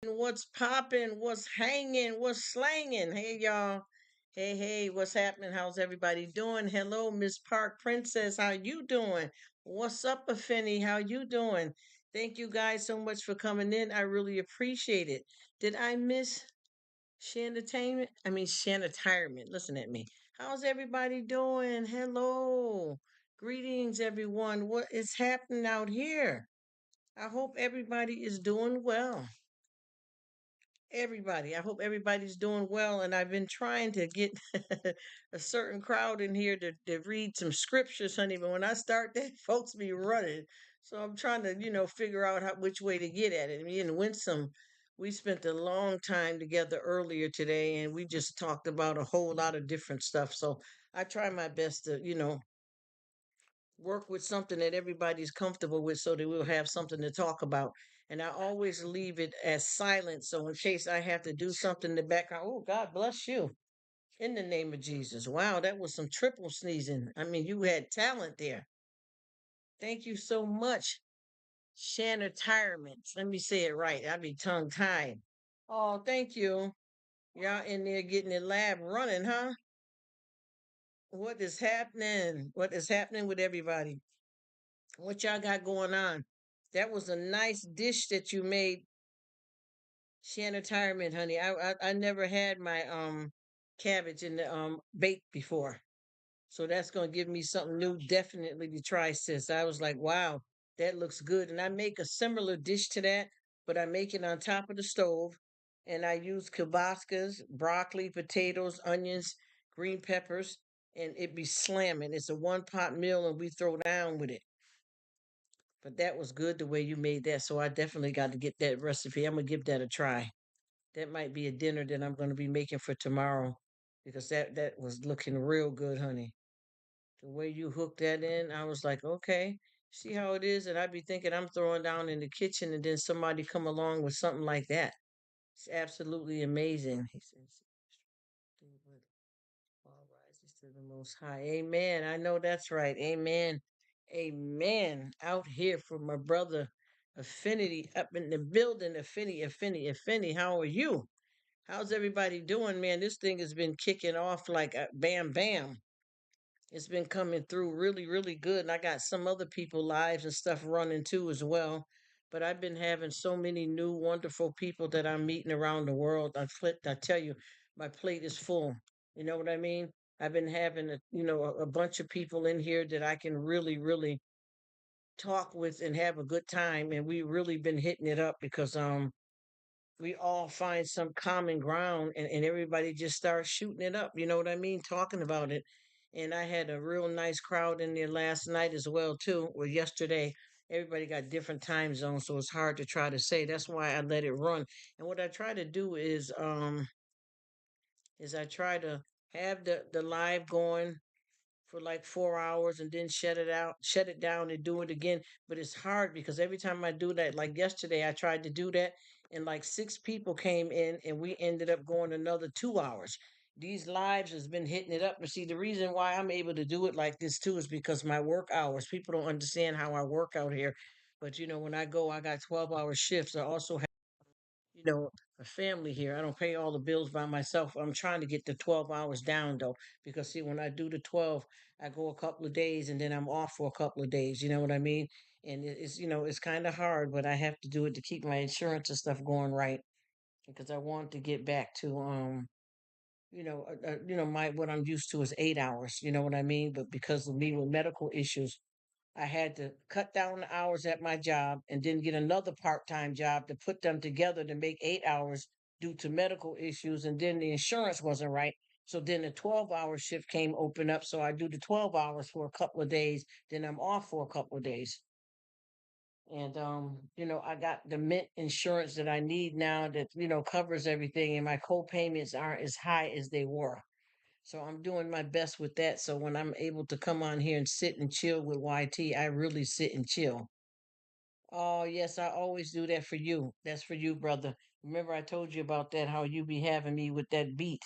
What's popping? What's hanging? What's slanging? Hey, y'all. Hey, what's happening? How's everybody doing? Hello, Miss Park Princess. How you doing? What's up, Affinity? How you doing? Thank you guys so much for coming in. I really appreciate it. Did I miss Shanatainment? I mean, Shanatirement. Listen at me. How's everybody doing? Hello. Greetings, everyone. What is happening out here? I hope everybody is doing well. Everybody. I hope everybody's doing well. And I've been trying to get a certain crowd in here to read some scriptures, honey. But when I start that, folks be running. So I'm trying to, figure out which way to get at it. Me and Winsome, we spent a long time together earlier today, and we just talked about a whole lot of different stuff. So I try my best to, work with something that everybody's comfortable with so that we'll have something to talk about. And I always leave it as silent. So in case I have to do something in the background, oh, God bless you. In the name of Jesus. Wow, that was some triple sneezing. I mean, you had talent there. Thank you so much, Shanna Tirements. Let me say it right. I'll be tongue tied. Oh, thank you. Y'all in there getting the lab running, huh? What is happening? What is happening with everybody? What y'all got going on? That was a nice dish that you made, Shanna Retirement, honey. I never had my cabbage in the baked before. So that's gonna give me something new definitely to try, sis. I was like, wow, that looks good. And I make a similar dish to that, but I make it on top of the stove and I use kibaskas, broccoli, potatoes, onions, green peppers, and it be slamming. It's a one pot meal and we throw down with it. But that was good the way you made that. So I definitely got to get that recipe. I'm gonna give that a try. That might be a dinner that I'm gonna be making for tomorrow because that was looking real good, honey. The way you hooked that in, I was like, okay, see how it is. And I'd be thinking I'm throwing down in the kitchen, and then somebody come along with something like that. It's absolutely amazing. He says, all rises to the Most High. Amen. I know that's right. Amen. Amen. Out here for my brother Affinity up in the building. Affinity. How are you? How's everybody doing, man? This thing has been kicking off like bam, bam. It's been coming through really, really good. And I got some other people lives and stuff running too as well. But I've been having so many new wonderful people that I'm meeting around the world. I tell you, my plate is full. You know what I mean? I've been having a bunch of people in here that I can really, really talk with and have a good time. And we really been hitting it up because we all find some common ground and everybody just starts shooting it up, you know what I mean, talking about it. And I had a real nice crowd in there last night as well too, or yesterday. Everybody got different time zones, so it's hard to try to say. That's why I let it run. And what I try to do is I try to have the live going for like 4 hours and then shut it down and do it again. But it's hard because every time I do that, like yesterday, I tried to do that and like six people came in and we ended up going another 2 hours. These lives has been hitting it up. But see, the reason why I'm able to do it like this too is because my work hours. People don't understand how I work out here. But when I go, I got 12-hour shifts. I also a family here. I don't pay all the bills by myself. I'm trying to get the 12 hours down though, because see, when I do the 12, I go a couple of days and then I'm off for a couple of days. You know what I mean? And it's kind of hard, but I have to do it to keep my insurance and stuff going right because I want to get back to, my what I'm used to is 8 hours. You know what I mean? But because of me with medical issues, I had to cut down the hours at my job and then get another part time job to put them together to make 8 hours due to medical issues. And then the insurance wasn't right. So then the 12-hour shift came open up. So I do the 12 hours for a couple of days. Then I'm off for a couple of days. And, I got the mint insurance that I need now that, covers everything. And my co-payments aren't as high as they were. So I'm doing my best with that. So when I'm able to come on here and sit and chill with YT, I really sit and chill. Oh, yes, I always do that for you. That's for you, brother. Remember, I told you about that, how you be having me with that beat.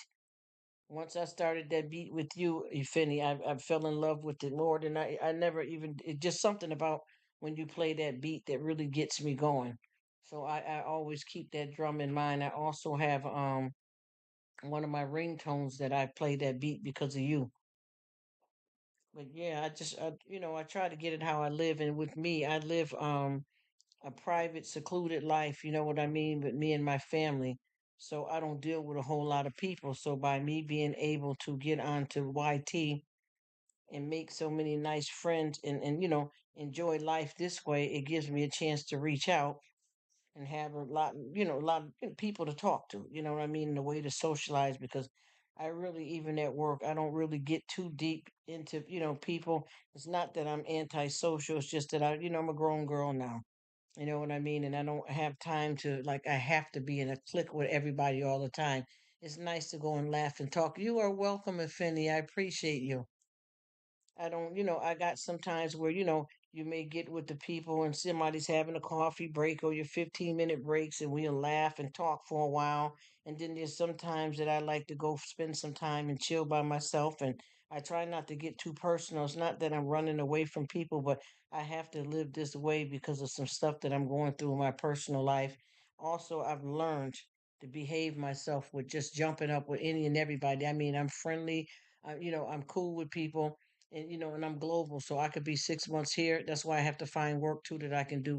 Once I started that beat with you, Euphony, I fell in love with it more than I never even, it's just something about when you play that beat that really gets me going. So I always keep that drum in mind. I also have one of my ringtones that I play that beat because of you. But yeah, I try to get it how I live, and with me, I live a private, secluded life. You know what I mean? With me and my family, so I don't deal with a whole lot of people. So by me being able to get onto YT and make so many nice friends and enjoy life this way, it gives me a chance to reach out and have a lot of people to talk to. You know what I mean? The way to socialize because I really, even at work, I don't really get too deep into, people. It's not that I'm antisocial. It's just that I'm a grown girl now. You know what I mean? And I don't have time to, like, I have to be in a clique with everybody all the time. It's nice to go and laugh and talk. You are welcome, Affinity. I appreciate you. I don't, I got sometimes where, you may get with the people and somebody's having a coffee break or your 15-minute breaks and we'll laugh and talk for a while. And then there's sometimes that I like to go spend some time and chill by myself. And I try not to get too personal. It's not that I'm running away from people, but I have to live this way because of some stuff that I'm going through in my personal life. Also, I've learned to behave myself with just jumping up with any and everybody. I mean, I'm friendly. I'm cool with people and and I'm global, so I could be 6 months here. That's why I have to find work too that I can do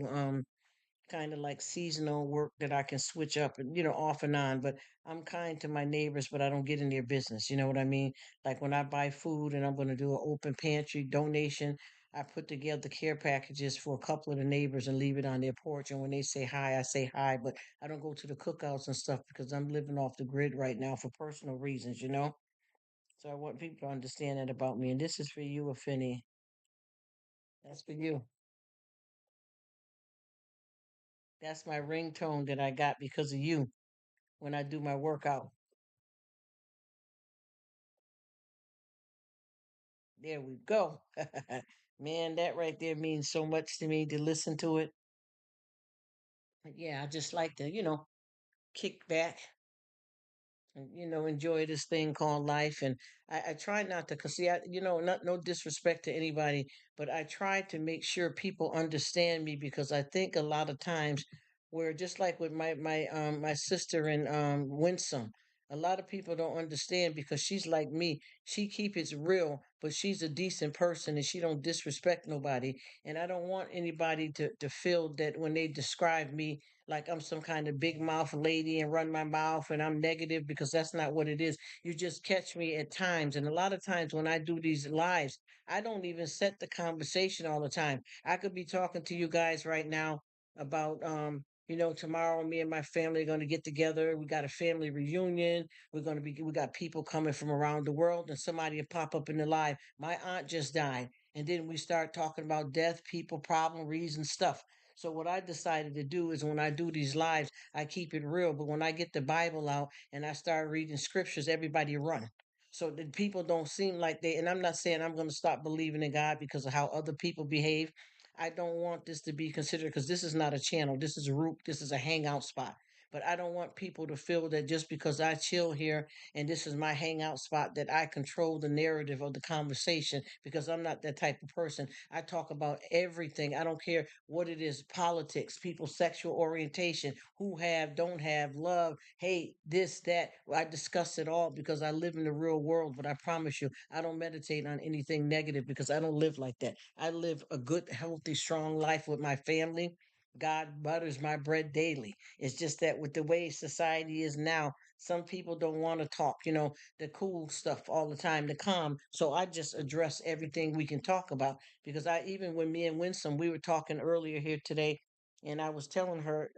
kind of like seasonal work that I can switch up and off and on. But I'm kind to my neighbors, but I don't get in their business. You know what I mean? Like when I buy food and I'm going to do an open pantry donation, I put together care packages for a couple of the neighbors and leave it on their porch. And when they say hi, I say hi. But I don't go to the cookouts and stuff because I'm living off the grid right now for personal reasons. So I want people to understand that about me. And this is for you, Affinity. That's for you. That's my ringtone that I got because of you when I do my workout. There we go. Man, that right there means so much to me to listen to it. But yeah, I just like to, kick back and enjoy this thing called life. And I try not to, cause see, not no disrespect to anybody, but I try to make sure people understand me because I think a lot of times where just like with my sister in Winsome. A lot of people don't understand because she's like me. She keep it real, but she's a decent person and she don't disrespect nobody. And I don't want anybody to feel that when they describe me like I'm some kind of big mouth lady and run my mouth and I'm negative because that's not what it is. You just catch me at times. And a lot of times when I do these lives, I don't even set the conversation all the time. I could be talking to you guys right now about tomorrow me and my family are going to get together. We got a family reunion. We got people coming from around the world and somebody will pop up in the live. My aunt just died. And then we start talking about death, people, problem, reason, stuff. So what I decided to do is when I do these lives, I keep it real. But when I get the Bible out and I start reading scriptures, everybody run. So the people don't seem like they, and I'm not saying I'm going to stop believing in God because of how other people behave. I don't want this to be considered because this is not a channel. This is a Rruk. This is a hangout spot. But I don't want people to feel that just because I chill here and this is my hangout spot that I control the narrative of the conversation because I'm not that type of person. I talk about everything. I don't care what it is, politics, people's sexual orientation, who have, don't have, love, hate, this, that. I discuss it all because I live in the real world, but I promise you, I don't meditate on anything negative because I don't live like that. I live a good, healthy, strong life with my family. God butters my bread daily. It's just that with the way society is now, some people don't want to talk, the cool stuff all the time, the calm. So I just address everything we can talk about because I even when me and Winsome we were talking earlier here today, and I was telling her,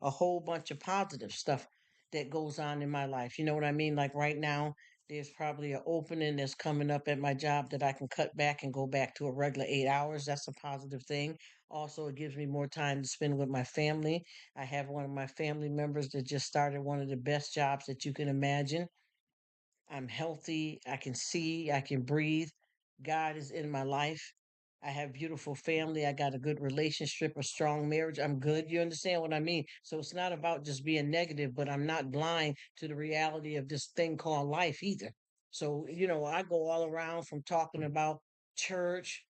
a whole bunch of positive stuff that goes on in my life. You know what I mean? Like right now, there's probably an opening that's coming up at my job that I can cut back and go back to a regular 8 hours. That's a positive thing. Also, it gives me more time to spend with my family. I have one of my family members that just started one of the best jobs that you can imagine. I'm healthy. I can see. I can breathe. God is in my life. I have beautiful family. I got a good relationship, a strong marriage. I'm good. You understand what I mean? So it's not about just being negative, but I'm not blind to the reality of this thing called life either. So, I go all around from talking about church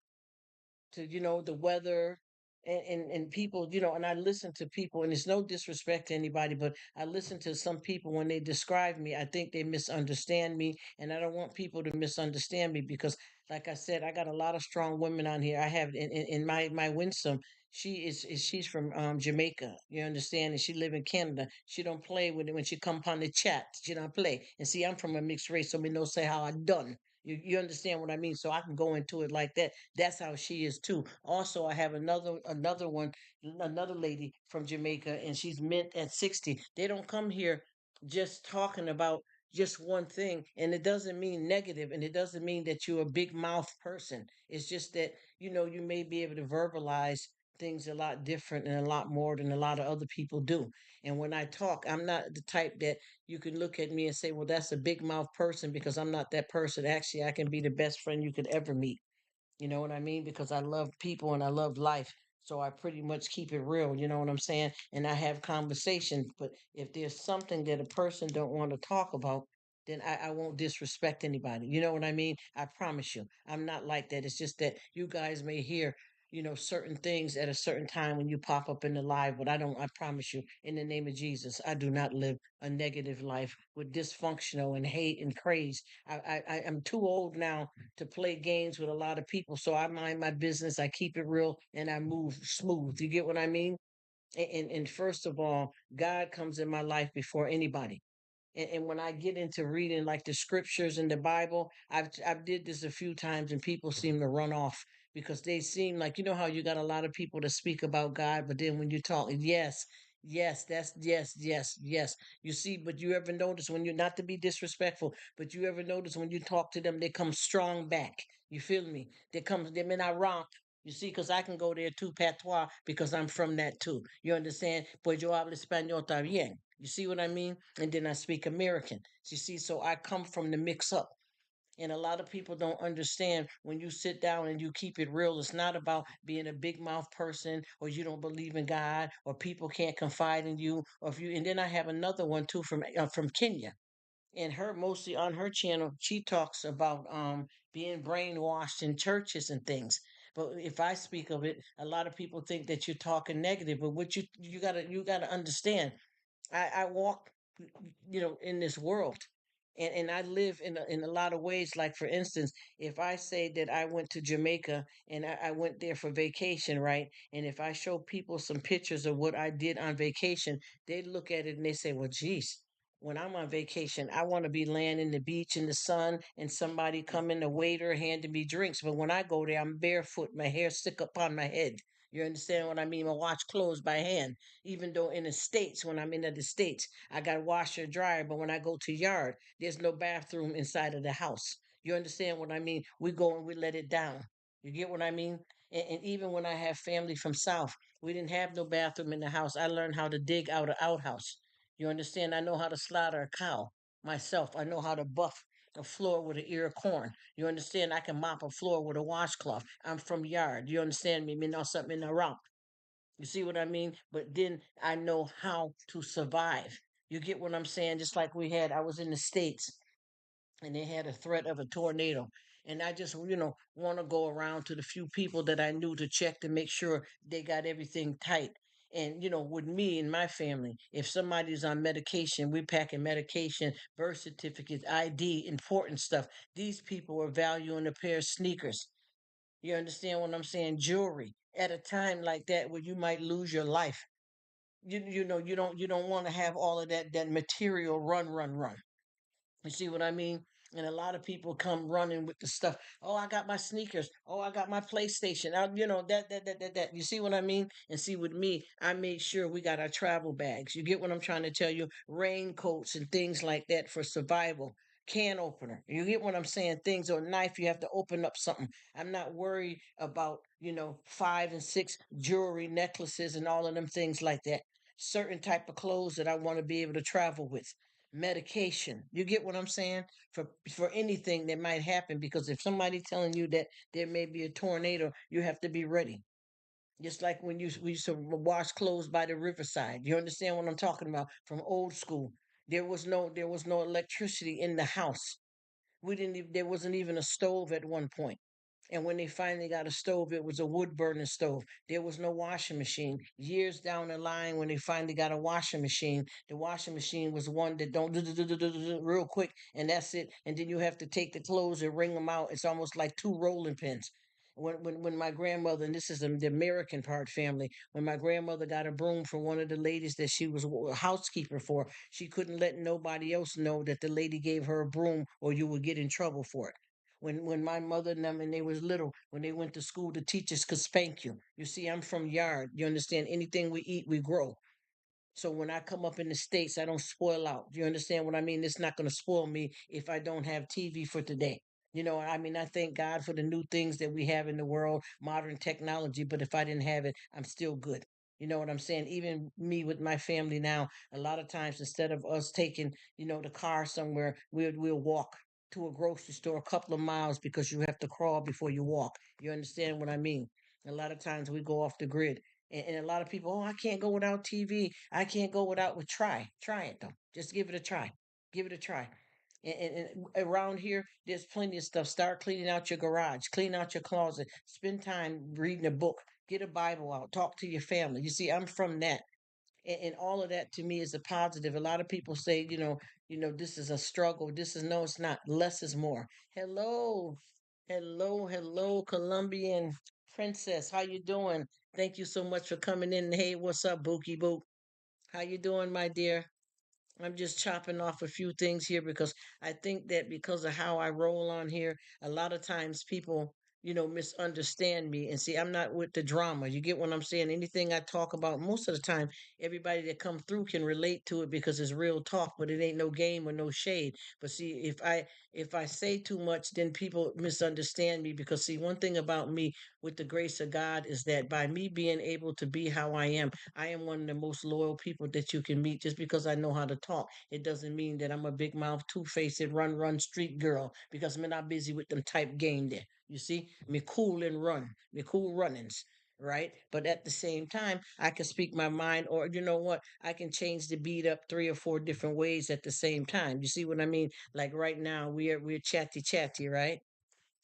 to, the weather And people, and I listen to people, and it's no disrespect to anybody, but I listen to some people when they describe me. I think they misunderstand me, and I don't want people to misunderstand me because, like I said, I got a lot of strong women on here. I have in my Winsome. She's from Jamaica. You understand? And she live in Canada. She don't play with it when she come on the chat. She don't play. And see, I'm from a mixed race, so me no say how I done. You understand what I mean? So I can go into it like that. That's how she is too. Also, I have another one, another lady from Jamaica, and she's mint at 60. They don't come here just talking about just one thing, and it doesn't mean negative, and it doesn't mean that you're a big mouth person. It's just that you may be able to verbalize things a lot different and a lot more than a lot of other people do. And when I talk, I'm not the type that you can look at me and say, well, that's a big mouth person, because I'm not that person. Actually, I can be the best friend you could ever meet. You know what I mean? Because I love people and I love life. So I pretty much keep it real, you know what I'm saying? And I have conversations. But if there's something that a person don't want to talk about, then I won't disrespect anybody. You know what I mean? I promise you. I'm not like that. It's just that you guys may hear, certain things at a certain time when you pop up in the live, but I promise you, in the name of Jesus, I do not live a negative life with dysfunctional and hate and craze. I am too old now to play games with a lot of people. So I mind my business, I keep it real, and I move smooth. You get what I mean? And first of all, God comes in my life before anybody. And when I get into reading like the scriptures in the Bible, I've did this a few times, and people seem to run off because they seem like, how you got a lot of people to speak about God, but then when you talk, yes, yes, that's yes, yes, yes. You see, but you ever notice when you're, not to be disrespectful, but you ever notice when you talk to them, they come strong back. You feel me? They may not romp. You see, because I can go there too, patois, because I'm from that too. You understand? Pues yo hablo español también. You see what I mean? And then I speak American. You see, so I come from the mix up. And a lot of people don't understand when you sit down and you keep it real. It's not about being a big mouth person, or you don't believe in God, or people can't confide in you, or if you. And then I have another one too from Kenya, and her mostly on her channel. She talks about being brainwashed in churches and things. But if I speak of it, a lot of people think that you're talking negative. But what you gotta understand, I walk, in this world, and I live in a lot of ways. Like for instance, if I say that I went to Jamaica and I went there for vacation, right? And if I show people some pictures of what I did on vacation, they look at it and they say, "Well, geez." When I'm on vacation, I want to be laying in the beach in the sun and somebody come in, the waiter handing me drinks. But when I go there, I'm barefoot, my hair stick up on my head. You understand what I mean? I wash clothes by hand. Even though in the States, when I'm in the States, I got washer dryer, but when I go to yard, there's no bathroom inside of the house. You understand what I mean? We go and we let it down. You get what I mean? And even when I have family from South, we didn't have no bathroom in the house. I learned how to dig out an outhouse. You understand? I know how to slaughter a cow myself. I know how to buff a floor with an ear of corn. You understand? I can mop a floor with a washcloth. I'm from yard. You understand me? Me know something in the rock. You see what I mean? But then I know how to survive. You get what I'm saying? Just like I was in the States, and they had a threat of a tornado. And I just, want to go around to the few people that I knew to check to make sure they got everything tight. And, with me and my family, if somebody's on medication, we packing medication, birth certificates, ID, important stuff. These people are valuing a pair of sneakers. You understand what I'm saying? Jewelry at a time like that where you might lose your life. You don't want to have all of that material run. You see what I mean? And a lot of people come running with the stuff. Oh, I got my sneakers. Oh, I got my PlayStation. That. You see what I mean? And see, with me, I made sure we got our travel bags. You get what I'm trying to tell you? Raincoats and things like that for survival. Can opener. You get what I'm saying? Things, or knife, you have to open up something. I'm not worried about, 5 and 6 jewelry necklaces and all of them things like that. Certain type of clothes that I want to be able to travel with, medication. You get what I'm saying? For anything that might happen, because if somebody telling you that there may be a tornado, you have to be ready. Just like when we used to wash clothes by the riverside. You understand what I'm talking about? From old school. There was no electricity in the house. We didn't there wasn't even a stove at one point. And when they finally got a stove, it was a wood burning stove. There was no washing machine. Years down the line, when they finally got a washing machine, the washing machine was one that don't real quick, and that's it. And then you have to take the clothes and wring them out. It's almost like two rolling pins. When my grandmother, and this is the American part family, when my grandmother got a broom for one of the ladies that she was a housekeeper for, she couldn't let nobody else know that the lady gave her a broom, or you would get in trouble for it. When my mother and them, and they was little, when they went to school, the teachers could spank you. You see, I'm from yard. You understand? Anything we eat, we grow. So when I come up in the States, I don't spoil out. You understand what I mean? It's not going to spoil me if I don't have TV for today. I mean, I thank God for the new things that we have in the world, modern technology, but if I didn't have it, I'm still good. You know what I'm saying? Even me with my family now, a lot of times instead of us taking, the car somewhere, we'll walk to a grocery store a couple of miles because you have to crawl before you walk. You understand what I mean? A lot of times we go off the grid. And a lot of people, oh, I can't go without TV. I can't go without. Well, try it though. Just give it a try. Give it a try. And around here, there's plenty of stuff. Start cleaning out your garage, clean out your closet, spend time reading a book, get a Bible out, talk to your family. You see, I'm from that. And all of that to me is a positive. A lot of people say, this is a struggle. This is no, it's not. Less is more. Hello, hello, Colombian princess. How you doing? Thank you so much for coming in. Hey, what's up, Bookie Boop? How you doing, my dear? I'm just chopping off a few things here because I think that because of how I roll on here, a lot of times people, misunderstand me. And see, I'm not with the drama. You get what I'm saying? Anything I talk about, most of the time, everybody that come through can relate to it because it's real talk, but it ain't no game or no shade. But see, if I say too much, then people misunderstand me because see, one thing about me with the grace of God is that by me being able to be how I am one of the most loyal people that you can meet. Just because I know how to talk, it doesn't mean that I'm a big mouth, two faced, run street girl because I'm not busy with them type game there. You see, me cool and run, me cool runnings. Right. But at the same time, I can speak my mind, or you know what? I can change the beat up three or four different ways at the same time. You see what I mean? Like right now, we're chatty, right?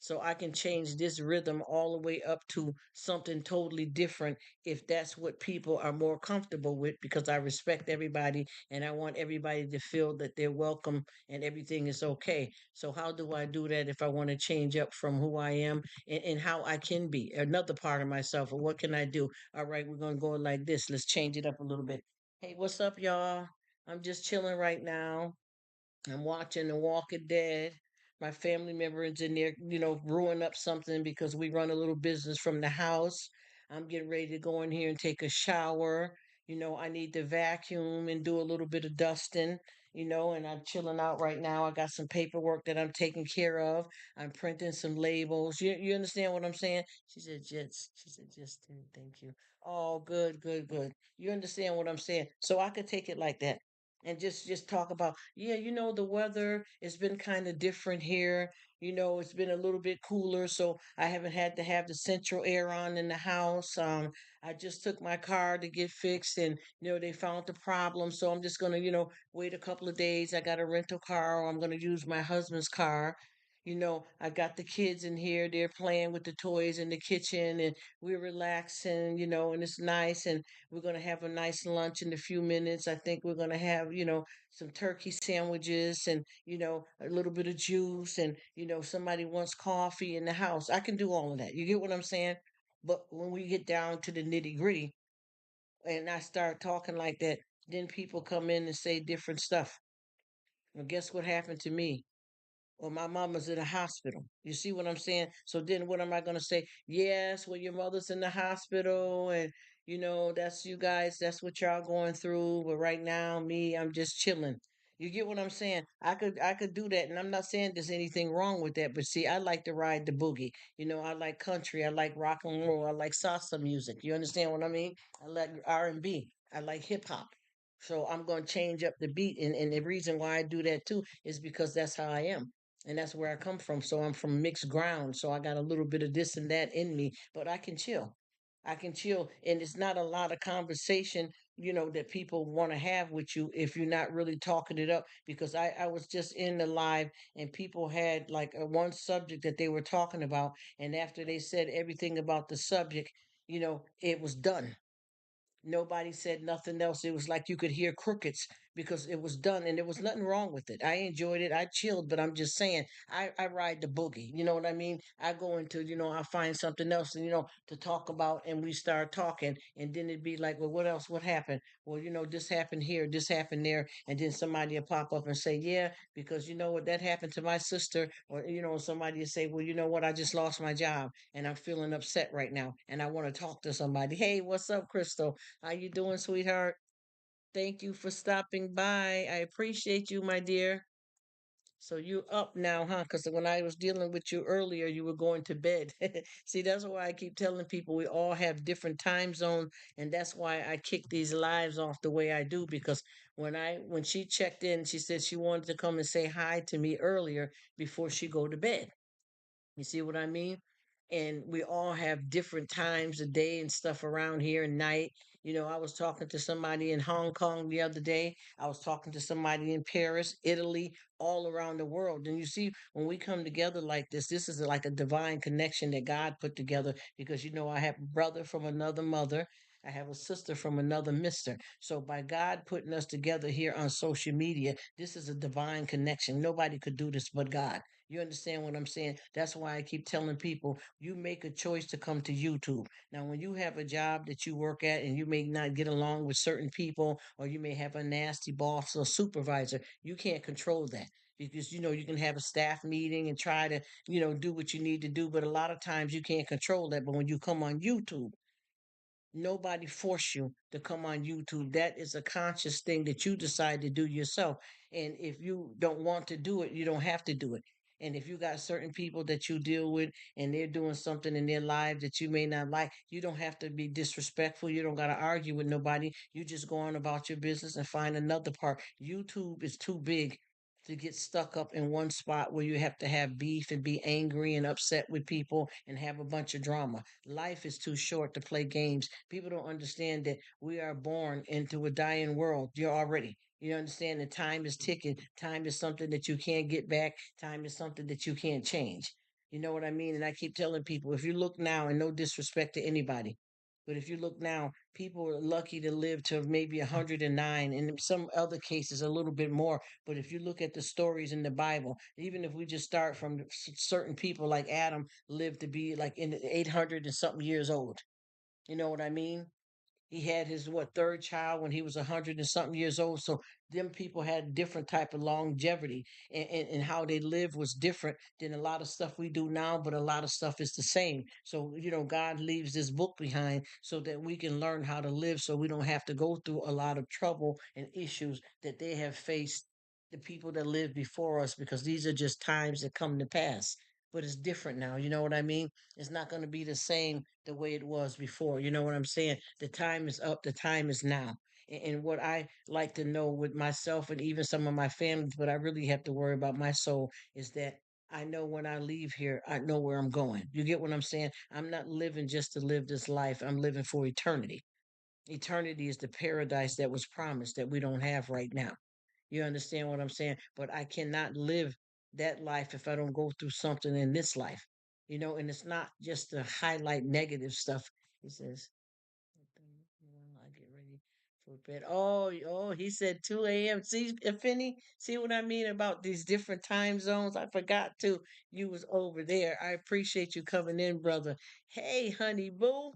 So I can change this rhythm all the way up to something totally different if that's what people are more comfortable with because I respect everybody and I want everybody to feel that they're welcome and everything is okay. So how do I do that if I want to change up from who I am and how I can be another part of myself, or what can I do? All right, we're going to go like this. Let's change it up a little bit. Hey, what's up, y'all? I'm just chilling right now. I'm watching The Walking Dead. My family member is in there, brewing up something because we run a little business from the house. I'm getting ready to go in here and take a shower. I need to vacuum and do a little bit of dusting, and I'm chilling out right now. I got some paperwork that I'm taking care of. I'm printing some labels. You understand what I'm saying? She said, just thank you. Oh, good, good, good. You understand what I'm saying? So I could take it like that and just talk about, yeah, the weather has been kind of different here. It's been a little bit cooler, so I haven't had to have the central air on in the house. I just took my car to get fixed, and they found the problem, so I'm just gonna wait a couple of days. I got a rental car, or I'm gonna use my husband's car. I got the kids in here, they're playing with the toys in the kitchen, and we're relaxing, and it's nice. And we're going to have a nice lunch in a few minutes. I think we're going to have, some turkey sandwiches and, a little bit of juice. And, somebody wants coffee in the house. I can do all of that. You get what I'm saying? But when we get down to the nitty gritty and I start talking like that, then people come in and say different stuff. Well, guess what happened to me? Or my mama's in the hospital. You see what I'm saying? So then what am I going to say? Yes, well, your mother's in the hospital and that's you guys, that's what y'all going through. But right now, me, I'm just chilling. You get what I'm saying? I could do that. And I'm not saying there's anything wrong with that, but see, I like to ride the boogie. I like country, I like rock and roll, I like salsa music. You understand what I mean? I like R&B, I like hip hop. So I'm going to change up the beat. And the reason why I do that too is because that's how I am and that's where I come from. So I'm from mixed ground. So I got a little bit of this and that in me, but I can chill. I can chill, and it's not a lot of conversation that people want to have with you if you're not really talking it up. Because I was just in the live, and people had like a one subject that they were talking about, and after they said everything about the subject, it was done. Nobody said nothing else. It was like you could hear crickets because it was done, and there was nothing wrong with it. I enjoyed it. I chilled, but I'm just saying, I ride the boogie. You know what I mean? I go into, I find something else, to talk about, and we start talking, and then it'd be like, well, what else? What happened? Well, this happened here, this happened there, and then somebody will pop up and say, yeah, because you know what, that happened to my sister, or somebody will say, well, you know what, I just lost my job, and I'm feeling upset right now, and I want to talk to somebody. Hey, what's up, Crystal? How you doing, sweetheart? Thank you for stopping by. I appreciate you, my dear. So you up now, huh? Because when I was dealing with you earlier, you were going to bed. See, that's why I keep telling people we all have different time zones, and that's why I kick these lives off the way I do. Because when she checked in, she said she wanted to come and say hi to me earlier before she go to bed. You see what I mean? And we all have different times of day and stuff around here and night. I was talking to somebody in Hong Kong the other day. I was talking to somebody in Paris, Italy, all around the world. And you see, when we come together like this is like a divine connection that God put together, because I have a brother from another mother. I have a sister from another mister. So by God putting us together here on social media, this is a divine connection. Nobody could do this but God. You understand what I'm saying? That's why I keep telling people you make a choice to come to YouTube. Now, when you have a job that you work at and you may not get along with certain people, or you may have a nasty boss or supervisor, you can't control that. Because you can have a staff meeting and try to do what you need to do, but a lot of times you can't control that. But when you come on YouTube, nobody forced you to come on YouTube. That is a conscious thing that you decide to do yourself. And if you don't want to do it, you don't have to do it. And if you got certain people that you deal with and they're doing something in their lives that you may not like, you don't have to be disrespectful. You don't got to argue with nobody. You just go on about your business and find another part. YouTube is too big to get stuck up in one spot where you have to have beef and be angry and upset with people and have a bunch of drama. Life is too short to play games. People don't understand that we are born into a dying world. You're already. You understand that time is ticking. Time is something that you can't get back. Time is something that you can't change. You know what I mean? And I keep telling people, if you look now, and no disrespect to anybody, but if you look now, people are lucky to live to maybe 109, and in some other cases a little bit more. But if you look at the stories in the Bible, even if we just start from certain people like Adam lived to be like in the 800 and something years old. You know what I mean? He had his third child when he was 100 and something years old. So them people had different type of longevity, and how they live was different than a lot of stuff we do now, but a lot of stuff is the same. So God leaves this book behind so that we can learn how to live, so we don't have to go through a lot of trouble and issues that they have faced, the people that lived before us, because these are just times that come to pass. But it's different now. You know what I mean? It's not going to be the same the way it was before. You know what I'm saying? The time is up, the time is now. And what I like to know with myself and even some of my family, but I really have to worry about my soul, is that I know when I leave here, I know where I'm going. You get what I'm saying? I'm not living just to live this life, I'm living for eternity. Eternity is the paradise that was promised that we don't have right now. You understand what I'm saying? But I cannot live that life if I don't go through something in this life. And it's not just to highlight negative stuff. He says, I get ready for bed. Oh, he said 2 a.m. See, Finney, see what I mean about these different time zones? I forgot to. You was over there. I appreciate you coming in, brother. Hey, honey boo.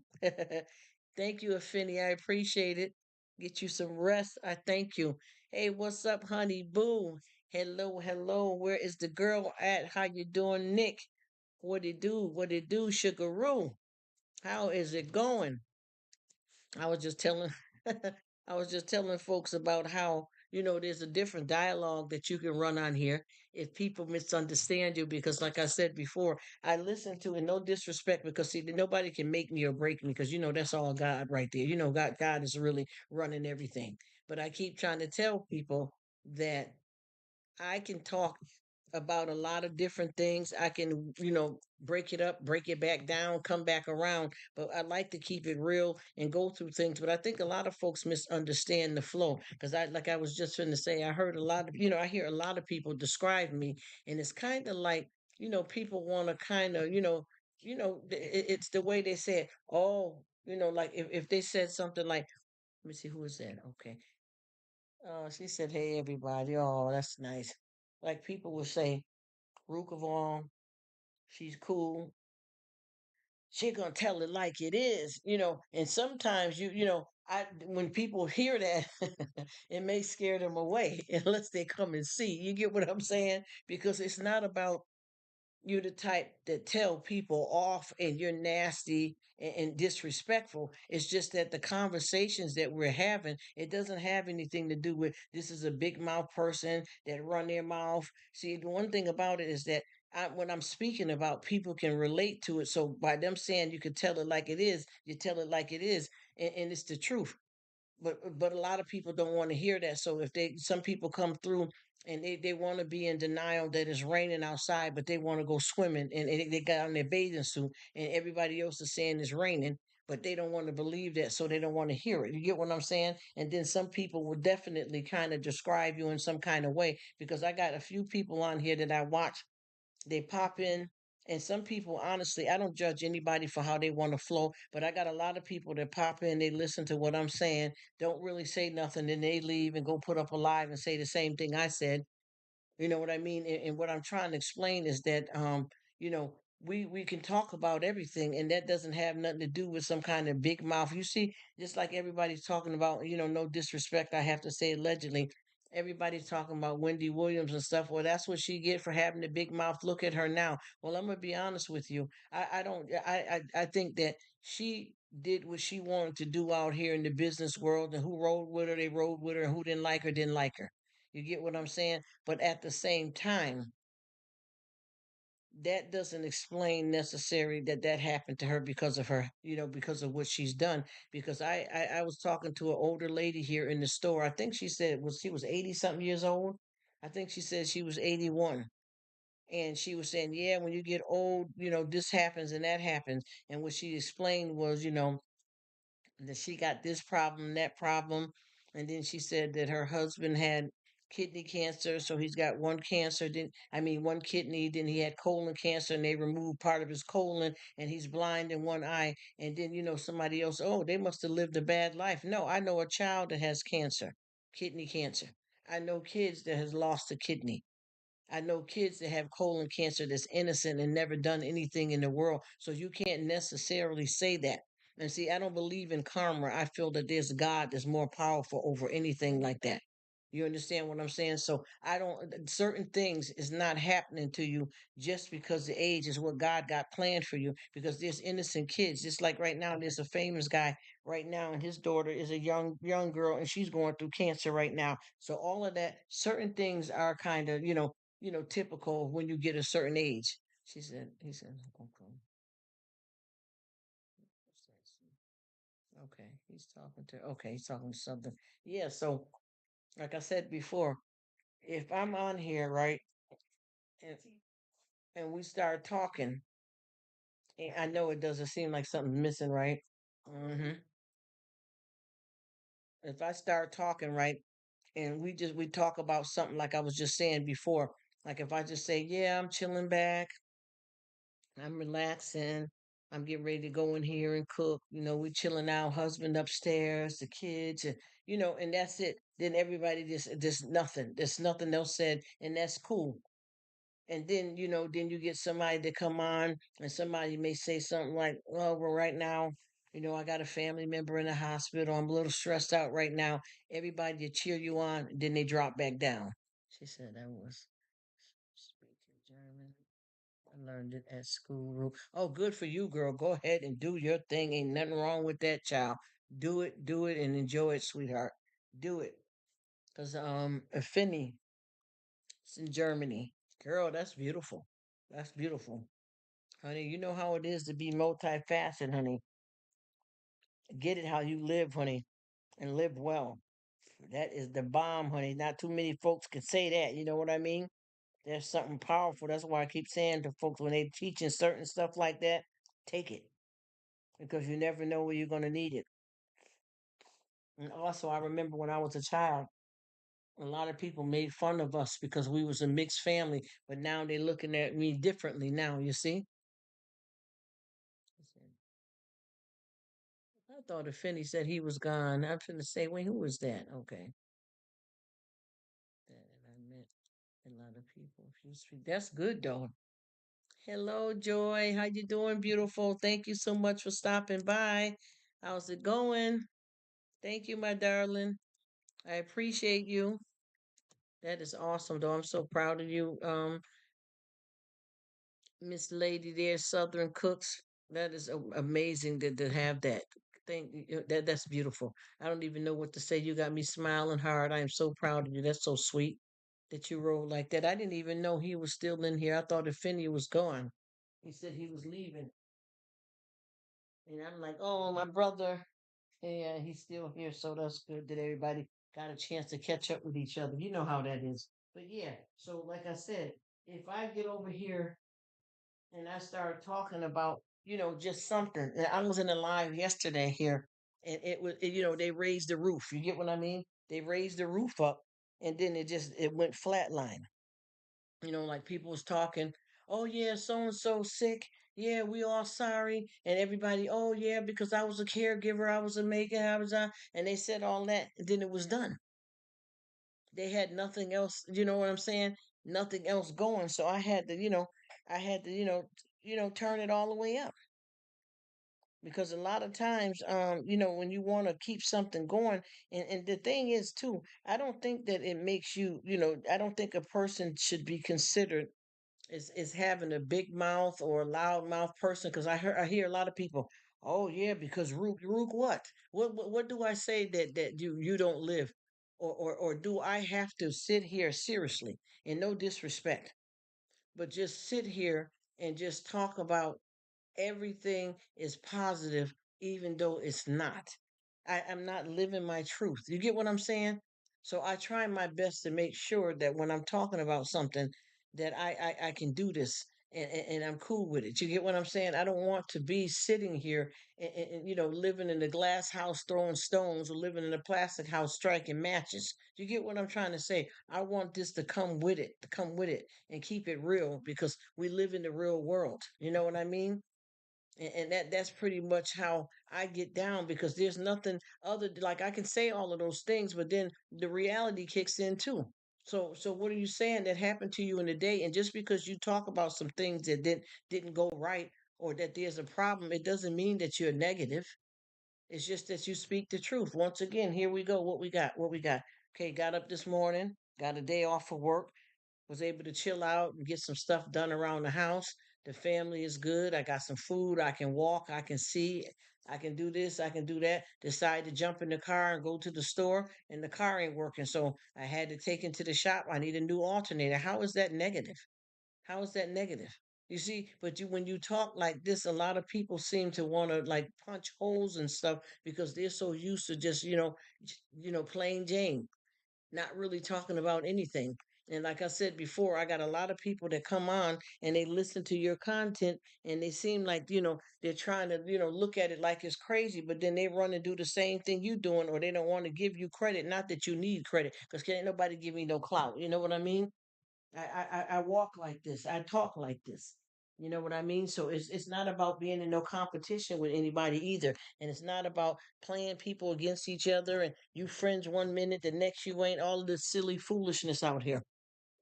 Thank you, Affinity. I appreciate it. Get you some rest. I thank you. Hey, what's up, honey boo? Hello, hello. Where is the girl at? How you doing, Nick? What it do? What it do, Sugaroo? How is it going? I was just telling I was just telling folks about how, there's a different dialogue that you can run on here if people misunderstand you, because like I said before, I listen to, and no disrespect, because see, nobody can make me or break me, because that's all God right there. God is really running everything. But I keep trying to tell people that I can talk about a lot of different things. I can, break it up, break it back down, come back around. But I like to keep it real and go through things. But I think a lot of folks misunderstand the flow because like I was just going to say, I heard a lot of, I hear a lot of people describe me, and it's kind of like, people want to kind of, it's the way they say it. Oh, like if they said something like, let me see, who is that? Okay. She said, "Hey, everybody." Oh, that's nice. Like people will say, Rruk of all, she's cool. She gonna tell it like it is, And sometimes I when people hear that, it may scare them away unless they come and see. You get what I'm saying? Because it's not about you're the type that tell people off and you're nasty and disrespectful. It's just that the conversations that we're having, it doesn't have anything to do with this is a big mouth person that run their mouth. See, the one thing about it is that when I'm speaking about, people can relate to it. So by them saying you could tell it like it is, you tell it like it is, and it's the truth. But a lot of people don't want to hear that. So if some people come through and they want to be in denial that it's raining outside, but they want to go swimming and they got on their bathing suit and everybody else is saying it's raining, but they don't want to believe that, so they don't want to hear it. You get what I'm saying? And then some people will definitely kind of describe you in some kind of way, because I got a few people on here that I watch, they pop in, and some people, honestly, I don't judge anybody for how they want to flow, but I got a lot of people that pop in, they listen to what I'm saying, don't really say nothing, then they leave and go put up a live and say the same thing I said. You know what I mean? And what I'm trying to explain is that you know, we can talk about everything, and that doesn't have nothing to do with some kind of big mouth. You see, just like everybody's talking about, no disrespect, I have to say allegedly. Everybody's talking about Wendy Williams and stuff. Well, that's what she get for having the big mouth. Look at her now. Well, I'm gonna be honest with you. I don't. I think that she did what she wanted to do out here in the business world, and who rode with her, they rode with her, and who didn't like her. You get what I'm saying? But at the same time, that doesn't explain necessarily that that happened to her because of her, because of what she's done. Because I was talking to an older lady here in the store. I think she said she was 80 something years old. I think she said she was 81. And she was saying, yeah, when you get old, this happens and that happens. And what she explained was, that she got this problem, that problem. And then she said that her husband had kidney cancer, so he's got one cancer, then I mean one kidney, then he had colon cancer and they removed part of his colon and he's blind in one eye. And then somebody else, oh, they must have lived a bad life. No, I know a child that has cancer, kidney cancer. I know kids that has lost a kidney. I know kids that have colon cancer that's innocent and never done anything in the world. So you can't necessarily say that. And see, I don't believe in karma. I feel that there's a God that's more powerful over anything like that. You understand what I'm saying? So I don't, certain things is not happening to you just because the age is what God got planned for you. Because there's innocent kids. Just like right now, there's a famous guy right now, and his daughter is a young girl, and she's going through cancer right now. So all of that, certain things are kind of, typical when you get a certain age. He said, okay. Okay, he's talking to something. Yeah, so like I said before, if I'm on here, right, and, and we start talking, and I know it doesn't seem like something's missing, right? Hmm. If I start talking, right, and we talk about something like I was just saying before, like if I just say, yeah, I'm chilling back, I'm relaxing. I'm getting ready to go in here and cook. We chilling out, husband upstairs, the kids, and and that's it. Then everybody just nothing. There's nothing else said, and that's cool. And then, then you get somebody to come on, and somebody may say something like, well, right now, I got a family member in the hospital. I'm a little stressed out right now. Everybody to cheer you on, then they drop back down. She said that was speaking German. I learned it at school. Oh, good for you, girl. Go ahead and do your thing. Ain't nothing wrong with that, child. Do it, and enjoy it, sweetheart. Do it. Cause Finny, it's in Germany. Girl, that's beautiful. That's beautiful. Honey, you know how it is to be multifaceted, honey. Get it how you live, honey, and live well. That is the bomb, honey. Not too many folks can say that. You know what I mean? There's something powerful. That's why I keep saying to folks when they teaching certain stuff like that, take it because you never know where you're going to need it. And also, I remember when I was a child, a lot of people made fun of us because we was a mixed family, but now they're looking at me differently now, you see? I thought if Finney said he was gone, I'm going to say, wait, who was that? Okay. That I met a lot of people. That's good though. Hello, Joy. How you doing, beautiful? Thank you so much for stopping by. How's it going? Thank you, my darling. I appreciate you. That is awesome, though. I'm so proud of you, Miss Lady there, Southern Cooks. That is amazing to have that. That's beautiful. I don't even know what to say. You got me smiling hard. I am so proud of you. That's so sweet that you rolled like that. I didn't even know he was still in here. I thought Affinia was gone. He said he was leaving. And I'm like, oh, my brother. Yeah, he's still here. So that's good that everybody got a chance to catch up with each other. You know how that is. But yeah, so like I said, if I get over here and I start talking about, just something, and I was in a live yesterday here, and they raised the roof. You get what I mean? They raised the roof up, and then it went flatline. Like people was talking, oh yeah, so and so sick. Yeah, we all sorry. And everybody, oh yeah, because I was a caregiver, I was a maker, and they said all that, and then it was done. They had nothing else, you know what I'm saying? Nothing else going. So I had to turn it all the way up. Because a lot of times, when you want to keep something going, and the thing is too, I don't think that it makes you, I don't think a person should be considered is having a big mouth or a loud mouth person because I hear a lot of people. Oh yeah, because Rruk what do I say that you don't live, or do I have to sit here seriously and no disrespect, but just sit here and just talk about everything is positive, even though it's not. I'm not living my truth. You get what I'm saying? So I try my best to make sure that when I'm talking about something, that I can do this and I'm cool with it. You get what I'm saying? I don't want to be sitting here and living in a glass house throwing stones or living in a plastic house striking matches. You get what I'm trying to say? I want this to come with it and keep it real because we live in the real world. You know what I mean? And that's pretty much how I get down because there's nothing like I can say all of those things, but then the reality kicks in too. So what are you saying that happened to you in the day? And just because you talk about some things that didn't go right or that there's a problem, it doesn't mean that you're negative. It's just that you speak the truth. Once again, here we go. What we got? What we got? Okay, got up this morning, got a day off for work, was able to chill out and get some stuff done around the house. The family is good. I got some food. I can walk. I can see. I can do this. I can do that. Decide to jump in the car and go to the store, and the car ain't working. So I had to take it to the shop. I need a new alternator. How is that negative? How is that negative? You see, but when you talk like this, a lot of people seem to want to like punch holes and stuff because they're so used to just plain Jane, not really talking about anything. And like I said before, I got a lot of people that come on and they listen to your content and they seem like, they're trying to, look at it like it's crazy, but then they run and do the same thing you doing, or they don't want to give you credit. Not that you need credit, because can't nobody give me no clout. You know what I mean? I walk like this. I talk like this. You know what I mean? So it's not about being in no competition with anybody either. And it's not about playing people against each other and you friends one minute, the next you ain't, all of this silly foolishness out here.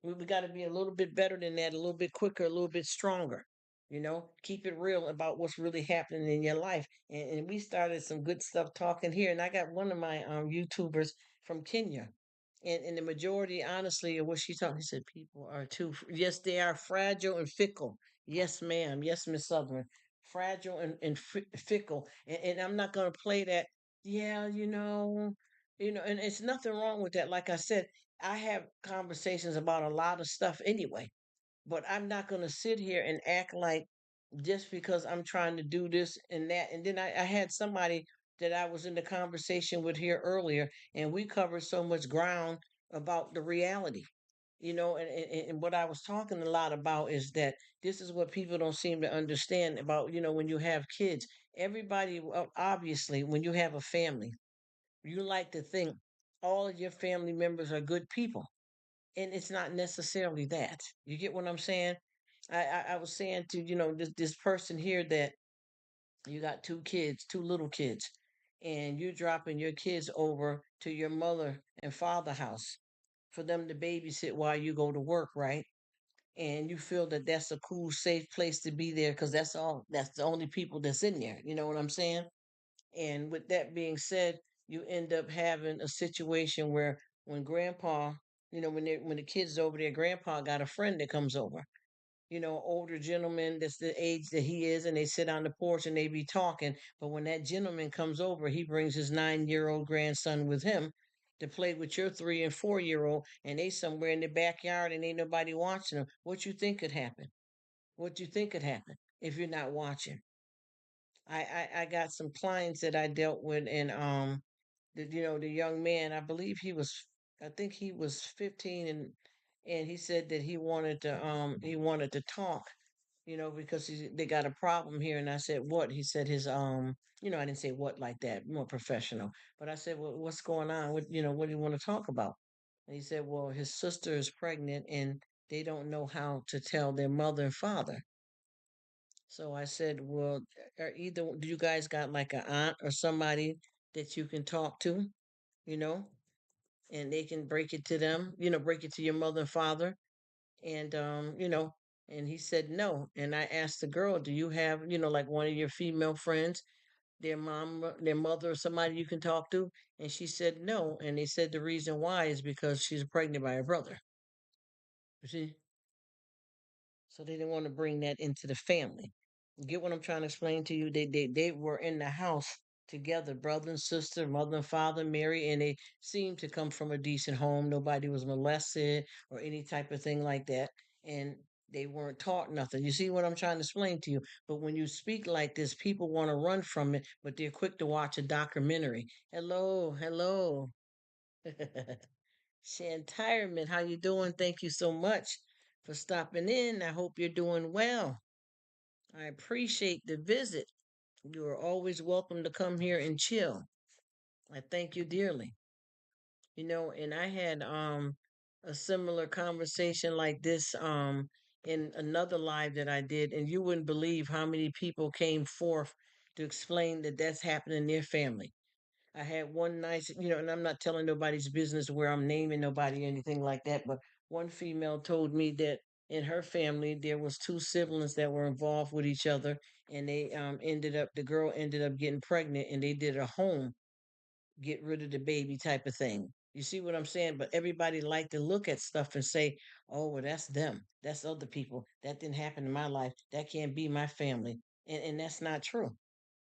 We got to be a little bit better than that, a little bit quicker, a little bit stronger. Keep it real about what's really happening in your life. And we started some good stuff talking here. And I got one of my YouTubers from Kenya. And the majority, honestly, of what she's talking, he said, people are too, yes, they are fragile and fickle. Yes, ma'am. Yes, Miss Sutherland. Fragile and fickle. And I'm not going to play that. Yeah, and it's nothing wrong with that. Like I said, I have conversations about a lot of stuff anyway, but I'm not going to sit here and act like just because I'm trying to do this and that. And then I had somebody that I was in the conversation with here earlier, and we covered so much ground about the reality. And what I was talking a lot about is that this is what people don't seem to understand about, when you have kids. Everybody, obviously, when you have a family, you like to think all of your family members are good people. And it's not necessarily that. You get what I'm saying? I was saying to, this person here that you got two kids, two little kids, and you're dropping your kids over to your mother and father house for them to babysit while you go to work, right? And you feel that that's a cool, safe place to be there because that's the only people that's in there. You know what I'm saying? And with that being said, you end up having a situation where when grandpa, when the kids over there, grandpa got a friend that comes over, older gentleman that's the age that he is, and they sit on the porch and they be talking. But when that gentleman comes over, he brings his 9-year-old grandson with him to play with your 3 and 4-year-old, and they somewhere in the backyard and ain't nobody watching them. What you think could happen? What you think could happen if you're not watching? I got some clients that I dealt with, and the young man, I believe I think he was 15, and he said that he wanted to talk, because they got a problem here. And I said, what? He said I didn't say what like that, more professional. But I said, well, what's going on? What do you want to talk about? And he said, well, his sister is pregnant and they don't know how to tell their mother and father. So I said, well, do you guys got like an aunt or somebody that you can talk to, you know, and they can break it to them, break it to your mother and father? And and he said no. And I asked the girl, do you have, like one of your female friends, their mom, their mother, or somebody you can talk to? And she said no. And they said the reason why is because she's pregnant by her brother. You see? So they didn't want to bring that into the family. You get what I'm trying to explain to you? They were in the house together, brother and sister, mother and father, Mary, and they seemed to come from a decent home. Nobody was molested or any type of thing like that. And they weren't taught nothing. You see what I'm trying to explain to you? But when you speak like this, people want to run from it, but they're quick to watch a documentary. Hello, hello. Shantirement, how you doing? Thank you so much for stopping in. I hope you're doing well. I appreciate the visit. You are always welcome to come here and chill. I thank you dearly. And I had a similar conversation like this in another live that I did, and you wouldn't believe how many people came forth to explain that that's happened in their family. I had one nice, and I'm not telling nobody's business where I'm naming nobody or anything like that, but one female told me that in her family there was two siblings that were involved with each other, and the girl ended up getting pregnant, and they did a home get rid of the baby type of thing. You see what I'm saying? But everybody like to look at stuff and say, "Oh, well, that's them. That's other people. That didn't happen in my life. That can't be my family." And that's not true.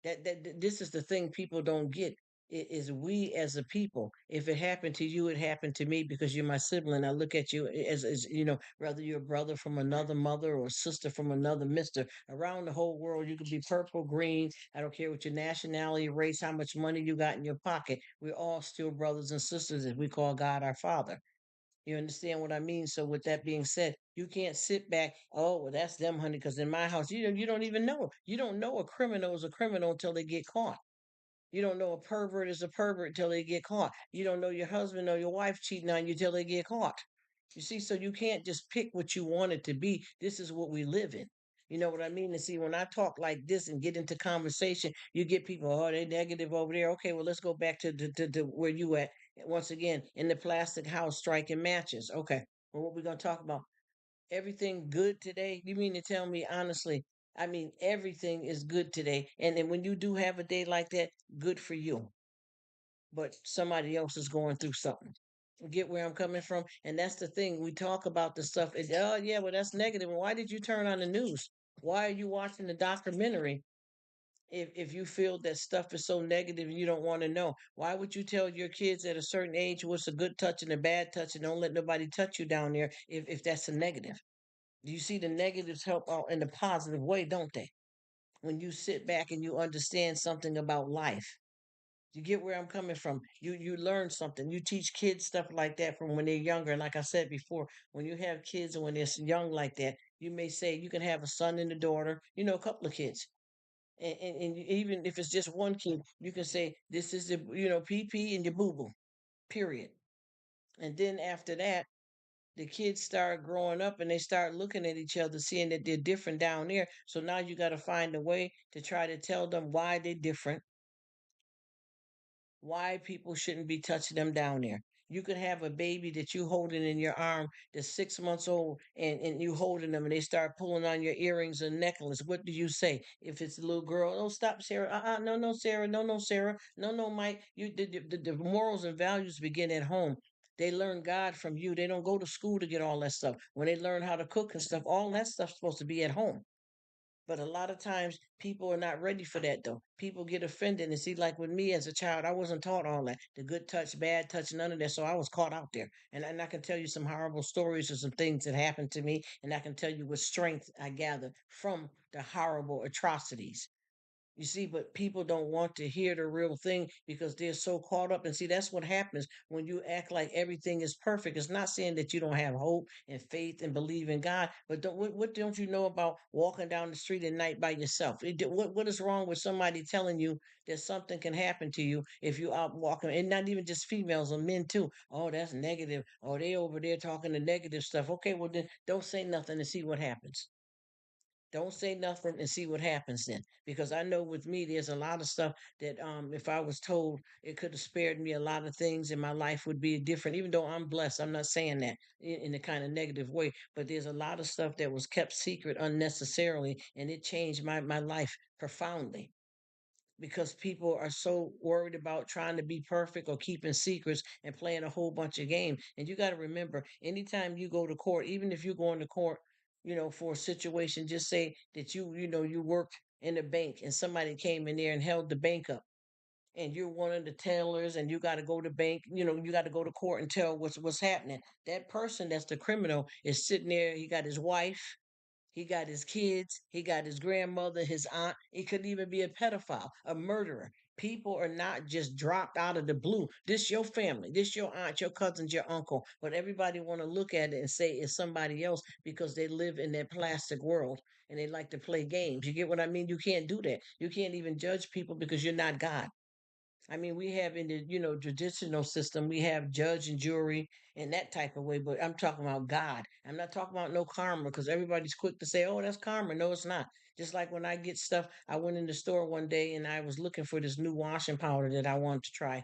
This is the thing people don't get. It is we as a people. If it happened to you, it happened to me because you're my sibling. I look at you as whether you're a brother from another mother or a sister from another mister. Around the whole world, you could be purple, green. I don't care what your nationality, race, how much money you got in your pocket. We're all still brothers and sisters if we call God our Father. You understand what I mean? So with that being said, you can't sit back. Oh, well, that's them, honey. Because in my house, you don't even know. You don't know a criminal is a criminal until they get caught. You don't know a pervert is a pervert until they get caught. You don't know your husband or your wife cheating on you till they get caught. You see, so you can't just pick what you want it to be. This is what we live in. You know what I mean? And see, when I talk like this and get into conversation, you get people, oh, they negative over there. Okay, well, let's go back to where you at. Once again, in the plastic house striking matches. Okay, well, what we going to talk about? Everything good today? You mean to tell me honestly? I mean, everything is good today. And then when you do have a day like that, good for you. But somebody else is going through something. You get where I'm coming from? And that's the thing. We talk about the stuff. Oh, yeah, well, that's negative. Why did you turn on the news? Why are you watching the documentary if you feel that stuff is so negative and you don't want to know? Why would you tell your kids at a certain age what's a good touch and a bad touch and don't let nobody touch you down there if that's a negative? You see, the negatives help out in a positive way, don't they? When you sit back and you understand something about life. You get where I'm coming from. You learn something. You teach kids stuff like that from when they're younger. And like I said before, when you have kids and when they're young like that, you may say you can have a son and a daughter, a couple of kids. Even if it's just one kid, you can say this is the PP and your boo boo, period. And then after that, the kids start growing up and they start looking at each other, seeing that they're different down there. So now you got to find a way to try to tell them why they're different, why people shouldn't be touching them down there. You could have a baby that you holding in your arm that's 6 months old, and you holding them and they start pulling on your earrings and necklace. What do you say? If it's a little girl, oh stop, Sarah. No, no, Sarah. No, no, Sarah. No, no, Mike. The morals and values begin at home. They learn God from you. They don't go to school to get all that stuff. When they learn how to cook and stuff, all that stuff's supposed to be at home. But a lot of times people are not ready for that though. People get offended and see, like with me as a child, I wasn't taught all that. The good touch, bad touch, none of that. So I was caught out there. And I can tell you some horrible stories or some things that happened to me. And I can tell you what strength I gathered from the horrible atrocities. You see, but people don't want to hear the real thing because they're so caught up. And see, that's what happens when you act like everything is perfect. It's not saying that you don't have hope and faith and believe in God, but what don't you know about walking down the street at night by yourself? What is wrong with somebody telling you that something can happen to you if you out walking, and not even just females or men too? Oh, that's negative. Oh, they over there talking the negative stuff. Okay, well then don't say nothing and see what happens. Don't say nothing and see what happens then. Because I know with me, there's a lot of stuff that if I was told, it could have spared me a lot of things and my life would be different. Even though I'm blessed, I'm not saying that in a kind of negative way, but there's a lot of stuff that was kept secret unnecessarily and it changed my life profoundly because people are so worried about trying to be perfect or keeping secrets and playing a whole bunch of games. And you got to remember, anytime you go to court, even if you're going to court, for a situation, just say that you worked in a bank and somebody came in there and held the bank up. And you're one of the tellers, and you got to go to bank. You got to go to court and tell what's happening. That person that's the criminal is sitting there. He got his wife, he got his kids, he got his grandmother, his aunt. He could even be a pedophile, a murderer. People are not just dropped out of the blue. This your family, this your aunt, your cousins, your uncle. But everybody want to look at it and say it's somebody else because they live in that plastic world and they like to play games. You get what I mean? You can't do that. You can't even judge people because you're not God. I mean, we have in the traditional system, we have judge and jury in that type of way. But I'm talking about God. I'm not talking about no karma because everybody's quick to say, "Oh, that's karma." No, it's not. Just like when I get stuff, I went in the store one day and I was looking for this new washing powder that I wanted to try,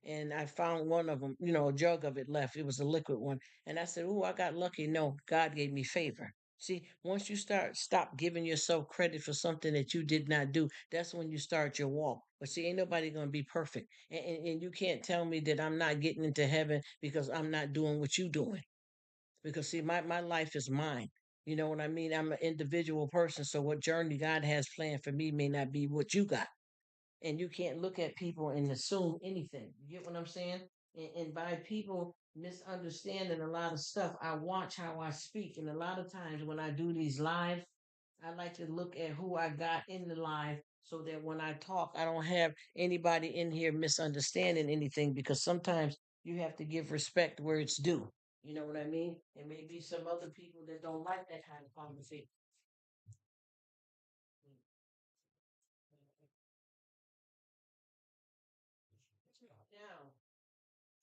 and I found one of them. A jug of it left. It was a liquid one, and I said, "Oh, I got lucky." No, God gave me favor. See, once you stop giving yourself credit for something that you did not do, that's when you start your walk. But see, ain't nobody gonna be perfect. And you can't tell me that I'm not getting into heaven because I'm not doing what you doing. Because see, my life is mine. You know what I mean? I'm an individual person. So what journey God has planned for me may not be what you got. And you can't look at people and assume anything. You get what I'm saying? And by people misunderstanding a lot of stuff, I watch how I speak. And a lot of times when I do these live, I like to look at who I got in the live so that when I talk, I don't have anybody in here misunderstanding anything because sometimes you have to give respect where it's due. You know what I mean? And maybe some other people that don't like that kind of conversation. Now,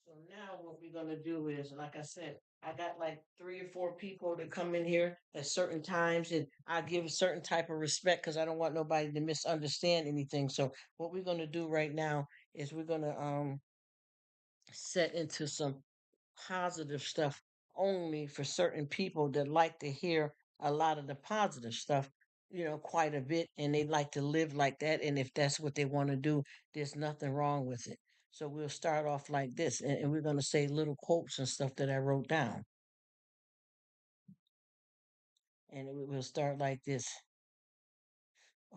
so now what we're gonna do is, like I said, I got like 3 or 4 people that come in here at certain times, and I give a certain type of respect because I don't want nobody to misunderstand anything. So what we're gonna do right now is we're gonna set into some positive stuff only for certain people that like to hear a lot of the positive stuff, quite a bit, and they like to live like that. And if that's what they want to do, there's nothing wrong with it. So we'll start off like this, and we're going to say little quotes and stuff that I wrote down. And we'll start like this.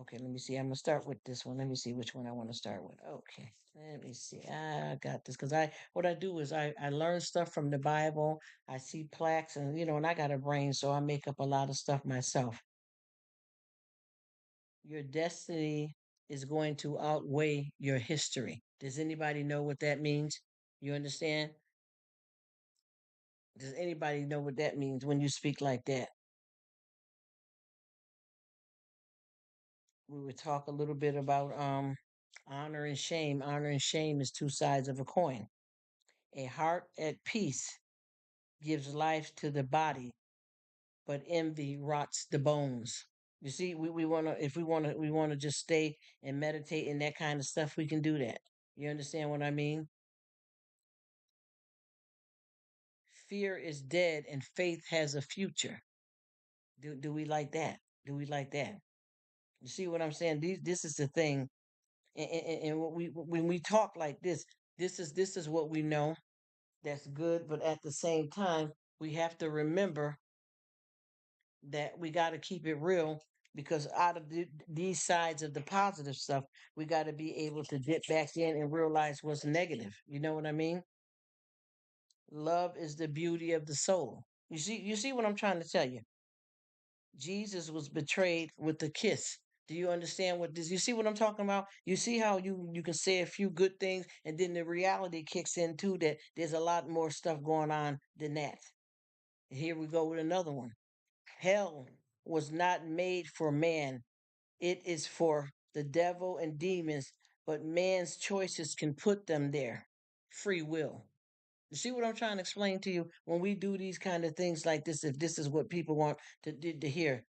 Okay, let me see. I'm gonna start with this one. Let me see which one I want to start with. Okay, let me see. I got this because what I do is I learn stuff from the Bible. I see plaques and I got a brain, so I make up a lot of stuff myself. Your destiny is going to outweigh your history. Does anybody know what that means? You understand? Does anybody know what that means when you speak like that? We would talk a little bit about honor and shame. Honor and shame is two sides of a coin. A heart at peace gives life to the body, but envy rots the bones. You see, we wanna if we wanna just stay and meditate in that kind of stuff, we can do that. You understand what I mean? Fear is dead and faith has a future. Do we like that? Do we like that? You see what I'm saying? This is the thing, and what we when we talk like this is what we know. That's good, but at the same time, we have to remember that we got to keep it real because out of these sides of the positive stuff, we got to be able to dip back in and realize what's negative. You know what I mean? Love is the beauty of the soul. You see what I'm trying to tell you? Jesus was betrayed with a kiss. Do you understand what this? You see what I'm talking about? You see how you can say a few good things, and then the reality kicks in too. That there's a lot more stuff going on than that. Here we go with another one. Hell was not made for man; it is for the devil and demons. But man's choices can put them there. Free will. You see what I'm trying to explain to you? When we do these kind of things like this, if this is what people want to hear,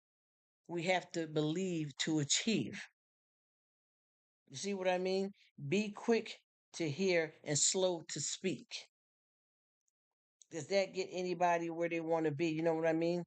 we have to believe to achieve. You see what I mean? Be quick to hear and slow to speak. Does that get anybody where they want to be? You know what I mean?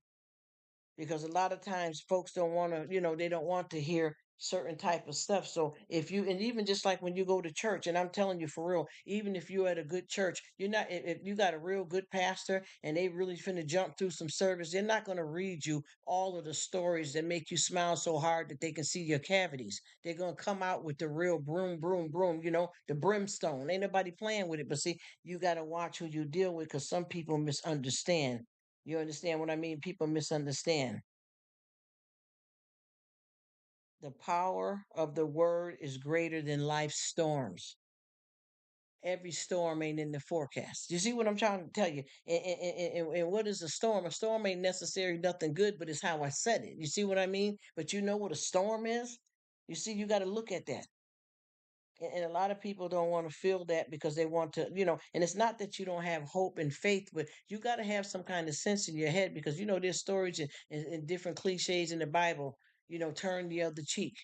Because a lot of times folks don't want to, they don't want to hear certain type of stuff. So if you, and even just like when you go to church, and I'm telling you for real, even if you're at a good church, you're not, if you got a real good pastor and they really finna jump through some service, they're not going to read you all of the stories that make you smile so hard that they can see your cavities. They're going to come out with the real broom, broom, broom, the brimstone. Ain't nobody playing with it. But see, you got to watch who you deal with because some people misunderstand. You understand what I mean? People misunderstand. The power of the word is greater than life's storms. Every storm ain't in the forecast. You see what I'm trying to tell you? And what is a storm? A storm ain't necessarily nothing good, but it's how I said it. You see what I mean? But you know what a storm is? You see, you got to look at that. And a lot of people don't want to feel that because they want to, and it's not that you don't have hope and faith, but you got to have some kind of sense in your head because, there's stories and different cliches in the Bible, turn the other cheek.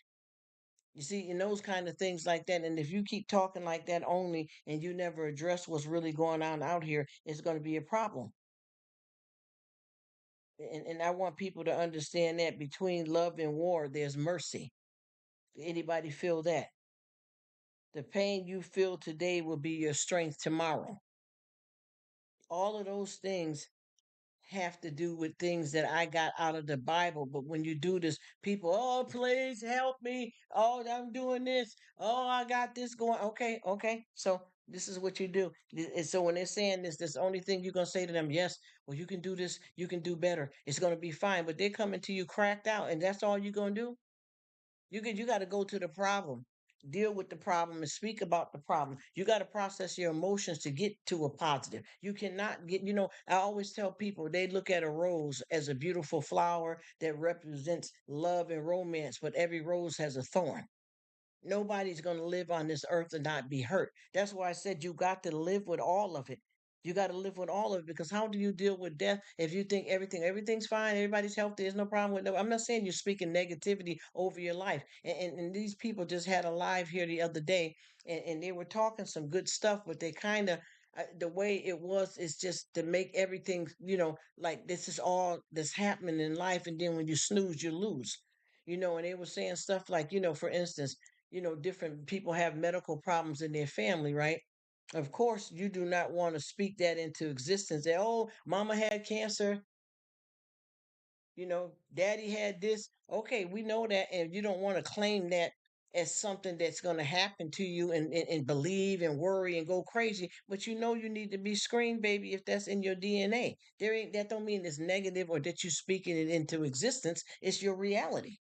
You see, in those kind of things like that, and if you keep talking like that only and you never address what's really going on out here, it's going to be a problem. And I want people to understand that between love and war, there's mercy. Anybody feel that? The pain you feel today will be your strength tomorrow. All of those things have to do with things that I got out of the Bible. But when you do this, people, oh, please help me. Oh, I'm doing this. Oh, I got this going. Okay, okay. So this is what you do. And so when they're saying this, that's the only thing you're gonna say to them, yes, well, you can do this, you can do better. It's gonna be fine. But they're coming to you cracked out, and that's all you're gonna do. You got to go to the problem, deal with the problem, and speak about the problem. You got to process your emotions to get to a positive. You cannot get. I always tell people they look at a rose as a beautiful flower that represents love and romance, but every rose has a thorn. Nobody's going to live on this earth and not be hurt. That's why I said you got to live with all of it. You got to live with all of it because how do you deal with death if you think everything's fine, everybody's healthy, there's no problem with no. I'm not saying you're speaking negativity over your life. And these people just had a live here the other day, and they were talking some good stuff, but they kind of the way it was is just to make everything like this is all that's happening in life, and then when you snooze, you lose. And they were saying stuff like, for instance, different people have medical problems in their family, right? Of course, you do not want to speak that into existence. That, oh, mama had cancer, daddy had this. Okay, we know that, and you don't want to claim that as something that's going to happen to you and believe and worry and go crazy. But you need to be screened, baby, if that's in your DNA. There ain't that don't mean it's negative or that you speaking it into existence. It's your reality.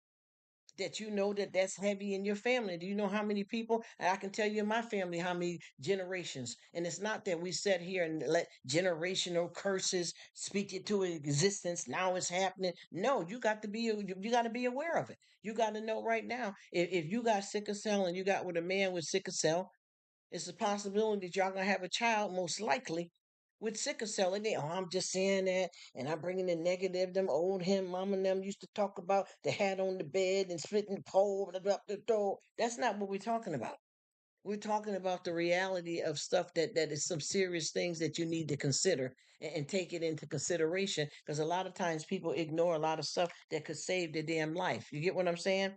that you know that that's heavy in your family. Do you know how many people? And I can tell you in my family how many generations. And it's not that we sit here and let generational curses speak it to existence. Now it's happening. No, you got to be aware of it. You got to know right now if you got sickle cell and you got with a man with sickle cell, it's a possibility that y'all gonna have a child most likely with sickle cell. And they, oh, I'm just saying that, and I'm bringing the negative. Them old him, mom and them used to talk about the hat on the bed and splitting the pole, blah, blah, blah, blah. That's not what we're talking about. We're talking about the reality of stuff that is some serious things that you need to consider and take it into consideration. Because a lot of times people ignore a lot of stuff that could save their damn life. You get what I'm saying?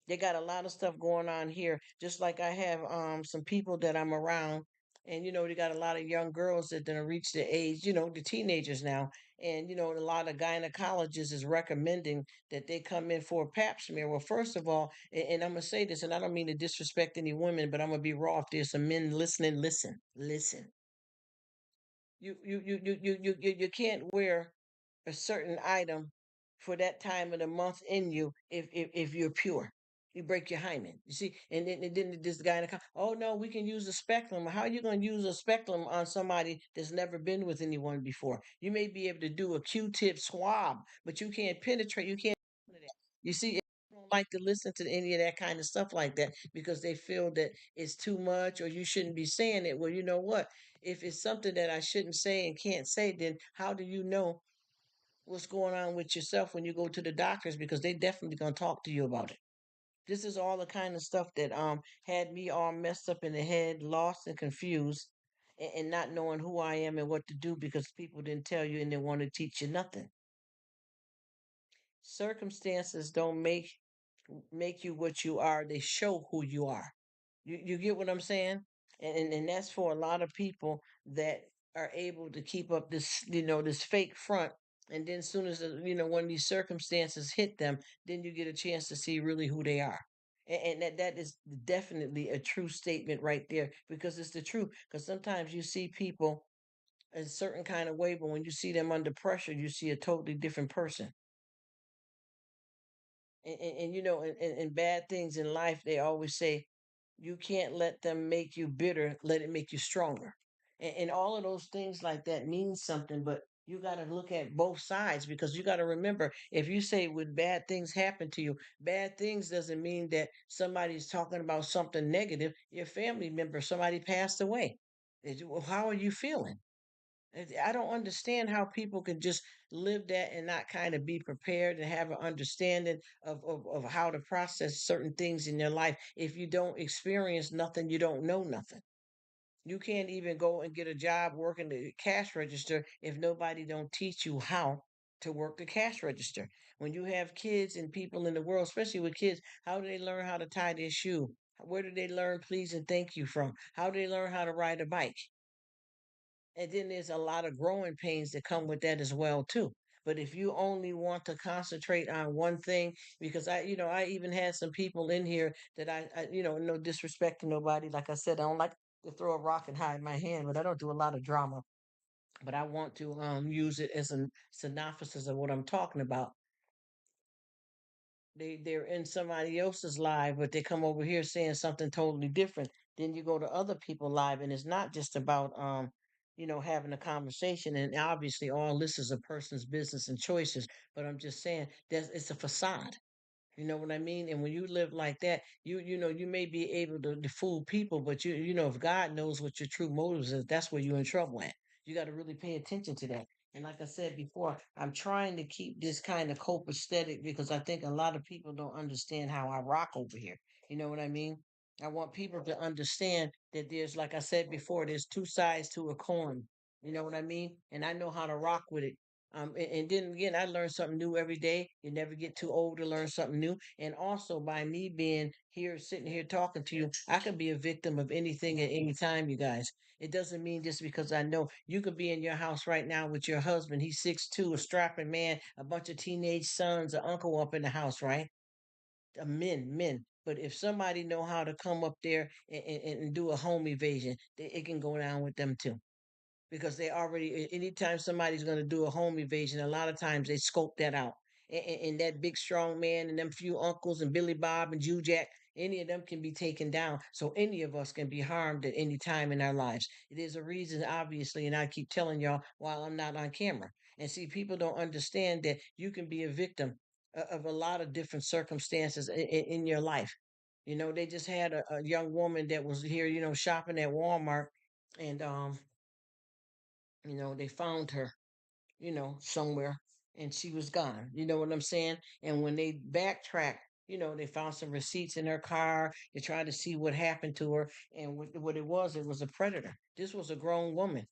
They got a lot of stuff going on here. Just like I have some people that I'm around, and they got a lot of young girls that done reach the age, the teenagers now. And a lot of gynecologists is recommending that they come in for a pap smear. Well, first of all, and I'm gonna say this, and I don't mean to disrespect any women, but I'm gonna be raw. If there's some men listening, listen. You can't wear a certain item for that time of the month in you if you're pure. You break your hymen. You see, and then this guy in the oh no, we can use a speculum. How are you going to use a speculum on somebody that's never been with anyone before? You may be able to do a Q-tip swab, but you can't penetrate. You can't. You see, people don't like to listen to any of that kind of stuff like that because they feel that it's too much or you shouldn't be saying it. Well, you know what? If it's something that I shouldn't say and can't say, then how do you know what's going on with yourself when you go to the doctors? Because they definitely gonna talk to you about it. This is all the kind of stuff that had me all messed up in the head, lost and confused, and not knowing who I am and what to do because people didn't tell you and they want to teach you nothing. Circumstances don't make you what you are. They show who you are. You get what I'm saying? And that's for a lot of people that are able to keep up this, this fake front. And then as soon as, one of these circumstances hit them, then you get a chance to see really who they are. And that is definitely a true statement right there because it's the truth. Because sometimes you see people a certain kind of way, but when you see them under pressure, you see a totally different person. And and bad things in life, they always say you can't let them make you bitter, let it make you stronger. And all of those things like that mean something, but you got to look at both sides because you got to remember if you say when bad things happen to you, bad things doesn't mean that somebody's talking about something negative. Your family member, somebody passed away. Well, how are you feeling? I don't understand how people can just live that and not kind of be prepared and have an understanding of how to process certain things in your life. If you don't experience nothing, you don't know nothing. You can't even go and get a job working the cash register if nobody don't teach you how to work the cash register. When you have kids and people in the world, especially with kids, how do they learn how to tie their shoe? Where do they learn please and thank you from? How do they learn how to ride a bike? And then there's a lot of growing pains that come with that as well too. But if you only want to concentrate on one thing, because I even had some people in here that no disrespect to nobody. Like I said, I don't like to throw a rock and hide my hand, but I don't do a lot of drama. But I want to use it as a synopsis of what I'm talking about. They're in somebody else's live, but they come over here saying something totally different. Then you go to other people live, and it's not just about having a conversation. And obviously, all this is a person's business and choices. But I'm just saying that it's a facade. You know what I mean? And when you live like that, you may be able to fool people, but if God knows what your true motives is, that's where you're in trouble at. You got to really pay attention to that. And like I said before, I'm trying to keep this kind of copacetic because I think a lot of people don't understand how I rock over here. You know what I mean? I want people to understand that there's, like I said before, there's two sides to a coin. You know what I mean? And I know how to rock with it. And then again, I learn something new every day. You never get too old to learn something new. And also, by me being here, sitting here talking to you, I can be a victim of anything at any time, you guys. It doesn't mean just because I know you could be in your house right now with your husband. He's 6'2", a strapping man, a bunch of teenage sons, an uncle up in the house, right? Men. But if somebody know how to come up there and do a home evasion, it can go down with them too because they already anytime somebody's going to do a home evasion, a lot of times they scope that out and that big strong man and them few uncles and Billy Bob and Jew Jack, any of them can be taken down. So any of us can be harmed at any time in our lives. It is a reason, obviously, and I keep telling y'all while I'm not on camera. And see, people don't understand that you can be a victim of a lot of different circumstances in your life. You know, they just had a young woman that was here, shopping at Walmart, and they found her, somewhere, and she was gone. You know what I'm saying? And when they backtracked, they found some receipts in her car. They tried to see what happened to her, and what it was a predator. This was a grown woman,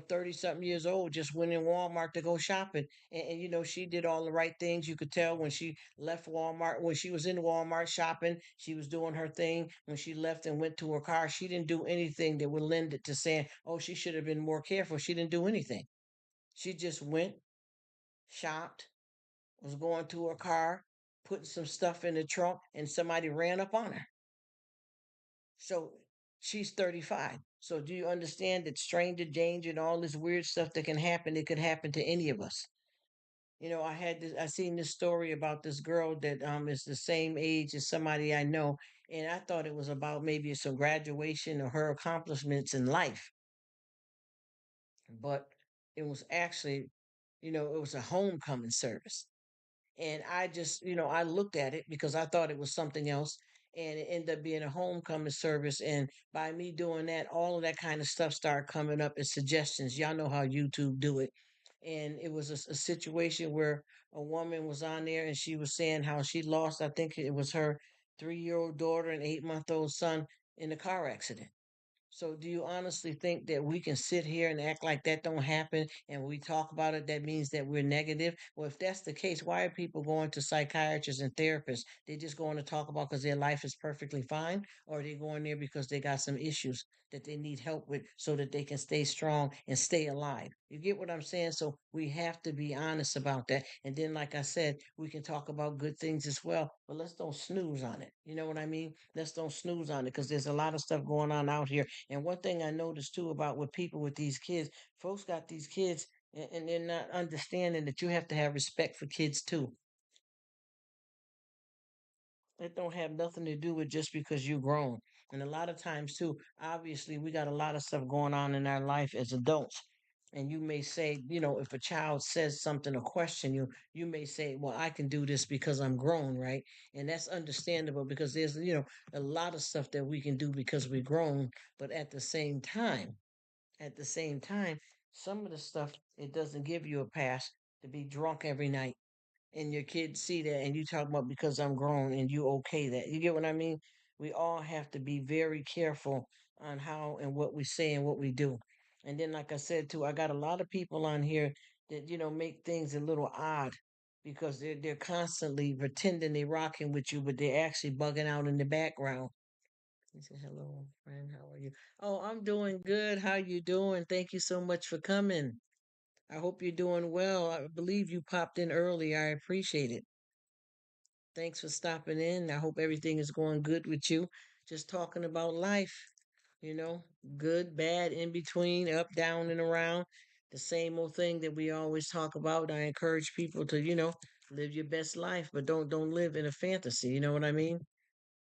30 something years old, just went in Walmart to go shopping. And she did all the right things. You could tell when she left Walmart, when she was in Walmart shopping, she was doing her thing. When she left and went to her car, she didn't do anything that would lend it to saying, oh, she should have been more careful. She didn't do anything. She just went, shopped, was going to her car, putting some stuff in the trunk, and somebody ran up on her. So she's 35. So do you understand that stranger danger and all this weird stuff that can happen, it could happen to any of us. I seen this story about this girl that is the same age as somebody I know, and I thought it was about maybe some graduation or her accomplishments in life, but it was actually, it was a homecoming service. And I just, I looked at it because I thought it was something else. And it ended up being a homecoming service. And by me doing that, all of that kind of stuff started coming up as suggestions. Y'all know how YouTube do it. And it was a situation where a woman was on there and she was saying how she lost, I think it was her 3-year old daughter and 8-month old son in a car accident. So do you honestly think that we can sit here and act like that don't happen and we talk about it, that means that we're negative? Well, if that's the case, why are people going to psychiatrists and therapists? They just going to talk about because their life is perfectly fine, or are they going there because they got some issues that they need help with so that they can stay strong and stay alive? You get what I'm saying? So we have to be honest about that. And then, like I said, we can talk about good things as well, but let's don't snooze on it. You know what I mean? Let's don't snooze on it because there's a lot of stuff going on out here. And one thing I noticed too about with people with these kids, folks got these kids and they're not understanding that you have to have respect for kids too. It don't have nothing to do with just because you grown. And a lot of times too, obviously we got a lot of stuff going on in our life as adults. And you may say, if a child says something or question you, you may say, well, I can do this because I'm grown, right? And that's understandable because there's, a lot of stuff that we can do because we're grown. But at the same time, some of the stuff, it doesn't give you a pass to be drunk every night and your kids see that and you talk about because I'm grown and you okay that. You get what I mean? We all have to be very careful on how and what we say and what we do. And then like I said too, I got a lot of people on here that, make things a little odd because they're constantly pretending they're rocking with you, but they're actually bugging out in the background. He said, hello, friend, how are you? Oh, I'm doing good. How you doing? Thank you so much for coming. I hope you're doing well. I believe you popped in early. I appreciate it. Thanks for stopping in. I hope everything is going good with you. Just talking about life, you know, good, bad, in between, up, down, and around. The same old thing that we always talk about. I encourage people to, live your best life, but don't live in a fantasy. You know what I mean?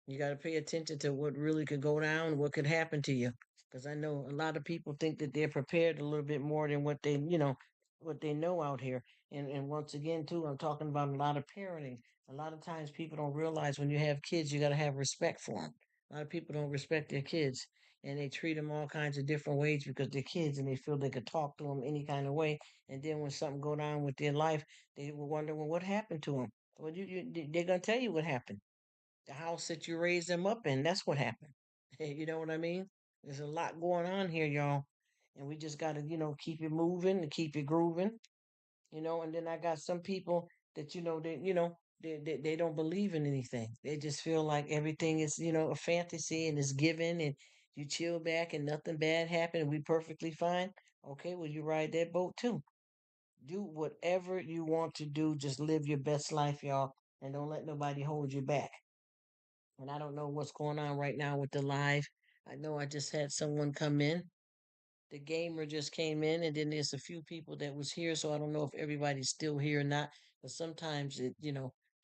You got to pay attention to what really could go down, what could happen to you. Because I know a lot of people think that they're prepared a little bit more than what they know out here. And once again, too, I'm talking about a lot of parenting. A lot of times people don't realize when you have kids, you got to have respect for them. A lot of people don't respect their kids and they treat them all kinds of different ways because they're kids and they feel they could talk to them any kind of way. And then when something go down with their life, they will wonder, well, what happened to them? Well, they're going to tell you what happened. The house that you raised them up in. That's what happened. You know what I mean? There's a lot going on here, y'all. And we just got to, keep it moving and keep it grooving, And then I got some people that, they don't believe in anything. They just feel like everything is, a fantasy and it's given and you chill back and nothing bad happened and we perfectly fine. Okay, well, you ride that boat too. Do whatever you want to do. Just live your best life, y'all. And don't let nobody hold you back. And I don't know what's going on right now with the live. I know I just had someone come in. the gamer just came in, and then there's a few people that was here, so I don't know if everybody's still here or not. But sometimes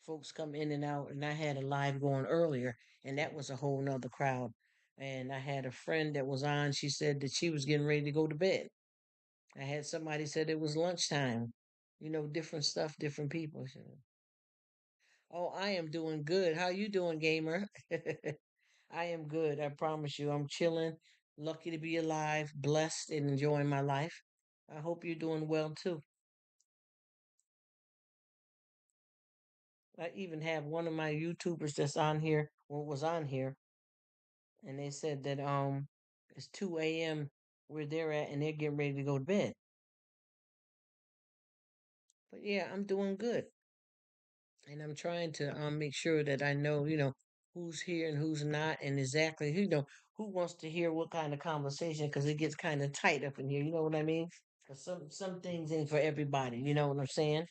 folks come in and out, and I had a live going earlier, and that was a whole nother crowd. And I had a friend that was on. She said that she was getting ready to go to bed. I had somebody said it was lunchtime. Different stuff, different people. Oh, I am doing good. How you doing, gamer? I am good. I promise you. I'm chilling, lucky to be alive, blessed, and enjoying my life. I hope you're doing well too. I even have one of my YouTubers that's on here, or was on here, and they said that it's 2 a.m. where they're at, and they're getting ready to go to bed. But yeah, I'm doing good. And I'm trying to make sure that I know, who's here and who's not, and exactly who wants to hear what kind of conversation, because it gets kind of tight up in here. You know what I mean? Because some things ain't for everybody. You know what I'm saying?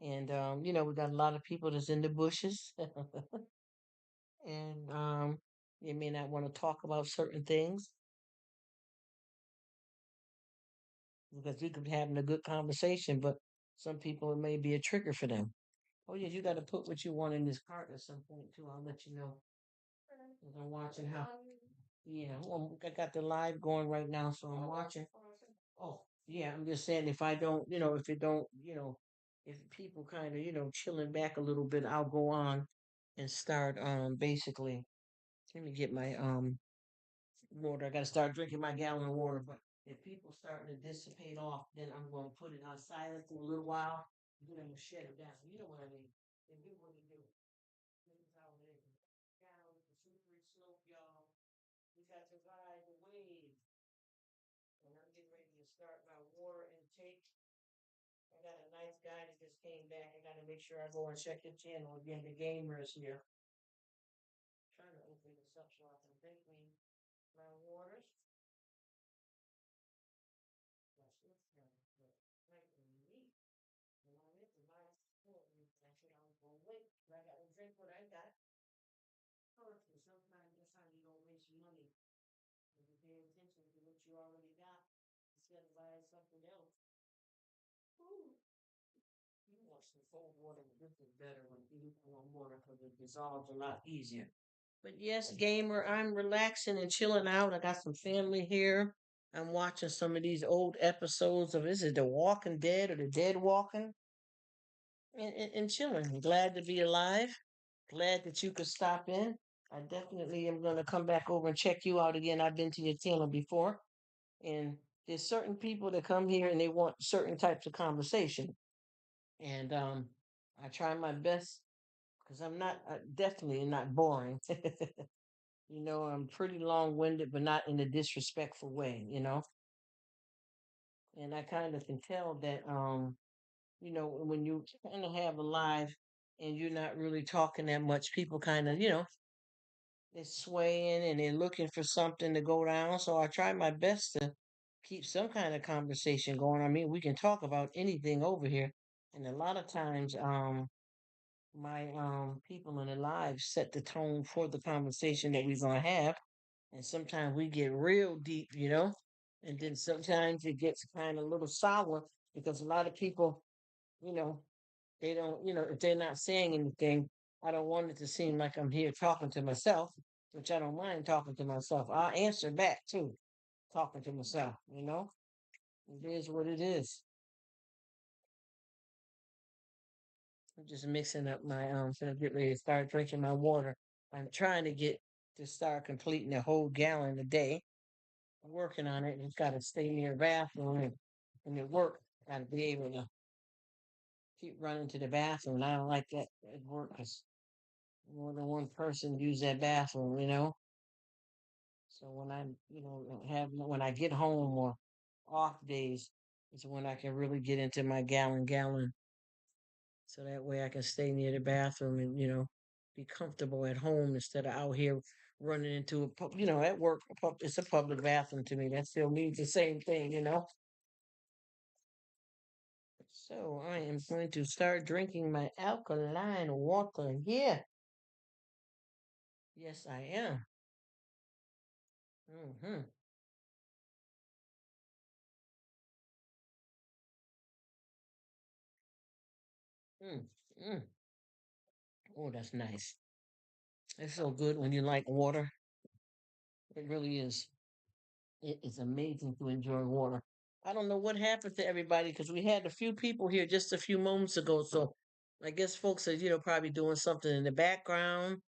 And we got a lot of people that's in the bushes, and they may not want to talk about certain things because we could be having a good conversation, but some people it may be a trigger for them. Oh yeah, you got to put what you want in this cart at some point too. I'll let you know. 'Cause I'm watching how. Yeah, well, I got the live going right now, so I'm watching. Oh, yeah, I'm just saying if I don't, if it don't, if people kind of, chilling back a little bit, I'll go on and start basically. Let me get my water. I got to start drinking my gallon of water. But if people starting to dissipate off, then I'm going to put it on silent for a little while. Then I'm gonna shut it down. You know what I mean? And do what it do. This is how it is. Down the slippery slope, y'all. We got to ride the wave. And I'm getting ready to start my water intake. I got a nice guy that just came back. I got to make sure I go and check his channel again. The gamer is here. Trying to open this up so I can drink me my waters. That's this one. Right in me. And I went to my school. I said I was going to wait. But I got to drink what I got first. And sometimes that's how you don't waste money. If you pay attention to what you already got instead of buying something else. Ooh. You want some cold water. This is better when you warm water because it dissolves a lot easier. But yes, gamer, I'm relaxing and chilling out. I got some family here. I'm watching some of these old episodes of is it The Walking Dead or The Dead Walking? And chilling. Glad to be alive. Glad that you could stop in. I definitely am going to come back over and check you out again. I've been to your channel before. And there's certain people that come here and they want certain types of conversation. And I try my best because I'm not definitely not boring. I'm pretty long winded, but not in a disrespectful way. And I kind of can tell that, when you kind of have a live and you're not really talking that much, people kind of, they're swaying and they're looking for something to go down. So I try my best to keep some kind of conversation going. I mean, we can talk about anything over here. And a lot of times, my people in the live set the tone for the conversation that we're gonna have. And sometimes we get real deep. And then sometimes it gets kind of a little sour because a lot of people, you know, they don't, if they're not saying anything, I don't want it to seem like I'm here talking to myself, which I don't mind talking to myself. I'll answer back too, talking to myself. It is what it is. I'm just mixing up my gonna get ready to start drinking my water. I'm trying to get to start completing a whole gallon a day. I'm working on it. It's gotta stay near the bathroom and at work. Gotta be able to keep running to the bathroom. I don't like that at work 'cause more than one person use that bathroom. So when when I get home or off days is when I can really get into my gallon. So that way I can stay near the bathroom and, be comfortable at home instead of out here running into at work, it's a public bathroom to me. That still means the same thing. So I am going to start drinking my alkaline water. Yeah. Yes, I am. Hmm. Mm, mm. Oh, that's nice. It's so good when you like water. It really is. It's amazing to enjoy water. I don't know what happened to everybody because we had a few people here just a few moments ago. So I guess folks are, probably doing something in the background.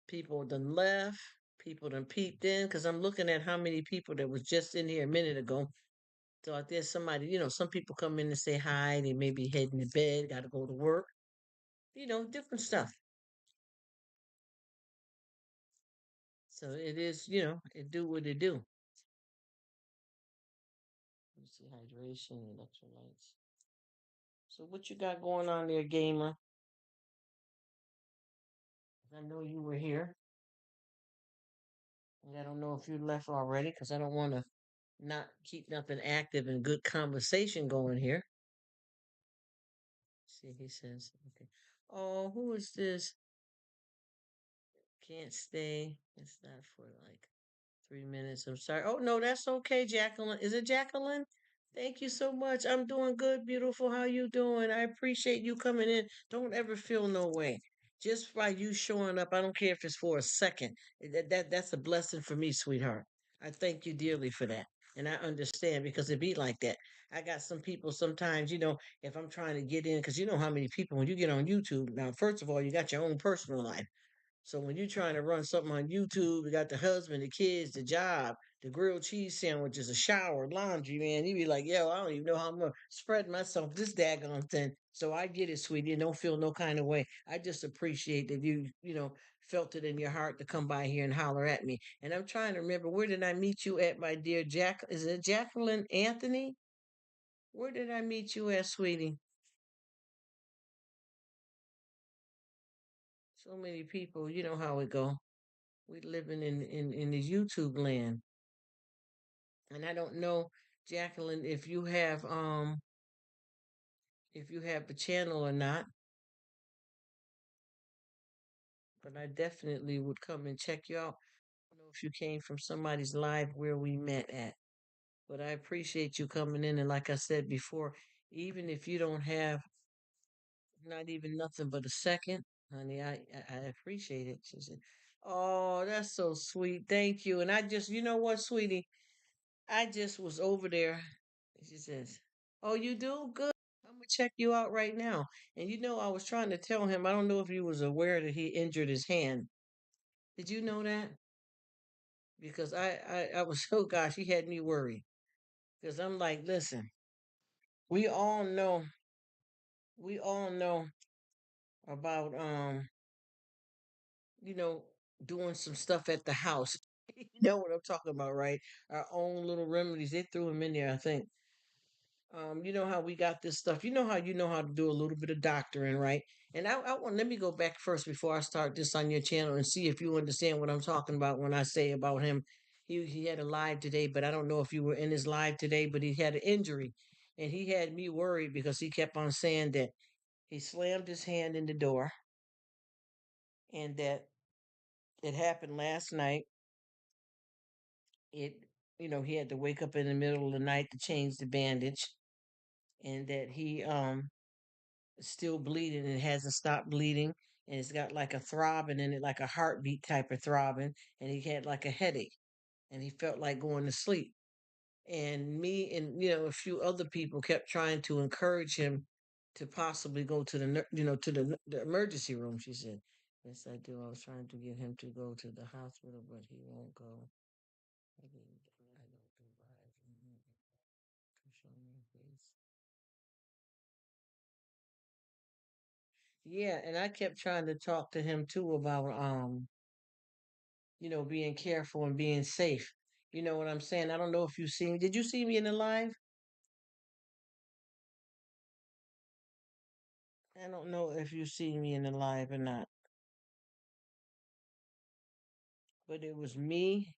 People done left. People done peeped in because I'm looking at how many people that was just in here a minute ago. So if there's somebody, some people come in and say hi. They may be heading to bed, got to go to work. Different stuff. So it is, it do what it do. Let's see, hydration, electrolytes. So what you got going on there, gamer? I know you were here. And I don't know if you left already because I don't want to not keep nothing active and good conversation going here. See, he says, okay. Oh, who is this? Can't stay. It's not for like 3 minutes. I'm sorry. Oh, no, that's okay, Jacqueline. Is it Jacqueline? Thank you so much. I'm doing good, beautiful. How you doing? I appreciate you coming in. Don't ever feel no way. Just by you showing up, I don't care if it's for a second. That's a blessing for me, sweetheart. I thank you dearly for that. And I understand because it be like that. I got some people sometimes, if I'm trying to get in, because you know how many people when you get on YouTube. Now, first of all, you got your own personal life. So when you're trying to run something on YouTube, you got the husband, the kids, the job, the grilled cheese sandwiches, a shower, laundry, man. You be like, yo, I don't even know how I'm gonna spread myself this daggone thing. So I get it, sweetie, and don't feel no kind of way. I just appreciate that you felt it in your heart to come by here and holler at me. And I'm trying to remember, where did I meet you at, my dear Jack? Is it Jacqueline Anthony? Where did I meet you at, sweetie? So many people, you know how it go. We living in the YouTube land. And I don't know, Jacqueline, if you have the channel or not, but I definitely would come and check you out. I don't know if you came from somebody's live where we met at, but I appreciate you coming in. And like I said before, even if you don't have not even nothing but a second, honey, I appreciate it. She said, "Oh, that's so sweet. Thank you." And I just, you know what, sweetie, I just was over there. She says, "Oh, you do? Good. I'm gonna check you out right now." And I was trying to tell him, I don't know if he was aware that he injured his hand. Did you know that? Because I was so gosh, he had me worried. Because I'm like, listen, we all know, we all know about you know, doing some stuff at the house. You know what I'm talking about, right? Our own little remedies. They threw him in there, I think. You know how we got this stuff. You know how to do a little bit of doctoring, right? And I want let me go back first before I start this on your channel and see if you understand what I'm talking about when I say about him. He had a live today, but I don't know if you were in his live today, but he had an injury, and he had me worried because he kept on saying that he slammed his hand in the door, and that it happened last night. It he had to wake up in the middle of the night to change the bandage, and that he still bleeding and it hasn't stopped bleeding, and it's got like a throbbing in it, like a heartbeat type of throbbing, and he had like a headache, and he felt like going to sleep. And me and a few other people kept trying to encourage him to possibly go to the emergency room. She said, "Yes, I do. I was trying to get him to go to the hospital, but he won't go. I don't do live. Show me face." Yeah, and I kept trying to talk to him too about being careful and being safe. You know what I'm saying? I don't know if you see me. Did you see me in the live? I don't know if you see me in the live or not, but it was me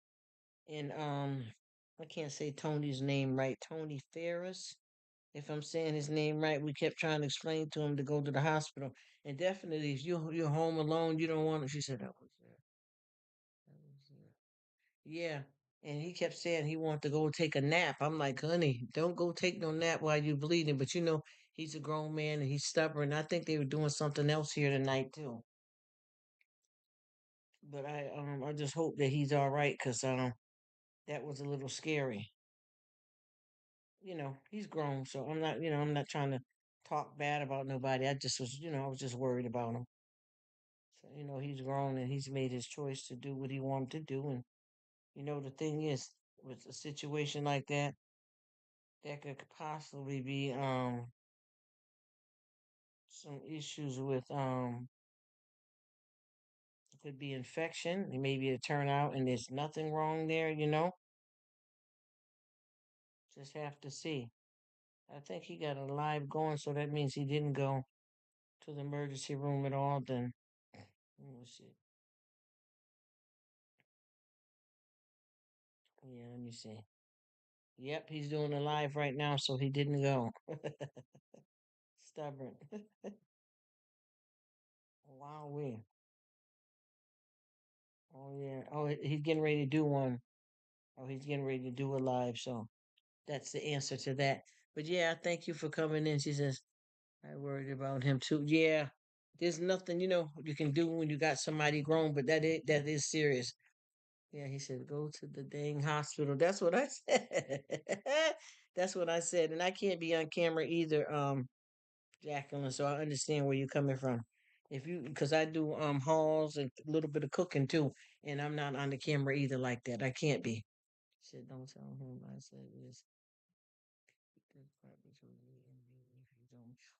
and I can't say Tony's name right. Tony Ferris. If I'm saying his name right, we kept trying to explain to him to go to the hospital. And definitely, if you're home alone, you don't want to. She said that was there. That was there. Yeah. And he kept saying he wanted to go take a nap. I'm like, honey, don't go take no nap while you're bleeding. But He's a grown man and he's stubborn. I think they were doing something else here tonight too. But I just hope that he's all right because that was a little scary. He's grown, so I'm not trying to talk bad about nobody. I just was, I was just worried about him. So, he's grown and he's made his choice to do what he wanted to do. And, the thing is, with a situation like that, that could possibly be some issues with it could be infection. And maybe it turn out and there's nothing wrong there. Just have to see. I think he got a live going, so that means he didn't go to the emergency room at all. Then let me see. Yeah, let me see. Yep, he's doing a live right now, so he didn't go. Stubborn. Wow, we. Oh yeah. Oh, he's getting ready to do one. Oh, he's getting ready to do a live. So that's the answer to that. But yeah, thank you for coming in. She says I worried about him too. Yeah, there's nothing you can do when you got somebody grown, but that is serious. Yeah, he said go to the dang hospital. That's what I said. That's what I said, and I can't be on camera either. Jacqueline, so I understand where you're coming from. If you, because I do hauls and a little bit of cooking too, and I'm not on the camera either like that. I can't be. Shit, don't tell him I said this.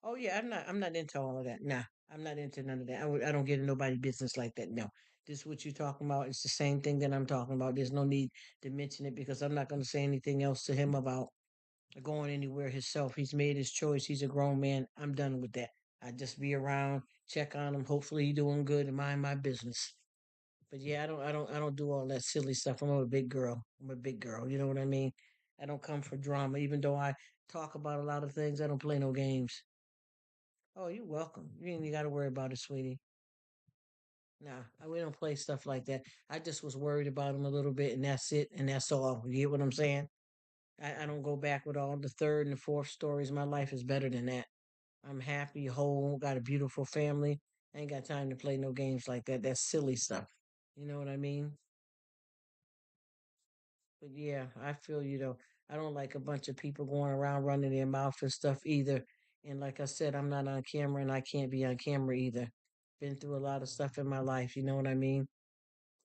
Oh yeah, I'm not into all of that. Nah, I'm not into none of that. I don't get in nobody business like that. No, this is what you're talking about. It's the same thing that I'm talking about. There's no need to mention it because I'm not going to say anything else to him about going anywhere himself. He's made his choice. He's a grown man. I'm done with that. I just be around, check on him. Hopefully he doing good and mind my business. But yeah, I don't do all that silly stuff. I'm a big girl. I'm a big girl. You know what I mean? I don't come for drama. Even though I talk about a lot of things, I don't play no games. Oh, you're welcome. You ain't got to worry about it, sweetie. Nah, we don't play stuff like that. I just was worried about him a little bit, and that's it, and that's all. You get what I'm saying? I don't go back with all the third and the fourth stories. My life is better than that. I'm happy, whole, got a beautiful family. I ain't got time to play no games like that. That's silly stuff. You know what I mean? But yeah, I feel you though. I don't like a bunch of people going around running their mouth and stuff either. And like I said, I'm not on camera and I can't be on camera either. Been through a lot of stuff in my life, you know what I mean?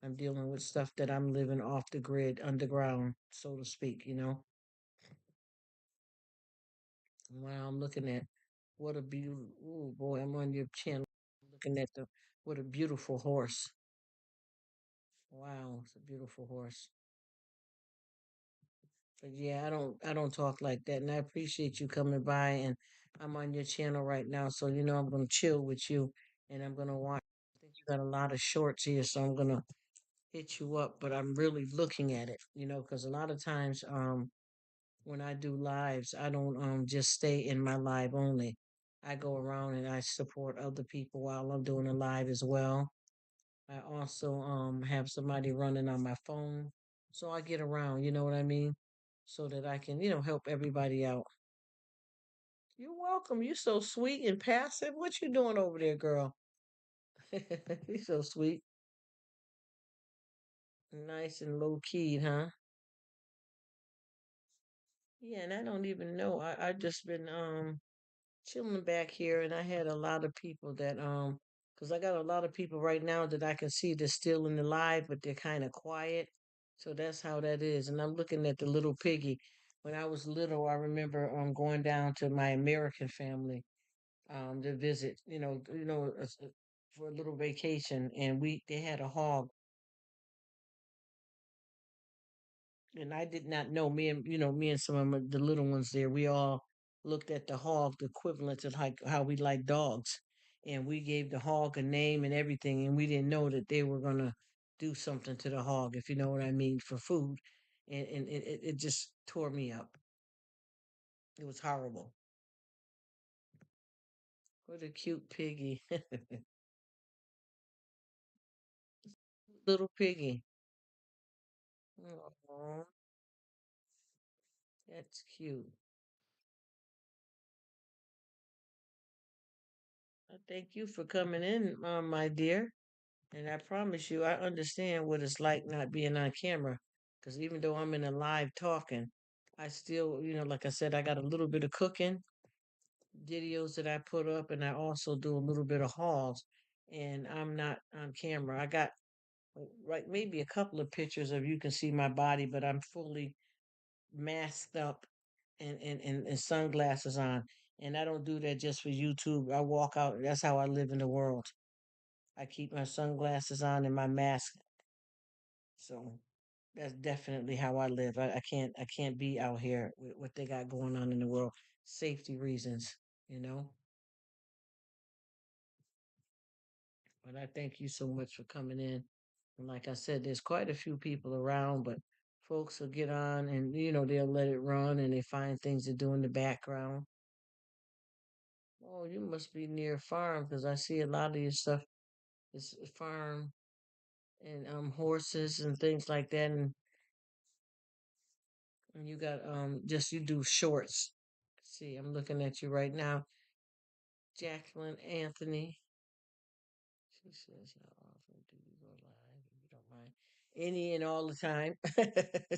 I'm dealing with stuff that I'm living off the grid, underground, so to speak. Wow, I'm looking at what a beautiful, oh boy, I'm on your channel looking at the what a beautiful horse. Wow, it's a beautiful horse. But yeah, I don't talk like that. And I appreciate you coming by and I'm on your channel right now. So I'm gonna chill with you and I'm gonna watch. I think you got a lot of shorts here, so I'm gonna hit you up, but I'm really looking at it, because a lot of times when I do lives, I don't just stay in my live only. I go around and I support other people while I'm doing a live as well. I also have somebody running on my phone. So I get around, you know what I mean? So that I can, help everybody out. You're welcome. You're so sweet and passive. What you doing over there, girl? You're so sweet. Nice and low key, huh? Yeah, and I don't even know. I just been chilling back here and I had a lot of people that because I got a lot of people right now that I can see they're still in the live, but they're kind of quiet. So that's how that is. And I'm looking at the little piggy. When I was little, I remember going down to my American family to visit, for a little vacation, and they had a hog, and I did not know. Me and some of the little ones there, we all looked at the hog, the equivalent to like how we like dogs, and we gave the hog a name and everything, and we didn't know that they were gonna do something to the hog, if you know what I mean, for food, and it just tore me up. It was horrible. What a cute piggy, little piggy. Aw, that's cute. Thank you for coming in, my dear. And I promise you, I understand what it's like not being on camera. Because even though I'm in a live talking, I still, like I said, I got a little bit of cooking videos that I put up, and I also do a little bit of hauls. And I'm not on camera. I got like maybe a couple of pictures of you can see my body, but I'm fully masked up and sunglasses on. And I don't do that just for YouTube. I walk out. That's how I live in the world. I keep my sunglasses on and my mask. So that's definitely how I live. I can't be out here with what they got going on in the world. Safety reasons, you know. But I thank you so much for coming in. And like I said, there's quite a few people around, but folks will get on and they'll let it run and they find things to do in the background. Oh, you must be near a farm because I see a lot of your stuff is farm and horses and things like that, and you got just you do shorts. See, I'm looking at you right now, Jacqueline Anthony. She says, "How often do you go live? If you don't mind, any and all the time.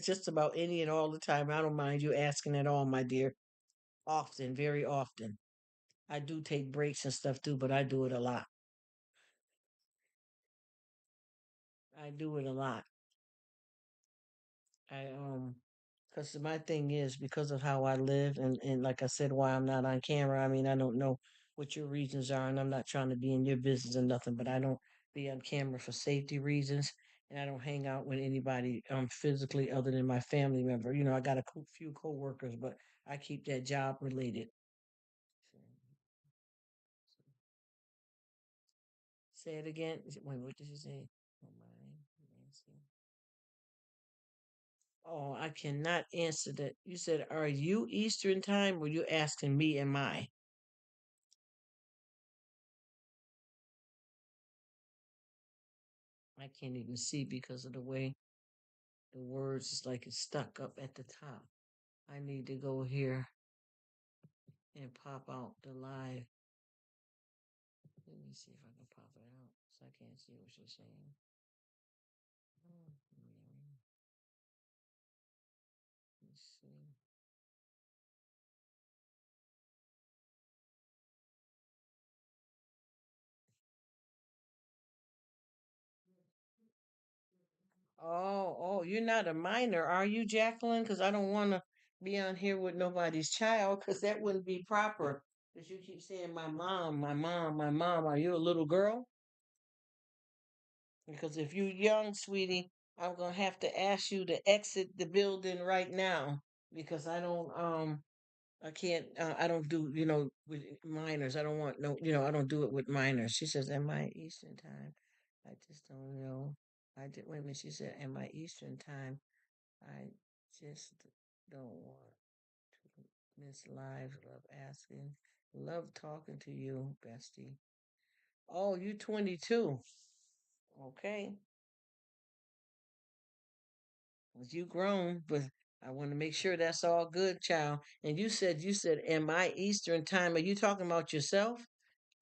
Just about any and all the time. I don't mind you asking at all, my dear. Often, very often. I do take breaks and stuff too, but I do it a lot. I do it a lot. Because my thing is because of how I live and like I said, why I'm not on camera. I mean, I don't know what your reasons are, and I'm not trying to be in your business or nothing, but I don't be on camera for safety reasons, and I don't hang out with anybody physically other than my family member. I got a few coworkers, but I keep that job related. So, say it again. Wait, what did you say? Oh my, Nancy. Oh, I cannot answer that. You said, "Are you Eastern time?" Or you asking me? Am I? I can't even see because of the way the words is like it's stuck up at the top. I need to go here and pop out the live. Let me see if I can pop it out so I can't see what you're saying. Oh, let's see. Oh, you're not a minor, are you, Jacqueline? Because I don't want to be on here with nobody's child because that wouldn't be proper. Because you keep saying my mom, my mom, my mom. Are you a little girl? Because if you're young, sweetie, I'm gonna have to ask you to exit the building right now because I can't I don't do with minors. I don't want no I don't do it with minors. She says, "Am I Eastern time?" I just don't know. I did wait a minute. She said, "Am I Eastern time?" I just don't want to miss live. Love asking. Love talking to you, bestie. Oh, you 22. Okay. Well, you grown, but I want to make sure that's all good, child. And you said, "Am I Eastern time?" Are you talking about yourself?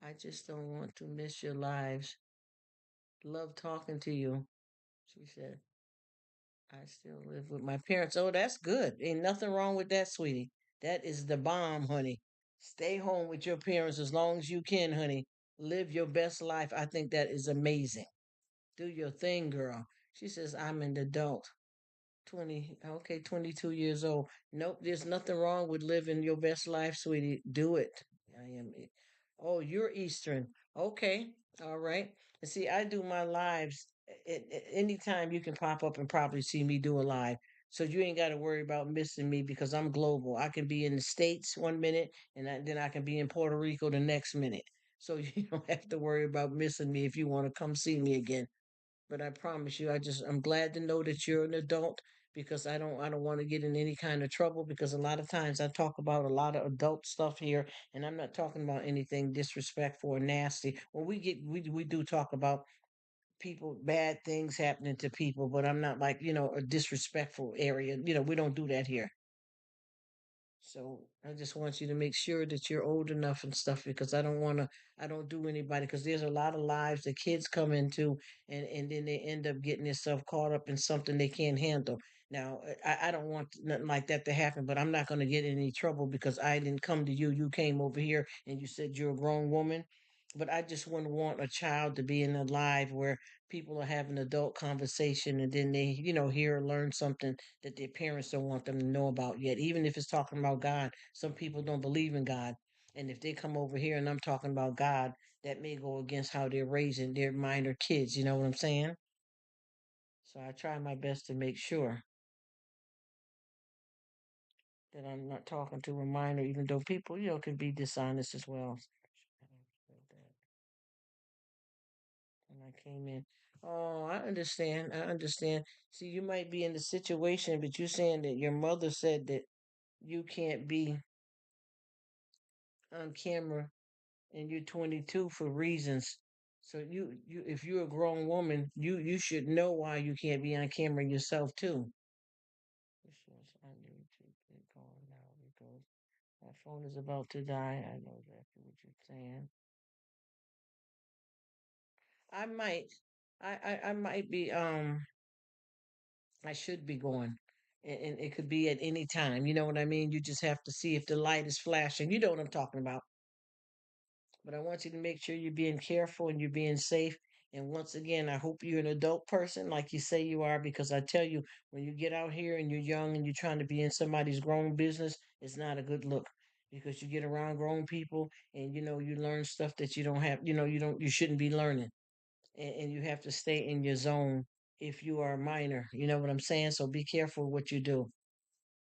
I just don't want to miss your lives. Love talking to you. She said, "I still live with my parents." Oh, that's good. Ain't nothing wrong with that, sweetie. That is the bomb, honey. Stay home with your parents as long as you can, honey. Live your best life. I think that is amazing. Do your thing, girl. She says, "I'm an adult." 20, okay, 22 years old. Nope, there's nothing wrong with living your best life, sweetie. Do it. I am. Oh, you're Eastern. Okay, all right. And see, I do my lives anytime you can pop up and probably see me do a live. So you ain't got to worry about missing me because I'm global. I can be in the States one minute and then I can be in Puerto Rico the next minute. So you don't have to worry about missing me if you want to come see me again. But I promise you, I'm glad to know that you're an adult because I don't want to get in any kind of trouble because a lot of times I talk about a lot of adult stuff here and I'm not talking about anything disrespectful or nasty. Well, we do talk about people bad things happening to people, but I'm not like, a disrespectful area. We don't do that here. So I just want you to make sure that you're old enough and stuff because I don't do anybody because there's a lot of lives that kids come into and then they end up getting themselves caught up in something they can't handle. Now, I don't want nothing like that to happen, but I'm not going to get in any trouble because I didn't come to you. You came over here and you said you're a grown woman. But I just wouldn't want a child to be in a life where people are having adult conversation and then they, hear or learn something that their parents don't want them to know about yet. Even if it's talking about God, some people don't believe in God. And if they come over here and I'm talking about God, that may go against how they're raising their minor kids. You know what I'm saying? So I try my best to make sure that I'm not talking to a minor, even though people, can be dishonest as well. And I came in. Oh, I understand. I understand. See, you might be in the situation, but you're saying that your mother said that you can't be on camera and you're 22 for reasons. So if you're a grown woman, you should know why you can't be on camera yourself too. This was I need to get going now because my phone is about to die. I know exactly what you're saying. I might, I might be I should be going. And it could be at any time. You know what I mean? You just have to see if the light is flashing. You know what I'm talking about. But I want you to make sure you're being careful and you're being safe. And once again, I hope you're an adult person like you say you are, because I tell you, when you get out here and you're young and you're trying to be in somebody's grown business, it's not a good look because you get around grown people and you learn stuff that you don't have, you shouldn't be learning. And you have to stay in your zone if you are a minor. You know what I'm saying? So be careful what you do.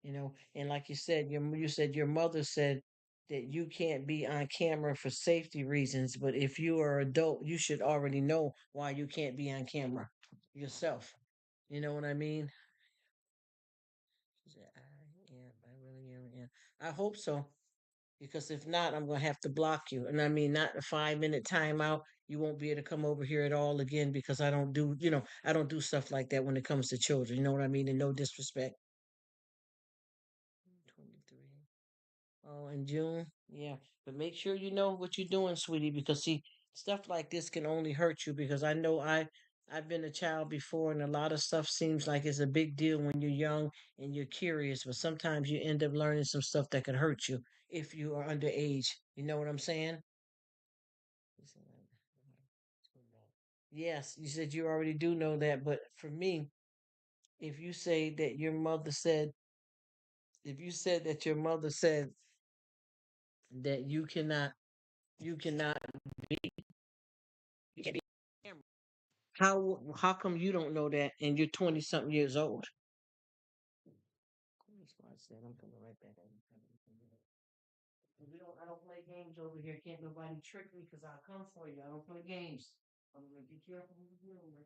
And like you said, you said your mother said that you can't be on camera for safety reasons, but if you are adult, you should already know why you can't be on camera yourself. You know what I mean? She said, I am, I really am, yeah. I hope so, because if not, I'm gonna have to block you. And I mean, not a 5 minute timeout. You won't be able to come over here at all again because I don't do stuff like that when it comes to children. You know what I mean? And no disrespect. 23. Oh, in June? Yeah. But make sure you know what you're doing, sweetie, because see, stuff like this can only hurt you because I know I've been a child before and a lot of stuff seems like it's a big deal when you're young and you're curious, but sometimes you end up learning some stuff that can hurt you if you are underage. You know what I'm saying? Yes, you said you already do know that, but for me, if you say that your mother said, if you said that your mother said that you cannot be, you can't be on camera. How come you don't know that and you're 20 something years old? That's why I said I'm coming right back. I don't play games over here. Can't nobody trick me because I'll come for you. I don't play games. I'm gonna be careful what you're doing.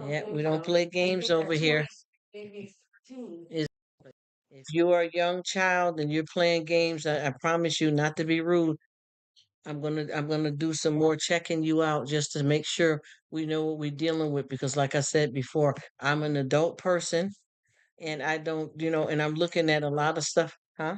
Yeah, we don't play games over here. Is if you are a young child and you're playing games, I promise you not to be rude. I'm gonna do some more checking you out just to make sure we know what we're dealing with because like I said before, I'm an adult person and I don't, and I'm looking at a lot of stuff, huh?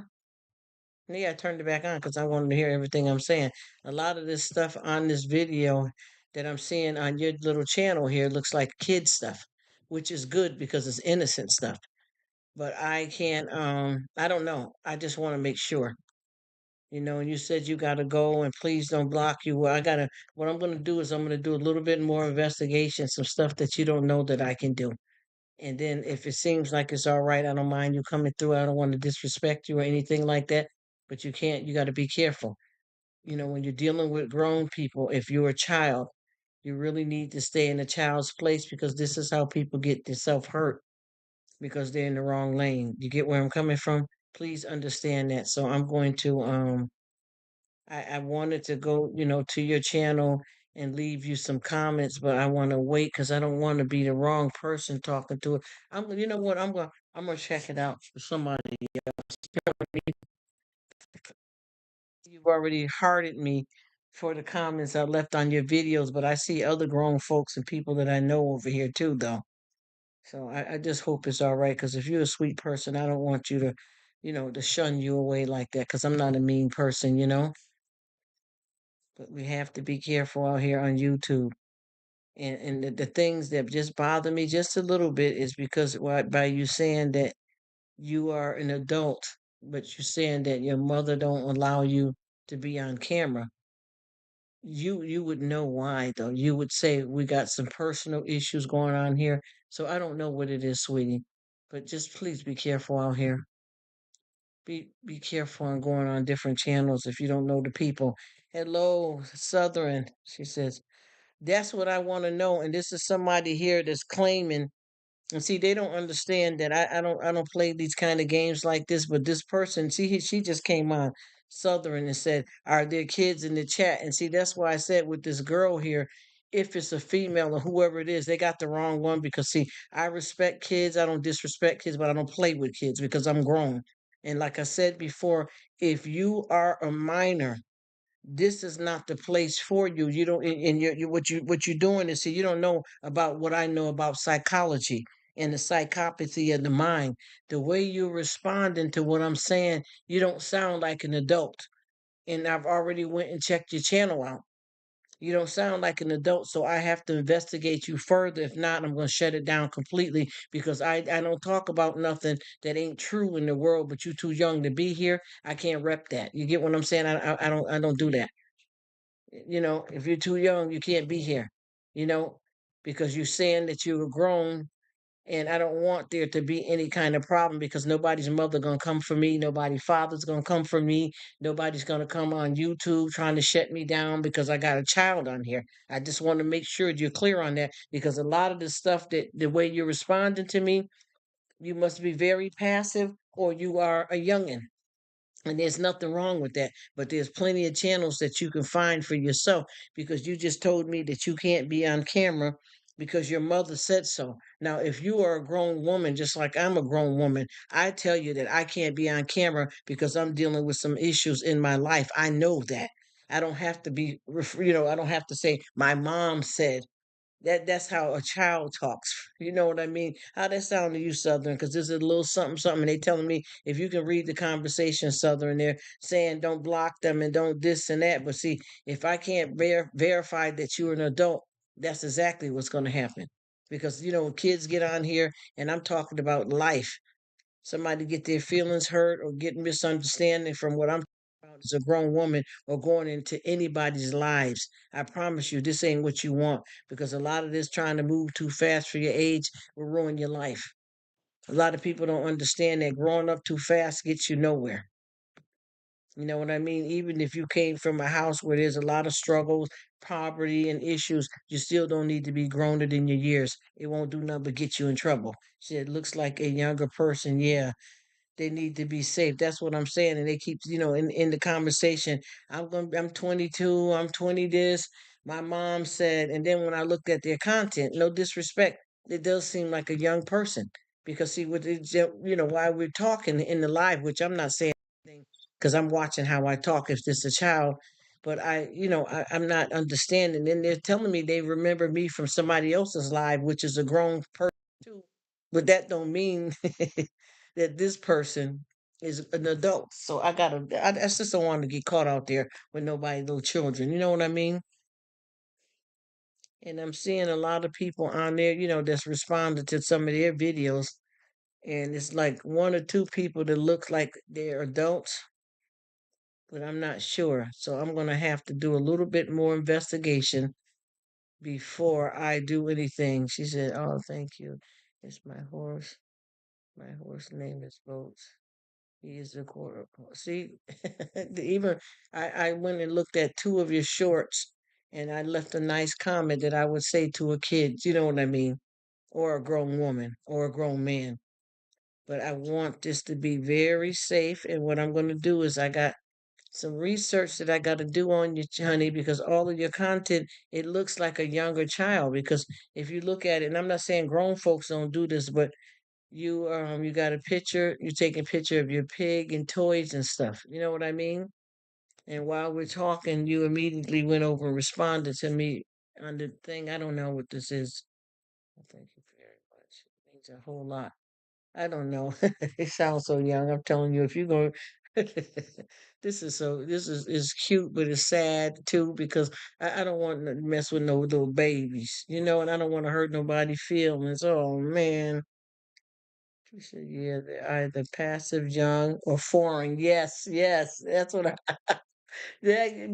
Yeah, I turned it back on because I wanted to hear everything I'm saying. A lot of this stuff on this video that I'm seeing on your little channel here looks like kid stuff, which is good because it's innocent stuff. But I can't, I don't know. I just want to make sure. And you said you got to go and please don't block you. Well, what I'm going to do is I'm going to do a little bit more investigation, some stuff that you don't know that I can do. And then if it seems like it's all right, I don't mind you coming through. I don't want to disrespect you or anything like that. But you got to be careful. When you're dealing with grown people, if you're a child, you really need to stay in a child's place because this is how people get themselves hurt because they're in the wrong lane. You get where I'm coming from? Please understand that. So I'm going to I wanted to go, to your channel and leave you some comments, but I want to wait because I don't want to be the wrong person talking to it. You know what? I'm gonna check it out for somebody else. You've already hearted me for the comments I left on your videos, but I see other grown folks and people that I know over here too, though. So I just hope it's all right. Because if you're a sweet person, I don't want you to, to shun you away like that. Because I'm not a mean person. But we have to be careful out here on YouTube. And the things that just bother me just a little bit is because by you saying that you are an adult, but you're saying that your mother don't allow you to be on camera. You would know why though. You would say we got some personal issues going on here. So I don't know what it is, sweetie. But just please be careful out here. Be careful on going on different channels if you don't know the people. Hello, Southern, she says. That's what I want to know. And this is somebody here that's claiming. And see, they don't understand that I don't play these kind of games like this. But this person, she just came on Southern and said, "Are there kids in the chat?" And see, that's why I said with this girl here, if it's a female or whoever it is, they got the wrong one because see, I respect kids. I don't disrespect kids, but I don't play with kids because I'm grown. And like I said before, if you are a minor this is not the place for you. You don't, and what you're doing is, see, you don't know about what I know about psychology and the psychopathy of the mind. The way you're responding to what I'm saying, you don't sound like an adult. And I've already went and checked your channel out. You don't sound like an adult, so I have to investigate you further. If not, I'm going to shut it down completely because I don't talk about nothing that ain't true in the world. But you too young to be here. I can't rep that. You get what I'm saying? I don't do that. If you're too young, you can't be here, you know, because you're saying that you're grown, and I don't want there to be any kind of problem because nobody's mother gonna come for me, nobody's father's gonna come for me, nobody's gonna come on YouTube trying to shut me down because I got a child on here. I just want to make sure you're clear on that because a lot of the stuff that the way you're responding to me, you must be very passive or you are a youngin'. And there's nothing wrong with that. But there's plenty of channels that you can find for yourself because you just told me that you can't be on camera because your mother said so. Now, if you are a grown woman, just like I'm a grown woman, I tell you that I can't be on camera because I'm dealing with some issues in my life. I know that. I don't have to be, I don't have to say, my mom said, that's how a child talks. You know what I mean? How that sound to you, Southern? Because there's a little something, something. They telling me if you can read the conversation, Southern, they're saying don't block them and don't this and that. But see, if I can't verify that you're an adult, that's exactly what's going to happen. Because kids get on here, and I'm talking about life. Somebody get their feelings hurt or get misunderstanding from what I'm talking about as a grown woman or going into anybody's lives. I promise you, this ain't what you want because a lot of this trying to move too fast for your age will ruin your life. A lot of people don't understand that growing up too fast gets you nowhere. You know what I mean? Even if you came from a house where there's a lot of struggles, poverty, and issues, you still don't need to be growner than your years. It won't do nothing but get you in trouble. See, it looks like a younger person. Yeah, they need to be safe. That's what I'm saying. And they keep, in the conversation, I'm 22, I'm 20 this. My mom said, and then when I looked at their content, no disrespect, it does seem like a young person because see what while we're talking in the live, which I'm not saying anything because I'm watching how I talk if this is a child, but I'm not understanding. And they're telling me they remember me from somebody else's live, which is a grown person too, but that don't mean that this person is an adult. So I just don't want to get caught out there with nobody, little children. You know what I mean? And I'm seeing a lot of people on there, that's responding to some of their videos. And it's like one or two people that look like they're adults, but I'm not sure. So I'm going to have to do a little bit more investigation before I do anything. She said, "Oh, thank you. It's my horse. My horse name is Boats. He is a quarter." See, even I went and looked at two of your shorts and I left a nice comment that I would say to a kid, you know what I mean? Or a grown woman or a grown man. But I want this to be very safe. And what I'm going to do is I got some research that I got to do on you, honey, because all of your content, it looks like a younger child. Because if you look at it, and I'm not saying grown folks don't do this, but you got a picture, you're taking a picture of your pig and toys and stuff. You know what I mean? And while we're talking, you immediately went over and responded to me on the thing. I don't know what this is. Thank you very much. It means a whole lot. I don't know. It sounds so young. I'm telling you, if you go, this is cute, but it's sad too because I don't want to mess with no little babies, and I don't want to hurt nobody's feelings. Oh man, she said, yeah, they're either passive, young, or foreign. Yes, yes, that's what I. Yeah,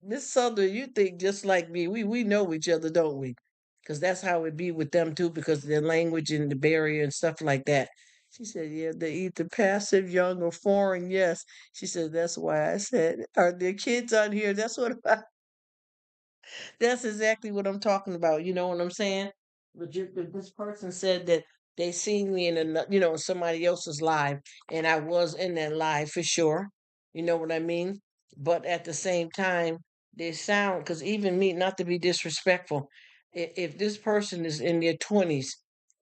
Miss Southern, you think just like me. We know each other, don't we? Because that's how it be with them too, because of their language and the barrier and stuff like that. She said, "Yeah, they either passive, young, or foreign." Yes, she said. That's why I said, "Are there kids on here?" That's what that's exactly what I'm talking about. You know what I'm saying? But this person said that they seen me in somebody else's live, and I was in that live for sure. You know what I mean? But at the same time, they sound because even me, not to be disrespectful, if this person is in their 20s,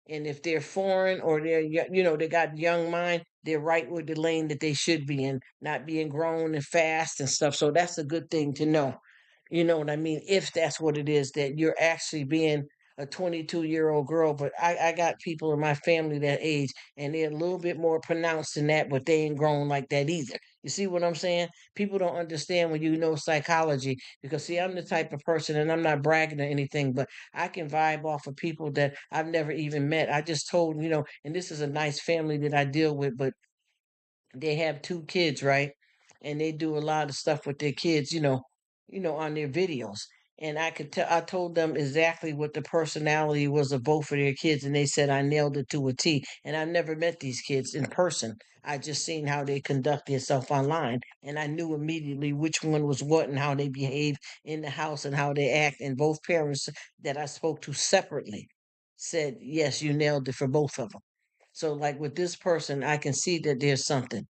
and if they're foreign or they got young mind, they're right with the lane that they should be in, not being grown and fast and stuff. So that's a good thing to know. You know what I mean? If that's what it is, that you're actually being a 22-year-old girl. But I got people in my family that age, and they're a little bit more pronounced than that, but they ain't grown like that either. You see what I'm saying? People don't understand when you know psychology because, see, I'm the type of person, and I'm not bragging or anything, but I can vibe off of people that I've never even met. I just told, and this is a nice family that I deal with, but they have two kids, right? And they do a lot of stuff with their kids, on their videos. And I could tell I told them exactly what the personality was of both of their kids, and they said I nailed it to a T. And I've never met these kids in person. I just seen how they conduct themselves online, and I knew immediately which one was what and how they behave in the house and how they act. And both parents that I spoke to separately said, "Yes, you nailed it for both of them." So, like with this person, I can see that there's something.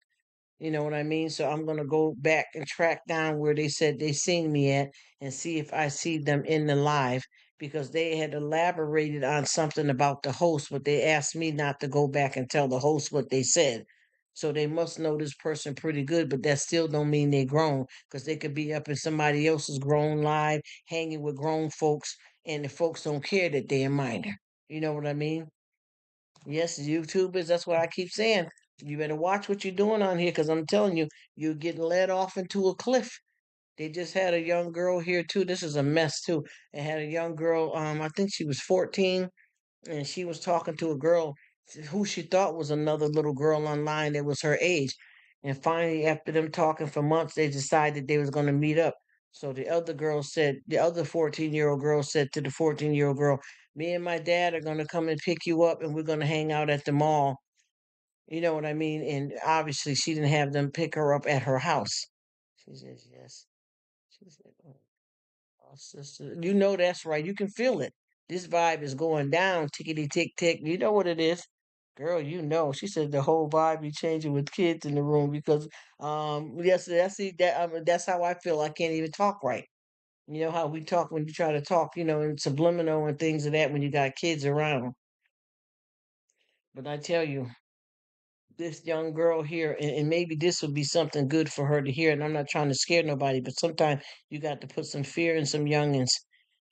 You know what I mean? So I'm gonna go back and track down where they said they seen me at and see if I see them in the live because they had elaborated on something about the host, but they asked me not to go back and tell the host what they said. So they must know this person pretty good, but that still don't mean they grown because they could be up in somebody else's grown live, hanging with grown folks, and the folks don't care that they're a minor. You know what I mean? Yes, YouTubers, that's what I keep saying. You better watch what you're doing on here because I'm telling you, you're getting led off into a cliff. They just had a young girl here too. This is a mess too. They had a young girl, I think she was 14, and she was talking to a girl who she thought was another little girl online that was her age. And finally, after them talking for months, they decided they was going to meet up. So the other 14-year-old girl said to the 14-year-old girl, "Me and my dad are going to come and pick you up, and we're going to hang out at the mall." You know what I mean? And obviously, she didn't have them pick her up at her house. She says, "Yes." She said, "Oh, sister, you know that's right. You can feel it. This vibe is going down, tickety tick tick. You know what it is, girl. You know." She said the whole vibe be changing with kids in the room because yes, that's see that that's how I feel. I can't even talk right. You know how we talk when you try to talk, in subliminal and things of that when you got kids around. But I tell you, this young girl here, and maybe this would be something good for her to hear. And I'm not trying to scare nobody, but sometimes you got to put some fear in some youngins.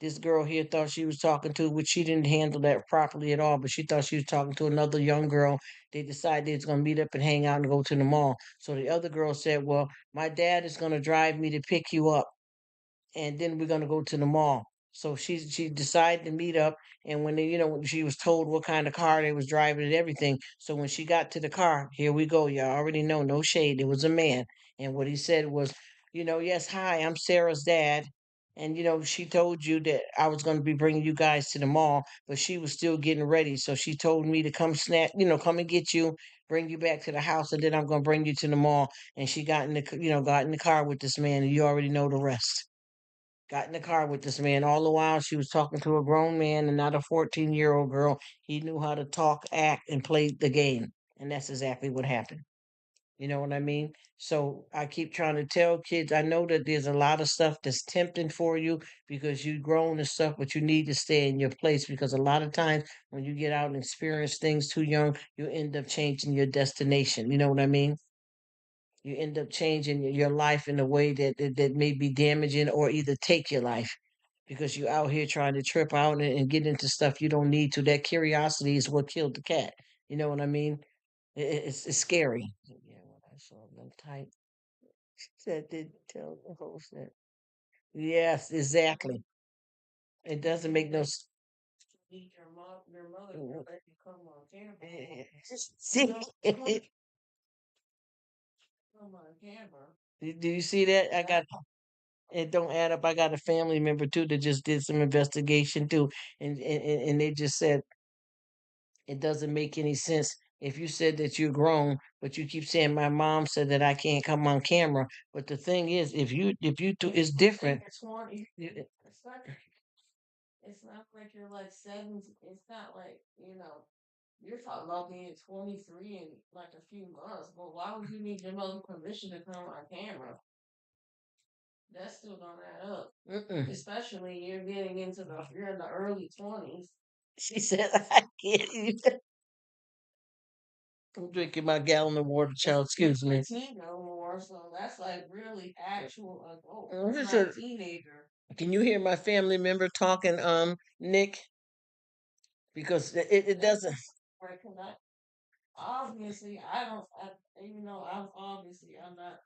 This girl here thought she was talking to, which she didn't handle that properly at all, but she thought she was talking to another young girl. They decided they was going to meet up and hang out and go to the mall. So the other girl said, well, my dad is going to drive me to pick you up, and then we're gonna go to the mall. So she decided to meet up, and when when she was told what kind of car they was driving and everything. So when she got to the car, here we go. Y'all already know, no shade. It was a man, and what he said was, yes, hi, I'm Sarah's dad, and she told you that I was going to be bringing you guys to the mall, but she was still getting ready, so she told me to come come and get you, bring you back to the house, and then I'm going to bring you to the mall. And she got in got in the car with this man, and you already know the rest. Got in the car with this man. All the while she was talking to a grown man and not a 14-year-old girl. He knew how to talk, act, and play the game. And that's exactly what happened. You know what I mean? So I keep trying to tell kids, I know that there's a lot of stuff that's tempting for you because you've grown and stuff, but you need to stay in your place because a lot of times when you get out and experience things too young, you end up changing your destination. You know what I mean? You end up changing your life in a way that may be damaging or either take your life because you're out here trying to trip out and get into stuff you don't need to. That curiosity is what killed the cat. You know what I mean? It's scary. Yeah, when I saw them type, that did tell the host that. Yes, exactly. It doesn't make no. Your mother will let you come on camera. See, come on camera. Do you see that? I got it don't add up. I got a family member too that just did some investigation too, and they just said it doesn't make any sense if you said that you're grown, but you keep saying my mom said that I can't come on camera. But the thing is, if you two is different. It's not like you're like 70. It's not like you're talking about being 23 in like a few months. But why would you need your mother's permission to come on camera? That's still gonna add up. Especially you're in the early 20s. She said, I can't even. I'm drinking my gallon of water, child. Excuse me. No more, so that's like really actual adult. Not a teenager. Can you hear my family member talking, Nick? Because it doesn't. Right, 'cause obviously I don't. I'm not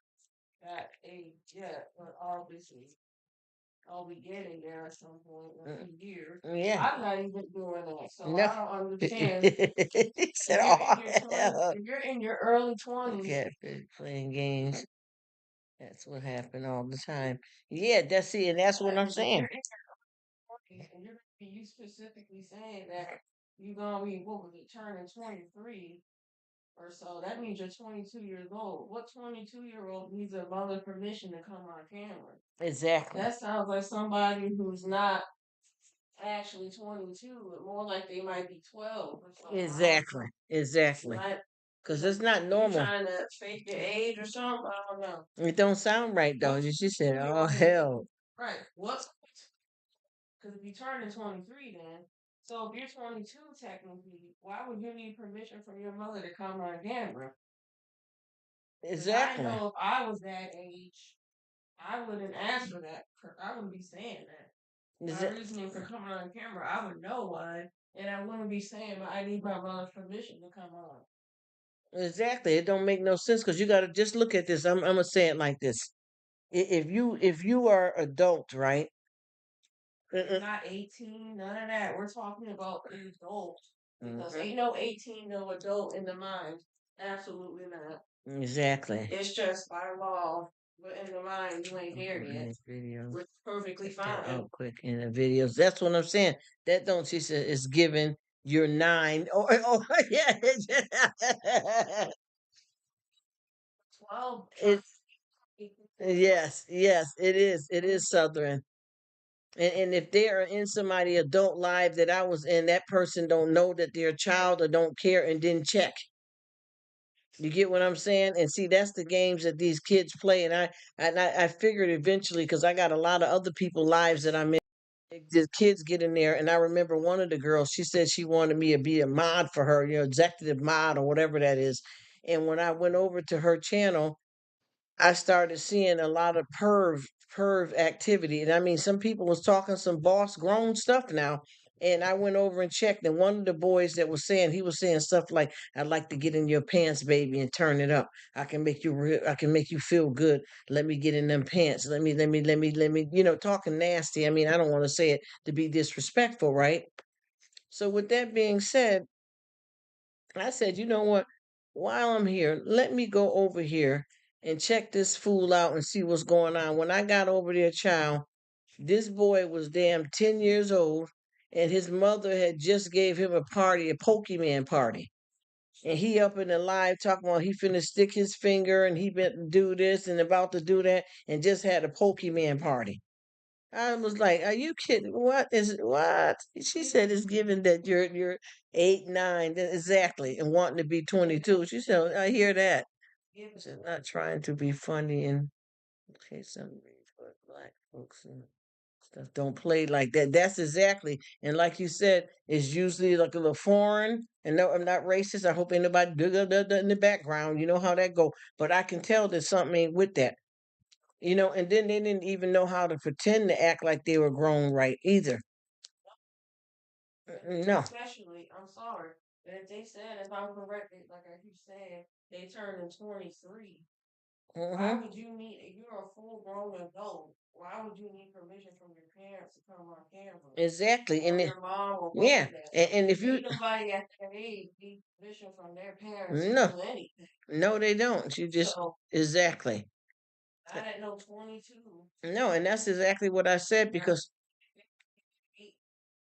that age yet, but obviously I'll be getting there at some point in a few years. Yeah. I'm not even doing that, so no. I don't understand. He said, if you're in your early 20s. Yeah, playing games. That's what happened all the time. Yeah, and that's what I'm saying. If you're in your 20s and you specifically saying that you're gonna be what was it, turning 23 or so, that means you're 22 years old. What 22-year-old needs a mother's permission to come on camera? Exactly. That sounds like somebody who's not actually 22, but more like they might be 12 or something. Exactly. Exactly. Because it's not normal. Trying to fake your age or something? I don't know. It don't sound right though. She said, "Oh hell." Right. What's because if you turn to 23 then, so if you're 22 technically, why would you need permission from your mother to come on camera? Exactly. I know if I was that age, I wouldn't ask for that. I wouldn't be saying that. My reasoning for coming on camera, I would know why, and I wouldn't be saying I need my mother's permission to come on. Exactly. It don't make no sense because you got to just look at this. I'm gonna say it like this: if you are adult, right? Not 18, none of that. We're talking about an adult because ain't no 18 no adult in the mind. Absolutely not. Exactly. It's just by law, but in the mind you ain't there yet. Videos. We're perfectly fine. Oh, quick in the videos. That's what I'm saying. That don't she said is given. You're 9. Oh yeah. 12. Yes, it is. It is Southern. And if they are in somebody adult life that I was in, that person don't know that they're a child or don't care and didn't check. You get what I'm saying? And see, that's the games that these kids play. And I figured eventually, because I got a lot of other people lives that I'm in. The kids get in there, and I remember one of the girls. She said she wanted me to be a mod for her, executive mod or whatever that is. And when I went over to her channel, I started seeing a lot of perv activity. And I mean, some people was talking some boss grown stuff now. And I went over and checked, and one of the boys that was saying, he was saying stuff like, "I'd like to get in your pants, baby, and turn it up. I can make you feel good. Let me get in them pants. Let me, talking nasty. I mean, I don't want to say it to be disrespectful, right? So with that being said, I said, you know what? While I'm here, let me go over here and check this fool out and see what's going on. When I got over there, child, this boy was damn 10 years old, and his mother had just gave him a party, a Pokemon party. And he up in the live talking about he finna stick his finger and he been do this and about to do that and just had a Pokemon party. I was like, "Are you kidding? What is it? What?" She said, "It's given that you're 8, 9, exactly, and wanting to be 22." She said, "Oh, I hear that." She said, "Not trying to be funny and okay, some but black folks and stuff don't play like that." That's exactly, and like you said, it's usually like a little foreign. And no, I'm not racist. I hope ain't nobody in the background. You know how that go. But I can tell that something ain't with that. And then they didn't even know how to pretend to act like they were grown right either. No. Especially, I'm sorry, but if they said, if I'm correct, like I keep saying, they turned in 23. Why would you need, if you're a full grown adult, why would you need permission from your parents to come on camera? Exactly. Or and your mom or yeah. And if you nobody at that age need permission from their parents to do anything. No, they don't. You just exactly. I didn't know 22. No, and that's exactly what I said because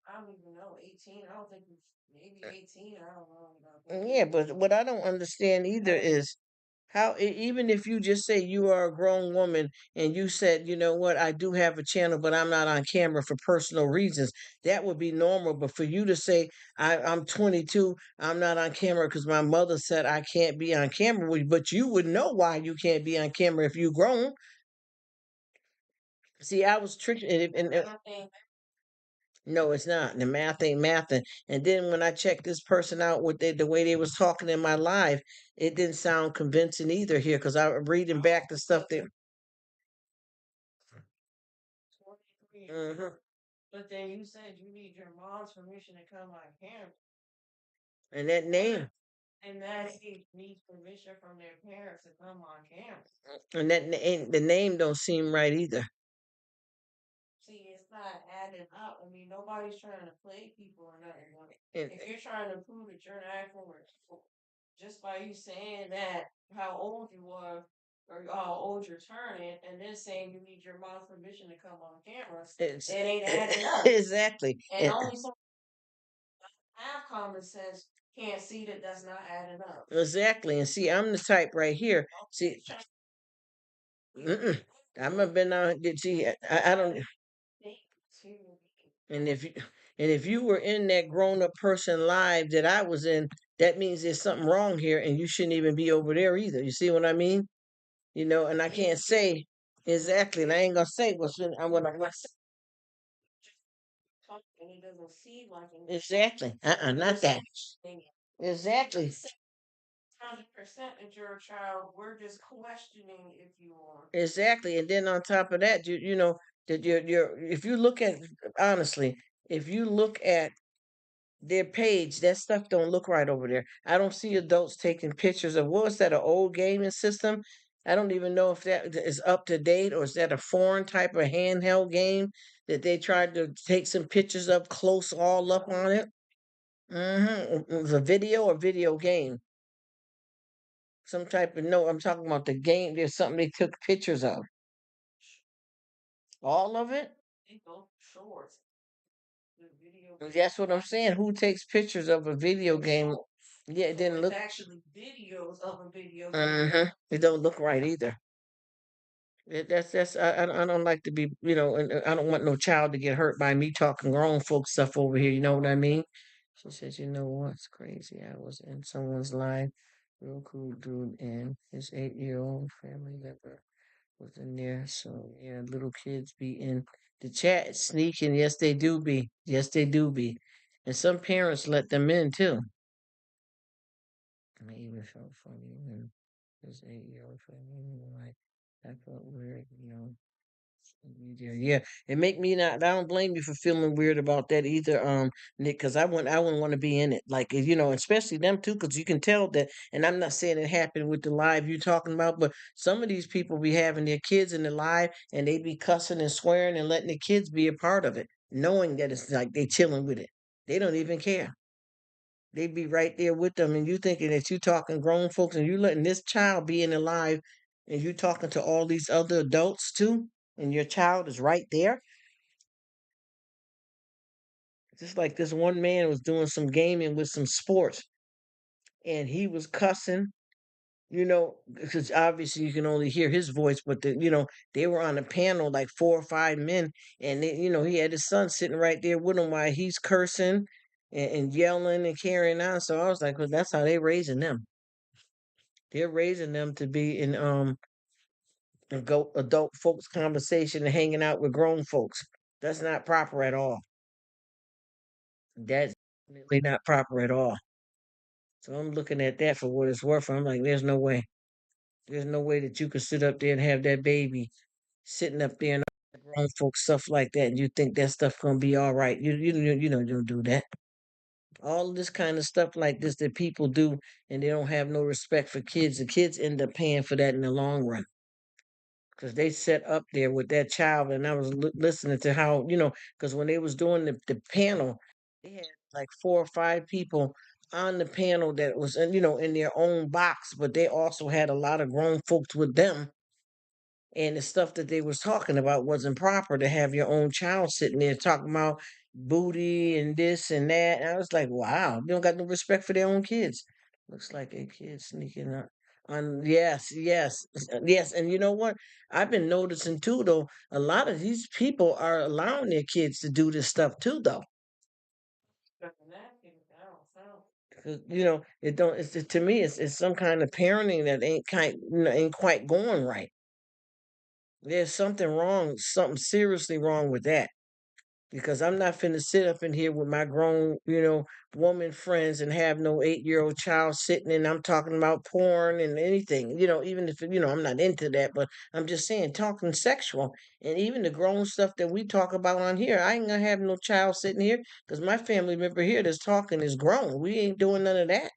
I don't even know 18. I don't think it's maybe 18. I don't know about that. Yeah, but what I don't understand either is how even if you just say you are a grown woman and you said, you know what, I do have a channel, but I'm not on camera for personal reasons, that would be normal. But for you to say I'm 22, I'm not on camera because my mother said I can't be on camera, but you would know why you can't be on camera if you grown. See, I was tricked, no, it's not. The math ain't mathing. And then when I checked this person out with the way they was talking in my live, it didn't sound convincing either here because I'm reading back the stuff there. But then you said you need your mom's permission to come on camera. And that name. And that age needs permission from their parents to come on camera. And the name don't seem right either. See, it's not adding up. I mean, nobody's trying to play people or nothing. If you're trying to prove that you're an actual just by you saying that how old you were or how old you're turning, and then saying you need your mom's permission to come on camera, it ain't adding up. Exactly. And only some have common sense can't see that that's not adding up. Exactly. And see, I'm the type right here. See, I've been on. See, I don't. And if you were in that grown up person live that I was in, that means there's something wrong here, and you shouldn't even be over there either. You see what I mean? And I can't say exactly, and I ain't gonna say what I'm gonna say. And it doesn't seem like exactly. Not that. Exactly. 100% that you're a child. We're just questioning if you are. Exactly. And then on top of that, you know that you're if you look at honestly, if you look at their page, that stuff don't look right over there. I don't see adults taking pictures of what was that, an old gaming system? I don't even know if that is up to date or is that a foreign type of handheld game that they tried to take some pictures of close all up on it. It was a video or video game. Some type of no, I'm talking about the game. There's something they took pictures of. All of it? They go short. That's what I'm saying. Who takes pictures of a video game? Yeah, it didn't look actually videos of a video game. It don't look right either. That's I don't like to be, and I don't want no child to get hurt by me talking grown folk stuff over here. You know what I mean? She says, you know what's crazy? I was in someone's live real cool dude, and his 8-year-old family member was in there. So yeah, little kids be in the chat sneaking. Yes, they do be. Yes, they do be. And some parents let them in too. I even felt funny when his 8-year-old family member like I felt weird, you know. Yeah, it make me not. I don't blame you for feeling weird about that either, Nick. Because I wouldn't want to be in it. Like especially them too. Because you can tell that. And I'm not saying it happened with the live you talking about, but some of these people be having their kids in the live, and they be cussing and swearing and letting the kids be a part of it, knowing that it's like they chilling with it. They don't even care. They be right there with them, and you thinking that you talking grown folks, and you letting this child be in the live, and you talking to all these other adults too, and your child is right there. Just like this one man was doing some gaming with some sports, and he was cussing. Because obviously you can only hear his voice, but they were on a panel like 4 or 5 men, and he had his son sitting right there with him while he's cursing and yelling and carrying on. So I was like, well, that's how they raising them. They're raising them to be in adult folks conversation and hanging out with grown folks. That's not proper at all. That's definitely not proper at all. So I'm looking at that for what it's worth. I'm like, there's no way. There's no way that you could sit up there and have that baby sitting up there and all that grown folks stuff like that, and you think that stuff gonna be all right. You don't do that. All this kind of stuff like this that people do, and they don't have no respect for kids. The kids end up paying for that in the long run. Because they set up there with that child, and I was listening to how because when they was doing the panel, they had like 4 or 5 people on the panel that was in their own box, but they also had a lot of grown folks with them, and the stuff that they was talking about wasn't proper to have your own child sitting there talking about booty and this and that. And I was like, wow, they don't got no respect for their own kids. Looks like a kid sneaking up on. Yes, yes, yes. And you know what? I've been noticing too, though. A lot of these people are allowing their kids to do this stuff too, though. 'Cause, it don't. It's to me, it's some kind of parenting that ain't quite going right. There's something wrong, something seriously wrong with that. Because I'm not finna sit up in here with my grown, woman friends and have no 8-year-old child sitting and I'm talking about porn and anything, even if, I'm not into that, but I'm just saying, talking sexual. And even the grown stuff that we talk about on here, I ain't gonna have no child sitting here because my family member here that's talking is grown. We ain't doing none of that.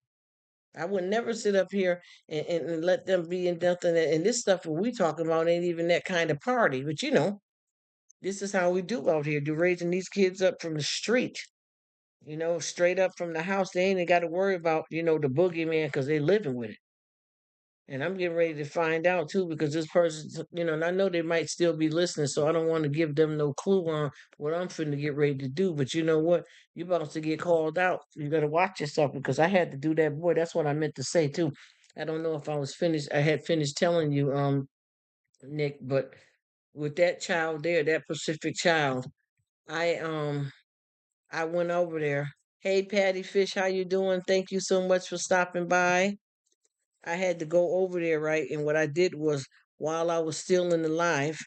I would never sit up here and let them be in nothing. And this stuff that we talking about ain't even that kind of party. But this is how we do out here. Do raising these kids up from the street. Straight up from the house. They ain't got to worry about the boogeyman because they living with it. And I'm getting ready to find out too because this person, and I know they might still be listening, so I don't want to give them no clue on what I'm finna get ready to do. But you know what? You about to get called out. You better watch yourself because I had to do that. Boy, that's what I meant to say too. I don't know if I was finished. I had finished telling you, Nick, but with that child there, that Pacific child, I I went over there. Hey, Patty Fish, how you doing? Thank you so much for stopping by. I had to go over there, right? And what I did was, while I was still in the live,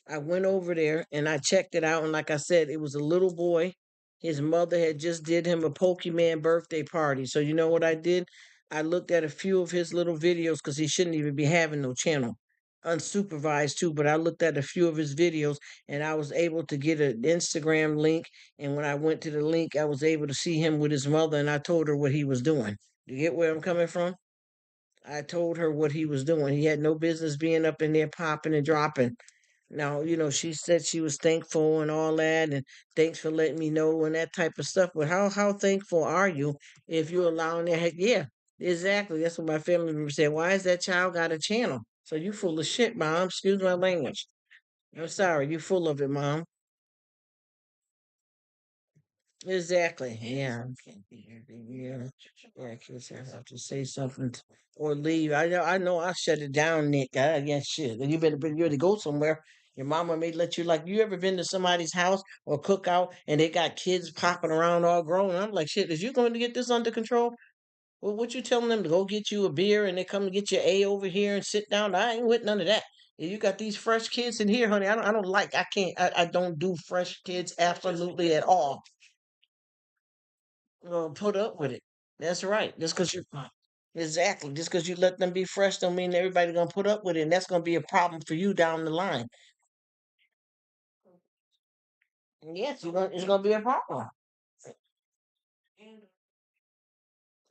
I went over there and I checked it out. And like I said, it was a little boy. His mother had just did him a Pokemon birthday party. So you know what I did? I looked at a few of his little videos because he shouldn't even be having no channel. Unsupervised too, but I looked at a few of his videos and I was able to get an Instagram link. And when I went to the link, I was able to see him with his mother and I told her what he was doing. You get where I'm coming from? I told her what he was doing. He had no business being up in there popping and dropping. Now, she said she was thankful and all that, and thanks for letting me know and that type of stuff. But how thankful are you if you're allowing that? Yeah, exactly. That's what my family member said. Why is that child got a channel? So you full of shit, mom. Excuse my language. I'm sorry. You full of it, mom. Exactly. Yeah. Can't be here, baby. Yeah. Yeah, kids have to say something or leave. I know I shut it down, Nick. Yeah, shit. And you better be ready to go somewhere. Your mama may let you you ever been to somebody's house or cookout and they got kids popping around all grown? I'm like, shit, is you going to get this under control? Well, what you telling them to go get you a beer and they come and get your A over here and sit down? I ain't with none of that. And you got these fresh kids in here, honey. I don't like. I can't. I don't do fresh kids absolutely at all. Put up with it. That's right. Just because you exactly just because you let them be fresh don't mean everybody gonna put up with it, and that's gonna be a problem for you down the line. And yes, it's gonna be a problem.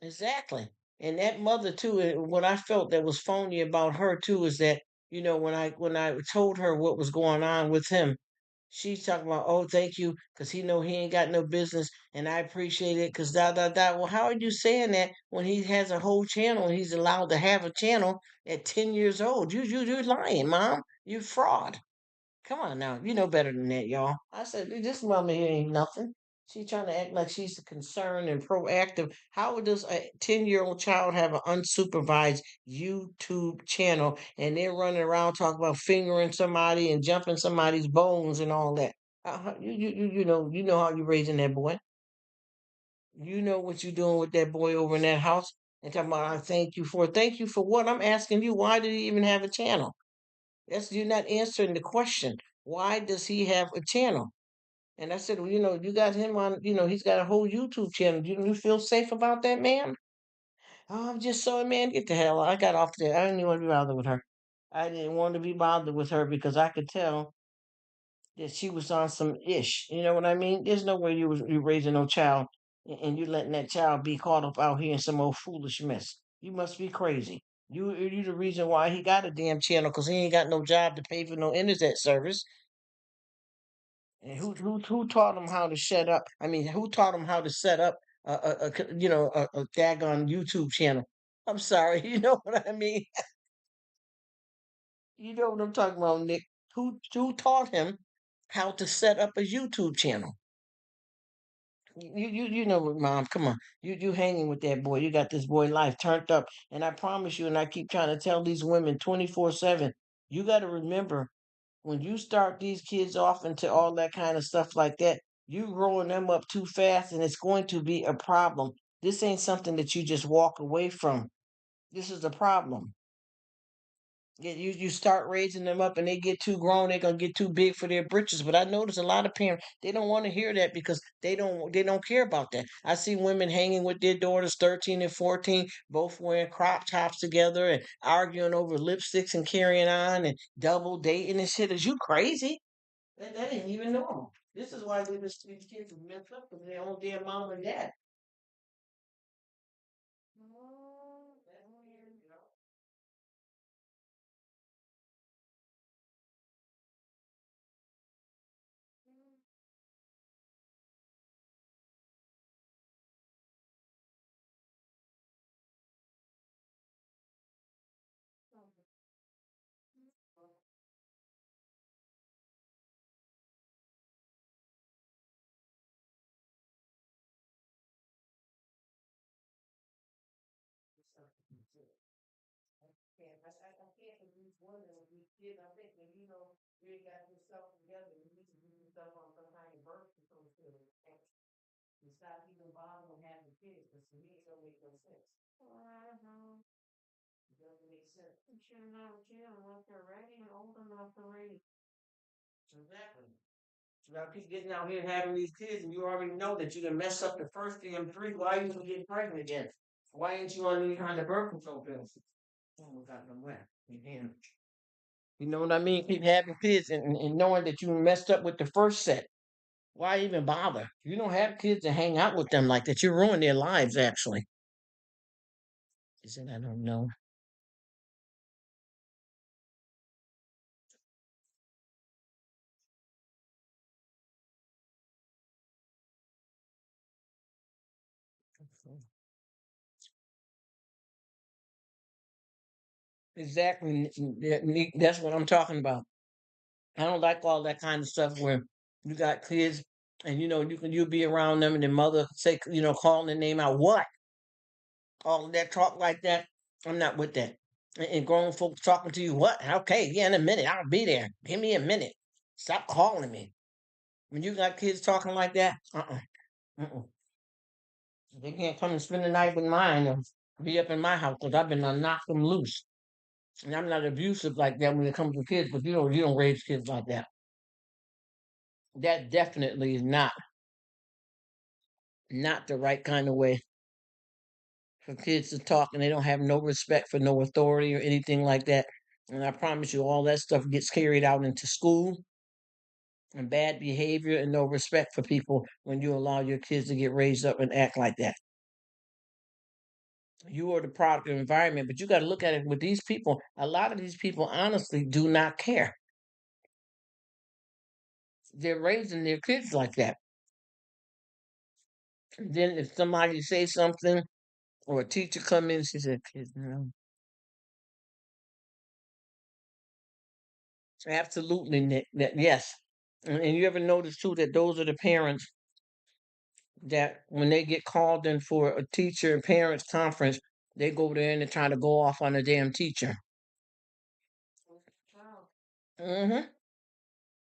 Exactly. And that mother too, what I felt that was phony about her too is that, when I told her what was going on with him, she's talking about, oh, thank you, because he know he ain't got no business, and I appreciate it, because da da da. Well, how are you saying that when he has a whole channel and he's allowed to have a channel at 10 years old? You're lying, mom. You fraud. Come on now, you know better than that, y'all. I said, this mama here ain't nothing. She trying to act like she's concerned and proactive. How does a 10-year-old child have an unsupervised YouTube channel and they're running around talking about fingering somebody and jumping somebody's bones and all that? You know how you raising that boy. You know what you're doing with that boy over in that house. And talking about, I thank you for what? I'm asking you, why did he even have a channel? That's you're not answering the question. Why does he have a channel? And I said, well, you got him on, he's got a whole YouTube channel. Do you feel safe about that, man? Oh, I'm just sorry, man. Get the hell out. I got off there. I didn't even want to be bothered with her. I didn't want to be bothered with her because I could tell that she was on some ish. You know what I mean? There's no way you raising no child and you letting that child be caught up out here in some old foolish mess. You must be crazy. You the reason why he got a damn channel because he ain't got no job to pay for no internet service. And who taught him how to shut up? I mean, who taught him how to set up a daggone YouTube channel? I'm sorry, you know what I mean? You know what I'm talking about, Nick? Who taught him how to set up a YouTube channel? You know what, mom? Come on, you hanging with that boy? You got this boy life turned up, and I promise you, and I keep trying to tell these women 24/7. You got to remember when you start these kids off into all that kind of stuff like that, you growing them up too fast, and it's going to be a problem. This ain't something that you just walk away from. This is a problem. You start raising them up and they get too grown, they're gonna get too big for their britches. But I notice a lot of parents they don't want to hear that because they don't care about that. I see women hanging with their daughters 13 and 14, both wearing crop tops together and arguing over lipsticks and carrying on and double dating and shit. Is you crazy? That ain't even normal. This is why these kids are messed up with their own damn mom and dad. I can't believe one of these kids. I think when you ain't got yourself together, you need to do yourself on some kind of birth control pill. And stop even bothering having kids, because to me it don't make no sense. It doesn't make sense. You shouldn't have a kid unless they're ready and old enough to raise. Exactly. So now keep getting out here and having these kids, and you already know that you done messed up the first damn three. Why are you gonna get pregnant again? Why ain't you on any kind of birth control pills? Oh, got them wet. Again. You know what I mean? Keep having kids and knowing that you messed up with the first set. Why even bother? You don't have kids to hang out with them like that. You ruin their lives, actually. He said, I don't know. Exactly. That's what I'm talking about. I don't like all that kind of stuff where you got kids and you'll be around them and their mother say, calling their name out. What? All of that talk like that. I'm not with that. And grown folks talking to you, what? Okay, yeah, in a minute, I'll be there. Give me a minute. Stop calling me. When you got kids talking like that, uh-uh. Uh-uh. They can't come and spend the night with mine. be up in my house because I've been knock them loose. And I'm not abusive like that when it comes to kids, but you don't raise kids like that. That definitely is not the right kind of way for kids to talk, and they don't have no respect for no authority or anything like that. And I promise you, all that stuff gets carried out into school and bad behavior and no respect for people when you allow your kids to get raised up and act like that. You are the product of the environment, but you got to look at it with these people. A lot of these people honestly do not care. They're raising their kids like that. And then if somebody says something or a teacher come in, she said, "Kids, no." Absolutely, Nick. Yes. And you ever notice too that those are the parents that when they get called in for a teacher and parents conference, they go there and they try to go off on the damn teacher. Hmm.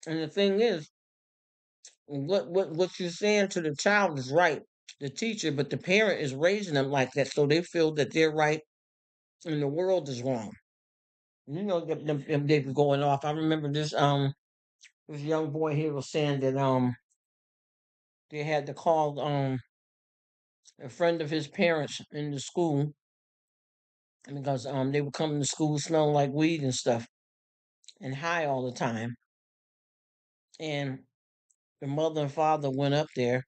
And the thing is, what you're saying to the child is right, the teacher, but the parent is raising them like that, so they feel that they're right and the world is wrong. You know, them they be going off. I remember this young boy here was saying that they had to call a friend of his parents in the school because they were coming to school smelling like weed and stuff and high all the time. And the mother and father went up there,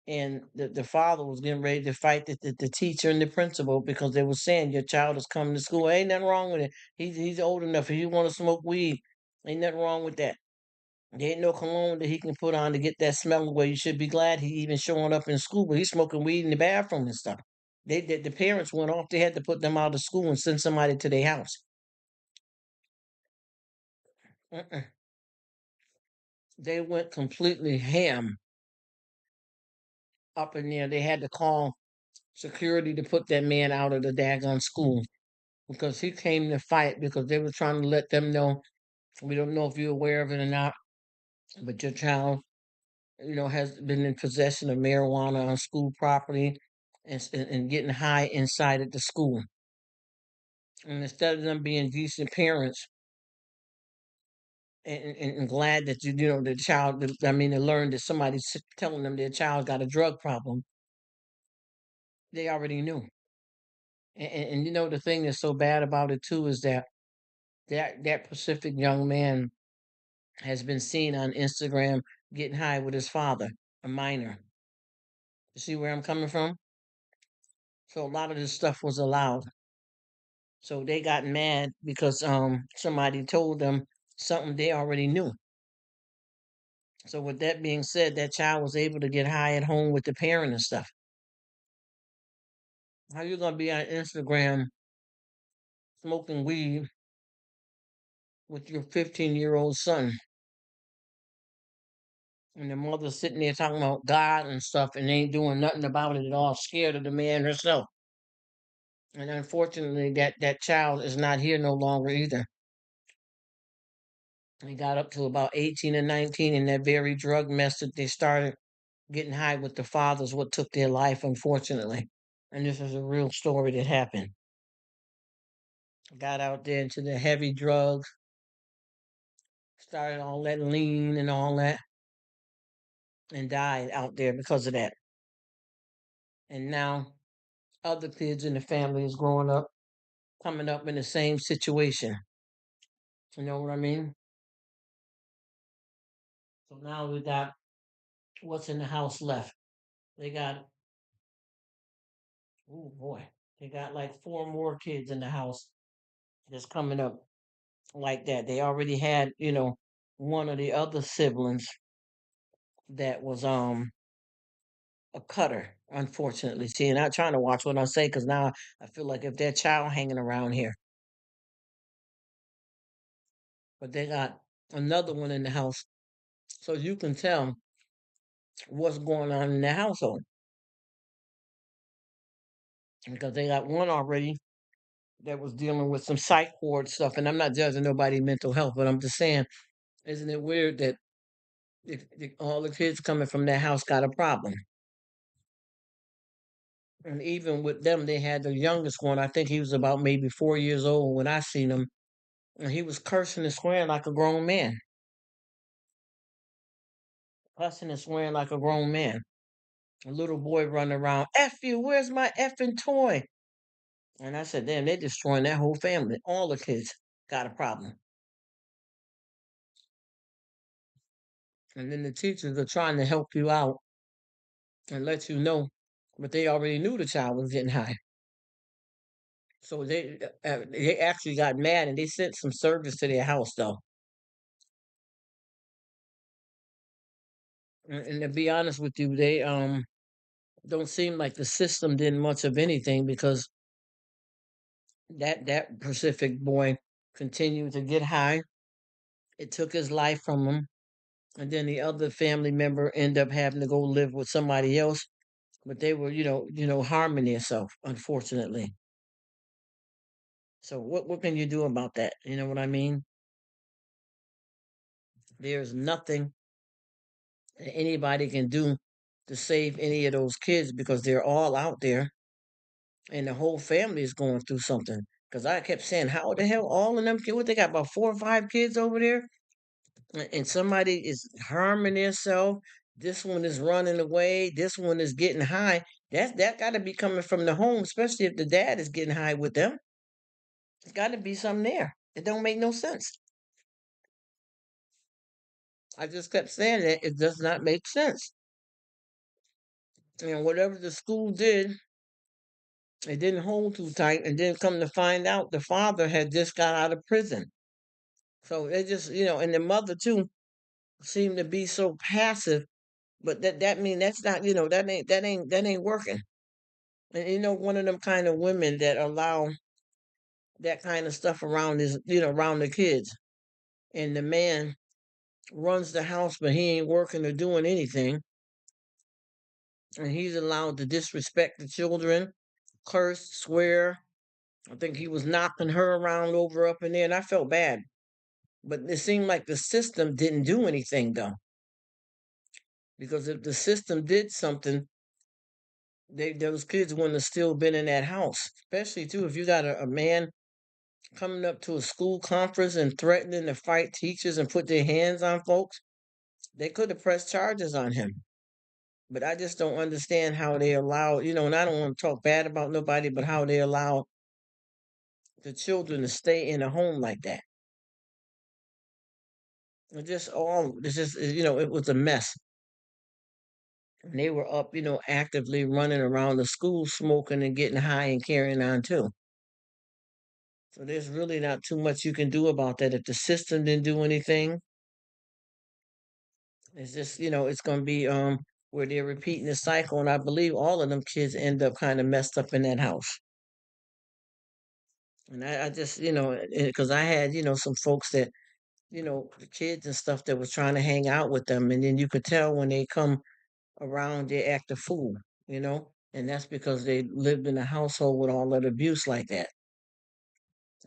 and the father was getting ready to fight the teacher and the principal because they were saying your child is coming to school. Ain't nothing wrong with it. He's old enough. If he want to smoke weed, ain't nothing wrong with that. There ain't no cologne that he can put on to get that smell away. You should be glad he even showing up in school, but he's smoking weed in the bathroom and stuff. The parents went off. They had to put them out of school and send somebody to their house. Mm-mm. They went completely ham up in there. They had to call security to put that man out of the daggone school because he came to fight because they were trying to let them know we don't know if you're aware of it or not, but your child, has been in possession of marijuana on school property and getting high inside at the school. And instead of them being decent parents and glad that the child, I mean, they learned that somebody's telling them their child got a drug problem, they already knew. And the thing that's so bad about it too is that Pacific young man has been seen on Instagram getting high with his father, a minor. You see where I'm coming from? So a lot of this stuff was allowed. So they got mad because somebody told them something they already knew. So with that being said, that child was able to get high at home with the parent and stuff. How you gonna be on Instagram smoking weed with your 15-year-old son? And the mother sitting there talking about God and stuff and ain't doing nothing about it at all, scared of the man herself. And unfortunately, that child is not here no longer either. He got up to about 18 and 19, and that very drug mess that they started getting high with the fathers, what took their life, unfortunately. And this is a real story that happened. Got out there into the heavy drugs, started all that lean and all that, and died out there because of that. And now other kids in the family is growing up, coming up in the same situation. You know what I mean? So now we got what's in the house left. They got, oh boy, they got like four more kids in the house that's coming up like that. They already had, one of the other siblings that was a cutter, unfortunately. See, and I'm trying to watch what I say because now I feel like if that child hanging around here, but they got another one in the house, so you can tell what's going on in the household because they got one already that was dealing with some psych ward stuff, and I'm not judging nobody mental health, but I'm just saying, isn't it weird that all the kids coming from that house got a problem? And even with them, they had the youngest one. I think he was about maybe 4 years old when I seen him, and he was cursing and swearing like a grown man, cussing and swearing like a grown man. A little boy running around, "F you, where's my effing toy?" And I said, "Damn, they're destroying that whole family. All the kids got a problem." And then the teachers are trying to help you out and let you know, but they already knew the child was getting high. So they actually got mad and they sent some service to their house though. And to be honest with you, they don't seem like the system did much of anything because that Pacific boy continued to get high. It took his life from him, and then the other family member ended up having to go live with somebody else. But they were, harming themselves, unfortunately. So what can you do about that? You know what I mean? There's nothing that anybody can do to save any of those kids because they're all out there and the whole family is going through something. Because I kept saying, how the hell all of them kids? What they got about 4 or 5 kids over there, and somebody is harming themselves. This one is running away. This one is getting high. That got to be coming from the home, especially if the dad is getting high with them. There's got to be something there. It don't make no sense. I just kept saying that it does not make sense. And whatever the school did, it didn't hold too tight. And then come to find out, the father had just got out of prison. So they just, and the mother too seemed to be so passive. But that mean that's not, that ain't working. And one of them kind of women that allow that kind of stuff around is, around the kids. And the man runs the house, but he ain't working or doing anything. And he's allowed to disrespect the children, curse, swear. I think he was knocking her around over up in there, and I felt bad. But it seemed like the system didn't do anything though, because if the system did something, those kids wouldn't have still been in that house. Especially too, if you got a man coming up to a school conference and threatening to fight teachers and put their hands on folks, they could have pressed charges on him. But I just don't understand how they allow, and I don't want to talk bad about nobody, but how they allow the children to stay in a home like that. It was a mess. And they were up, actively running around the school smoking and getting high and carrying on too. So there's really not too much you can do about that. If the system didn't do anything, it's just, it's gonna be where they're repeating the cycle. And I believe all of them kids end up kind of messed up in that house. And I just, because I had, some folks that, the kids and stuff that was trying to hang out with them. And then you could tell when they come around, they act a fool, and that's because they lived in a household with all that abuse like that.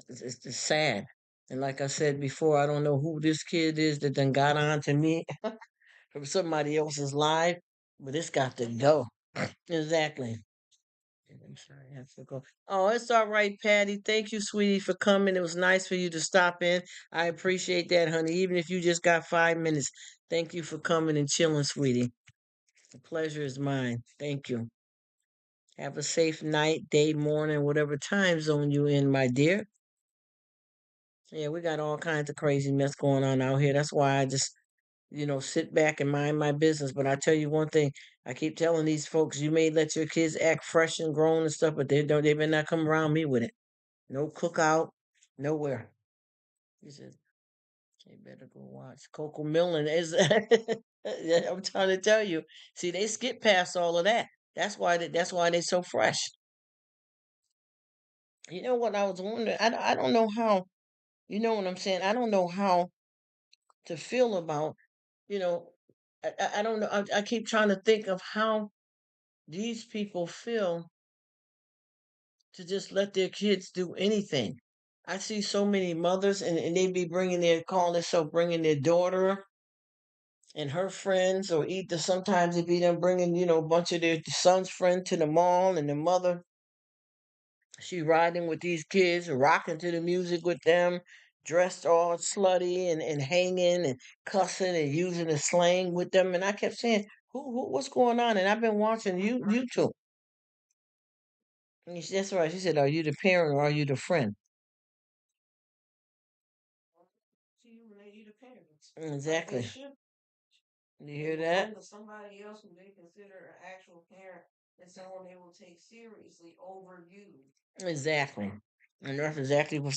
It's just sad. And like I said before, I don't know who this kid is that done got on to me from somebody else's live, but it's got to go. Exactly. I'm sorry, I have to go. Oh, it's all right, Patty. Thank you, sweetie, for coming. It was nice for you to stop in. I appreciate that, honey. Even if you just got 5 minutes, thank you for coming and chilling, sweetie. The pleasure is mine. Thank you. Have a safe night, day, morning, whatever time zone you in, my dear. Yeah, we got all kinds of crazy mess going on out here. That's why I just, sit back and mind my business. But I tell you one thing, I keep telling these folks, you may let your kids act fresh and grown and stuff, but they better not come around me with it. No cookout, nowhere. He said, they better go watch Coco Millen. Is Yeah, I'm trying to tell you. See, they skip past all of that. That's why they so fresh. You know what I was wondering? I don't know how, you know what I'm saying? I don't know how to feel about, you know, I don't know. I keep trying to think of how these people feel to just let their kids do anything. I see so many mothers and they be bringing their, calling themselves bringing their daughter and her friends, or either sometimes it be them bringing, a bunch of their son's friend to the mall, and the mother, she riding with these kids, rocking to the music with them, dressed all slutty and hanging and cussing and using the slang with them. And I kept saying, what's going on? And I've been watching YouTube. And that's right. She said, "Are you the parent or are you the friend?" Exactly. You hear that? Somebody else who they consider an actual parent and someone they will take seriously over you. Exactly. And that's exactly what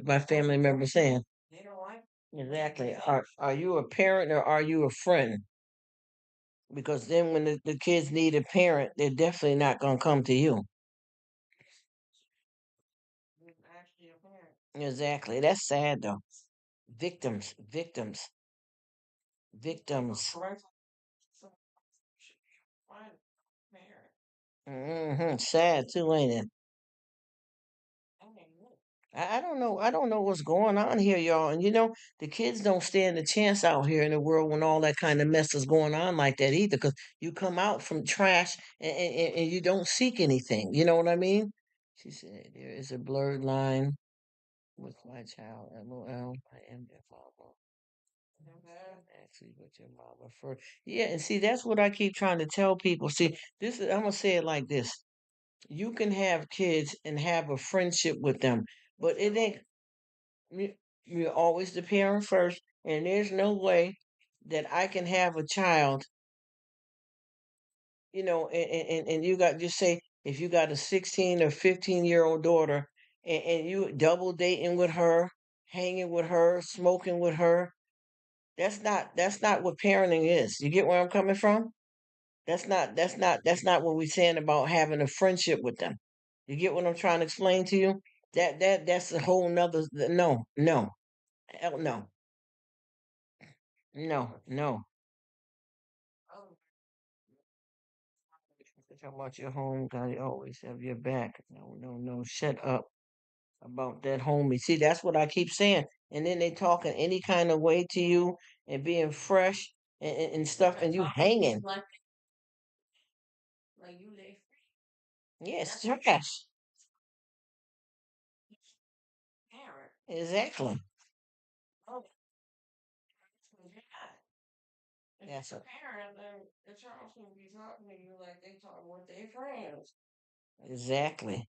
my family member saying. They don't like. Exactly. Are you a parent or are you a friend? Because then when the kids need a parent, they're definitely not gonna come to you. Actually a parent. Exactly. That's sad though. Victims, victims, victims. Sad too, ain't it? I don't know. I don't know what's going on here, y'all. And the kids don't stand a chance out here in the world when all that kind of mess is going on like that either. Because you come out from trash and you don't seek anything. You know what I mean? She said, "There is a blurred line with my child. LOL. I am their father. Actually, with your mama for." Yeah, and see, that's what I keep trying to tell people. See, I'm gonna say it like this: you can have kids and have a friendship with them, but it ain't. You're always the parent first, and there's no way that I can have a child, and you got, just say, if you got a 16 or 15-year-old daughter, and you double dating with her, hanging with her, smoking with her. That's not what parenting is. You get where I'm coming from? That's not what we're saying about having a friendship with them. You get what I'm trying to explain to you? That's a whole nother. No, no, hell no, no, no. Talk about your home, God always have your back. No, no, no. Shut up about that homie. See, that's what I keep saying. And then they talking any kind of way to you and being fresh and stuff, and you hanging. Yes, trash. Exactly. That's a parent. The child's gonna be talking to you like they talking with their friends. Exactly.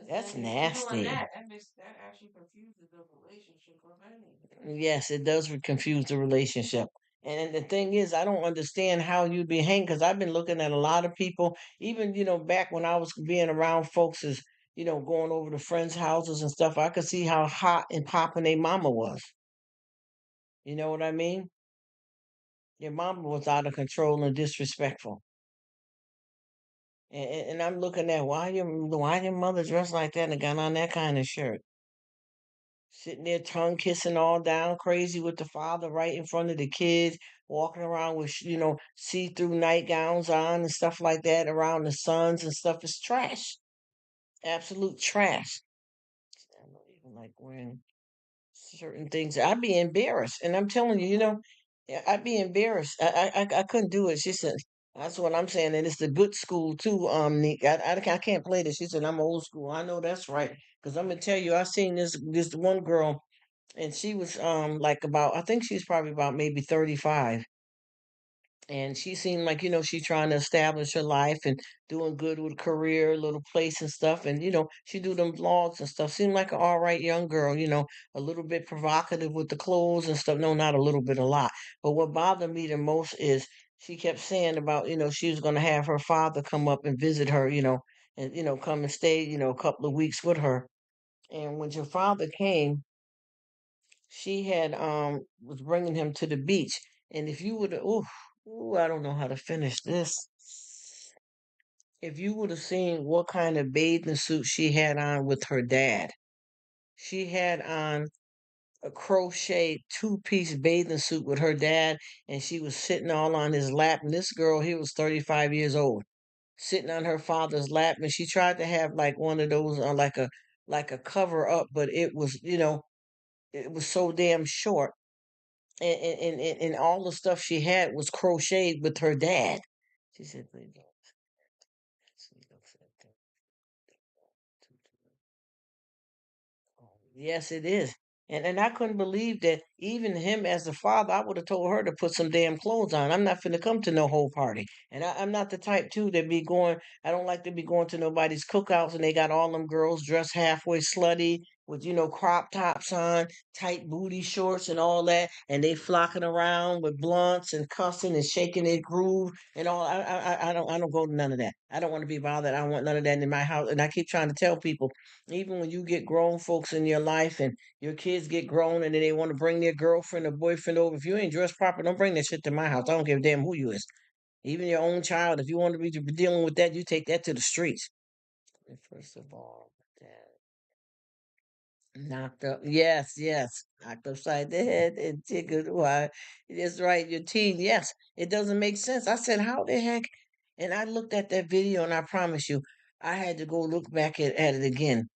That's nasty. That actually confuses the relationship of any. Yes, it does confuse the relationship. And the thing is, I don't understand how you'd be hanging, because I've been looking at a lot of people, even, back when I was being around folks, is, going over to friends' houses and stuff. I could see how hot and popping their mama was. You know what I mean? Your mama was out of control and disrespectful. And I'm looking at, why your mother dressed like that and got on that kind of shirt? Sitting there tongue kissing all down crazy with the father right in front of the kids, walking around with see-through nightgowns on and stuff like that around the sons and stuff. Is trash. Absolute trash. I don't even like wearing certain things. I'd be embarrassed, and I'm telling you, yeah, I'd be embarrassed. I couldn't do it. She said, "That's what I'm saying," and it's the good school too. Nick, I can't play this. She said, "I'm old school." I know that's right, because I'm gonna tell you, I seen this one girl, and she was like, about, I think she's probably about maybe 35, and she seemed like, she's trying to establish her life and doing good with career, little place and stuff. And she do them vlogs and stuff. Seemed like an all right young girl, a little bit provocative with the clothes and stuff. No, not a little bit, a lot. But what bothered me the most is she kept saying about, she was going to have her father come up and visit her, and come and stay, a couple of weeks with her. And when your father came, she had was bringing him to the beach. And if you would, ooh, I don't know how to finish this. If you would have seen what kind of bathing suit she had on with her dad, she had on a crochet two-piece bathing suit with her dad, and she was sitting all on his lap. And this girl, he was 35 years old, sitting on her father's lap, and she tried to have like one of those, like a cover up, but it was so damn short. and all the stuff she had was crocheted with her dad. She said, yes, it is. And I couldn't believe that even him as a father, I would have told her to put some damn clothes on. I'm not finna come to no whole party. And I'm not the type too that be going, I don't like to be going to nobody's cookouts and they got all them girls dressed halfway slutty with, crop tops on, tight booty shorts and all that, and they flocking around with blunts and cussing and shaking their groove and all. I don't go to none of that. I don't want to be bothered. I don't want none of that in my house. And I keep trying to tell people, even when you get grown folks in your life and your kids get grown and then they want to bring their girlfriend or boyfriend over, if you ain't dressed proper, don't bring that shit to my house. I don't give a damn who you is. Even your own child, if you want to be dealing with that, you take that to the streets. First of all, knocked up. Yes, yes. Knocked upside the head and tickled. Why? That's right. Your teen. Yes. It doesn't make sense. I said, how the heck? And I looked at that video and I promise you, I had to go look back at it again.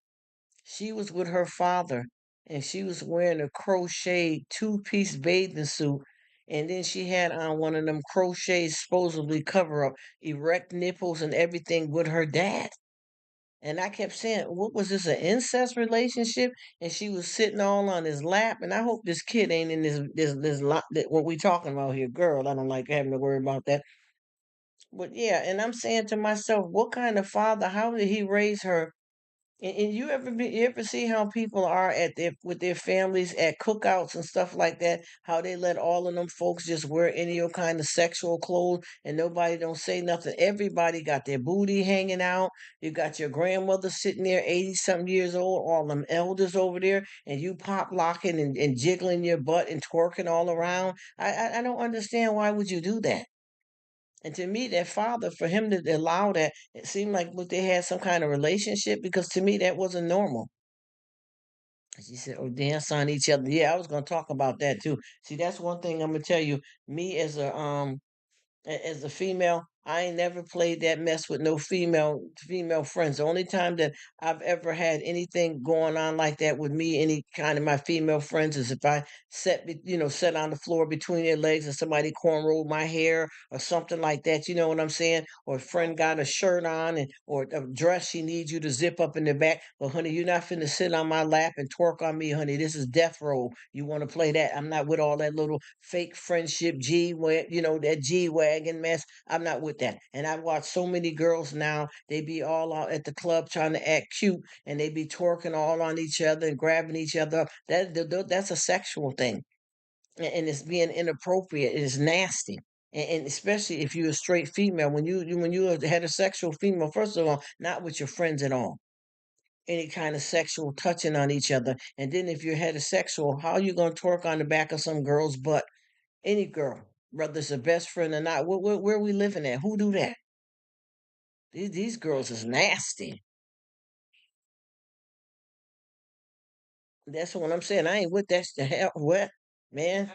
She was with her father and she was wearing a crochet two-piece bathing suit. And then she had on one of them crochet supposedly cover up, erect nipples and everything with her dad. And I kept saying, what was this, an incest relationship? And she was sitting all on his lap. And I hope this kid ain't in this lot that what we talking about here, girl. I don't like having to worry about that. But yeah, and I'm saying to myself, what kind of father, how did he raise her? And you ever see how people are at their with their families at cookouts and stuff like that? How they let all of them folks just wear any old kind of sexual clothes and nobody don't say nothing. Everybody got their booty hanging out. You got your grandmother sitting there, 80 something years old, all them elders over there, and you pop locking and jiggling your butt and twerking all around. I don't understand why would you do that. And to me, that father, for him to allow that, it seemed like look, they had some kind of relationship because to me that wasn't normal. She said, "Oh, dance on each other." Yeah, I was gonna talk about that too. See, that's one thing I'm gonna tell you. Me as as a female, I ain't never played that mess with no female friends. The only time that I've ever had anything going on like that with me, any kind of my female friends, is if I sat on the floor between their legs and somebody cornrowed my hair or something like that. You know what I'm saying? Or a friend got a shirt on and or a dress she needs you to zip up in the back. Well, honey, you're not finna sit on my lap and twerk on me, honey. This is death row. You want to play that? I'm not with all that little fake friendship that G wagon mess. I'm not with that. And I watch so many girls now. They be all out at the club trying to act cute, and they be twerking all on each other and grabbing each other up. That's a sexual thing, and it's being inappropriate. It's nasty. And especially if you're a straight female, when you're a heterosexual female, first of all, not with your friends at all, any kind of sexual touching on each other. And then if you're heterosexual, how are you gonna twerk on the back of some girl's butt? Any girl, whether it's a best friend or not. Where we living at? Who do that? These girls is nasty. That's what I'm saying. I ain't with that. The hell, what, man?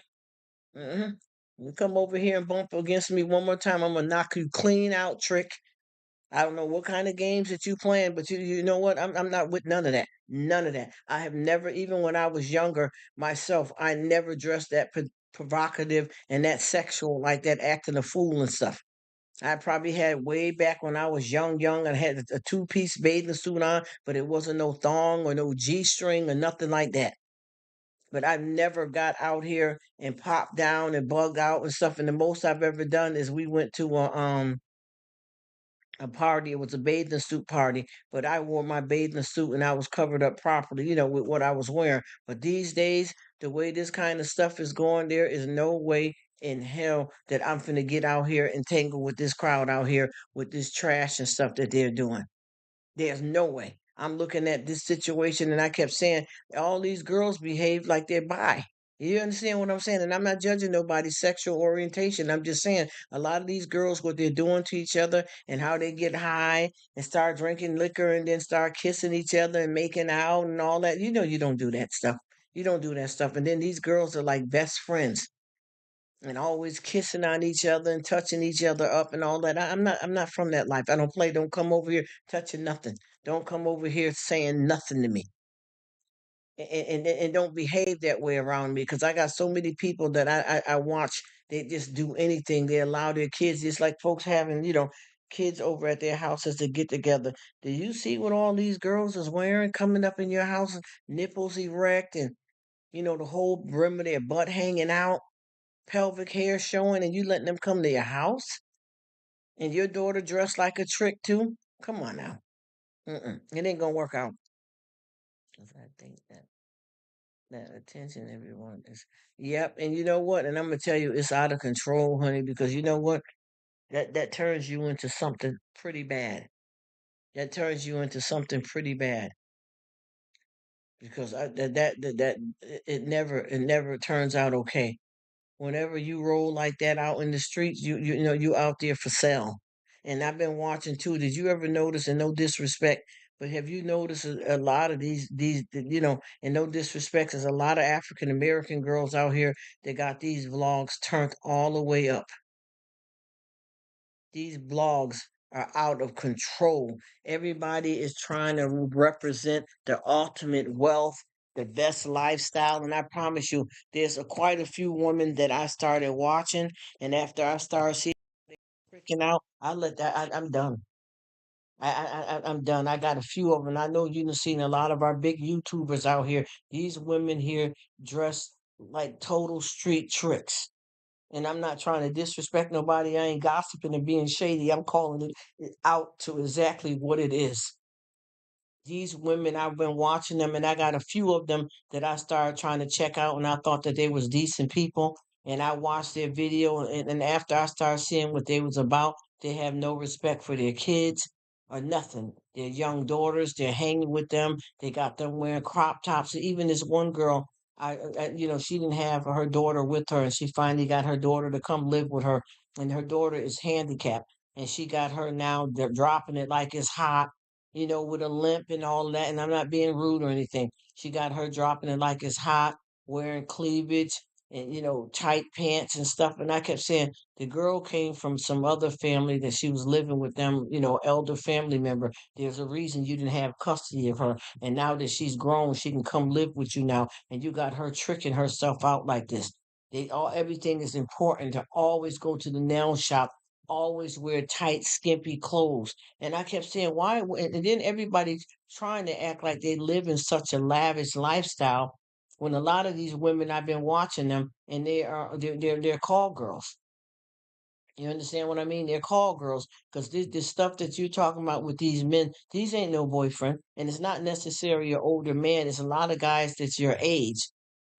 Mm-hmm. You come over here and bump against me one more time, I'm gonna knock you clean out, trick. I don't know what kind of games that you playing, but you know what? I'm not with none of that. None of that. I have never, even when I was younger myself, I never dressed that provocative and that sexual like that, acting a fool and stuff. I probably had way back when I was young, and had a two-piece bathing suit on, but it wasn't no thong or no G-string or nothing like that. But I never got out here and popped down and bugged out and stuff. And the most I've ever done is we went to a party. It was a bathing suit party, but I wore my bathing suit and I was covered up properly, with what I was wearing. But these days, the way this kind of stuff is going, there is no way in hell that I'm finna get out here and tangle with this crowd out here with this trash and stuff that they're doing. There's no way. I'm looking at this situation and I kept saying, all these girls behave like they're bi. You understand what I'm saying? And I'm not judging nobody's sexual orientation. I'm just saying a lot of these girls, what they're doing to each other and how they get high and start drinking liquor and then start kissing each other and making out and all that. You don't do that stuff. You don't do that stuff. And then these girls are like best friends and always kissing on each other and touching each other up and all that. I'm not from that life. I don't play. Don't come over here touching nothing. Don't come over here saying nothing to me. and don't behave that way around me because I got so many people that I watch. They just do anything. They allow their kids, just like folks having, kids over at their houses to get together. Do you see what all these girls is wearing coming up in your house? Nipples erect and, the whole brim of their butt hanging out, pelvic hair showing, and you letting them come to your house? And your daughter dressed like a trick too? Come on now. Mm-mm. It ain't gonna work out. 'Cause I think that attention everyone is. Yep, and you know what? And I'm gonna tell you, it's out of control, honey, because you know what? That turns you into something pretty bad. That turns you into something pretty bad because it never turns out okay. Whenever you roll like that out in the streets, you out there for sale. And I've been watching too. Did you ever notice, and no disrespect, but have you noticed a lot of and no disrespect, there's a lot of African American girls out here that got these vlogs turned all the way up. These blogs are out of control. Everybody is trying to represent the ultimate wealth, the best lifestyle. And I promise you, there's quite a few women that I started watching. And after I started seeing freaking out, I'm done. I'm done. I got a few of them. I know you've seen a lot of our big YouTubers out here. These women here dress like total street tricks. And I'm not trying to disrespect nobody. I ain't gossiping and being shady. I'm calling it out to exactly what it is. These women, I've been watching them, and I got a few of them that I started trying to check out, and I thought that they was decent people. And I watched their video, and after I started seeing what they was about, they have no respect for their kids or nothing. Their young daughters, they're hanging with them. They got them wearing crop tops. Even this one girl, she didn't have her daughter with her, and she finally got her daughter to come live with her, and her daughter is handicapped, and she got her now. They're dropping it like it's hot, with a limp and all of that. And I'm not being rude or anything. She got her dropping it like it's hot, wearing cleavage and, tight pants and stuff. And I kept saying the girl came from some other family that she was living with them, elder family member. There's a reason you didn't have custody of her. And now that she's grown, she can come live with you now. And you got her tricking herself out like this. Everything is important to always go to the nail shop, always wear tight, skimpy clothes. And I kept saying, why? And then everybody's trying to act like they live in such a lavish lifestyle when a lot of these women, I've been watching them, and they're call girls. You understand what I mean? They're call girls because this stuff that you're talking about with these men, these ain't no boyfriend, and it's not necessarily an older man. It's a lot of guys that's your age,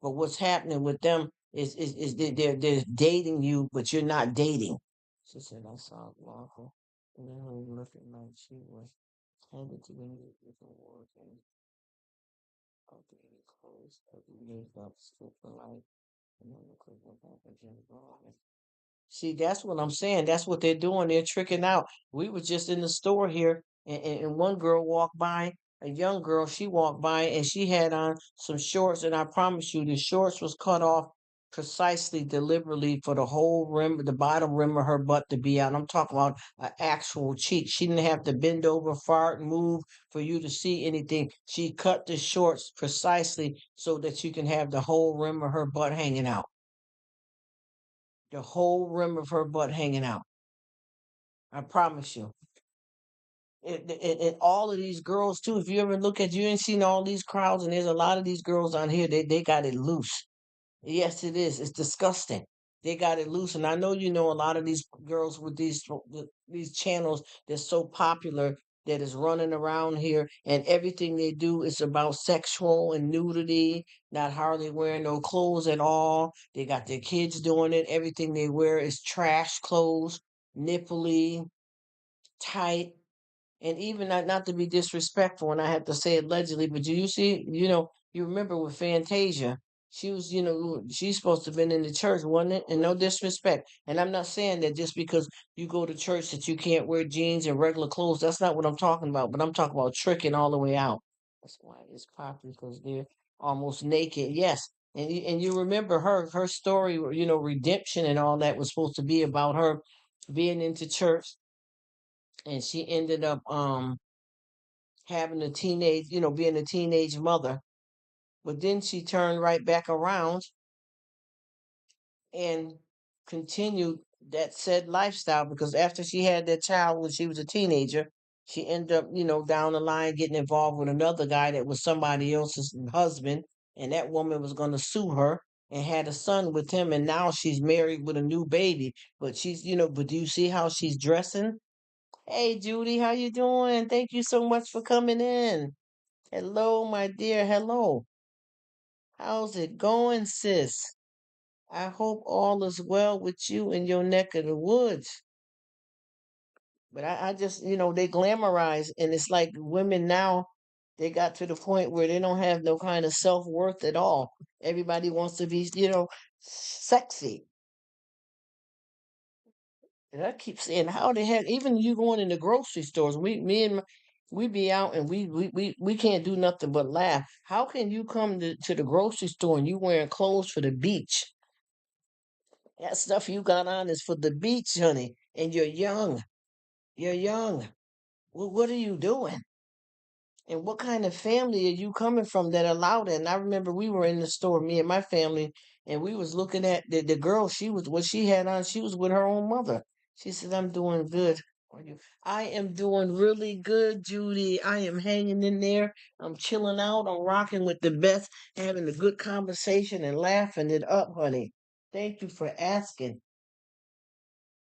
but what's happening with them is they're dating you, but you're not dating. She said, I saw Lawful, and then when we looked like she was headed to the music award and updated clothes, makeup, super light, and then the quick back and Jim Brown. See, that's what I'm saying. That's what they're doing. They're tricking out. We were just in the store here, and one girl walked by, a young girl, she walked by and she had on some shorts, and I promise you, the shorts was cut off precisely, deliberately for the whole rim, the bottom rim of her butt to be out. I'm talking about an actual cheek. She didn't have to bend over, fart, move for you to see anything. She cut the shorts precisely so that you can have the whole rim of her butt hanging out, the whole rim of her butt hanging out. I promise you. And all of these girls too. If you ever look at, you ain't seen all these crowds, and there's a lot of these girls on here. They got it loose. Yes, it is. It's disgusting. They got it loose, and I know you know a lot of these girls with these channels that's so popular that is running around here, and everything they do is about sexual and nudity, not hardly wearing no clothes at all. They got their kids doing it. Everything they wear is trash clothes, nipply, tight, and even not to be disrespectful, and I have to say allegedly, but do you see, you remember with Fantasia, she was, she's supposed to have been in the church, wasn't it? And no disrespect. And I'm not saying that just because you go to church that you can't wear jeans and regular clothes. That's not what I'm talking about. But I'm talking about tricking all the way out. That's why it's popular because they're almost naked. Yes. And you remember her story, redemption and all that was supposed to be about her being into church, and she ended up having a teenage, being a teenage mother, But then she turned right back around and continued that said lifestyle because after she had that child when she was a teenager, she ended up, down the line getting involved with another guy that was somebody else's husband, and that woman was going to sue her and had a son with him, and now she's married with a new baby. But but do you see how she's dressing? Hey, Judy, how you doing? Thank you so much for coming in. Hello, my dear. Hello. How's it going, sis? I hope all is well with you in your neck of the woods. But I just, they glamorize, and it's like women now, they got to the point where they don't have no kind of self worth at all. Everybody wants to be, sexy. And I keep saying, how the heck, even you going in the grocery stores, we be out and we can't do nothing but laugh. How can you come to the grocery store and you wearing clothes for the beach? That stuff you got on is for the beach, honey. And you're young. You're young. What are you doing? And what kind of family are you coming from that allowed it? And I remember we were in the store, me and my family, and we was looking at the girl. She was what she had on. She was with her own mother. She said, "I'm doing good. Are you? I am doing really good, Judy. I am hanging in there. I'm chilling out. I'm rocking with the best, having a good conversation and laughing it up, honey. Thank you for asking.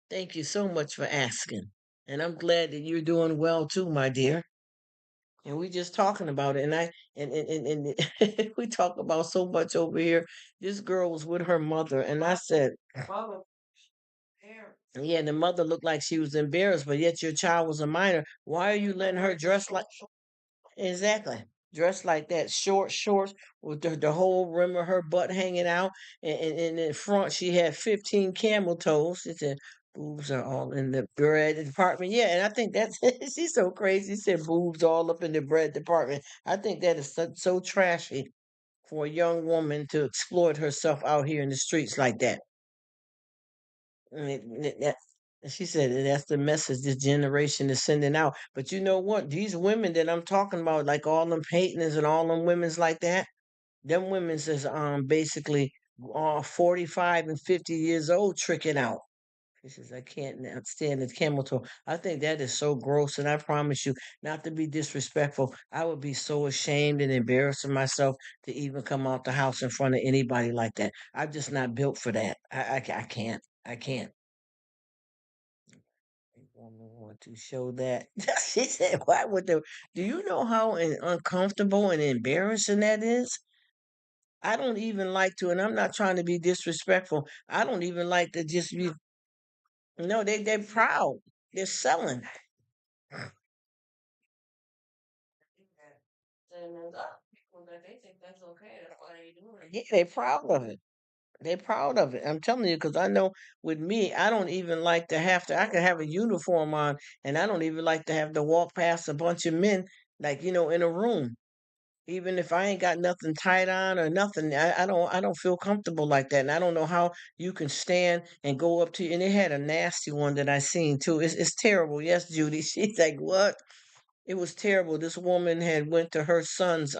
Thank you so much for asking. And I'm glad that you're doing well too, my dear. And we just talking about it. And we talk about so much over here. This girl was with her mother, and I said, yeah, the mother looked like she was embarrassed, but yet your child was a minor. Why are you letting her dress like exactly dressed like that? Short shorts with the whole rim of her butt hanging out, and in front she had 15 camel toes. She said boobs are all in the bread department. Yeah, and I think that's she's so crazy. She said boobs all up in the bread department. I think that is so trashy for a young woman to exploit herself out here in the streets like that. She said that that's the message this generation is sending out. But you know what? These women that I'm talking about, like all them Peytons and all them women's like that, them women's is basically 45 and 50 years old tricking out. She says, I can't now stand the camel toe. I think that is so gross, and I promise you, not to be disrespectful, I would be so ashamed and embarrassing myself to even come out the house in front of anybody like that. I'm just not built for that. I can't. I can't. Woman want to show that. She said, "Why would the? Do you know how uncomfortable and embarrassing that is? I don't even like to, and I'm not trying to be disrespectful. I don't even like to just be. No, they're proud. They're selling. Yeah, they're proud of it. They're proud of it. I'm telling you, because I know with me, I don't even like to have to. I can have a uniform on, and I don't even like to have to walk past a bunch of men, like in a room. Even if I ain't got nothing tight on or nothing, I don't feel comfortable like that. And I don't know how you can stand and go up to and they had a nasty one that I seen too. It's terrible. Yes, Judy. She's like, what? It was terrible. This woman had went to her son's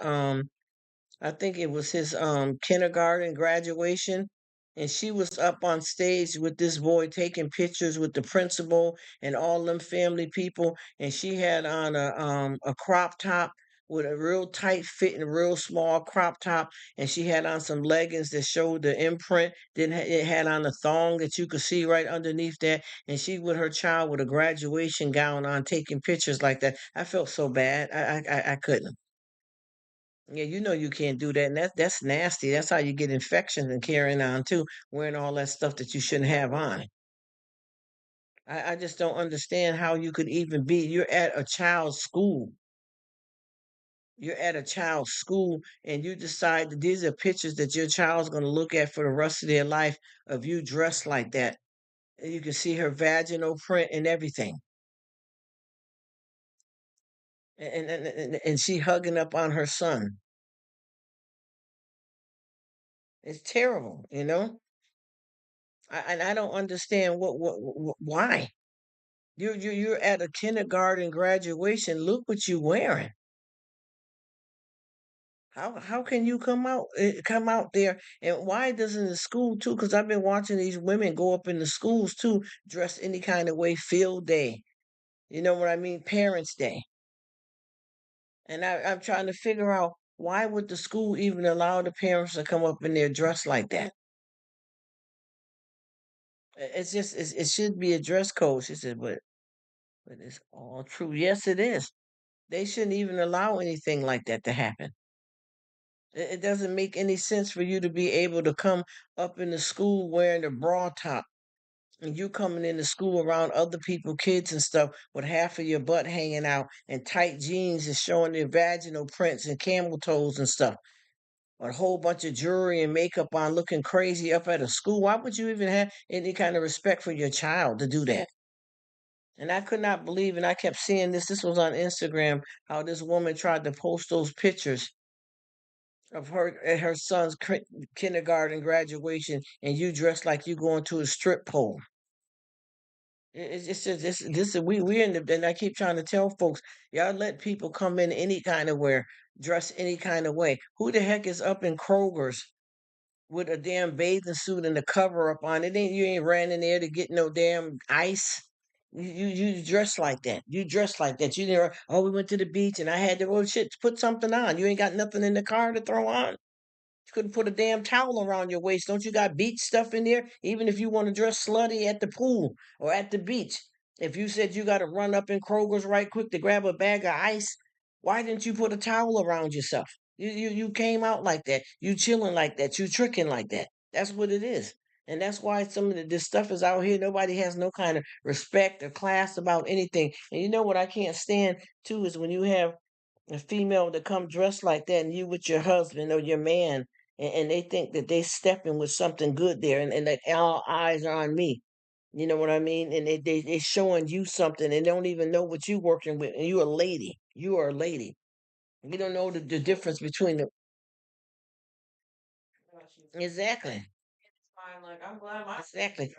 I think it was his kindergarten graduation, and she was up on stage with this boy taking pictures with the principal and all them family people, and she had on a crop top with a real tight fitting, real small crop top, and she had on some leggings that showed the imprint. Then it had on a thong that you could see right underneath that, and she with her child with a graduation gown on, taking pictures like that. I felt so bad. I couldn't. Yeah, you know you can't do that, and that's nasty. That's how you get infections and carrying on too, wearing all that stuff that you shouldn't have on. I just don't understand how you could even be. You're at a child's school. You're at a child's school, and you decide that these are pictures that your child's going to look at for the rest of their life of you dressed like that. And you can see her vaginal print and everything, and she hugging up on her son. It's terrible, you know. And I don't understand why. You're at a kindergarten graduation. Look what you wearing. How can you come out there, and why doesn't the school too? Because I've been watching these women go up in the schools too, dress any kind of way, field day. You know what I mean? Parents' Day. And I'm trying to figure out why would the school even allow the parents to come up in there dressed like that? It's just it should be a dress code. She said, but it's all true. Yes, it is. They shouldn't even allow anything like that to happen. It doesn't make any sense for you to be able to come up in the school wearing a bra top and you coming into school around other people, kids and stuff, with half of your butt hanging out and tight jeans and showing their vaginal prints and camel toes and stuff. A whole bunch of jewelry and makeup on, looking crazy up at a school. Why would you even have any kind of respect for your child to do that? And I could not believe, and I kept seeing this. This was on Instagram, how this woman tried to post those pictures of her at her son's kindergarten graduation, and you dressed like you going to a strip pole. It's just this we in the, and I keep trying to tell folks, y'all let people come in any kind of wear, dress any kind of way. Who the heck is up in Kroger's with a damn bathing suit and a cover up on it? Ain't you ain't ran in there to get no damn ice. You dress like that. You dress like that. You never. Oh, we went to the beach and I had to. Oh shit, put something on. You ain't got nothing in the car to throw on. You couldn't put a damn towel around your waist. Don't you got beach stuff in there? Even if you want to dress slutty at the pool or at the beach. If you said you got to run up in Kroger's right quick to grab a bag of ice, why didn't you put a towel around yourself? You came out like that. You chilling like that. You tricking like that. That's what it is. And that's why some of this stuff is out here. Nobody has no kind of respect or class about anything. And you know what I can't stand too is when you have a female to come dressed like that and you with your husband or your man and they think that they stepping with something good there and that all eyes are on me. You know what I mean? And they showing you something and don't even know what you working with. And you're a lady. You are a lady. You don't know the difference between the exactly. Exactly.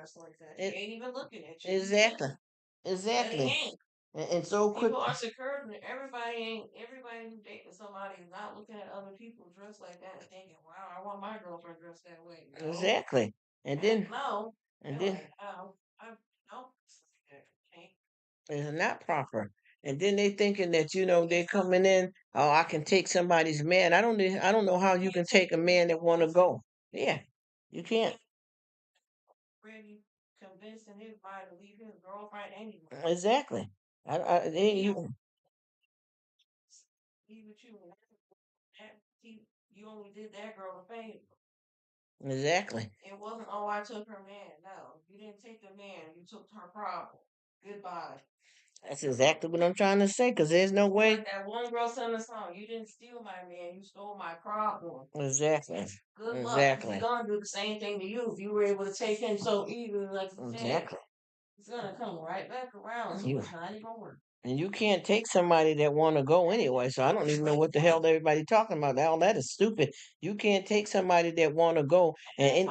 Exactly. Exactly. And so quick. People are secure. Everybody who's dating somebody is not looking at other people dressed like that and thinking, "Wow, I want my girlfriend dressed that way." No. Exactly. And then no. And then like, oh, no. It's not proper. And then they thinking that they coming in. Oh, I can take somebody's man. I don't know how you can take a man that want to go. Yeah, you can't. Really convincing his mind to leave his girlfriend anyway. Exactly. You leave with you. You only did that girl a favor. Exactly. It wasn't, oh, I took her man. No, you didn't take the man. You took her problem. Goodbye. That's exactly what I'm trying to say, because there's no way. Like that one girl sang the song, you didn't steal my man, you stole my problem. Exactly. Good luck. Exactly. He's gonna do the same thing to you if you were able to take him so easily like you said. Exactly. It's gonna come right back around. So it's not even worth. And you can't take somebody that want to go anyway. So I don't even know what the hell everybody talking about. All that is stupid. You can't take somebody that want to go and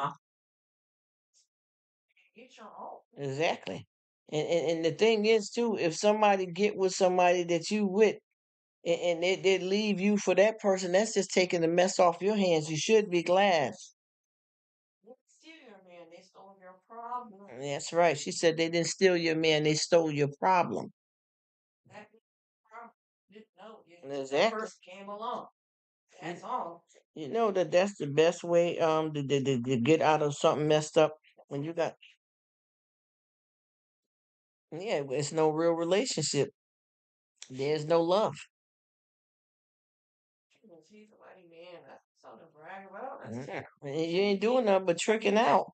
get your own. Exactly. And the thing is too, if somebody get with somebody that you with and they leave you for that person, that's just taking the mess off your hands. You should be glad. Steal your man, they stole your problem. That's right. She said they didn't steal your man, they stole your problem. That problem didn't know. Exactly. First came along. That's all. You know that's the best way to get out of something messed up when you got yeah, it's no real relationship. There's no love. See somebody, man, that's something to brag about. Yeah. And you ain't doing nothing but tricking out.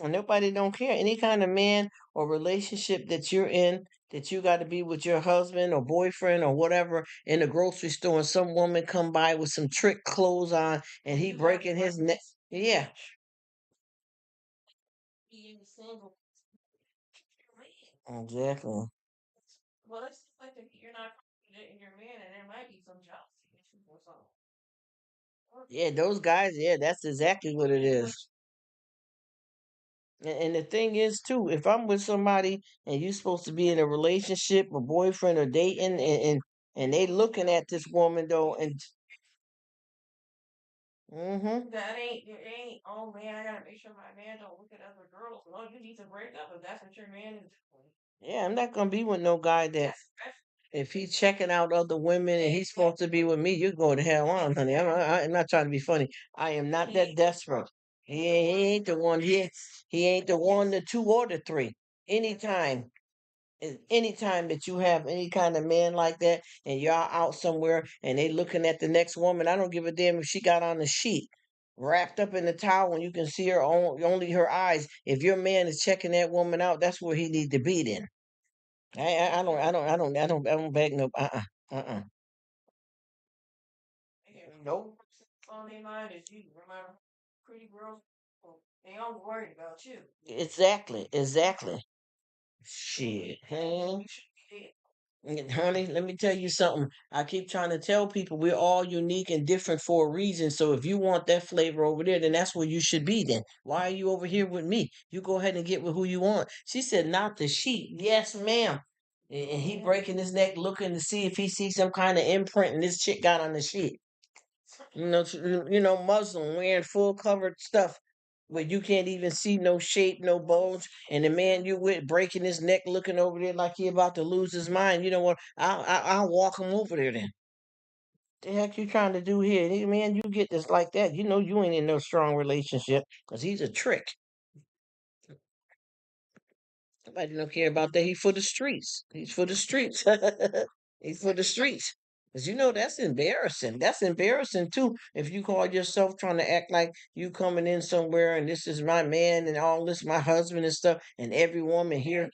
And nobody don't care. Any kind of man or relationship that you're in, that you got to be with your husband or boyfriend or whatever in the grocery store, and some woman come by with some trick clothes on, and he breaking his neck. Yeah. Exactly. Well, it's like you're not confident in your man, and there might be some jealousy issues or something. Yeah, those guys. Yeah, that's exactly what it is. And the thing is too, if I'm with somebody and you're supposed to be in a relationship, a boyfriend or dating, and they looking at this woman though, and that ain't. Oh man, I gotta make sure my man don't look at other girls. No, you need to break up if that's what your man is doing. Yeah, I'm not gonna be with no guy that if he's checking out other women and he's supposed to be with me, you go to hell on, honey. I'm not trying to be funny. I am not that desperate. He ain't the one. He ain't the one, the two, or the three. Anytime, anytime that you have any kind of man like that, and y'all out somewhere and they looking at the next woman, I don't give a damn if she got on the sheet, wrapped up in the towel, and you can see her only her eyes. If your man is checking that woman out, that's where he need to be. Then I don't beg no. Nope. On their mind is you. Remember, pretty girls, they all worried about you. Exactly, exactly. Shit, hey. Honey, let me tell you something. I keep trying to tell people we're all unique and different for a reason. So if you want that flavor over there, then that's where you should be then. Why are you over here with me? You go ahead and get with who you want. She said, not the sheep. Yes, ma'am. And he breaking his neck looking to see if he sees some kind of imprint and this chick got on the sheet. Muslim wearing full covered stuff where you can't even see no shape, no bulge, and the man you with breaking his neck, looking over there like he about to lose his mind. You know what? I'll walk him over there then. The heck you trying to do here? Man, you get this like that. You know you ain't in no strong relationship because he's a trick. Nobody don't care about that. He's for the streets. He's for the streets. He's for the streets. Cause that's embarrassing. That's embarrassing too. If you call yourself trying to act like you coming in somewhere and this is my man and all this my husband and stuff, and every woman here.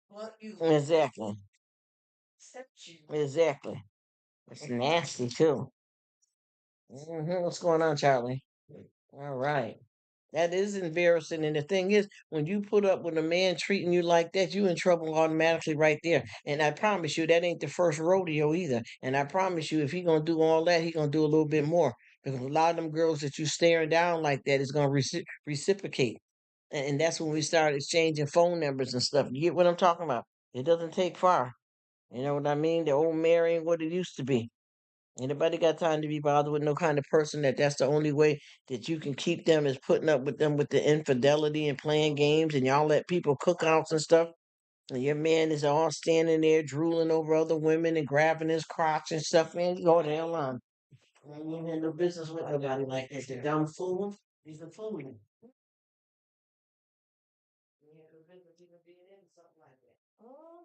What you exactly. Accept you. Exactly. It's nasty too. What's going on, Charlie? All right. That is embarrassing. And the thing is, when you put up with a man treating you like that, you in trouble automatically right there. And I promise you, that ain't the first rodeo either. And I promise you, if he gonna do all that, he gonna do a little bit more. Because a lot of them girls that you staring down like that is gonna reciprocate. And that's when we start exchanging phone numbers and stuff. You get what I'm talking about? It doesn't take far. You know what I mean? The old Mary ain't what it used to be. Anybody got time to be bothered with no kind of person that's the only way that you can keep them is putting up with them with the infidelity and playing games and y'all let people cookouts and stuff. And your man is all standing there drooling over other women and grabbing his crotch and stuff. Man, you go the hell on. Man, you ain't had no business with nobody like that. The dumb fool. He's a fool. You ain't had no business even being into something like that. Oh.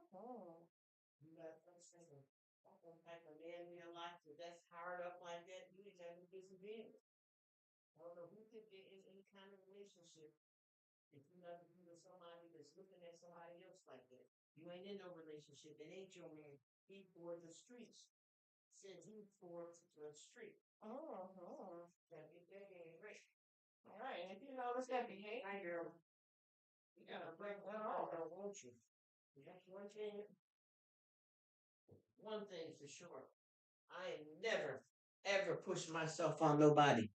You got some type of man in your life that's hard up like that. You ain't got no business being. I don't know who could get in any kind of relationship if you not be with somebody that's looking at somebody else like that. You ain't in no relationship. It ain't your man. He for the streets. Said he for the street. Gotta get that game right. All right, and if you notice that behavior, you gotta break that off, won't you? That's one thing for sure. I ain't never, ever push myself on nobody.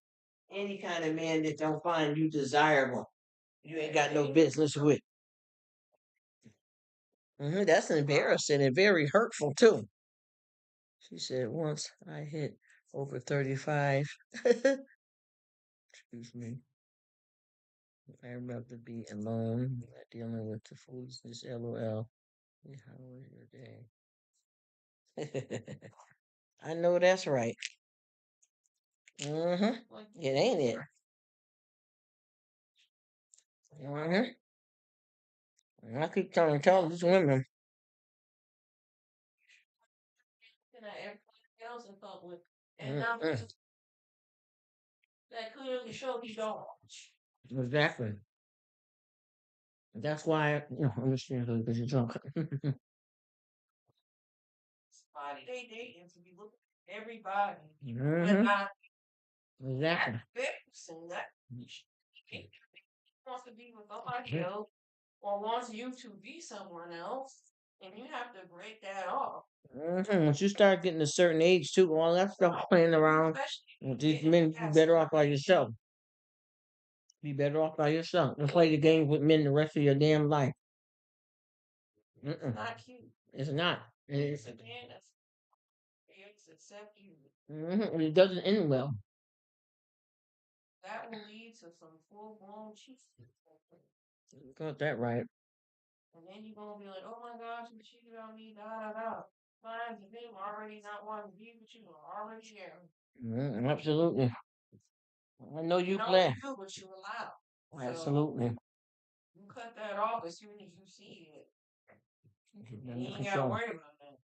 Any kind of man that don't find you desirable, you ain't got no business with. That's embarrassing and very hurtful too. She said once I hit over 35. Excuse me. I'd rather be alone, not dealing with the foolishness. LOL. Yeah, how was your day? I know that's right. It ain't it. I keep trying to tell these women. Everybody else in public, and that clearly show you don't. Exactly. That's why I'm just because you're drunk. Somebody they dating to be looking at everybody, but not exactly. That person that he wants to be with somebody else or wants you to be someone else, and you have to break that off. Once you start getting a certain age too, all that stuff playing around, these men, you better off by yourself. Be better off by yourself. And play the game with men the rest of your damn life. Mm-mm. Not cute. It's not. It's a man that's accept you. It doesn't end well. That will lead to some full blown cheating. Got that right. And then you're gonna be like, oh my gosh, you cheated on me, da da da. Signs of him already not wanting to be with you are already there. Absolutely. I know you plan. You, but you allow. Absolutely. So you cut that off as soon as you see it. You ain't gotta worry about that.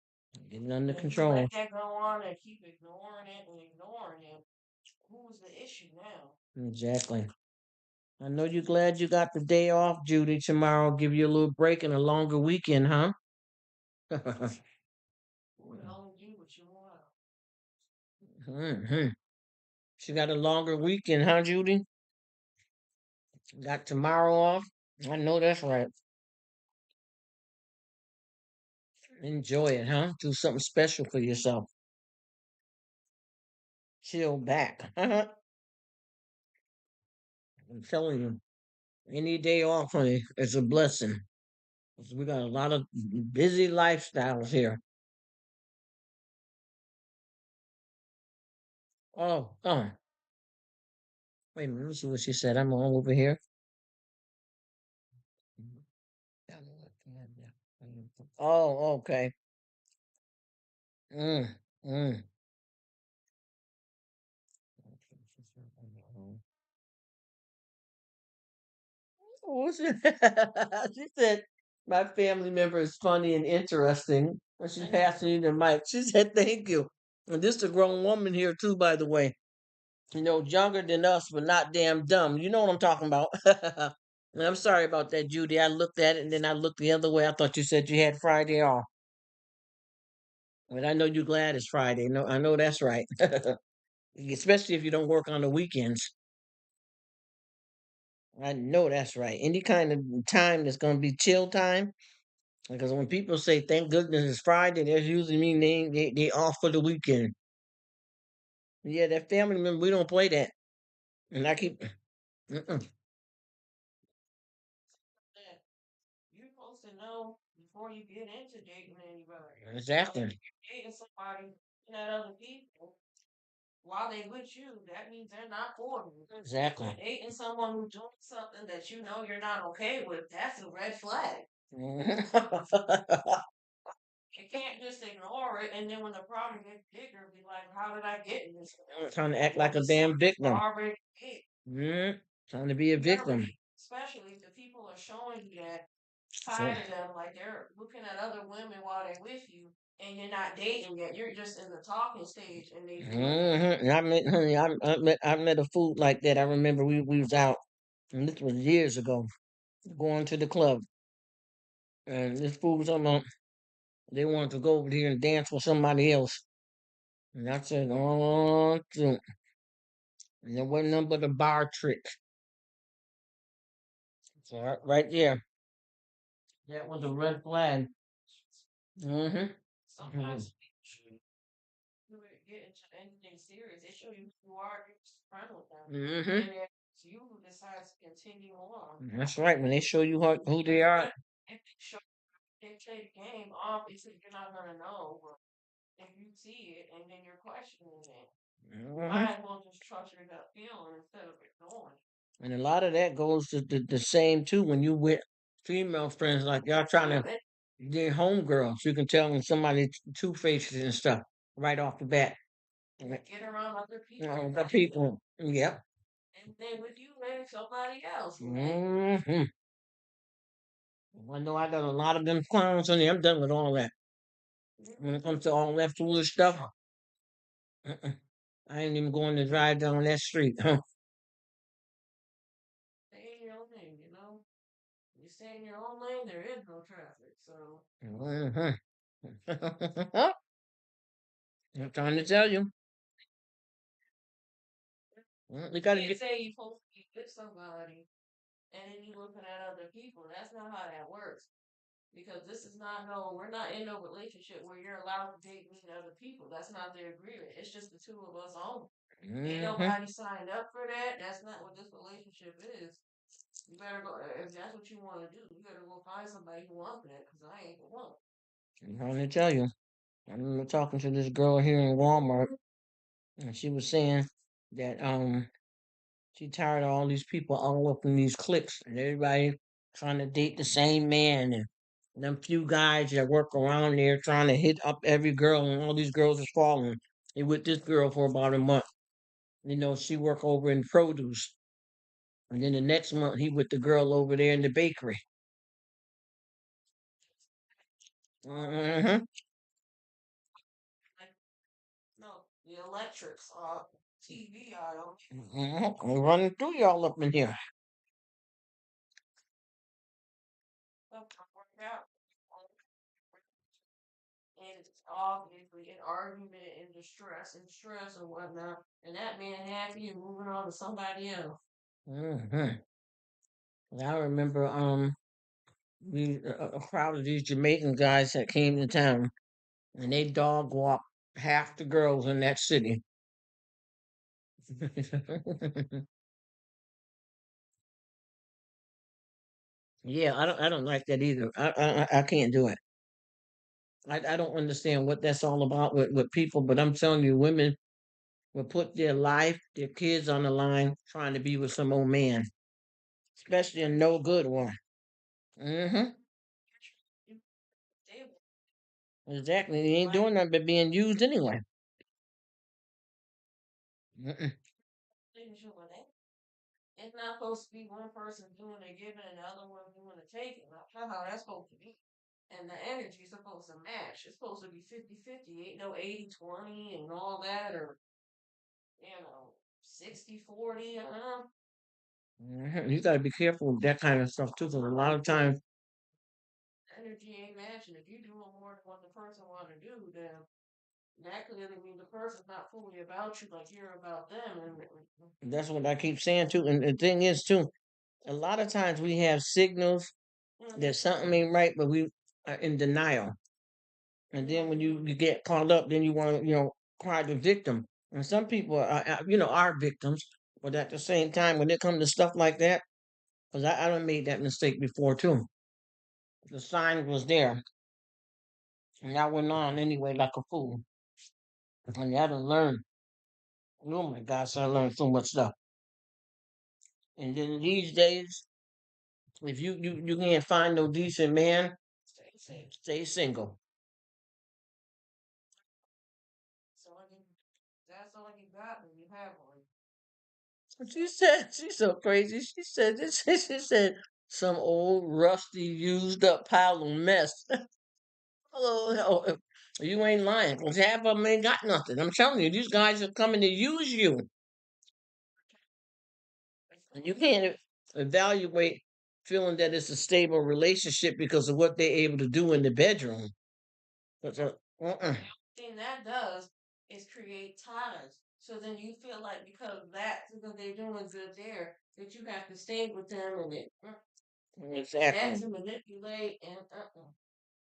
Getting under control. If you let that go on and keep ignoring it and ignoring it, who's the issue now? Exactly. I know you're glad you got the day off, Judy. Tomorrow, give you a little break and a longer weekend, huh? Mm-hmm. She got a longer weekend, huh, Judy? Got tomorrow off. I know that's right. Enjoy it, huh? Do something special for yourself. Chill back. I'm telling you, any day off, honey, is a blessing. 'Cause we got a lot of busy lifestyles here. Oh. Wait a minute, let me see what she said. I'm all over here. Oh, okay. Mm, mm. What's it? She said, my family member is funny and interesting. When she passed me the mic, she said, thank you. And this is a grown woman here, too, by the way. You know, younger than us, but not damn dumb. You know what I'm talking about. And I'm sorry about that, Judy. I looked at it and then I looked the other way. I thought you said you had Friday off. But I know you're glad it's Friday. No, I know that's right. Especially if you don't work on the weekends. I know that's right. Any kind of time that's going to be chill time. Because when people say, thank goodness it's Friday, that's usually mean they off for the weekend. Yeah, that family member, we don't play that. And I keep. Mm-mm. You're supposed to know before you get into dating anybody. Exactly. If you're dating somebody that other people while they with you, that means they're not for you. Exactly. If you're dating someone who's doing something that you know you're not okay with, that's a red flag. You can't just ignore it, and then when the problem gets bigger, be like, "How did I get in this?" Trying to act like a damn victim. Already big. Trying to be a victim. Especially if the people are showing you that side of them, like they're looking at other women while they're with you, and you're not dating yet. You're just in the talking stage, and they. And I met, honey, I met a fool like that. I remember we was out, and this was years ago, going to the club, and this fool was talking about they wanted to go over here and dance with somebody else. And I said, oh, shoot. And there wasn't nothing but a bar trick. So right there, that was a red flag. Mm-hmm. Sometimes you get into anything serious, they show you who you are, you're just friend with them. Mm-hmm. And it's you who decides to continue on. That's right. When they show you who they are. If they play the game, obviously you're not gonna know. But if you see it and then you're questioning it, might as well just trust your gut feeling instead of ignoring. And a lot of that goes to the same too when you with female friends, like y'all trying to get homegirls. You can tell when somebody two faces and stuff right off the bat. Get around other people. Other people. Yep. And then with you, maybe somebody else. Mm-hmm. I know I got a lot of them clowns on there. I'm done with all that. When it comes to all that foolish stuff, I ain't even going to drive down that street. Huh? Stay in your own lane, you know? You stay in your own lane, there is no traffic, so. I'm trying to tell you. You gotta get. Say you're supposed to be with somebody, and then you looking at other people. That's not how that works. Because this is not we're not in no relationship where you're allowed to date me and other people. That's not the agreement. It's just the two of us only. Ain't nobody signed up for that. That's not what this relationship is. You better go if that's what you want to do. You better go find somebody who wants that, because I ain't the one. I'm trying to tell you. I remember talking to this girl here in Walmart, and she was saying that she tired of all these people all up in these cliques and everybody trying to date the same man and them few guys that work around there trying to hit up every girl and all these girls is falling. He with this girl for about a month. You know, she work over in produce. And then the next month he with the girl over there in the bakery. Mm-hmm. No, the electrics TV aisle. Mm-hmm. I'm running through y'all up in here. And it's obviously an argument and distress and stress and whatnot, and that man happy and moving on to somebody else. Hmm. I remember a crowd of these Jamaican guys that came to town, and they dog walked half the girls in that city. Yeah, I don't like that either. I can't do it. I don't understand what that's all about with people, but I'm telling you, women will put their life, their kids on the line trying to be with some old man, especially a no good one. Mm-hmm. Exactly. He ain't doing nothing but being used anyway. Mm-mm. It's not supposed to be one person doing the giving and the other one doing the taking. That's not how that's supposed to be. And the energy is supposed to match. It's supposed to be 50-50. Ain't no 80-20 and all that, or, 60-40. You got to be careful with that kind of stuff too, because a lot of times energy ain't matching. If you're doing more than what the person want to do, then that clearly means the person's not fully about you like you're about them. And that's what I keep saying too. And the thing is too, a lot of times we have signals that something ain't right, but we are in denial. And then when you get caught up, then you want to, cry the victim. And some people are victims, but at the same time, when it comes to stuff like that, because I done made that mistake before too. The sign was there, and I went on anyway like a fool. And I done learned. Oh my gosh, I learned so much stuff. And then these days, if you can't find no decent man, stay single. So that's all you got when you have one. She said she's so crazy. She said this. She said some old rusty used up pile of mess. Oh, you ain't lying. 'Cause half of them ain't got nothing. I'm telling you, these guys are coming to use you, and you can't evaluate feeling that it's a stable relationship because of what they're able to do in the bedroom. But, thing that does is create ties. So then you feel like because they're doing good there, that you have to stay with them and exactly. That's to manipulate and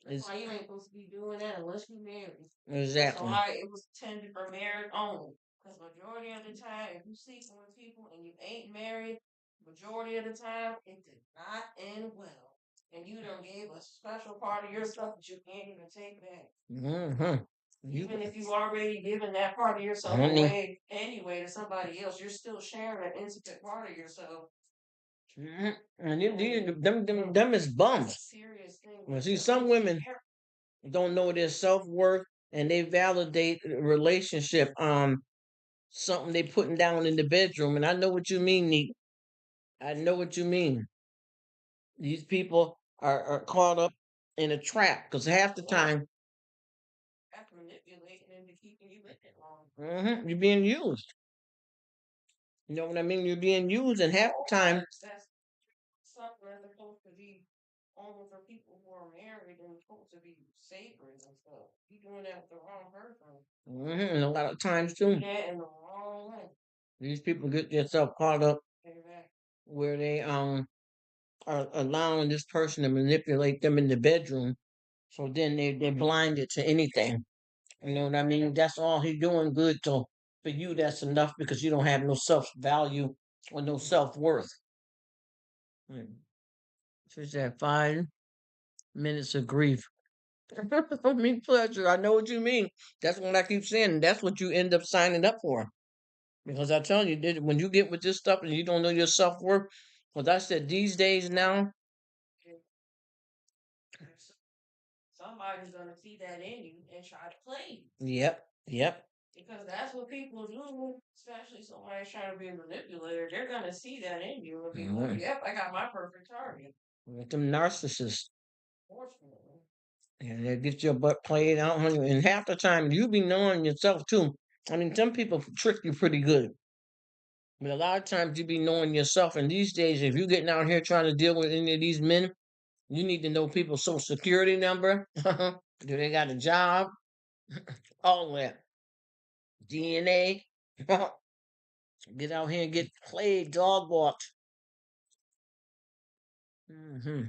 that's why you ain't supposed to be doing that unless you married. Exactly. That's why it was intended for marriage only. Because majority of the time, if you sleeping with people and you ain't married, majority of the time it did not end well. And you done gave a special part of yourself that you can't even take back. Mm-hmm. Even if you already given that part of yourself away anyway to somebody else, you're still sharing an intimate part of yourself. Mhm. And them is bums. Serious thing. Well, see, some women don't know their self worth and they validate a relationship something they putting down in the bedroom. And I know what you mean, Neat. I know what you mean. These people are caught up in a trap because half the time that's manipulating into keeping you in it long. You're being used. You know what I mean? You're being used, and half the time that's something that's supposed to be only for people who are married and supposed to be sacred and stuff. You doing that with the wrong person. And a lot of times too. Yeah, in the wrong way. These people get themselves caught up where they are allowing this person to manipulate them in the bedroom. So then they're blinded to anything. You know what I mean? That's all he doing good to for you, that's enough because you don't have no self value or no self worth. She's at 5 minutes of grief. I mean, pleasure. I know what you mean. That's what I keep saying. That's what you end up signing up for. Because I tell you, when you get with this stuff and you don't know your self worth, because I said these days now, somebody's gonna see that in you and try to play you. Yep, yep. Because that's what people do, especially somebody trying to be a manipulator. They're gonna see that in you and be like, "Yep, I got my perfect target." Like them narcissists. Fortunately. And they get your butt played out, honey. And half the time you be knowing yourself too. I mean, some people trick you pretty good. But a lot of times you be knowing yourself. And these days, if you're getting out here trying to deal with any of these men, you need to know people's social security number. Do they got a job? All that. DNA. Get out here and get played, dog walked. Hmm.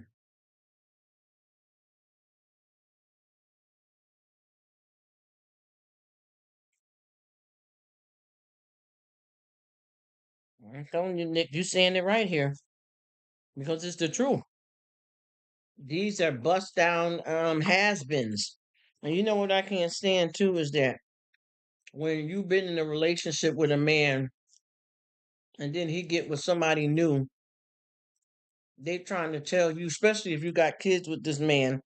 I'm telling you, Nick, you saying it right here because it's the truth. These are bust down has-beens. And you know what I can't stand too is that when you've been in a relationship with a man and then he get with somebody new, they trying to tell you, especially if you got kids with this man,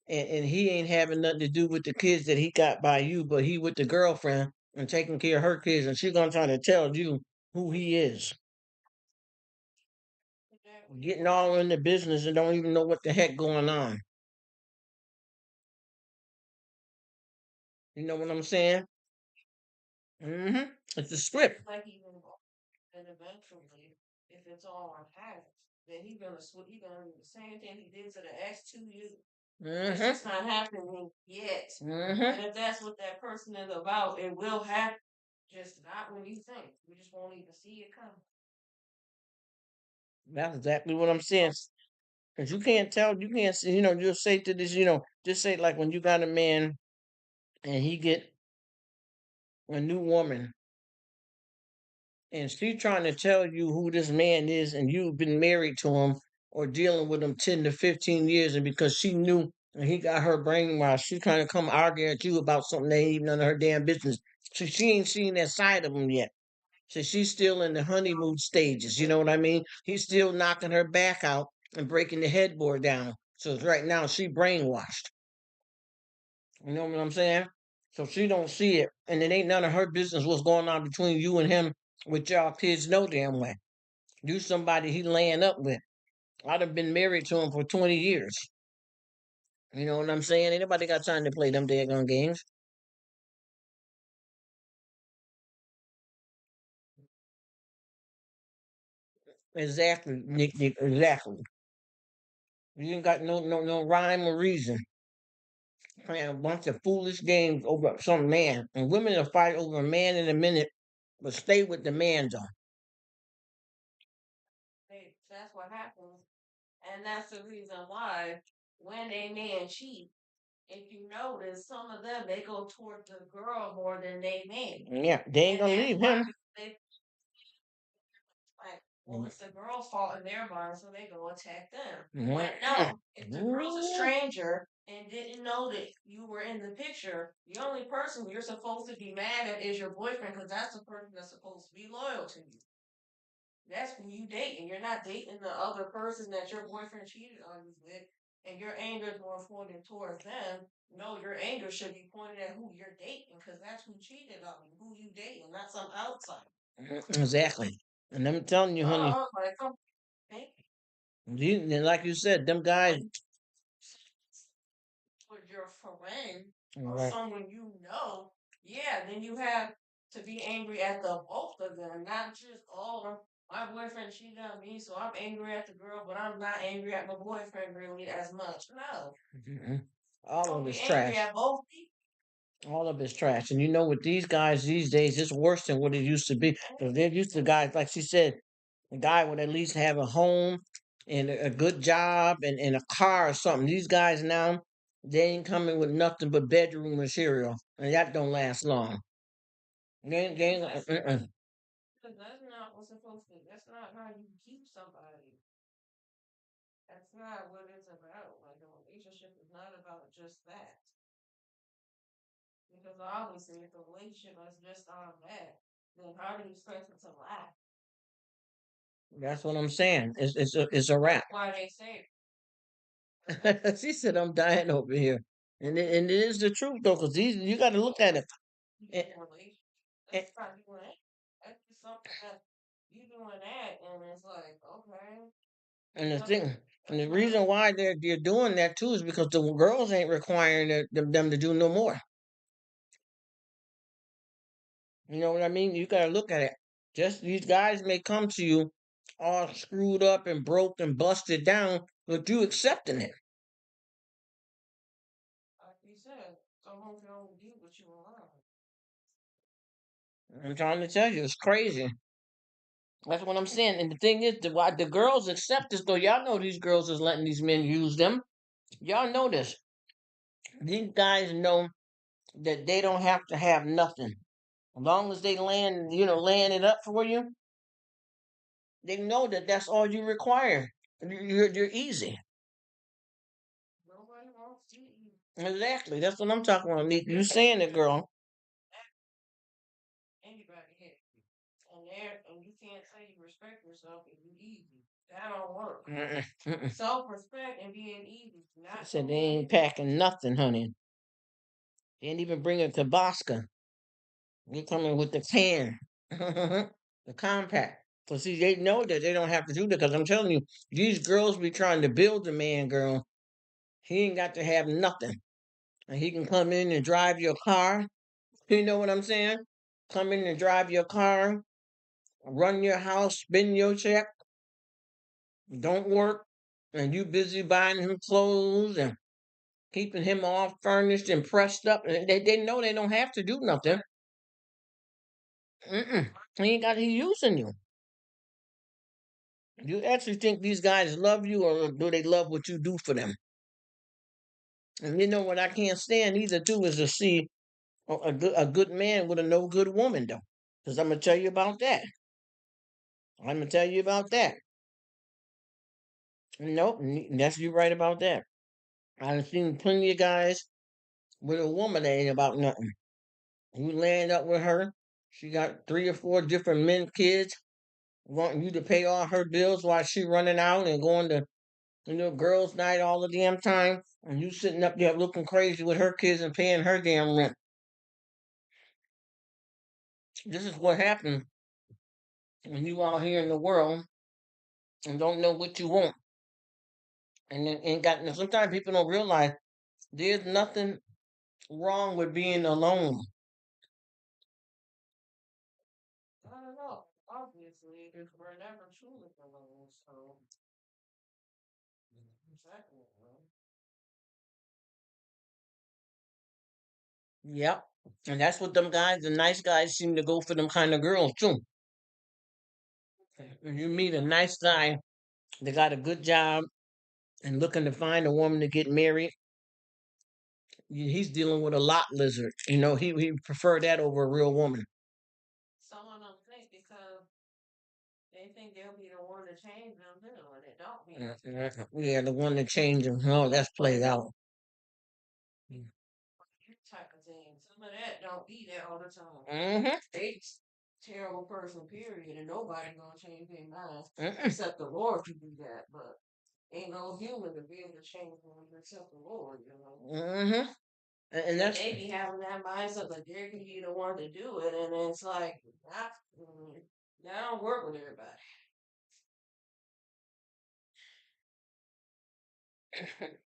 and he ain't having nothing to do with the kids that he got by you, but he with the girlfriend and taking care of her kids, and she gonna try to tell you who he is. Getting all in the business and don't even know what the heck going on. You know what I'm saying? Mm-hmm. It's a script. Like even and eventually, if it's all on habit, then he gonna do the same thing he did to the ex to you. It's just not happening yet. And if that's what that person is about, it will happen. Just not when you think. We just won't even see it come. That's exactly what I'm saying. Because you can't tell, you can't say, you'll say to this, just say like when you got a man and he get a new woman and she trying to tell you who this man is and you've been married to him or dealing with him 10 to 15 years and because she knew and he got her brainwashed, she trying to come argue at you about something that ain't even none of her damn business. So she ain't seen that side of him yet. So she's still in the honeymoon stages, you know what I mean? He's still knocking her back out and breaking the headboard down. So right now she brainwashed. You know what I'm saying? So she don't see it, and it ain't none of her business what's going on between you and him with y'all kids no damn way. You somebody he laying up with. I'd have been married to him for 20 years. You know what I'm saying? Ain't nobody got time to play them daggone games. Exactly, Nick, Nick, exactly. You ain't got no rhyme or reason. Playing a bunch of foolish games over some man. And women will fight over a man in a minute, but stay with the man though. Hey, that's what happens. And that's the reason why when a man cheats, if you notice, some of them they go toward the girl more than they man. Yeah, they ain't gonna leave him. They like, well, it's the girl's fault in their mind, so they go attack them. When no, if the girl's a stranger and didn't know that you were in the picture, the only person you're supposed to be mad at is your boyfriend because that's the person that's supposed to be loyal to you. That's who you dating. You're not dating the other person that your boyfriend cheated on you with, and your anger is more pointed towards them. No, your anger should be pointed at who you're dating, because that's who cheated on you, who you dating, not some outside. Exactly. And I'm telling you, honey, like, like you said, them guys with your friend or right. Someone you know, yeah, then you have to be angry at the both of them, not just my boyfriend cheated on me, so I'm angry at the girl, but I'm not angry at my boyfriend really as much. No, all of it's trash. At both people. All of it's trash, and you know, with these guys these days, it's worse than what it used to be. Because they're used to guys, like she said, a guy would at least have a home and a good job and a car or something. These guys now, they ain't coming with nothing but bedroom material, and that don't last long. Because that's not what's supposed to. That's not how you keep somebody. That's not what it's about. Like a relationship is not about just that. Because obviously, if the relationship is just on that, then how do you expect it to last? That's what I'm saying. It's a wrap. Why they say she said I'm dying over here, and it is the truth though, because these you got to look at it. And, and, that's not doing that. That's just something that you doing that, and it's like okay. And the thing, and the reason why they're doing that too is because the girls ain't requiring them to do no more. You know what I mean? You got to look at it. Just these guys may come to you all screwed up and broke and busted down, but you accepting it. Like you said, someone can only do what you allow. I'm trying to tell you, it's crazy. That's what I'm saying. And the thing is, why the girls accept this though. Y'all know these girls is letting these men use them. Y'all know this. These guys know that they don't have to have nothing. As long as they laying it up for you, they know that that's all you require. You're easy. Nobody wants to eat. Exactly. That's what I'm talking about. You saying it, girl. Anybody hit. And you can't say you respect yourself if you easy. That don't work. Self-respect and being easy. Not said they ain't packing nothing, honey. They ain't even bringing Tabasco. They coming with the can, the compact. So see, they know that they don't have to do that because I'm telling you, these girls be trying to build a man, girl. He ain't got to have nothing, and he can come in and drive your car. You know what I'm saying? Come in and drive your car, run your house, spend your check, don't work, and you busy buying him clothes and keeping him all furnished and pressed up. And they know they don't have to do nothing. He ain't got he using you. You actually think these guys love you, or do they love what you do for them? And you know what I can't stand either too is to see a good man with a no good woman though. Because I'm gonna tell you about that. I'm gonna tell you about that. Nope, that's you right about that. I've seen plenty of guys with a woman that ain't about nothing. You land up with her, she got 3 or 4 different men, kids, wanting you to pay all her bills while she running out and going to girls' night all the damn time, and you sitting up there looking crazy with her kids and paying her damn rent. This is what happens when you out here in the world and don't know what you want, and then ain't got. Sometimes people don't realize there's nothing wrong with being alone. I don't know. Obviously, if we're never truly alone, so exactly. Yep. And that's what them guys, the nice guys, seem to go for them kind of girls too. When you meet a nice guy that got a good job and looking to find a woman to get married, he's dealing with a lot lizard. He prefer that over a real woman. Some of them think because they think they'll be the one to change them too, and it don't be. Yeah, the one to change them. Oh, that's played out. Type of thing. Some of that don't be there all the time. They terrible person, period, and nobody gonna change their mind except the Lord to do that. But ain't no human to be able to change them except the Lord, you know. And that's they be having that mindset that they're gonna be the one to do it, and it's like that don't work with everybody.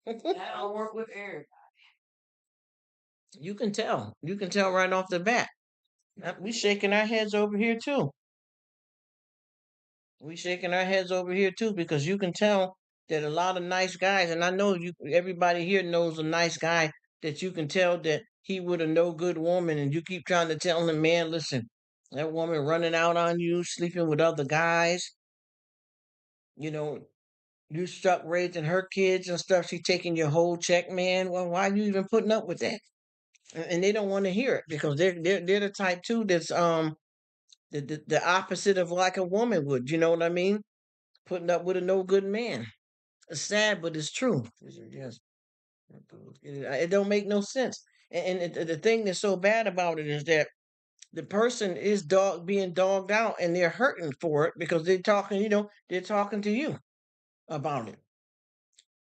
That don't work with everybody. You can tell. You can tell right off the bat. We shaking our heads over here too. We shaking our heads over here too because you can tell that a lot of nice guys, and I know you. Everybody here knows a nice guy that you can tell that he would a no good woman, and you keep trying to tell him, man, listen, that woman running out on you, sleeping with other guys, you know, you stuck raising her kids and stuff. She taking your whole check, man. Well, why you even putting up with that? and they don't want to hear it because they're the type too that's the opposite of like a woman would. You know what I mean? Putting up with a no good man. It's sad, but it's true. Yes, it don't make no sense. And the thing that's so bad about it is that the person is being dogged out, and they're hurting for it because they're talking. They're talking to you about it.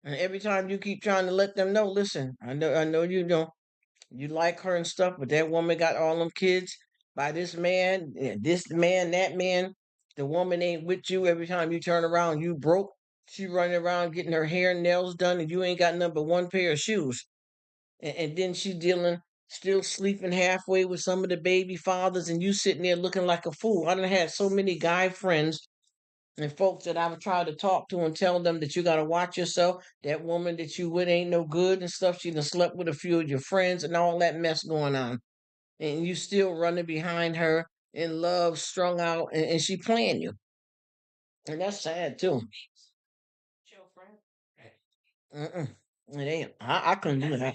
And every time you keep trying to let them know, listen, I know you like her and stuff, but that woman got all them kids by this man, that man. The woman ain't with you. Every time you turn around, you broke. She running around getting her hair and nails done, and you ain't got nothing but one pair of shoes. And then she still sleeping halfway with some of the baby fathers, and you sitting there looking like a fool. I done had so many guy friends and folks that I would try to talk to and tell them that you got to watch yourself. That woman that you with ain't no good and stuff. She done slept with a few of your friends and all that mess going on. And you still running behind her in love, strung out, and she playing you. And that's sad too. Mm-mm. It ain't. I couldn't do that.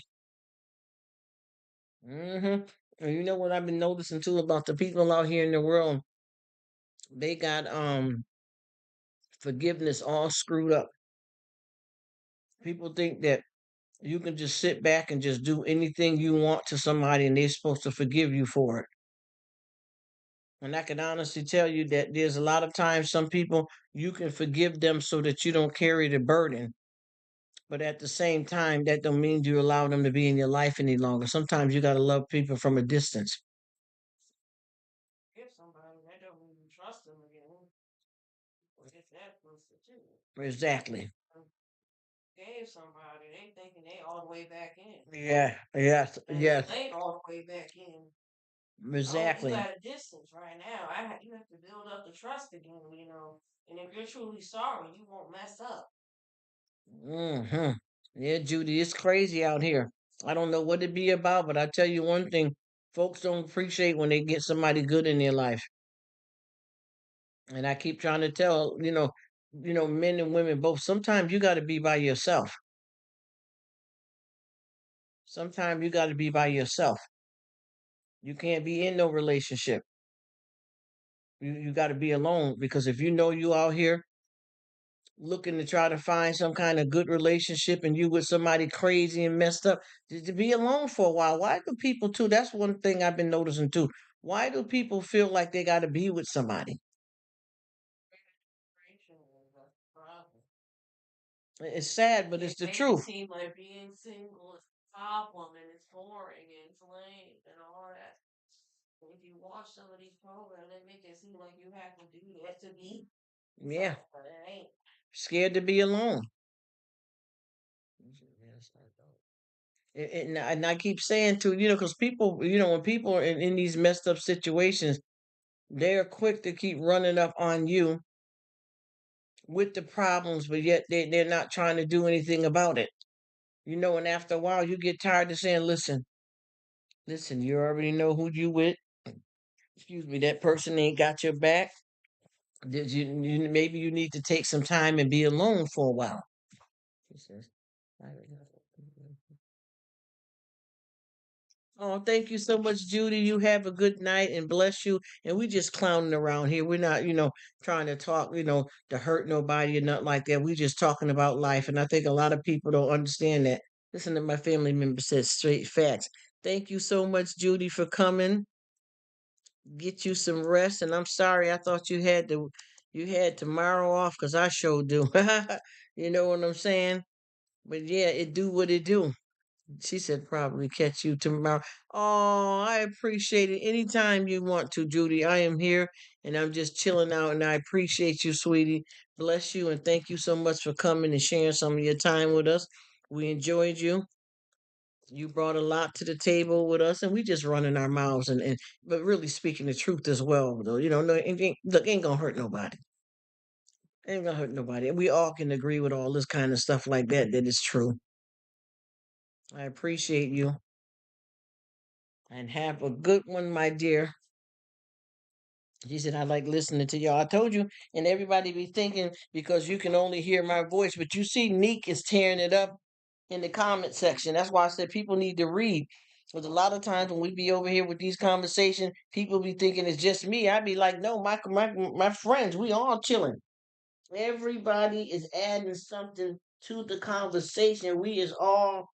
Mm-hmm. And you know what I've been noticing too about the people out here in the world? They got forgiveness all screwed up. People think that you can just sit back and just do anything you want to somebody and they're supposed to forgive you for it. And I can honestly tell you that there's a lot of times some people you can forgive them so that you don't carry the burden. But at the same time, that don't mean you allow them to be in your life any longer. Sometimes you gotta love people from a distance. Forgive somebody, that don't mean you trust them again. Forget that person too. Exactly. Gave somebody, they thinking they all the way back in. Yeah, yes, yes. They ain't all the way back in. Exactly. You at a distance right now. You have to build up the trust again. And if you're truly sorry, you won't mess up. Hmm. Yeah, Judy, it's crazy out here. I don't know what it be about, but I tell you one thing, folks don't appreciate when they get somebody good in their life. And I keep trying to tell, men and women both, sometimes you gotta be by yourself. Sometimes you gotta be by yourself. You can't be in no relationship. You got to be alone because if you know you out here looking to try to find some kind of good relationship and you with somebody crazy and messed up, to be alone for a while. Why do people too? That's one thing I've been noticing too. Why do people feel like they got to be with somebody? It's sad, but it's the truth. It seems like being single is a problem and it's boring and it's lame and all that. If you watch some of these programs, they make it seem like you have to do that to be. Yeah. But it ain't. Scared to be alone. Yes, I don't. And I keep saying to because people, when people are in these messed up situations, they're quick to keep running up on you with the problems, but yet they're not trying to do anything about it. And after a while, you get tired of saying, listen, you already know who you with. Excuse me, that person ain't got your back. Maybe you need to take some time and be alone for a while. He says, oh, thank you so much, Judy. You have a good night and bless you. And we just clowning around here. We're not, trying to talk, to hurt nobody or nothing like that. We just talking about life. And I think a lot of people don't understand that. Listen to my family member says straight facts. Thank you so much, Judy, for coming. Get you some rest. And I'm sorry, I thought you had tomorrow off because I sure do. You know what I'm saying? But yeah, it do what it do. She said probably catch you tomorrow. Oh, I appreciate it. Anytime you want to, Judy. I am here and I'm just chilling out and I appreciate you, sweetie. Bless you and thank you so much for coming and sharing some of your time with us. We enjoyed you. You brought a lot to the table with us and we just running our mouths and but really speaking the truth as well, though. No, look, ain't gonna hurt nobody. Ain't gonna hurt nobody. We all can agree with all this kind of stuff like that is true. I appreciate you. And have a good one, my dear. She said, I like listening to y'all. I told you, and everybody be thinking because you can only hear my voice, but you see Neek is tearing it up in the comment section. That's why I said people need to read. Because a lot of times when we be over here with these conversations, people be thinking it's just me. I be like, no, my friends, we all chilling. Everybody is adding something to the conversation. We is all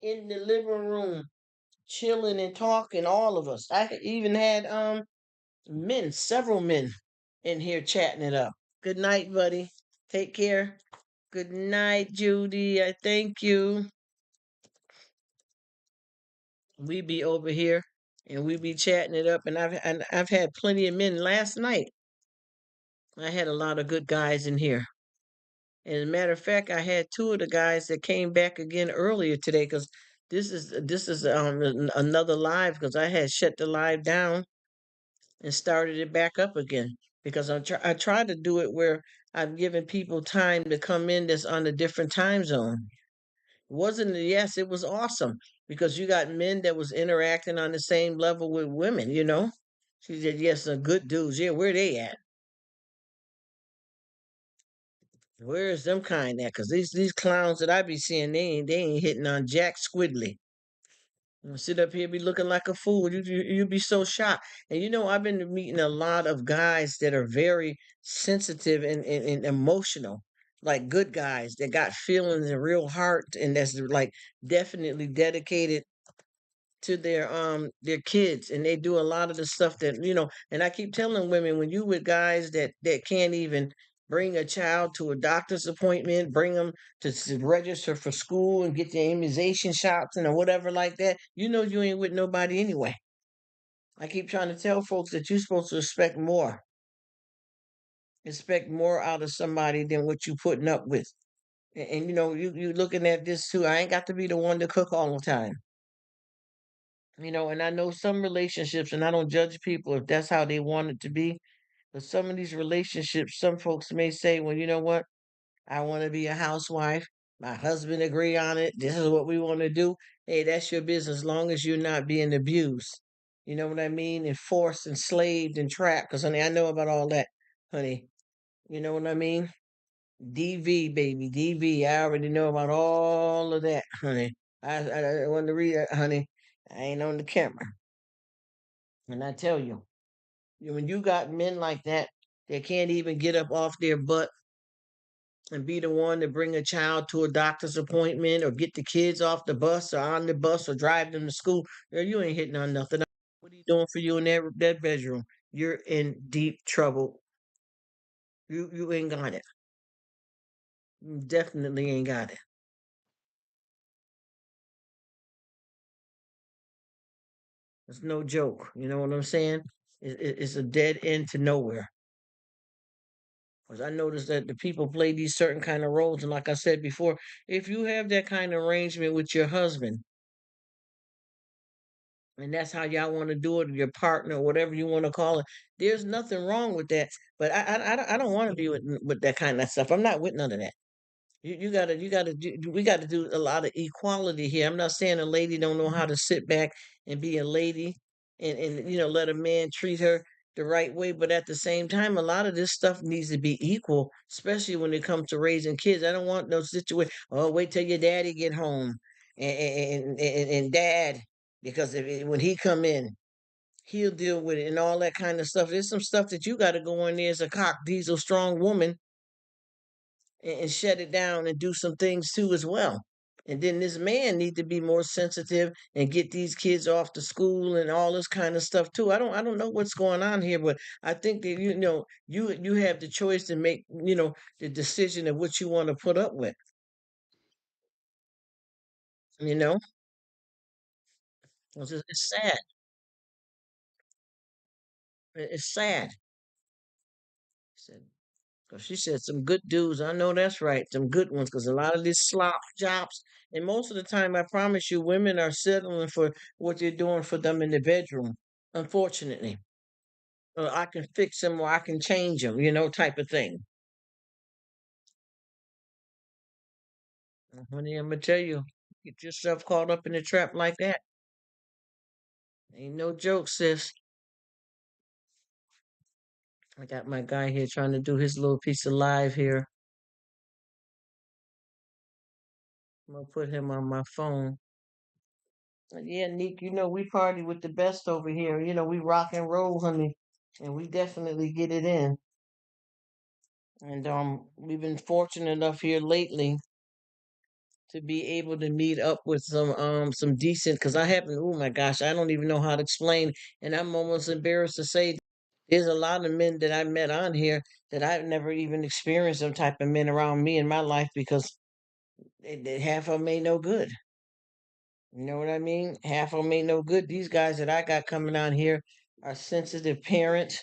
in the living room chilling and talking, all of us. I even had men, several men in here chatting it up. Good night, buddy. Take care. Good night, Judy. I thank you. We be over here and we be chatting it up, and I've had plenty of men last night. I had a lot of good guys in here. As a matter of fact, I had two of the guys that came back again earlier today because this is another live because I had shut the live down and started it back up again because I tried to do it where I've given people time to come in that's on a different time zone. Wasn't it? Yes, it was awesome because you got men that was interacting on the same level with women. She said, "Yes, some good dudes. Yeah, where they at? Where is them kind at? Cause these clowns that I be seeing, they ain't hitting on Jack Squidly. Sit up here be looking like a fool. You be so shocked. And I've been meeting a lot of guys that are very sensitive and emotional, like good guys that got feelings and real heart, and that's like definitely dedicated to their kids, and they do a lot of the stuff that. And I keep telling women, when you with guys that can't even bring a child to a doctor's appointment, bring them to register for school and get their immunization shots and or whatever like that, you ain't with nobody anyway. I keep trying to tell folks that you're supposed to expect more out of somebody than what you putting up with. And you looking at this too. I ain't got to be the one to cook all the time. And I know some relationships, and I don't judge people if that's how they want it to be. But some of these relationships, some folks may say, well, you know what? I want to be a housewife. My husband agree on it. This is what we want to do. Hey, that's your business as long as you're not being abused. You know what I mean? And forced, enslaved, and trapped. Because, honey, I know about all that, honey. You know what I mean? DV, baby, DV. I already know about all of that, honey. I want to read that, honey. I ain't on the camera. And I tell you, when you got men like that, they can't even get up off their butt and be the one to bring a child to a doctor's appointment or get the kids off the bus or on the bus or drive them to school. Girl, you ain't hitting on nothing. What are you doing for you in that bedroom? You're in deep trouble. You ain't got it. You definitely ain't got it. It's no joke. You know what I'm saying? It's a dead end to nowhere. Because I noticed that the people play these certain kind of roles, and like I said before, if you have that kind of arrangement with your husband, and that's how y'all want to do it, your partner, whatever you want to call it, there's nothing wrong with that. But I don't want to be with that kind of stuff. I'm not with none of that. We gotta do a lot of equality here. I'm not saying a lady don't know how to sit back and be a lady and let a man treat her the right way, but at the same time, a lot of this stuff needs to be equal, especially when it comes to raising kids. I don't want no situation. Oh, wait till your daddy get home and dad, because when he come in, he'll deal with it and all that kind of stuff. There's some stuff that you got to go in there as a cock diesel strong woman and shut it down and do some things too as well. And then this man need to be more sensitive and get these kids off to school and all this kind of stuff too. I don't know what's going on here, but I think that you have the choice to make the decision of what you want to put up with. You know, it's sad. It's sad. Cause she said some good dudes. I know that's right. Some good ones. Cause a lot of these slop jobs, and most of the time, I promise you, women are settling for what you're doing for them in the bedroom. Unfortunately, I can fix them or I can change them. Type of thing. Honey, I'm gonna tell you, get yourself caught up in a trap like that. Ain't no joke, sis. I got my guy here trying to do his little piece of live here. I'm gonna put him on my phone. Yeah, Nick, we party with the best over here. We rock and roll, honey, and we definitely get it in. And we've been fortunate enough here lately to be able to meet up with some decent, because I haven't, oh my gosh, I don't even know how to explain, and I'm almost embarrassed to say there's a lot of men that I met on here that I've never even experienced some type of men around me in my life because half of them ain't no good. You know what I mean? Half of them ain't no good. These guys that I got coming on here are sensitive parents.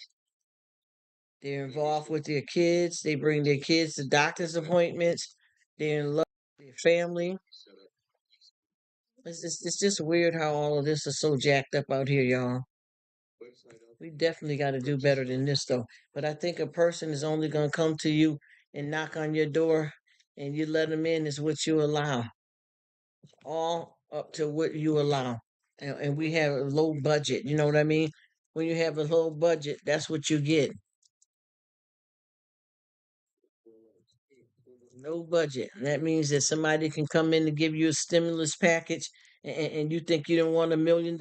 They're involved with their kids. They bring their kids to doctor's appointments. They're in love with their family. It's just weird how all of this is so jacked up out here, y'all. We definitely got to do better than this, though. But I think a person is only going to come to you and knock on your door, and you let them in is what you allow. All up to what you allow. And we have a low budget. You know what I mean? When you have a low budget, that's what you get. No budget. That means that somebody can come in and give you a stimulus package, and you think you don't want $1 million.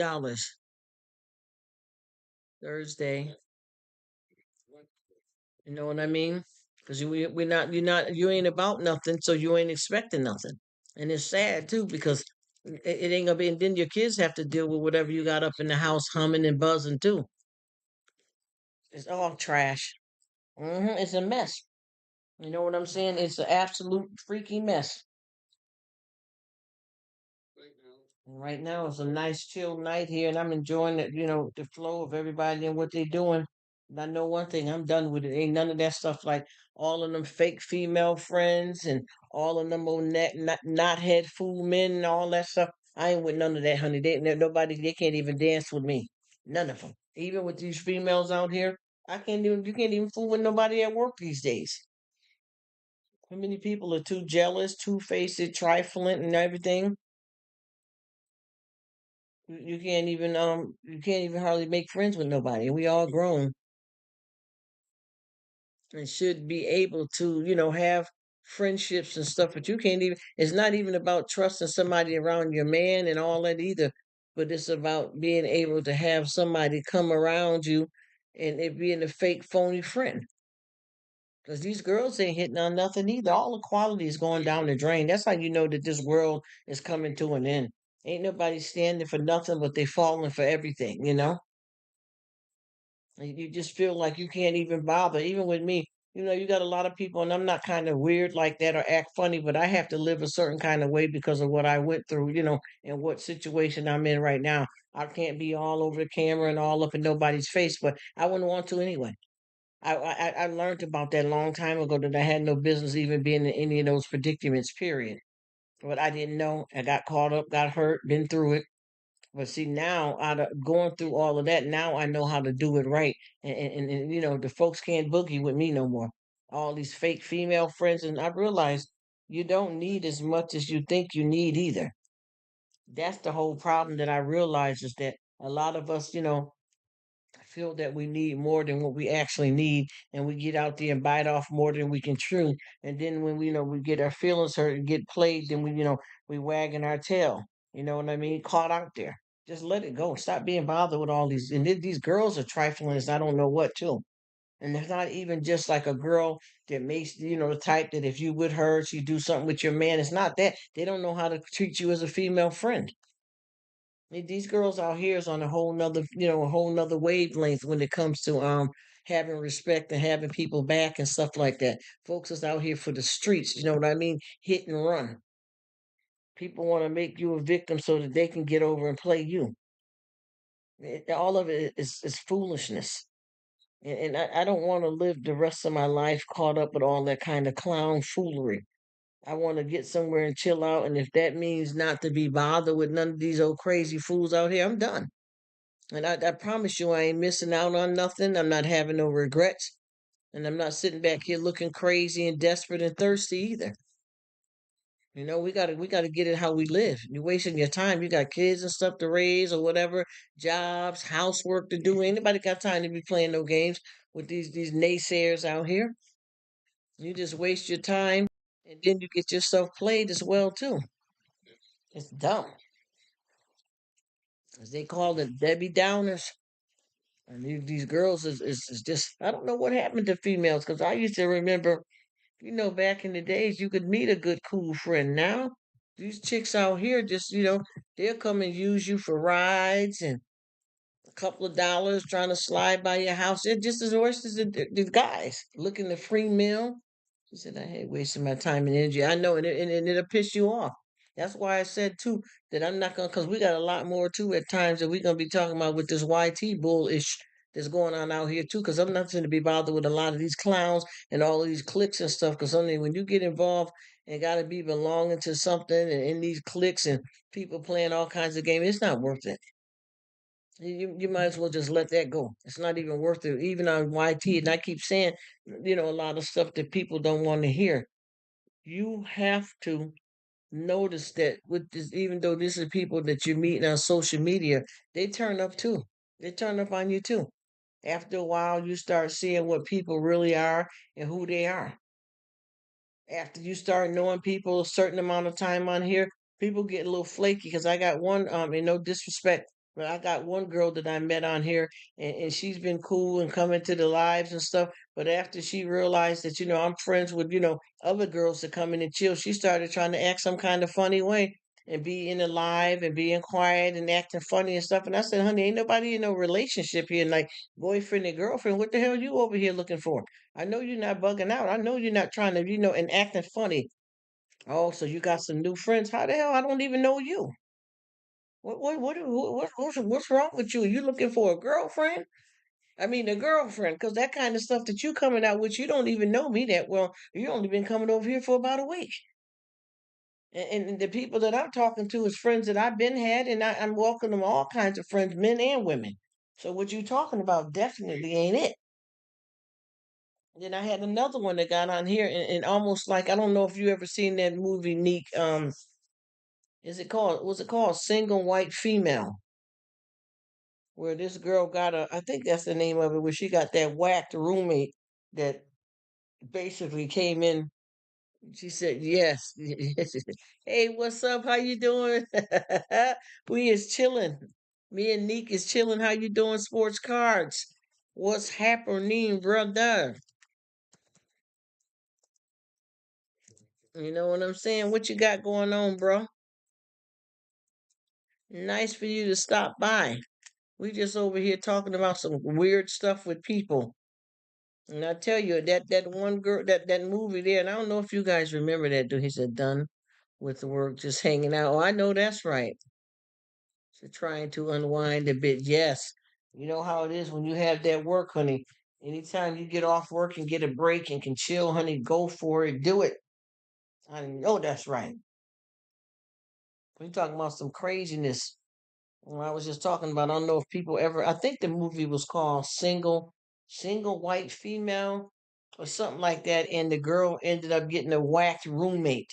Thursday. You know what I mean? Because you ain't about nothing, so you ain't expecting nothing. And it's sad too because it ain't gonna be. And then your kids have to deal with whatever you got up in the house humming and buzzing too. It's all trash. It's a mess. You know what I'm saying? It's an absolute freaky mess. And right now it's a nice chill night here, and I'm enjoying it. The flow of everybody and what they're doing. And I know one thing, I'm done with it. Ain't none of that stuff like all of them fake female friends and all of them old not head fool men and all that stuff. I ain't with none of that, honey. Nobody, they can't even dance with me. None of them. Even with these females out here, you can't even fool with nobody at work these days. How many people are too jealous, two-faced, trifling, and everything? You can't even hardly make friends with nobody. And we all grown and should be able to, have friendships and stuff. But you can't even. It's not even about trusting somebody around your man and all that either. But it's about being able to have somebody come around you and it being a fake, phony friend. Because these girls ain't hitting on nothing either. All the quality is going down the drain. That's how you know that this world is coming to an end. Ain't nobody standing for nothing, but they falling for everything. And you just feel like you can't even bother. Even with me, you got a lot of people, and I'm not kind of weird like that or act funny, but I have to live a certain kind of way because of what I went through, and what situation I'm in right now. I can't be all over the camera and all up in nobody's face, but I wouldn't want to anyway. I learned about that a long time ago that I had no business even being in any of those predicaments, period. But I didn't know. I got caught up, got hurt, been through it. But see, now out of going through all of that, now I know how to do it right. And the folks can't boogie with me no more. All these fake female friends, and I realized you don't need as much as you think you need either. That's the whole problem that I realize is that a lot of us, feel that we need more than what we actually need, and we get out there and bite off more than we can chew. And then when we get our feelings hurt and get played, then we wagging our tail. You know what I mean? Caught out there. Just let it go. Stop being bothered with all these. And these girls are trifling as I don't know what too. And it's not even just like a girl that makes the type that if you with her, she do something with your man. It's not that they don't know how to treat you as a female friend. These girls out here is on a whole nother wavelength when it comes to having respect and having people back and stuff like that. Folks is out here for the streets, you know what I mean? Hit and run. People want to make you a victim so that they can get over and play you. All of it is foolishness. And I don't want to live the rest of my life caught up with all that kind of clown foolery. I want to get somewhere and chill out. And if that means not to be bothered with none of these old crazy fools out here, I'm done. And I promise you, I ain't missing out on nothing. I'm not having no regrets. And I'm not sitting back here looking crazy and desperate and thirsty either. We gotta get it how we live. You're wasting your time. You got kids and stuff to raise or whatever, jobs, housework to do. Anybody got time to be playing no games with these naysayers out here? You just waste your time and then you get yourself played as well too. It's dumb. as they call it, Debbie Downers. And these girls is just, I don't know what happened to females because I used to remember, back in the days, you could meet a good, cool friend. Now, these chicks out here just, they'll come and use you for rides and a couple of dollars trying to slide by your house. They're just as worse as the guys looking the free meal. She said, I hate wasting my time and energy. I know, and it'll piss you off. That's why I said, too, that I'm not going to, because we got a lot more, too, at times that we're going to be talking about with this YT bullish that's going on out here, too, because I'm not going to be bothered with a lot of these clowns and all of these cliques and stuff, because I mean, when you get involved and got to be belonging to something and in these cliques and people playing all kinds of games, it's not worth it. You might as well just let that go. It's not even worth it. Even on YT, and I keep saying, a lot of stuff that people don't want to hear. You have to notice that with this, even though this is people that you meet on social media, they turn up too. They turn up on you too. After a while, you start seeing what people really are and who they are. After you start knowing people a certain amount of time on here, people get a little flaky because I got one, and no disrespect, but I got one girl that I met on here and she's been cool and coming to the lives and stuff. But after she realized that, I'm friends with, other girls that come in and chill, she started trying to act some kind of funny way and be in the live and being quiet and acting funny and stuff. And I said, honey, ain't nobody in no relationship here, like boyfriend and girlfriend. What the hell you over here looking for? I know you're not bugging out. I know you're not trying to, and acting funny. Oh, so you got some new friends? How the hell? I don't even know you. What's wrong with you? You looking for a girlfriend? I mean, a girlfriend, because that kind of stuff that you coming out with, you don't even know me that well. You only been coming over here for about a week. And the people that I'm talking to is friends that I've been had, and I'm welcoming all kinds of friends, men and women. So what you talking about definitely ain't it. Then I had another one that got on here and almost like I don't know if you ever seen that movie Neek. Was it called Single White Female? Where this girl got I think that's the name of it, where she got that whacked roommate that basically came in. She said, yes. Hey, what's up? How you doing? We is chilling. Me and Neek is chilling. How you doing, sports cards? What's happening, brother? You know what I'm saying? What you got going on, bro? Nice for you to stop by. We just over here talking about some weird stuff with people. And I tell you, that one girl, that movie there, and I don't know if you guys remember that, dude. He said, done with the work, just hanging out. Oh, I know that's right. So trying to unwind a bit. Yes. You know how it is when you have that work, honey. Anytime you get off work and get a break and can chill, honey, go for it. Do it. I know that's right. We talking about some craziness. Well, I was just talking about, I don't know if people ever, I think the movie was called Single White Female or something like that. And the girl ended up getting a whacked roommate.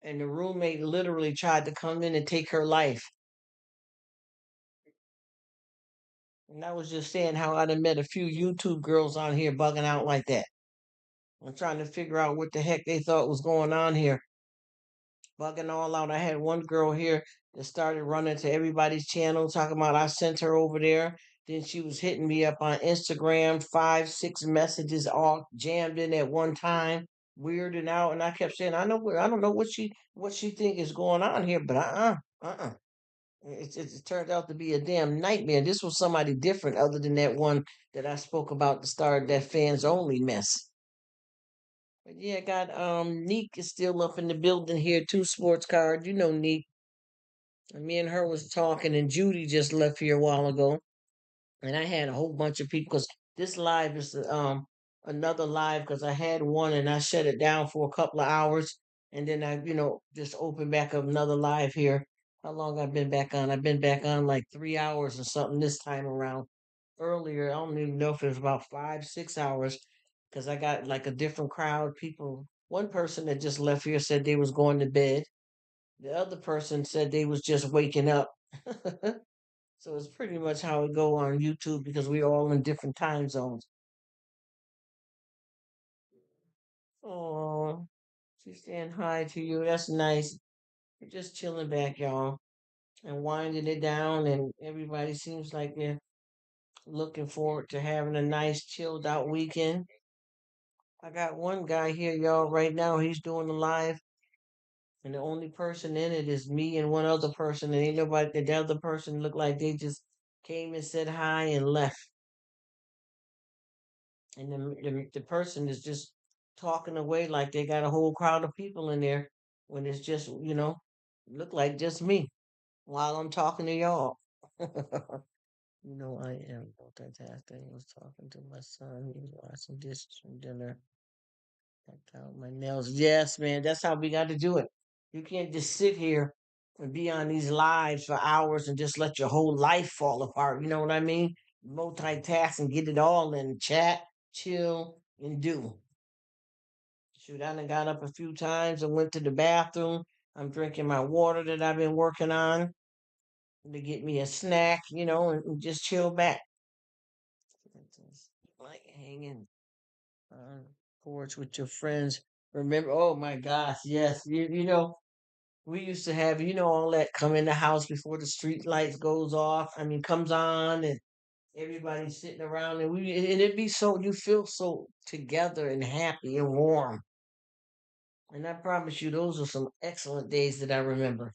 And the roommate literally tried to come in and take her life. And I was just saying how I done met a few YouTube girls on here bugging out like that. I'm trying to figure out what the heck they thought was going on here. Bugging all out. I had one girl here that started running to everybody's channel, talking about I sent her over there. Then she was hitting me up on Instagram, 5, 6 messages all jammed in at one time, weirding out. And I kept saying, I don't know what she think is going on here, but it turned out to be a damn nightmare. This was somebody different other than that one that I spoke about the start that fans only mess. But yeah, got Neek is still up in the building here, two sports card. You know Neek. And me and her was talking, and Judy just left here a while ago. And I had a whole bunch of people because this live is another live because I had one and I shut it down for a couple of hours, and then I just opened back up another live here. How long I've been back on? I've been back on like 3 hours or something this time around. Earlier, I don't even know if it was about 5, 6 hours because I got like a different crowd. People, one person that just left here said they was going to bed. The other person said they was just waking up. So it's pretty much how it go on YouTube because we're all in different time zones. Oh, she's saying hi to you. That's nice. We're just chilling back, y'all. and winding it down, and everybody seems like they're looking forward to having a nice, chilled out weekend. I got one guy here, y'all, right now. He's doing a live, and the only person in it is me and one other person, and ain't nobody. The other person looked like they just came and said hi and left, and the person is just talking away like they got a whole crowd of people in there when it's just look like just me while I'm talking to y'all. I am multitasking. I was talking to my son. He was washing dishes from dinner. Checked out my nails. Yes, man, that's how we got to do it. You can't just sit here and be on these lives for hours and just let your whole life fall apart. You know what I mean? Multitask and get it all in. Chat, chill, and do. Shoot, I done got up a few times and went to the bathroom. I'm drinking my water that I've been working on to get me a snack, and just chill back. Just like hanging on porch with your friends. Remember, oh my gosh, yes. We used to have, all that come in the house before the street lights goes off. I mean, comes on and everybody's sitting around and it'd be so you feel so together and happy and warm. And I promise you, those are some excellent days that I remember.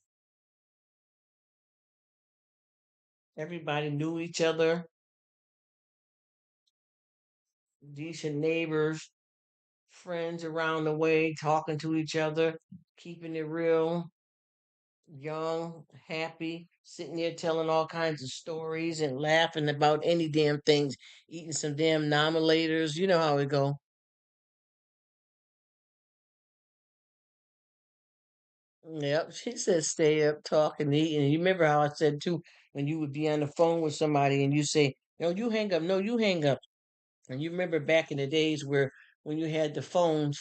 Everybody knew each other, decent neighbors, friends around the way, talking to each other, keeping it real, young, happy, sitting there telling all kinds of stories and laughing about any damn things, eating some damn nomelators. You know how it go. Yep, she said stay up talking, eating. And you remember how I said too, when you would be on the phone with somebody and you say, no, you hang up, no, you hang up. And you remember back in the days where when you had the phones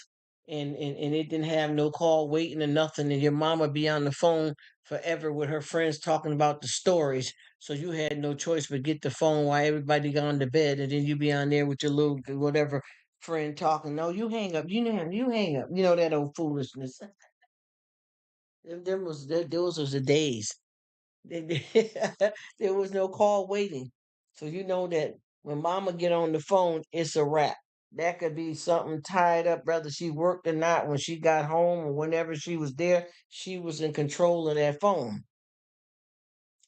and it didn't have no call waiting or nothing, and your mama be on the phone forever with her friends talking about the stories. So you had no choice but get the phone while everybody gone to bed, and then you be on there with your little whatever friend talking. No, you hang up. You hang up. You know that old foolishness. Those was the days. There was no call waiting. So you know that when mama get on the phone, it's a wrap. That could be something tied up, whether she worked or not. When she got home or whenever she was there, she was in control of that phone.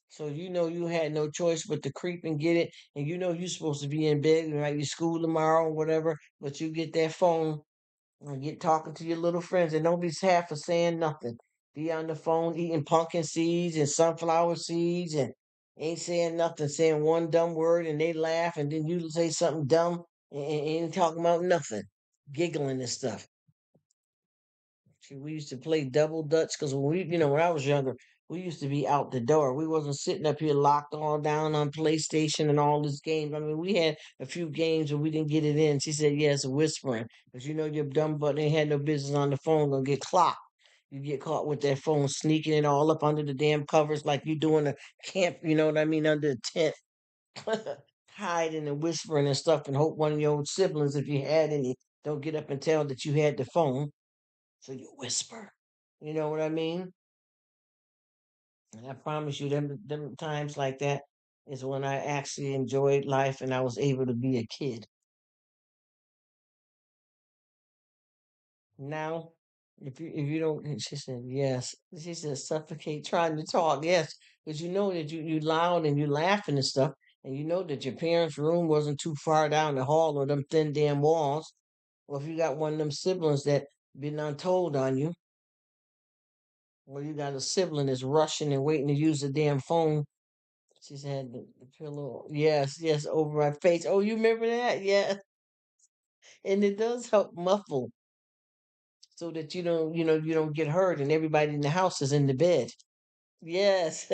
So you know you had no choice but to creep and get it, and you know you're supposed to be in bed and like you school tomorrow or whatever, but you get that phone and get talking to your little friends and don't be sad for saying nothing. Be on the phone eating pumpkin seeds and sunflower seeds and ain't saying nothing, saying one dumb word and they laugh and then you say something dumb and ain't talking about nothing, giggling and stuff. See, we used to play double dutch because when I was younger, we used to be out the door. We wasn't sitting up here locked all down on PlayStation and all this games. I mean, we had a few games where we didn't get it in. She said, "Yes, whispering," because your dumb butt ain't had no business on the phone gonna get clocked. You get caught with that phone sneaking it all up under the damn covers like you doing a camp. You know what I mean? Under a tent, hiding and whispering and stuff, and hope one of your own siblings, if you had any, don't get up and tell that you had the phone. So you whisper. You know what I mean? And I promise you, them times like that is when I actually enjoyed life and I was able to be a kid. Now, if you don't, and she said yes. She said suffocate trying to talk. Yes, because you know that you loud and you laughing and stuff, and you know that your parents' room wasn't too far down the hall or them thin damn walls. Or if you got one of them siblings that been untold on you, or you got a sibling that's rushing and waiting to use the damn phone. She's had the pillow. Yes, yes, over my face. Oh, you remember that? Yeah. And it does help muffle so that you don't get hurt and everybody in the house is in the bed. Yes.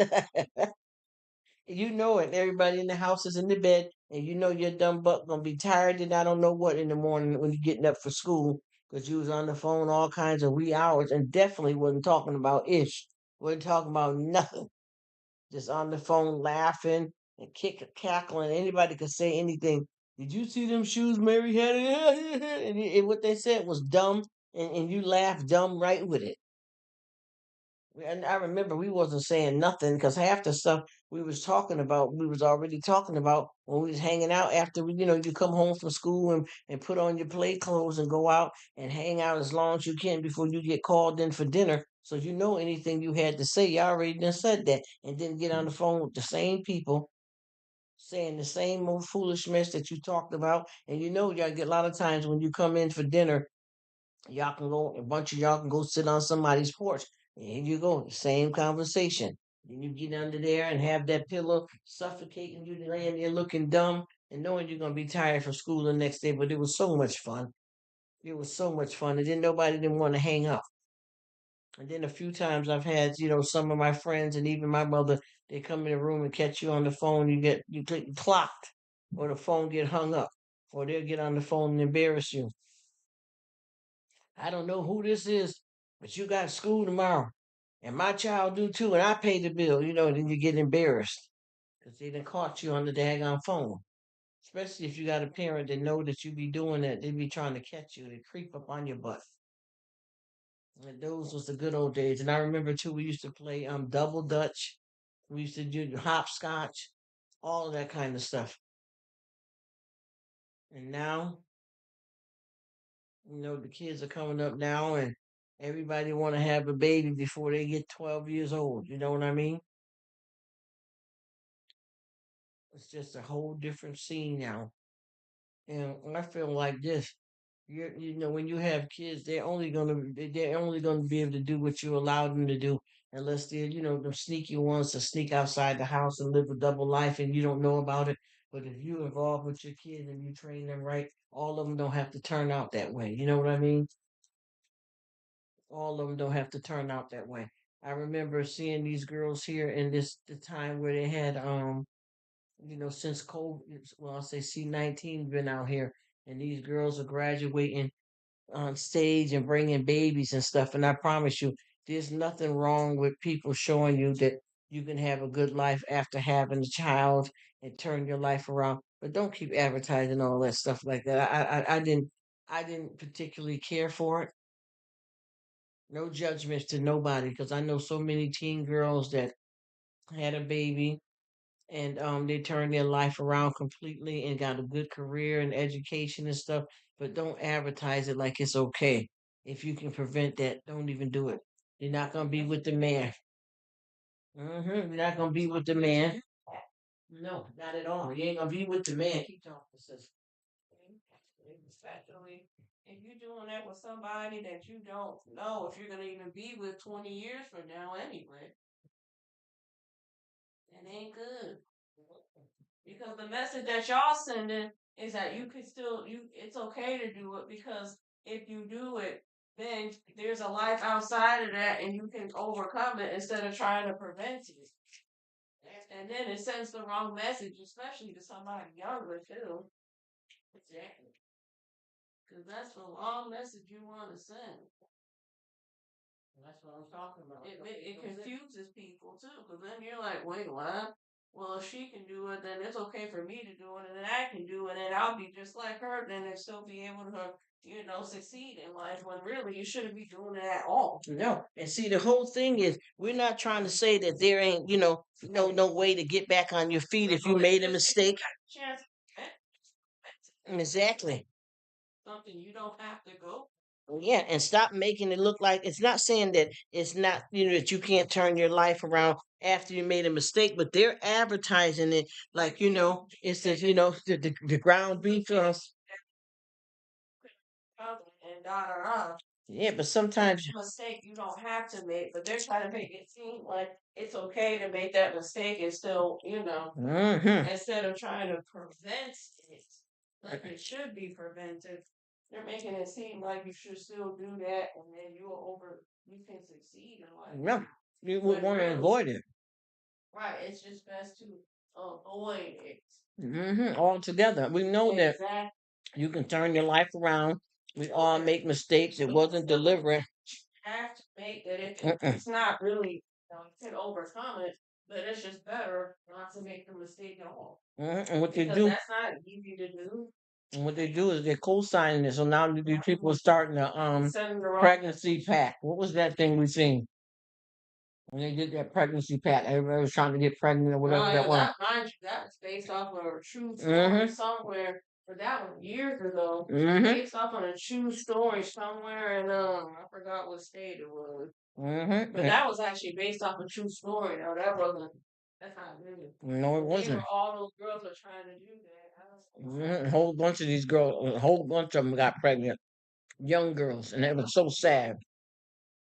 You know it. Everybody in the house is in the bed and you know your dumb butt gonna be tired and I don't know what in the morning when you're getting up for school because you was on the phone all kinds of wee hours and definitely wasn't talking about ish. Wasn't talking about nothing. Just on the phone laughing and cackling. Anybody could say anything. Did you see them shoes Mary had? And what they said was dumb, and you laughed dumb right with it. And I remember we wasn't saying nothing because half the stuff we was talking about, we was already talking about when we was hanging out after we, you come home from school and put on your play clothes and go out and hang out as long as you can before you get called in for dinner. So anything you had to say, you already done said that, and then get on the phone with the same people saying the same old foolish mess that you talked about. And y'all get a lot of times when you come in for dinner, a bunch of y'all can go sit on somebody's porch. And here you go, same conversation. Then you get under there and have that pillow suffocating you, laying there looking dumb and knowing you're gonna be tired for school the next day. But it was so much fun. It was so much fun. And then nobody didn't want to hang up. And then a few times I've had, some of my friends and even my mother, they come in the room and catch you on the phone. You get clocked, or the phone get hung up, or they'll get on the phone and embarrass you. I don't know who this is, but you got school tomorrow. And my child do too, and I pay the bill, then you get embarrassed. Because they done caught you on the daggone phone. Especially if you got a parent that know that you be doing that, they be trying to catch you, they creep up on your butt. And those was the good old days. And I remember too, we used to play double dutch. We used to do hopscotch, all of that kind of stuff. And now, the kids are coming up now and everybody want to have a baby before they get 12 years old. You know what I mean? It's just a whole different scene now. And I feel like this. When you have kids, they're only gonna be able to do what you allow them to do, unless they're them sneaky ones to sneak outside the house and live a double life, and you don't know about it. But if you involve with your kids and you train them right, all of them don't have to turn out that way. You know what I mean? All of them don't have to turn out that way. I remember seeing these girls here in the time where they had since COVID, well, I'll say C-19 been out here, and these girls are graduating on stage and bringing babies and stuff. And I promise you, there's nothing wrong with people showing you that you can have a good life after having a child and turn your life around. But don't keep advertising all that stuff like that. I didn't particularly care for it. No judgments to nobody, because I know so many teen girls that had a baby and they turned their life around completely and got a good career and education and stuff. But don't advertise it like it's okay. If you can prevent that, don't even do it. You're not gonna be with the man. You're not gonna be with the man. No, not at all. You ain't gonna be with the man. Keep talking, sis. Especially if you're doing that with somebody that you don't know if you're gonna even be with 20 years from now anyway. It ain't good. Because the message that y'all sending is that you could still it's okay to do it, because if you do it, then there's a life outside of that and you can overcome it instead of trying to prevent it. And then it sends the wrong message, especially to somebody younger too. Exactly. Because that's the wrong message you want to send. That's what I'm talking about. It confuses people too, because then you're like, wait, what? Well, if she can do it, then it's okay for me to do it, and then I can do it, and I'll be just like her, then and still be able to, succeed in life. When really you shouldn't be doing it at all. No, and see, the whole thing is we're not trying to say that there ain't, no way to get back on your feet if you made a mistake. Exactly. Something you don't have to go. Yeah, and stop making it look like it's not saying that it's not, that you can't turn your life around after you made a mistake, but they're advertising it like, it's the ground beef and da da da. Yeah, but sometimes mistake you don't have to make, but they're trying to make it seem like it's okay to make that mistake and still, instead of trying to prevent it, like it should be prevented. They're making it seem like you should still do that, and then you can succeed in life. Yeah, you would want to avoid it. Right, it's just best to avoid it. Altogether, we know that you can turn your life around. We all make mistakes. It wasn't deliberate. Have to make that it's not really, you can overcome it, but it's just better not to make the mistake at all. And what they do, that's not easy to do. And what they do is they're co-signing it. So now these people are starting a pregnancy pact. What was that thing we seen? when they did that pregnancy pat. Everybody was trying to get pregnant or whatever that was. Mind you, that was based off of a true story somewhere. But that was years ago. Based off on a true story somewhere in I forgot what state it was. But that was actually based off a true story. No, that wasn't. That's not really. No, it wasn't. All those girls were trying to do that. A whole bunch of these girls, a whole bunch of them got pregnant, young girls, and it was so sad.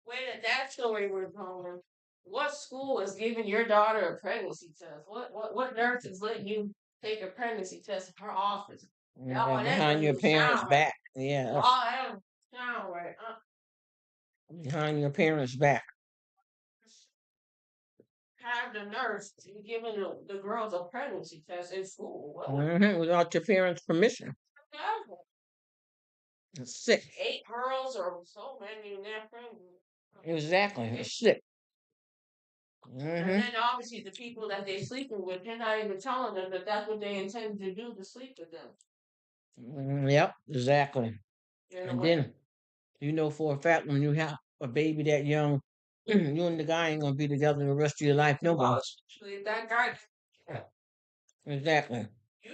Wait, that story we're going. What school is giving your daughter a pregnancy test? What nurse is letting you take a pregnancy test in her office? Yeah, behind your parents' back. Yeah. Oh, that don't sound right. Behind your parents' back. Have the nurse giving the girls a pregnancy test in school. Without your parents' permission. It's sick. 8 girls or so many in that pregnant. Exactly. It's sick. And then obviously the people that they're sleeping with, they're not even telling them that that's what they intend to do to sleep with them. Yep, exactly. And then you know for a fact when you have a baby that young, you and the guy ain't gonna be together the rest of your life, no more. Especially if that guy. Yeah. Exactly. You,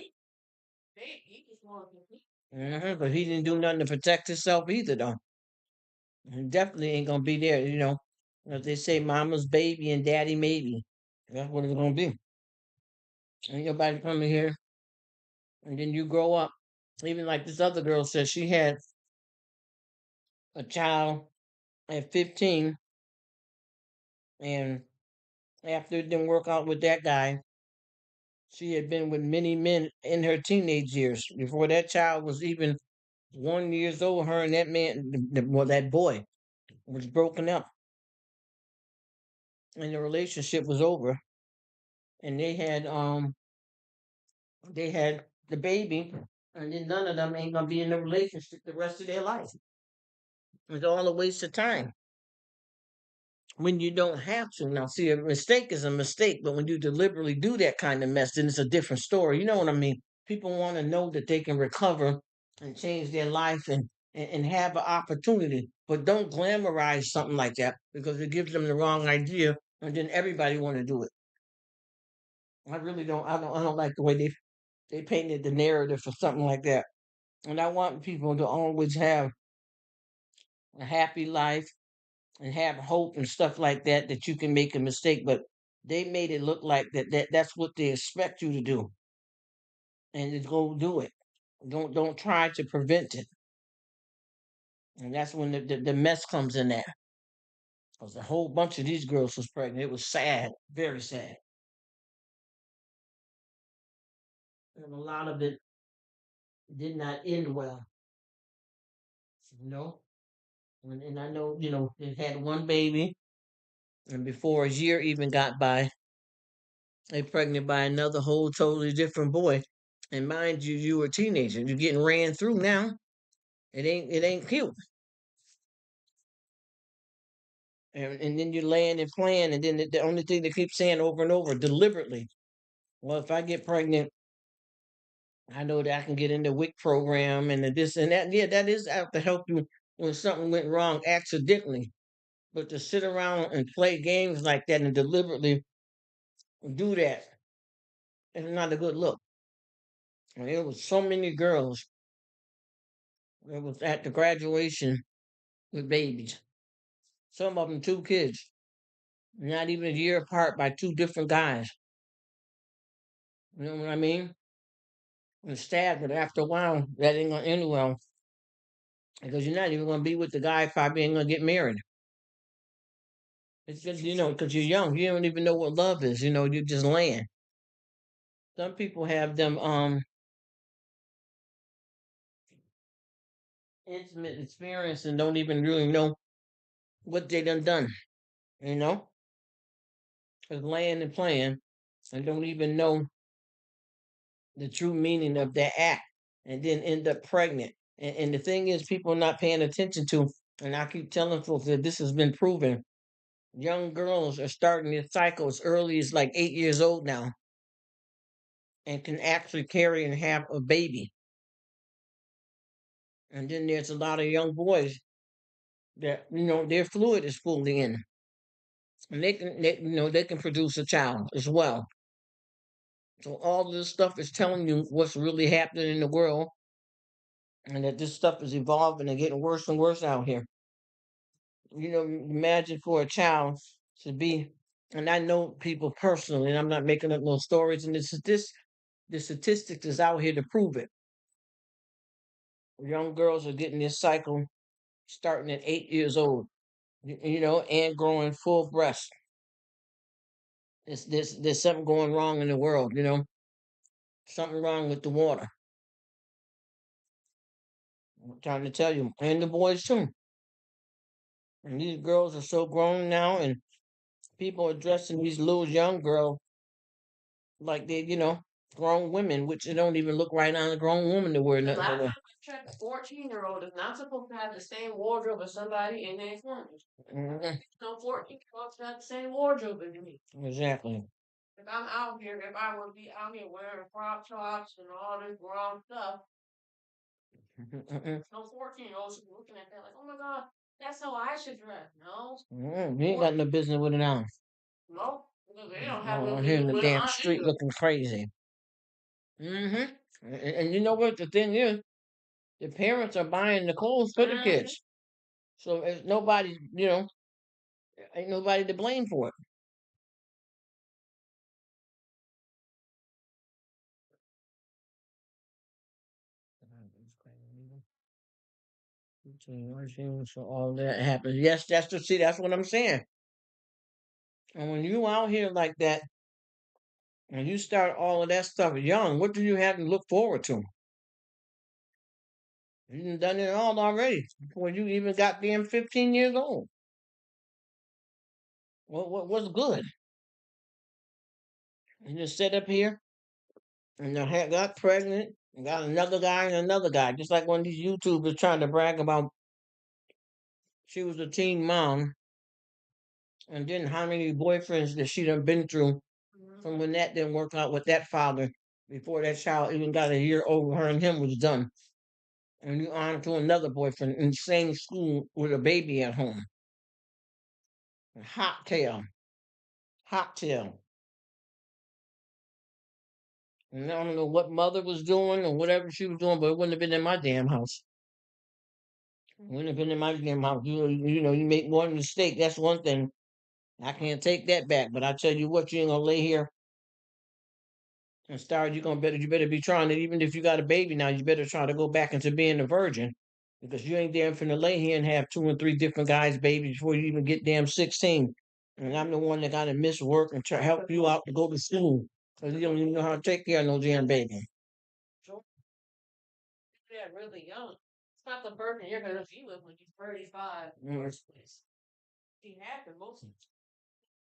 he just wanted to. But he didn't do nothing to protect himself either, though. He definitely ain't gonna be there, you know. As they say, mama's baby and daddy maybe. That's what it's gonna be. Ain't nobody coming here, and then you grow up. Even like this other girl said, she had a child at 15, and after it didn't work out with that guy, she had been with many men in her teenage years. Before that child was even 1 years old, her and that man, well, that boy, was broken up, and the relationship was over. And they had the baby, and then none of them ain't gonna be in a relationship the rest of their life. It's all a waste of time when you don't have to. Now, see, a mistake is a mistake, but when you deliberately do that kind of mess, then it's a different story. You know what I mean? People want to know that they can recover and change their life and have an opportunity, but don't glamorize something like that because it gives them the wrong idea, and then everybody want to do it. I really don't. I don't like the way they painted the narrative for something like that. And I want people to always have a happy life and have hope and stuff like that that you can make a mistake, but they made it look like that's what they expect you to do, and just go do it. Don't try to prevent it, and that's when the mess comes in there. Because a whole bunch of these girls was pregnant. It was sad, very sad, and a lot of it did not end well. You know, and I know they had one baby, and before a year even got by, they pregnant by another whole totally different boy. And mind you, you were a teenager. You're getting ran through now. It ain't cute. And then you're laying and playing, and then the only thing they keep saying over and over deliberately. Well, if I get pregnant, I know that I can get in the WIC program and the this and that. Yeah, that is out to help you when something went wrong accidentally. But to sit around and play games like that and deliberately do that is not a good look. And there was so many girls that was at the graduation with babies. Some of them 2 kids, not even a year apart by 2 different guys. You know what I mean? It's sad, but after a while, that ain't gonna end well because you're not even gonna be with the guy if I ain't gonna get married. It's just because you're young, you don't even know what love is. You're just laying. Some people have them intimate experience and don't even really know what they done. You know, just laying and playing and don't even know the true meaning of that act and then end up pregnant. And the thing is, people are not paying attention to, and I keep telling folks that this has been proven. Young girls are starting their cycle as early as like 8 years old now and can actually carry and have a baby. And then there's a lot of young boys that, their fluid is fully in. and they can produce a child as well. So all this stuff is telling you what's really happening in the world, and that this stuff is evolving and getting worse and worse out here. Imagine for a child to be, and I know people personally, and I'm not making up no stories, and the statistics is out here to prove it. Young girls are getting this cycle starting at 8 years old, and growing full breast. There's something going wrong in the world, something wrong with the water. I'm trying to tell you, and the boys too. And these girls are so grown now, and people are dressing these little young girls like they, grown women, which they don't even look right on a grown woman to wear nothing. Last time I checked, a 14-year-old is not supposed to have the same wardrobe as somebody in their 20s. No 14-year-olds have the same wardrobe as me. Exactly. If I'm out here, if I would be out here wearing crop tops and all this wrong stuff, no 14-year-olds should be looking at that like, oh my God, that's how I should dress. No. You ain't got no business with it on. No, because they don't have no here in the damn street either. Looking crazy. And you know what the thing is? The parents are buying the clothes for the kids. So it's nobody, ain't nobody to blame for it. So all that happens. Yes, that's what I'm saying. And when you out here like that, and you start all of that stuff young, what do you have to look forward to? You done it all already before you even got them 15 years old. What's good? You just sit up here and got pregnant and got another guy, just like one of these YouTubers trying to brag about she was a teen mom, and then how many boyfriends that she done been through from when that didn't work out with that father before that child even got a year old, her and him was done. And you on to another boyfriend in the same school with a baby at home. Hot tail. Hot tail. And I don't know what mother was doing or whatever she was doing, but it wouldn't have been in my damn house. It wouldn't have been in my damn house. You make one mistake. That's one thing. I can't take that back. But I tell you what, you ain't gonna lay here and start. You better be trying to. Even if you got a baby now, you better try to go back into being a virgin, because you ain't damn finna lay here and have two and three different guys' babies before you even get damn 16. And I'm the one that gotta miss work and try help you out to go to school because you don't even know how to take care of no damn baby. Yeah, really young. It's not the person you're gonna be with when you're 35. First place. She happened most of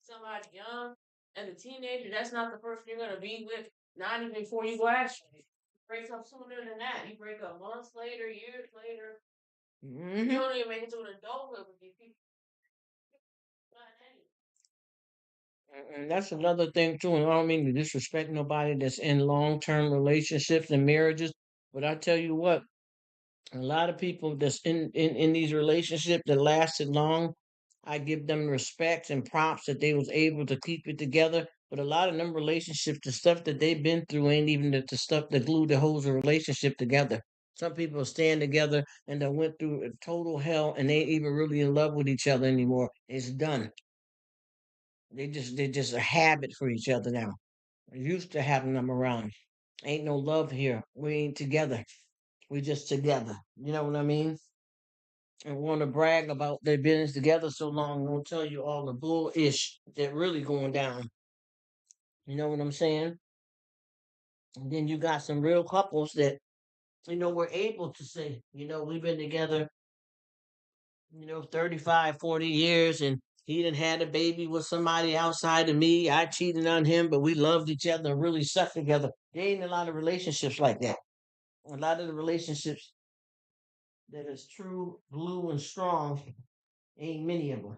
somebody young and a teenager. That's not the person you're gonna be with. Not even before you go actually. Break up sooner than that. You break up months later, years later. You don't even make it to an adulthood with these people. And that's another thing too. And I don't mean to disrespect nobody that's in long-term relationships and marriages, but I tell you what, a lot of people that's in these relationships that lasted long, I give them respect and props that they was able to keep it together. But a lot of them relationships, the stuff that they've been through ain't even the stuff that glued the holds a relationship together. Some people stand together and they went through a total hell and they ain't even really in love with each other anymore. It's done. They just a habit for each other now. We're used to having them around. Ain't no love here. We ain't together. We just together. You know what I mean? And want to brag about their business together so long, won't tell you all the bullish that really going down. You know what I'm saying? And then you got some real couples that, were able to say, we've been together, 35, 40 years, and he done had a baby with somebody outside of me. I cheated on him, but we loved each other and really stuck together. There ain't a lot of relationships like that. A lot of the relationships that is true, blue, and strong, ain't many of them.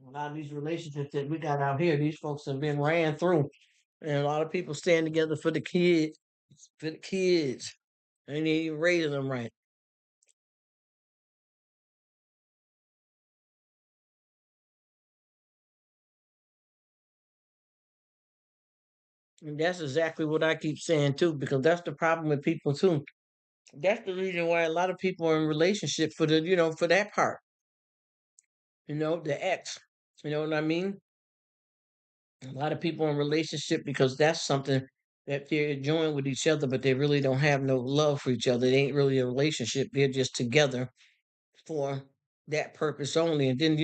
A lot of these relationships that we got out here, these folks have been ran through. And a lot of people stand together for the kids, for the kids. And they even raising them right. And that's exactly what I keep saying too, because that's the problem with people too. That's the reason why a lot of people are in relationship for the, for that part, the ex. You know what I mean? A lot of people in relationship because that's something that they're enjoying with each other, but they really don't have no love for each other. It ain't really a relationship. They're just together for that purpose only. And then,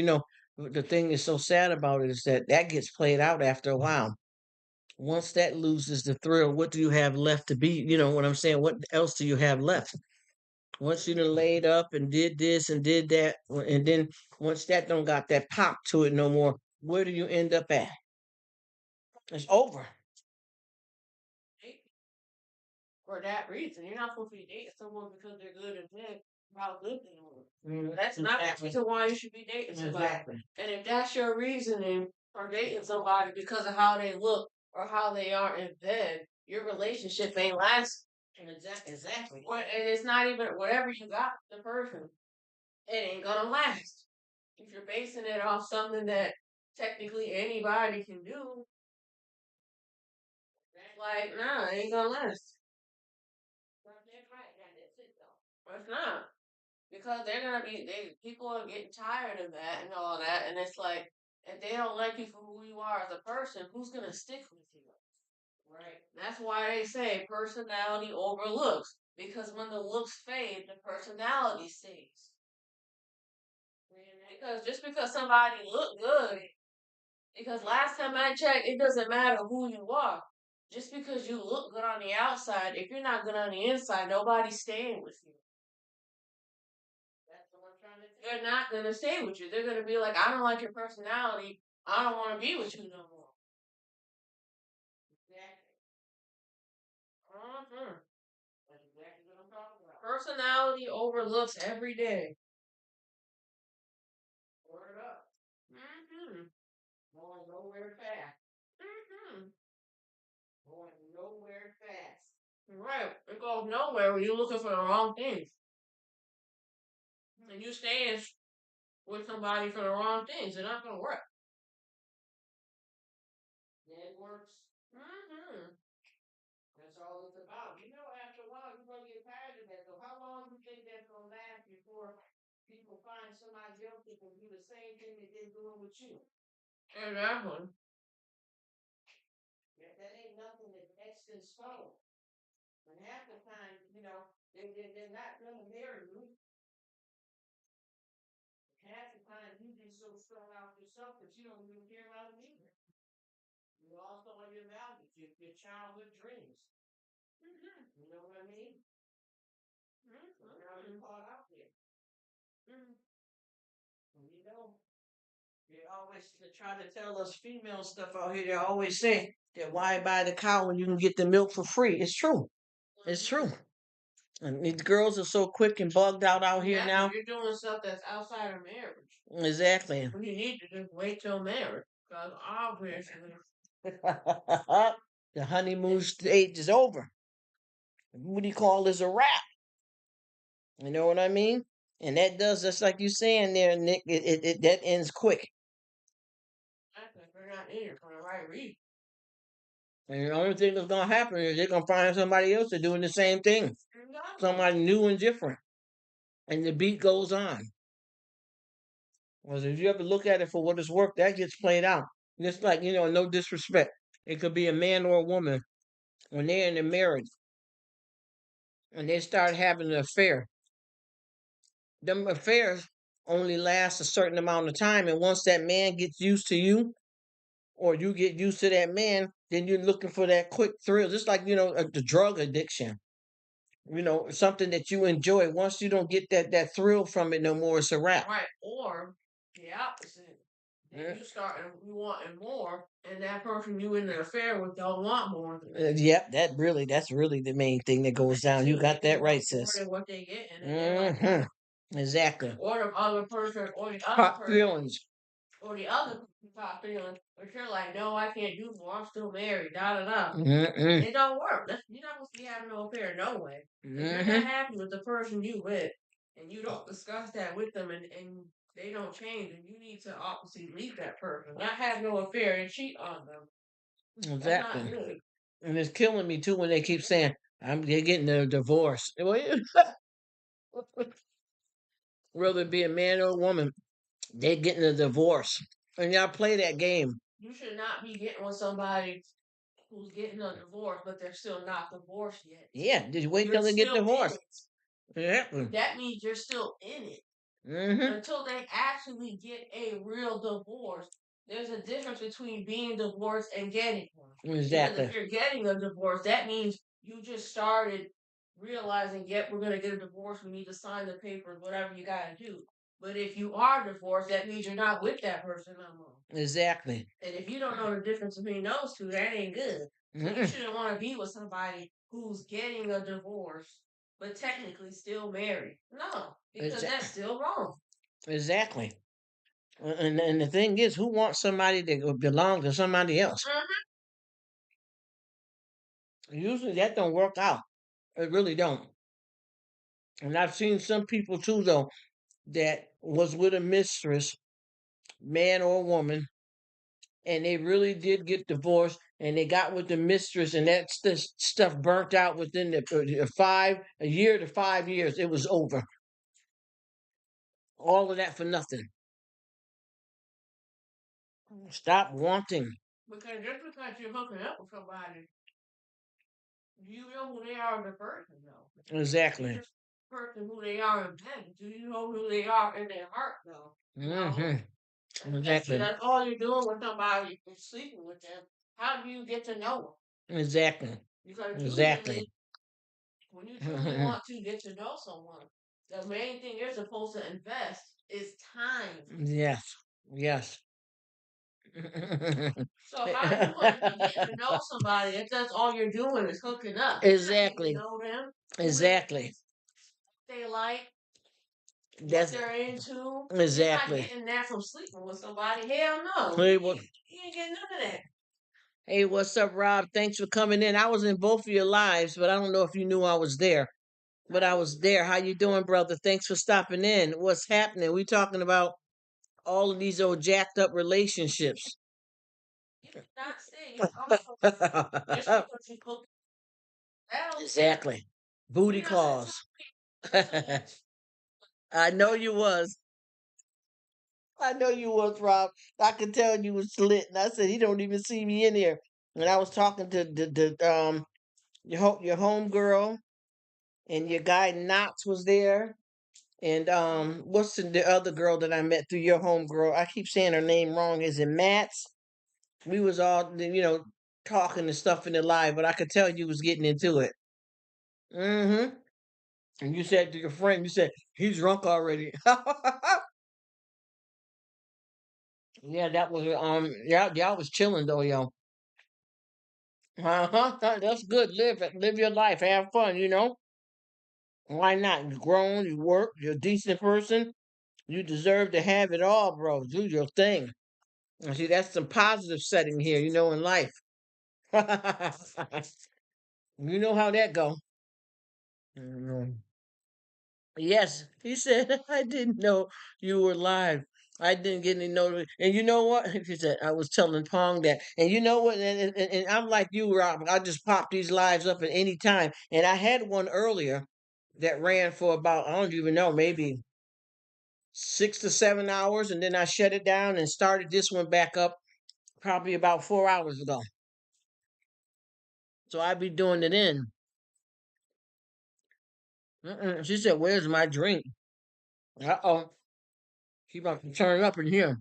the thing that's so sad about it is that that gets played out after a while. Once that loses the thrill, what do you have left to be? You know what I'm saying? What else do you have left? Once you done laid up and did this and did that, and then once that don't got that pop to it no more, where do you end up at? It's over. For that reason. You're not supposed to be dating someone because they're good at bed, how good they are. That's not the reason why you should be dating somebody. Exactly. And if that's your reasoning for dating somebody because of how they look or how they are in bed, your relationship ain't lasting. Exactly. And it's not even whatever you got with the person, it ain't gonna last. If you're basing it off something that technically anybody can do, like, nah, it ain't gonna last. It's not. Because they're gonna be people are getting tired of that and all that, and it's like if they don't like you for who you are as a person, who's gonna stick with you? Right. That's why they say personality over looks. Because when the looks fade, the personality stays. Because just because somebody look good, because last time I checked, it doesn't matter who you are. Just because you look good on the outside, if you're not good on the inside, nobody's staying with you. They're not gonna stay with you. They're gonna be like, I don't like your personality. I don't want to be with you no more. Exactly. That's exactly what I'm talking about. Personality overlooks every day. Word up. Going nowhere fast. Going nowhere fast. Right. It goes nowhere when you're looking for the wrong things. And you stay with somebody for the wrong things. They're not gonna work. It works. That's all it's about. After a while, you're going to get tired of that. So how long do you think that's going to last before people find somebody else that can do the same thing that they're doing with you? Exactly. That ain't nothing that's etched in stone. And half the time, they're not going to marry you. Half the time, you get so strung out yourself that you don't even care about them either. You lost all your values, your childhood dreams. You know what I mean? Now you're caught out there. They always try to tell us female stuff out here. They always say that why buy the cow when you can get the milk for free. It's true. It's true. And these girls are so quick and bugged out here now. You're doing stuff that's outside of marriage. Exactly. You need to just wait till marriage. Because obviously. The honeymoon stage is over. What do you call this a wrap? You know what I mean? And that does just like you saying there, Nick. That ends quick. They're not in it for the right reason. And the only thing that's gonna happen is they're gonna find somebody else that's doing the same thing. Somebody new and different. And the beat goes on. Because if you ever look at it for what it's worth, that gets played out. Just like, no disrespect. It could be a man or a woman when they're in a marriage and they start having an affair. Them affairs only last a certain amount of time, and once that man gets used to you, or you get used to that man, then you're looking for that quick thrill. Just like, the drug addiction. Something that you enjoy. Once you don't get that thrill from it no more, it's a wrap. Right. Or the opposite. Then you start wanting more, and that person you in an affair with don't want more. Yep, that's really the main thing that goes down. You got that right, sis. What they get, and exactly. Or the other person, or the other hot feelings. Or the other top feeling, but you're like, no, I can't do more. I'm still married. Da da da. It don't work. You're not supposed to be having no affair, no way. If you're not happy with the person you with, and you don't discuss that with them, and they don't change, and you need to obviously leave that person, not have no affair and cheat on them. Exactly. That's not good. And it's killing me too when they keep saying they're getting a divorce. Whether it be a man or a woman, they're getting a divorce. And y'all play that game. You should not be getting with somebody who's getting a divorce, but they're still not divorced yet. Yeah, just wait till they get divorced. Exactly. That means you're still in it. Until they actually get a real divorce. There's a difference between being divorced and getting one. Exactly. Because if you're getting a divorce, that means you just started realizing, yep, we're going to get a divorce. We need to sign the papers, whatever you got to do. But if you are divorced, that means you're not with that person no more. Exactly. And if you don't know the difference between those two, that ain't good. So you shouldn't want to be with somebody who's getting a divorce, but technically still married. No, because that's still wrong. Exactly. And the thing is, who wants somebody that belongs to somebody else? Usually that don't work out. It really don't. And I've seen some people too, though, that was with a mistress, man or woman, and they really did get divorced, and they got with the mistress, and that stuff burnt out within a year to 5 years. It was over. All of that for nothing. Stop wanting. Because just because you're hooking up with somebody, you know who they are as a person, though. Exactly. Just person who they are in bed. Do you know who they are in their heart, though? Mm-hmm. Exactly. That's all you're doing with somebody is sleeping with them. How do you get to know them? Exactly. Because exactly. When you truly want to get to know someone, the main thing you're supposed to invest is time. Yes. Yes. So how you want to get to know somebody if that's all you're doing is hooking up? Exactly. You know them. Exactly. They like. That's what they're into. Exactly. You're not getting that from sleeping with somebody. Hell no. Hey, you ain't getting none of that. Hey, what's up, Rob? Thanks for coming in. I was in both of your lives, but I don't know if you knew I was there. But I was there. How you doing, brother? Thanks for stopping in. What's happening? We talking about all of these old jacked up relationships. Exactly. Booty calls. I know you was. I know you was, Rob. I could tell you was lit. And I said, he don't even see me in here. And I was talking to your homegirl, and your guy Knox was there. And what's the other girl that I met through your homegirl? I keep saying her name wrong. Is it Matt's? We was all talking and stuff in the live, but I could tell you was getting into it. Mm-hmm. And you said to your friend, you said he's drunk already. Yeah, that was y'all was chilling though, yo. Uh-huh. That's good. Live your life. Have fun, you know. Why not? You're grown, you work, you're a decent person. You deserve to have it all, bro. Do your thing. And see, that's some positive setting here, in life. You know how that go. Mhm. Yes, he said, I didn't know you were live. I didn't get any notice. And you know what? He said, I was telling Pong that. And you know what? And I'm like you, Rob. I just pop these lives up at any time. And I had one earlier that ran for about, I don't even know, maybe 6 to 7 hours. And then I shut it down and started this one back up probably about 4 hours ago. So I'd be doing it in. She said, where's my drink? Uh-oh. She about to turn up in here.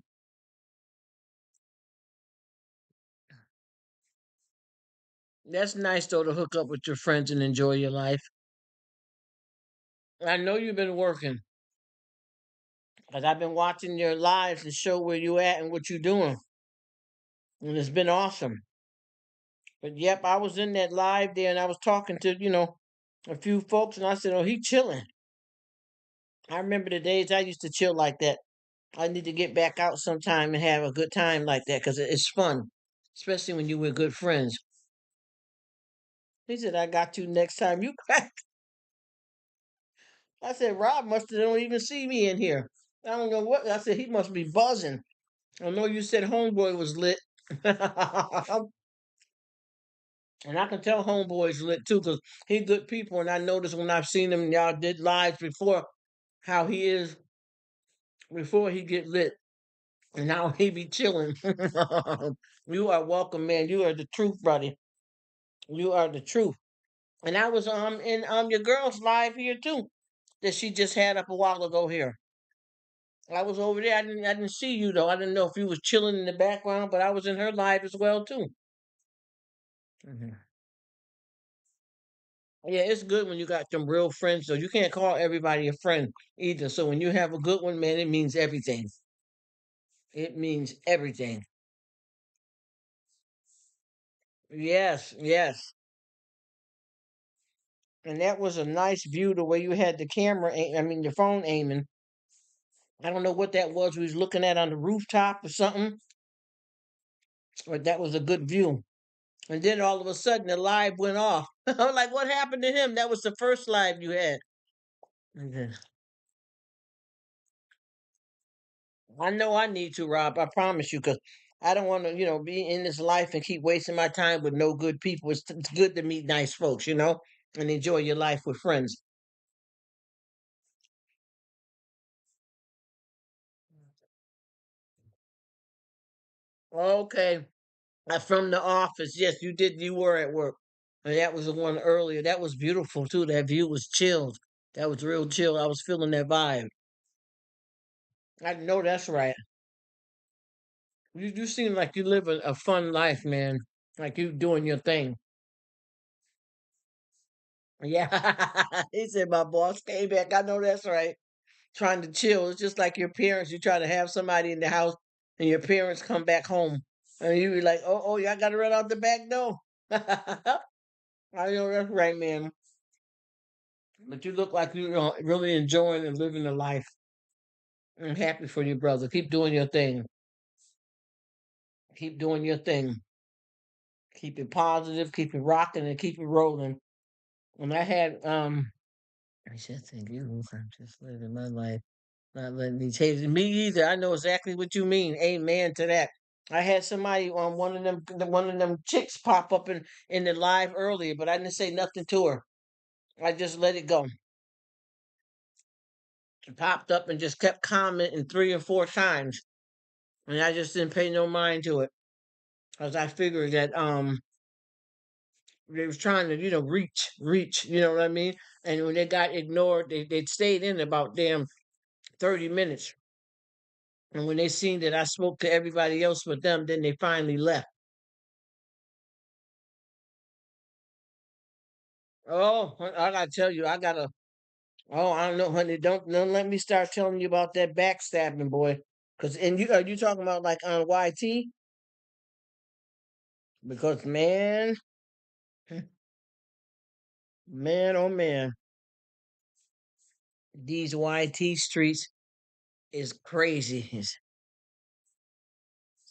That's nice though to hook up with your friends and enjoy your life. I know you've been working because I've been watching your lives to show where you at and what you're doing, and it's been awesome. But yep, I was in that live there and I was talking to a few folks, and I said, "Oh, he chilling." I remember the days I used to chill like that. I need to get back out sometime and have a good time like that because it's fun, especially when you were good friends. He said, "I got you next time you crack." I said, "Rob must have don't even see me in here. I don't know what." I said, "He must be buzzing." I know you said homeboy was lit. And I can tell homeboys lit too, cause he good people, and I noticed when I've seen him, y'all did lives before, how he is before he get lit, and now he be chilling. You are welcome, man. You are the truth, buddy. You are the truth. And I was in your girl's live here too, that she just had up a while ago here. I was over there. I didn't see you though. I didn't know if you was chilling in the background, but I was in her live as well too. Mhm. Yeah, it's good when you got some real friends. So you can't call everybody a friend either. So when you have a good one, man, it means everything. It means everything. Yes, yes. And that was a nice view the way you had the camera, I mean, your phone aiming. I don't know what that was we was looking at on the rooftop or something, but that was a good view. And then all of a sudden the live went off. I'm like, what happened to him? That was the first live you had. And then, I know I need to, Rob. I promise you, because I don't want to, be in this life and keep wasting my time with no good people. It's good to meet nice folks, and enjoy your life with friends. Okay. From the office. Yes, you did. You were at work. And that was the one earlier. That was beautiful too. That view was chilled. That was real chill. I was feeling that vibe. I know that's right. You seem like you live a fun life, man. Like you doing your thing. Yeah. He said my boss came back. I know that's right. Trying to chill. It's just like your parents. You try to have somebody in the house and your parents come back home. And you be like, oh, y'all gotta run out the back door. I know that's right, man. But you look like you're really enjoying and living the life. I'm happy for you, brother. Keep doing your thing. Keep doing your thing. Keep it positive. Keep it rocking and keep it rolling. When I had I just think you I'm just living my life, not letting these haters me either. I know exactly what you mean. Amen to that. I had somebody on one of them chicks pop up in the live earlier, but I didn't say nothing to her. I just let it go. She popped up and just kept commenting 3 or 4 times, and I just didn't pay no mind to it, because I figured that they was trying to reach, you know what I mean. And when they got ignored, they stayed in about damn 30 minutes. And when they seen that I spoke to everybody else but them, then they finally left. Oh, I gotta tell you, I gotta. Oh, I don't know, honey. Don't let me start telling you about that backstabbing, boy. Cause and you are you talking about like on YT? Because man, man, oh man, these YT streets is crazy. It's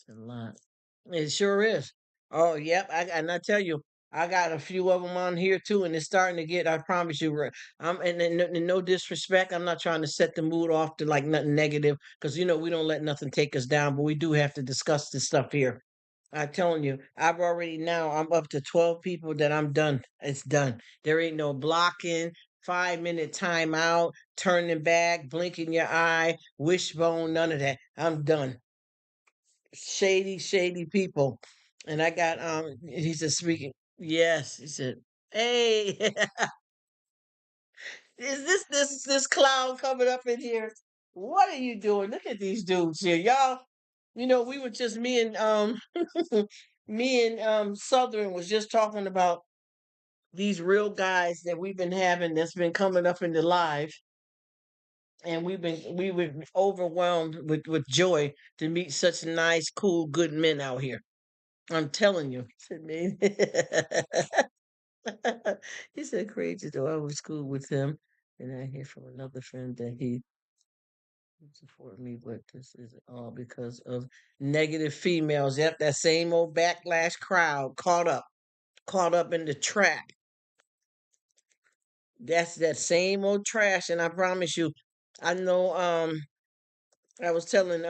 a lot. It sure is. Oh, yep. And I tell you, I got a few of them on here too, and it's starting to get. I promise you, and no disrespect. I'm not trying to set the mood off to like nothing negative, because we don't let nothing take us down, but we do have to discuss this stuff here. I'm telling you, I'm up to 12 people that I'm done. It's done. There ain't no blocking, 5 minute timeout, turning back, blinking your eye, wishbone, none of that. I'm done. Shady people. And I got he said speaking. Yes, he said, "Hey, is this clown coming up in here? What are you doing? Look at these dudes here, y'all. We were just me and me and Southern was just talking about these real guys that we've been having that's been coming up in the live, and we were overwhelmed with joy to meet such nice, cool, good men out here. I'm telling you. Said, man. He said crazy though. I was cool with him. And I hear from another friend that he support me, but this is all because of negative females. Yep, that same old backlash crowd caught up in the trap. That's that same old trash, and I promise you, I know I was telling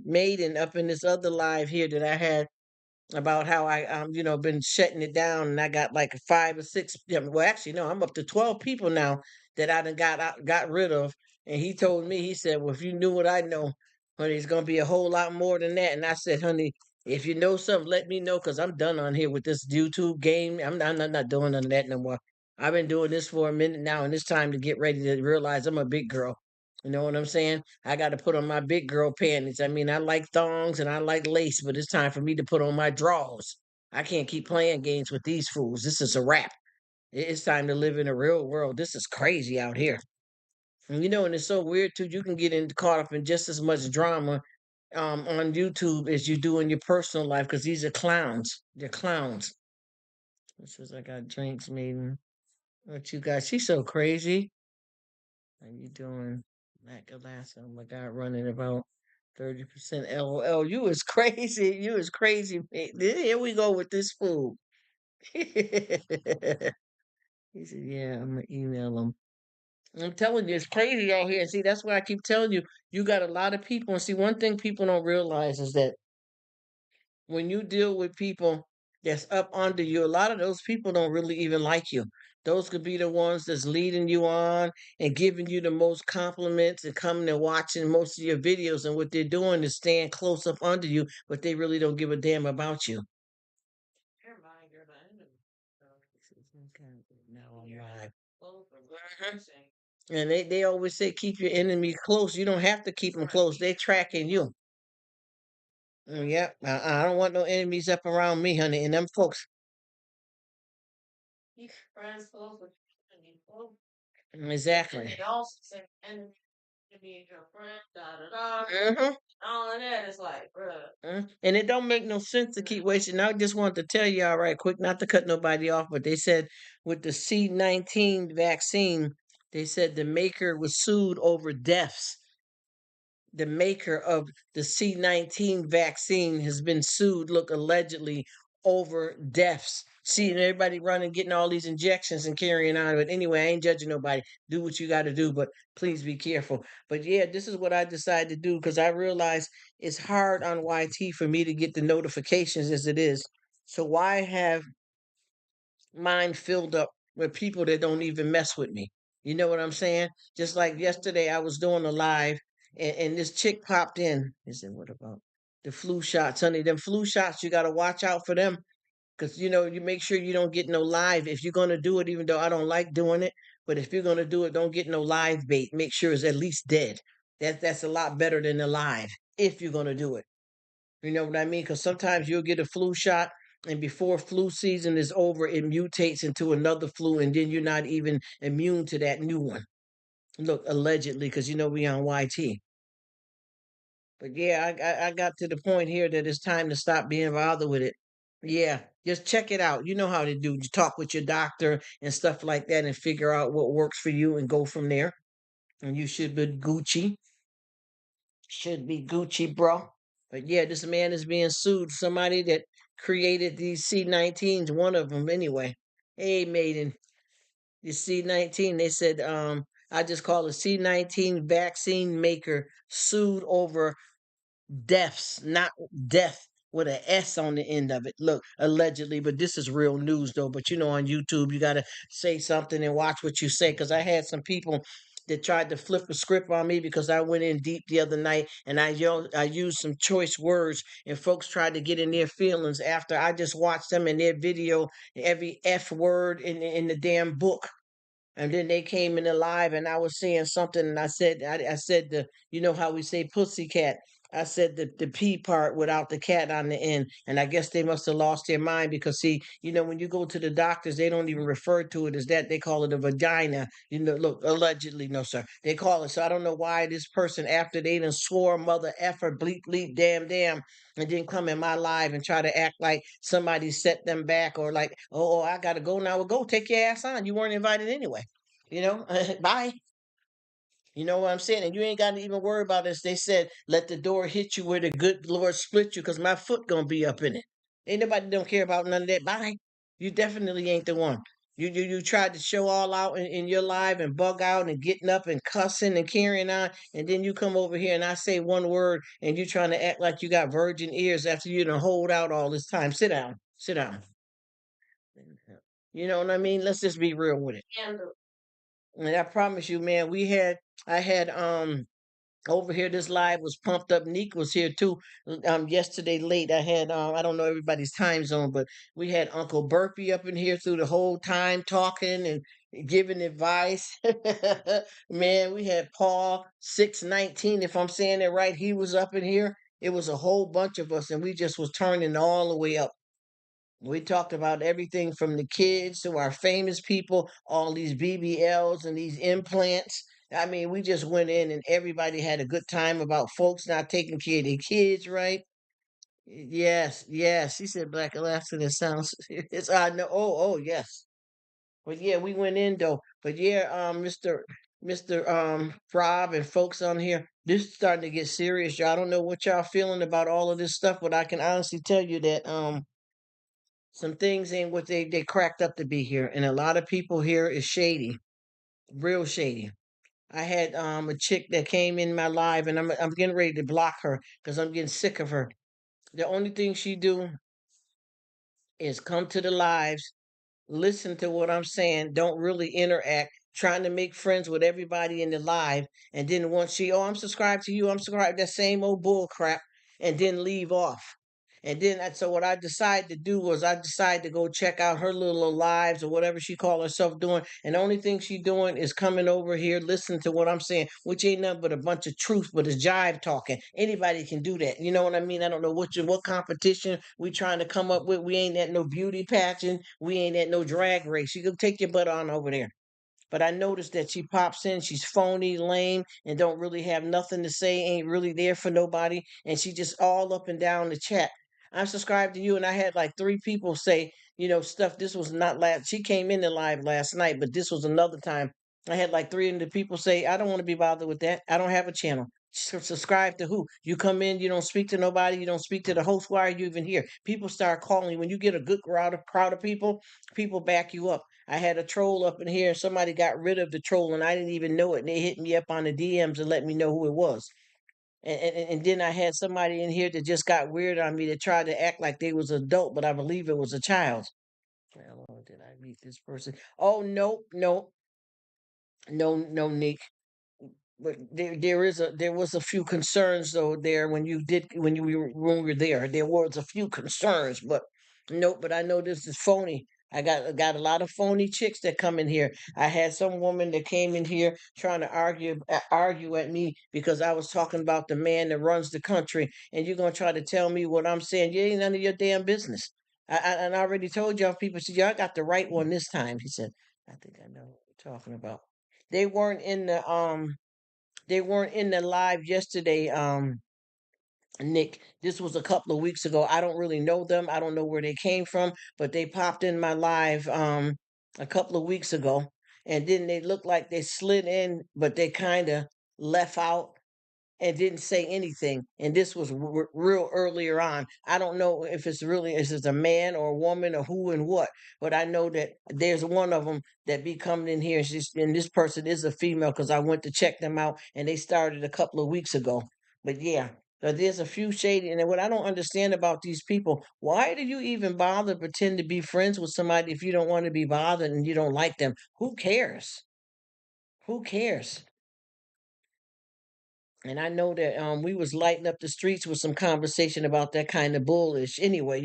Maiden up in this other live here that I had. about how I been shutting it down, and I got like 5 or 6. Yeah, well, actually, no, I'm up to 12 people now that I done got rid of. And he told me, he said, "Well, if you knew what I know, honey, it's gonna be a whole lot more than that." And I said, "Honey, if you know something, let me know, because I'm done on here with this YouTube game. I'm not doing none of that no more. I've been doing this for a minute now, and it's time to get ready to realize I'm a big girl. You know what I'm saying? I got to put on my big girl panties. I mean, I like thongs and I like lace, but it's time for me to put on my drawers. I can't keep playing games with these fools. This is a wrap. It's time to live in the real world. This is crazy out here." And it's so weird too. You can get caught up in just as much drama on YouTube as you do in your personal life, because these are clowns. They're clowns. It says I got drinks, maiden. What you got? She's so crazy. How you doing? Mac Alaska. Oh my God, running about 30%. LOL. You is crazy. You is crazy. Here we go with this fool. He said, "Yeah, I'm gonna email him." I'm telling you, it's crazy out here. And see, that's why I keep telling you, you got a lot of people. And see, one thing people don't realize is that when you deal with people that's up under you, a lot of those people don't really even like you. Those could be the ones that's leading you on and giving you the most compliments and coming and watching most of your videos. And what they're doing is staying close up under you, but they really don't give a damn about you. Never mind, girl, the enemy. This is okay. Now I'm live. Mhm. And they always say keep your enemy close. You don't have to keep them close. They're tracking you. Yep. I don't want no enemies up around me, honey. And them folks. Keep friends close with enemy close. Exactly. And it also said enemy to be your friend, da da da. All of that is like, bruh. And it don't make no sense to keep wasting. I just wanted to tell y'all right quick, not to cut nobody off, but they said with the C-19 vaccine, they said the maker was sued over deaths. The maker of the C-19 vaccine has been sued, look, allegedly over deaths. Seeing everybody running, getting all these injections and carrying on. But anyway, I ain't judging nobody. Do what you got to do, but please be careful. But yeah, this is what I decided to do, because I realized it's hard on YT for me to get the notifications as it is. So why have mine filled up with people that don't even mess with me? You know what I'm saying? Just like yesterday, I was doing a live, and this chick popped in. I said, "What about the flu shots, honey? Them flu shots, you got to watch out for them, because you make sure you don't get no live. If you're gonna do it, even though I don't like doing it, but if you're gonna do it, don't get no live bait. Make sure it's at least dead. That's a lot better than alive if you're gonna do it. You know what I mean? Because sometimes you'll get a flu shot, and before flu season is over, it mutates into another flu, and then you're not even immune to that new one. Look, allegedly, because we on YT. But yeah, I got to the point here that it's time to stop being bothered with it. Yeah, just check it out. You know how to do. You talk with your doctor and stuff like that, and figure out what works for you and go from there. And you should be Gucci. Should be Gucci, bro. But yeah, this man is being sued. Somebody that created these C-19s, one of them anyway. Hey, maiden, the C-19, they said, I just call a C-19 vaccine maker sued over deaths, not death with an S on the end of it. Look, allegedly, but this is real news though. But on YouTube, you got to say something and watch what you say, because I had some people that tried to flip the script on me because I went in deep the other night and I used some choice words, and folks tried to get in their feelings after I just watched them in their video, every F word in the damn book. And then they came in alive, and I was saying something, and I said how we say pussycat. I said the P part without the cat on the end, and I guess they must have lost their mind, because see, when you go to the doctors, they don't even refer to it as that. They call it a vagina. Look, allegedly, no sir, they call it. So I don't know why this person, after they done swore mother effer bleep bleep damn damn, and then come in my live and try to act like somebody set them back, or like, oh, I gotta go now. Well, go take your ass on. You weren't invited anyway. Bye. You know what I'm saying? And you ain't got to even worry about this. They said, let the door hit you where the good Lord split you, because my foot going to be up in it. Ain't nobody don't care about none of that. Bye. You definitely ain't the one. You tried to show all out in your live and bug out and getting up and cussing and carrying on, and then you come over here and I say one word and you trying to act like you got virgin ears after you done hold out all this time. Sit down. Sit down. You know what I mean? Let's just be real with it. And I promise you, man, I had over here this live was pumped up. Neek was here too. Yesterday late I had I don't know everybody's time zone, but we had Uncle Burpee up in here through the whole time talking and giving advice. Man, we had Paul 619, if I'm saying it right, he was up in here. It was a whole bunch of us and we just was turning all the way up. We talked about everything from the kids to our famous people, all these BBLs and these implants. I mean, we just went in and everybody had a good time about folks not taking care of their kids, right? Yes, yes. She said Black Alaska. That sounds. It's I know. Yes. But yeah, we went in though. But yeah, Mister Rob and folks on here, this is starting to get serious, y'all. I don't know what y'all feeling about all of this stuff, but I can honestly tell you that some things ain't what they cracked up to be here, and a lot of people here is shady, real shady. I had a chick that came in my live, and I'm getting ready to block her because I'm getting sick of her. The only thing she do is come to the lives, listen to what I'm saying, don't really interact, trying to make friends with everybody in the live, and then once oh, I'm subscribed to you, I'm subscribed, that same old bull crap, and then leave off. And then so what I decided to do was I decided to go check out her little lives or whatever she call herself doing. And the only thing she doing is coming over here, listening to what I'm saying, which ain't nothing but a bunch of truth, but it's jive talking. Anybody can do that. You know what I mean? I don't know what competition we trying to come up with. We ain't at no beauty pageant. We ain't at no drag race. You can take your butt on over there. But I noticed that she pops in, she's phony, lame, and don't really have nothing to say, ain't really there for nobody, and she just all up and down the chat. I'm subscribed to you, and I had like three people say, stuff. This was not last. She came in the live last night, but this was another time. I had like three of the people say, I don't want to be bothered with that. I don't have a channel. Subscribe to who? You come in, you don't speak to nobody, you don't speak to the host. Why are you even here? People start calling you. When you get a good crowd of people back you up. I had a troll up in here and somebody got rid of the troll and I didn't even know it. And they hit me up on the DMs and let me know who it was. And then I had somebody in here that just got weird on me that tried to act like they was adult, but I believe it was a child. Well, did I meet this person? Oh, nope, nope, no, Nick. But there was a few concerns though there when we were there. There was a few concerns, but nope. But I know this is phony. I got a lot of phony chicks that come in here. I had some woman that came in here trying to argue at me because I was talking about the man that runs the country, and you're gonna try to tell me what I'm saying. You ain't none of your damn business. And I already told y'all people said y'all got the right one this time. He said, I think I know what you're talking about. They weren't in the live yesterday, Nick. This was a couple of weeks ago. I don't really know them. I don't know where they came from, but they popped in my live a couple of weeks ago. And then they looked like they slid in, but they kind of left out and didn't say anything. And this was real earlier on. I don't know if it's really is it a man or a woman or who and what, but I know that there's one of them that be coming in here. And this person is a female because I went to check them out and they started a couple of weeks ago. But yeah. There's a few shady, and what I don't understand about these people, why do you even bother pretend to be friends with somebody if you don't want to be bothered and you don't like them? Who cares? Who cares? And I know that we was lighting up the streets with some conversation about that kind of bullish anyway.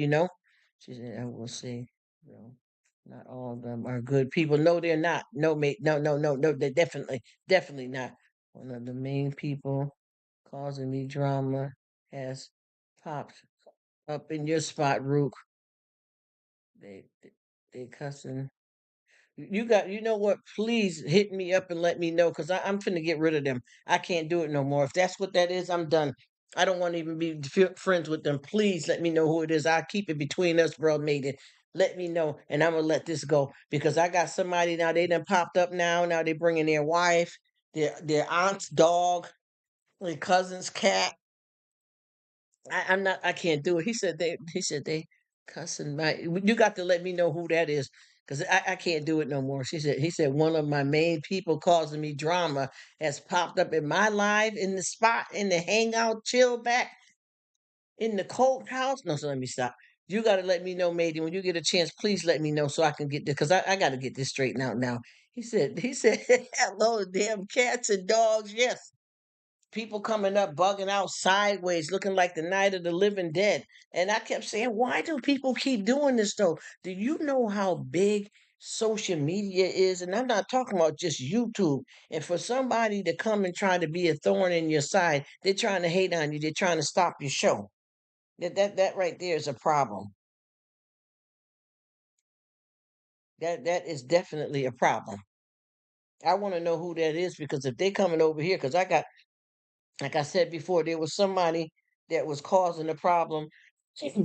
She said, I will say, not all of them are good people. No, they're not. No, mate. No, no, no, no, they're definitely not. One of the main people causing me drama has popped up in your spot, Rruk. They cussing. You know what? Please hit me up and let me know because I'm finna get rid of them. I can't do it no more. If that's what that is, I'm done. I don't want to even be friends with them. Please let me know who it is. I'll keep it between us, bro. Made it. Let me know, and I'm gonna let this go because I got somebody now. They done popped up now. Now they bringing their wife, their aunt's dog, their cousin's cat. I'm not. I can't do it. He said they. He said they cussing my. You got to let me know who that is. because I can't do it no more. He said one of my main people causing me drama has popped up in my live in the spot in the hangout chill back in the cold house. No, so let me stop. You got to let me know, matey, when you get a chance. Please let me know so I can get this because I got to get this straightened out now. He said, hello, damn cats and dogs. Yes, people coming up, bugging out sideways, looking like the night of the living dead. And I kept saying, why do people keep doing this though? Do you know how big social media is? And I'm not talking about just YouTube. And for somebody to come and try to be a thorn in your side, they're trying to hate on you. They're trying to stop your show. That right there is a problem. That is definitely a problem. I want to know who that is because if they coming over here, because I got like I said before, there was somebody that was causing the problem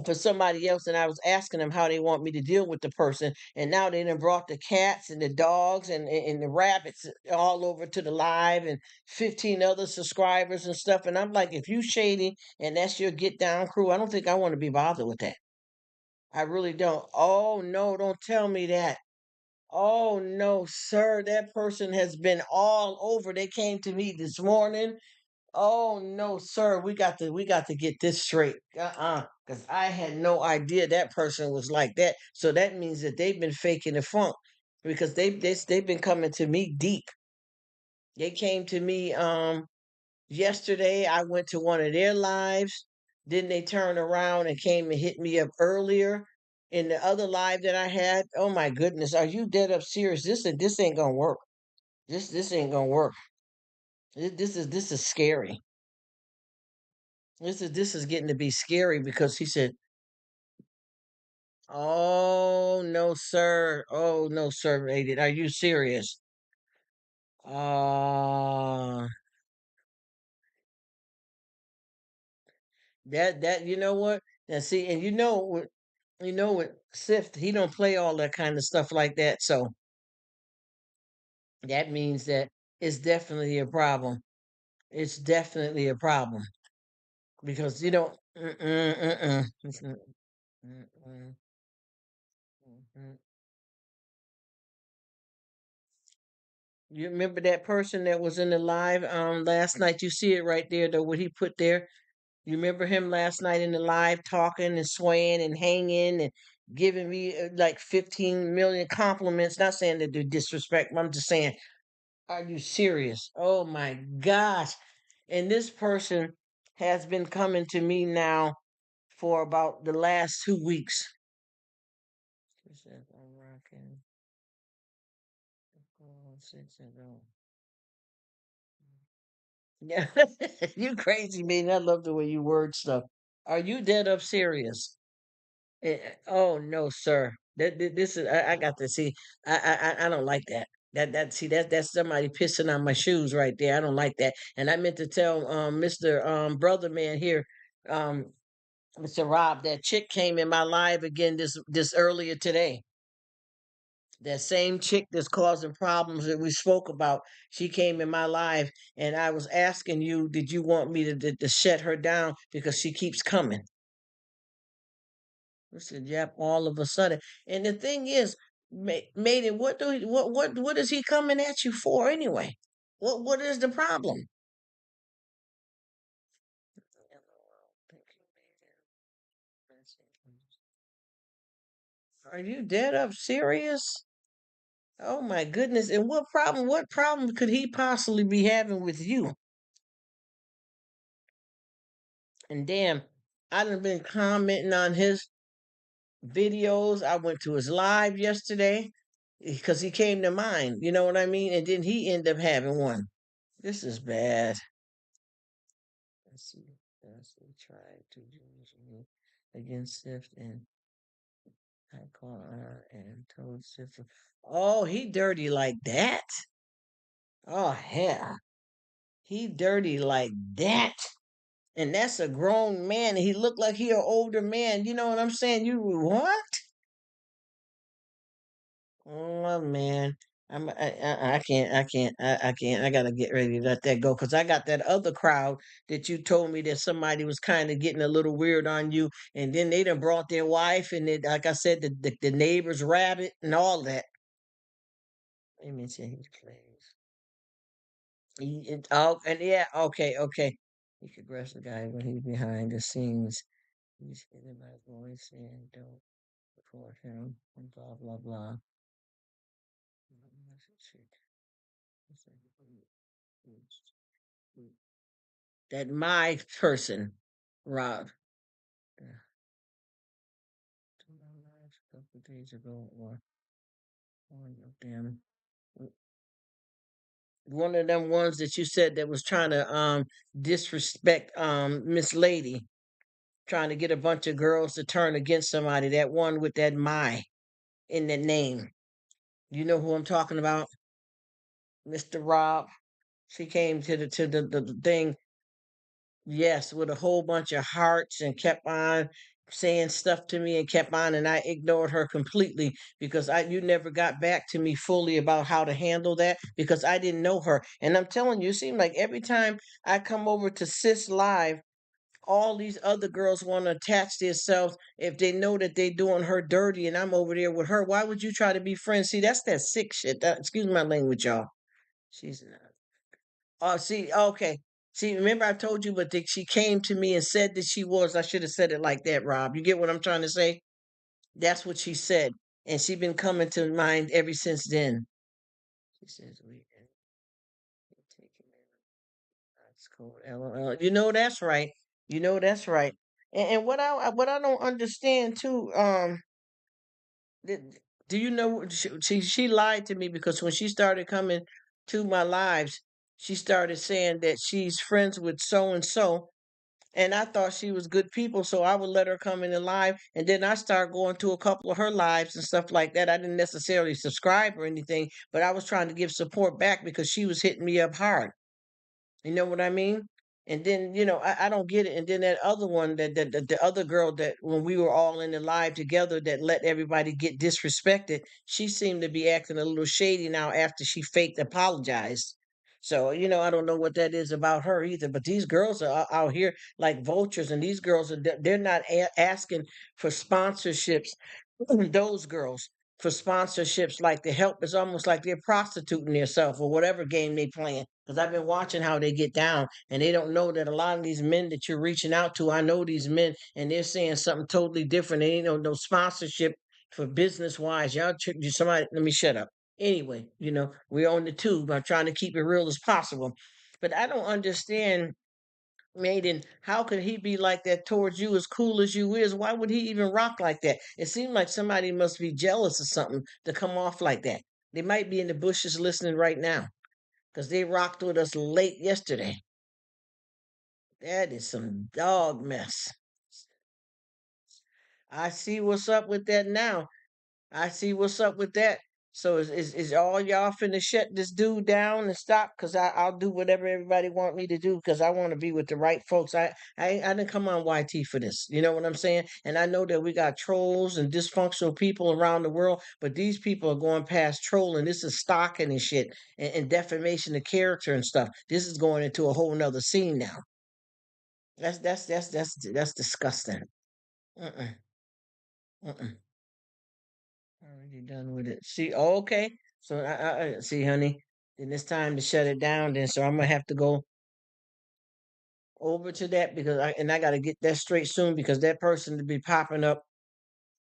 for somebody else, and I was asking them how they want me to deal with the person, and now they done brought the cats and the dogs and the rabbits all over to the live and 15 other subscribers and stuff. And I'm like, if you shady and that's your get down crew, I don't think I want to be bothered with that. I really don't. Oh no, don't tell me that. Oh no, sir, that person has been all over. They came to me this morning. Oh no, sir, we got to get this straight. Because I had no idea that person was like that. So that means that they've been faking the funk because they've been coming to me deep. They came to me yesterday. I went to one of their lives. Then they turned around and came and hit me up earlier in the other live that I had. Oh my goodness, are you dead up serious? This ain't gonna work. This ain't gonna work. This is scary. This is getting to be scary because he said, "Oh no, sir. Oh no, sir, Rated. Are you serious?" Uh that you know what? And see, and you know what Sift, he don't play all that kind of stuff like that. So that means that it's definitely a problem. It's definitely a problem because you don't. Mm-mm. Mhm. You remember that person that was in the live last night? You see it right there though, what he put there. You remember him last night in the live talking and swaying and hanging and giving me like 15 million compliments. Not saying that they're disrespect, but I'm just saying, are you serious? Oh my gosh. And this person has been coming to me now for about the last 2 weeks. She said, I'm rocking. Oh, 6 ago. Yeah, you crazy, man. I love the way you word stuff. Are you dead up serious? Oh no, sir. This is I got to see. I don't like that. That's somebody pissing on my shoes right there. I don't like that. And I meant to tell Mr. Brother Man here, um Mr. Rob, that chick came in my live again this earlier today. That same chick that's causing problems that we spoke about, she came in my live, and I was asking you, did you want me to shut her down because she keeps coming? I said, yep, all of a sudden. And the thing is, Maiden, what is he coming at you for anyway? What is the problem? Are you dead up serious? Oh my goodness. And what problem could he possibly be having with you? And damn, I done been commenting on his videos. I went to his live yesterday because he came to mine. You know what I mean? And then he ended up having one. This is bad. Let's see. Let's see. Try to use me against Sift and I call her and told Sift. Oh, he dirty like that. Oh hell. He dirty like that. And that's a grown man. And he looked like he an older man. You know what I'm saying? You what? Oh man. I can't. I gotta get ready to let that go because I got that other crowd that you told me that somebody was kind of getting a little weird on you, and then they done brought their wife, and it, like I said, the neighbor's rabbit and all that. Let me see. He plays. Oh, and yeah, okay, okay. He could aggress the guy when he's behind the scenes. He's hitting my voice and don't report him. And blah blah blah. That my person, Rob. Yeah, a couple days ago, or one of them, one of them ones that you said that was trying to disrespect Miss Lady, trying to get a bunch of girls to turn against somebody. That one with that my in the name. You know who I'm talking about, Mr. Rob. She came to the thing. Yes, with a whole bunch of hearts and kept on saying stuff to me and kept on, and I ignored her completely because I you never got back to me fully about how to handle that because I didn't know her. And I'm telling you, it seemed like every time I come over to Sis Live, all these other girls want to attach themselves if they know that they doing her dirty and I'm over there with her. Why would you try to be friends? See, that's that sick shit. Excuse my language, y'all. She's Oh, see, okay. See, remember I told you, but she came to me and said that she was. I should have said it like that, Rob. You get what I'm trying to say? That's what she said, and she been coming to mind ever since then. She says we can take it. That's cool. LOL. You know that's right. You know that's right. And what I don't understand too. Did, do you know she lied to me because when she started coming to my lives, she started saying that she's friends with so and so, and I thought she was good people, so I would let her come in the live, and then I started going to a couple of her lives and stuff like that. I didn't necessarily subscribe or anything, but I was trying to give support back because she was hitting me up hard. You know what I mean? And then, I don't get it. And then that other one, the other girl that when we were all in the live together that let everybody get disrespected, she seemed to be acting a little shady now after she faked apologized. So, I don't know what that is about her either. But these girls are out here like vultures, and these girls are they're not asking for sponsorships. Those girls for sponsorships like the help is almost like they're prostituting themselves or whatever game they playing. Because I've been watching how they get down, and they don't know that a lot of these men that you're reaching out to, I know these men, and they're saying something totally different. They ain't no sponsorship for business wise. Y'all, somebody, let me shut up. Anyway, we're on the tube. I'm trying to keep it real as possible, but I don't understand. Maiden, how could he be like that towards you as cool as you is? Why would he even rock like that? It seemed like somebody must be jealous or something to come off like that. They might be in the bushes listening right now because they rocked with us late yesterday. That is some dog mess. I see what's up with that now. I see what's up with that. So is all y'all finna shut this dude down and stop? Cause I'll do whatever everybody want me to do. Cause I want to be with the right folks. I didn't come on YT for this. You know what I'm saying? And I know that we got trolls and dysfunctional people around the world, but these people are going past trolling. This is stalking and shit and defamation of character and stuff. This is going into a whole nother scene now. That's disgusting. Mm-mm, mm-mm. Already done with it. See, okay. So I see, honey. Then it's time to shut it down. Then, so I'm gonna have to go over to that because I gotta get that straight soon because that person to be popping up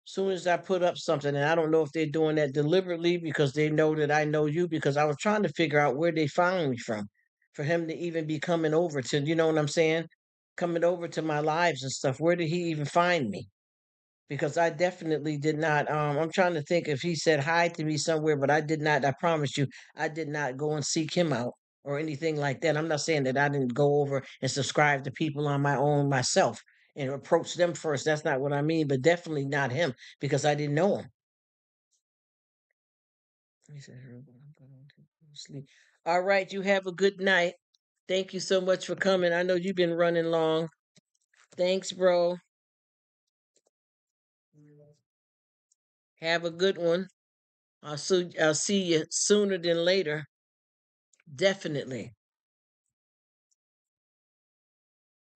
soon as I put up something, and I don't know if they're doing that deliberately because they know that I know you because I was trying to figure out where they found me from, for him to even be coming over to, you know what I'm saying, coming over to my lives and stuff. Where did he even find me? Because I definitely did not. I'm trying to think if he said hi to me somewhere, but I did not. I promise you, I did not go and seek him out or anything like that. I'm not saying that I didn't go over and subscribe to people on my own myself and approach them first. That's not what I mean, but definitely not him because I didn't know him. He said, "Rruk, I'm going to sleep." All right, you have a good night. Thank you so much for coming. I know you've been running long. Thanks, bro. Have a good one. I'll see you sooner than later. Definitely.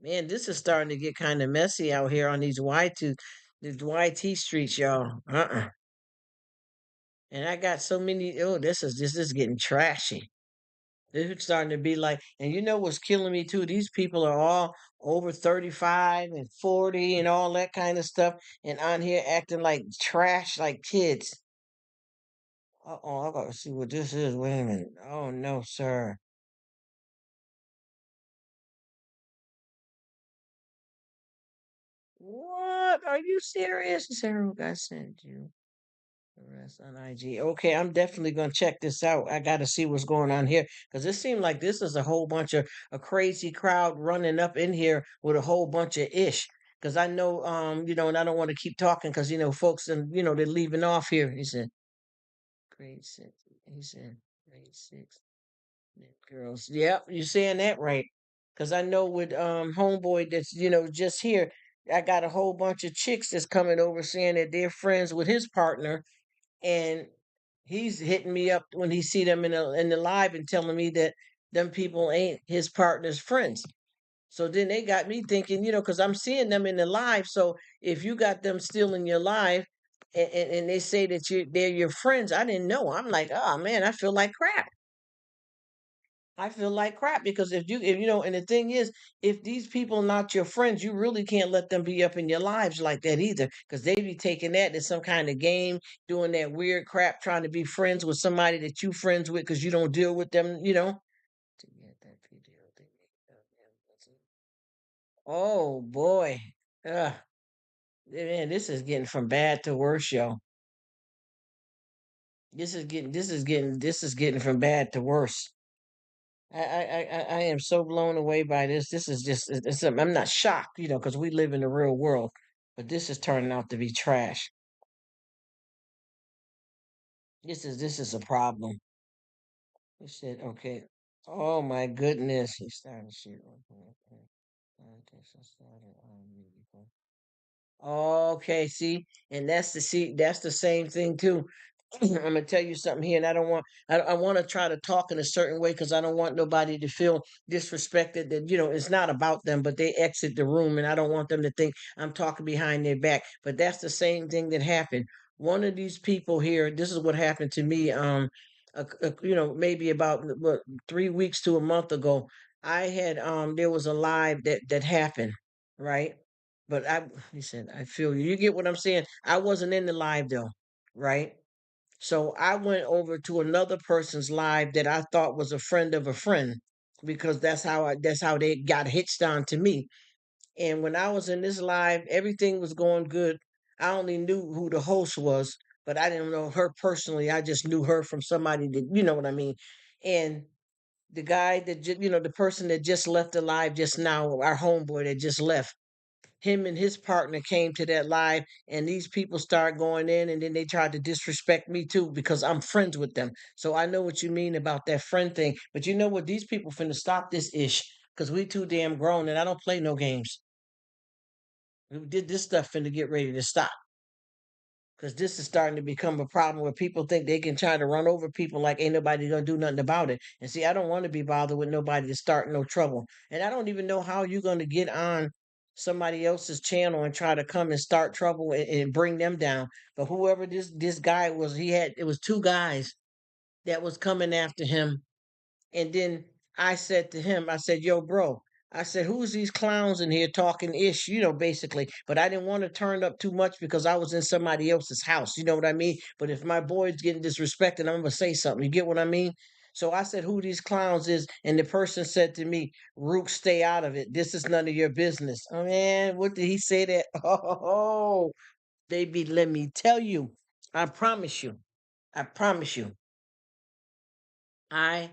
Man, this is starting to get kind of messy out here on these YT streets, y'all. And I got so many. Oh, this is getting trashy. This is starting to be like, and you know what's killing me too? These people are all over 35 and 40 and all that kind of stuff, and on here acting like trash, like kids. Uh-oh, I gotta see what this is. Wait a minute. Oh no, sir. What? Are you serious? Sarah, I sent you. The rest on IG. Okay, I'm definitely gonna check this out. I gotta see what's going on here because it seemed like this is a whole bunch of a crazy crowd running up in here with a whole bunch of ish. Because I know, and I don't want to keep talking because folks, and they're leaving off here. He said, grade six. He said, grade six. Girls. Yep, you're saying that right. Cause I know with homeboy that's just here, I got a whole bunch of chicks that's coming over saying that they're friends with his partner, and he's hitting me up when he see them in the live and telling me that them people ain't his partner's friends. So then they got me thinking, because I'm seeing them in the live. So if you got them still in your live, and they say that they're your friends, I didn't know. I'm like, oh man, I feel like crap. I feel like crap because and the thing is, if these people not your friends, you really can't let them be up in your lives like that either, because they be taking that as some kind of game, doing that weird crap, trying to be friends with somebody that you friends with because you don't deal with them. To get that video, oh boy, Ugh. Man, this is getting from bad to worse, yo. This is getting from bad to worse. I am so blown away by this. This is just I'm not shocked, because we live in the real world, but this is turning out to be trash. This is a problem. He said, okay. Oh my goodness, he started shit. Okay, see, and that's the same thing too. I'm gonna tell you something here, and I want to try to talk in a certain way because I don't want nobody to feel disrespected. That it's not about them, but they exit the room, and I don't want them to think I'm talking behind their back. But that's the same thing that happened. One of these people here, this is what happened to me. Maybe about what 3 weeks to a month ago, I had there was a live that happened, right? But he said, I feel you. You get what I'm saying? I wasn't in the live though, right? So I went over to another person's live that I thought was a friend of a friend because that's how they got hitched on to me. And when I was in this live, everything was going good. I only knew who the host was, but I didn't know her personally. I just knew her from somebody that you know what I mean. And the guy the person that just left the live just now, our homeboy that just left, him and his partner came to that live, and these people start going in, and then they tried to disrespect me too because I'm friends with them. So I know what you mean about that friend thing, but you know what, these people finna stop this ish because we too damn grown, and I don't play no games. We did this stuff finna get ready to stop because this is starting to become a problem where people think they can try to run over people like ain't nobody gonna do nothing about it. And see, I don't want to be bothered with nobody to start no trouble. And I don't even know how you're gonna get on somebody else's channel and try to come and start trouble and bring them down. But whoever this guy was, it was two guys that was coming after him, and then I said to him, I said, yo, bro, I said, who's these clowns in here talking ish, basically. But I didn't want to turn up too much because I was in somebody else's house. You know what I mean? But if my boy's getting disrespected, I'm going to say something. You get what I mean? So I said, who these clowns is? And the person said to me, Rruk, stay out of it. This is none of your business. Oh, man, what did he say that? Oh, baby, let me tell you. I promise you. I promise you. I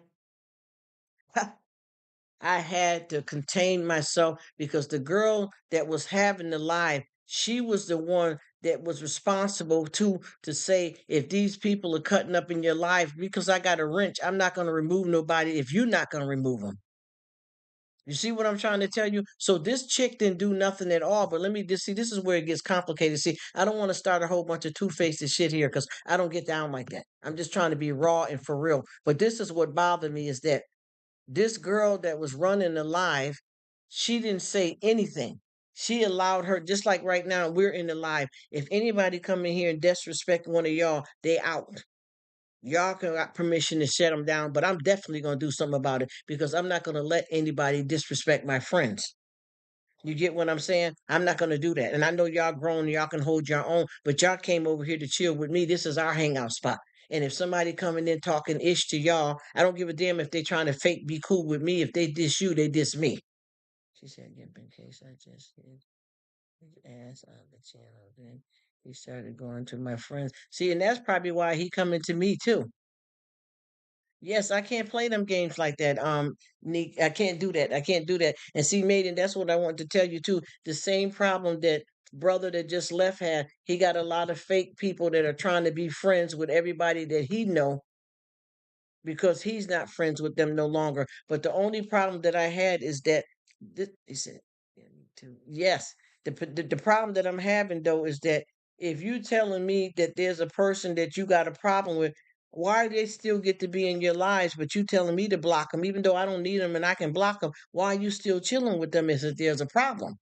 I had to contain myself because the girl that was having the live, she was the one that was responsible to say if these people are cutting up in your life because I got a wrench, I'm not going to remove nobody if you're not going to remove them. You see what I'm trying to tell you? So this chick didn't do nothing at all. But let me just see. This is where it gets complicated. See, I don't want to start a whole bunch of two-faced shit here because I don't get down like that. I'm just trying to be raw and for real. But this is what bothered me is that this girl that was running the live, she didn't say anything. She allowed her, just like right now, we're in the live. If anybody come in here and disrespect one of y'all, they out. Y'all can got permission to shut them down, but I'm definitely gonna do something about it because I'm not gonna let anybody disrespect my friends. You get what I'm saying? I'm not gonna do that. And I know y'all grown, y'all can hold your own, but y'all came over here to chill with me. This is our hangout spot. And if somebody coming in talking ish to y'all, I don't give a damn if they trying to fake be cool with me. If they diss you, they diss me. She said, "Yep, in case I just hit his ass on the channel." Then he started going to my friends. See, and that's probably why he coming to me too. Yes, I can't play them games like that. Neek, I can't do that. I can't do that. And see, Maiden, that's what I want to tell you too. The same problem that brother that just left had. He got a lot of fake people that are trying to be friends with everybody that he know because he's not friends with them no longer. But the only problem that I had is that this, he said, yeah, me too. Yes, the problem that I'm having though is that if you telling me that there's a person that you got a problem with, why they still get to be in your lives, but you telling me to block them, even though I don't need them and I can block them? Why are you still chilling with them? Is that there's a problem?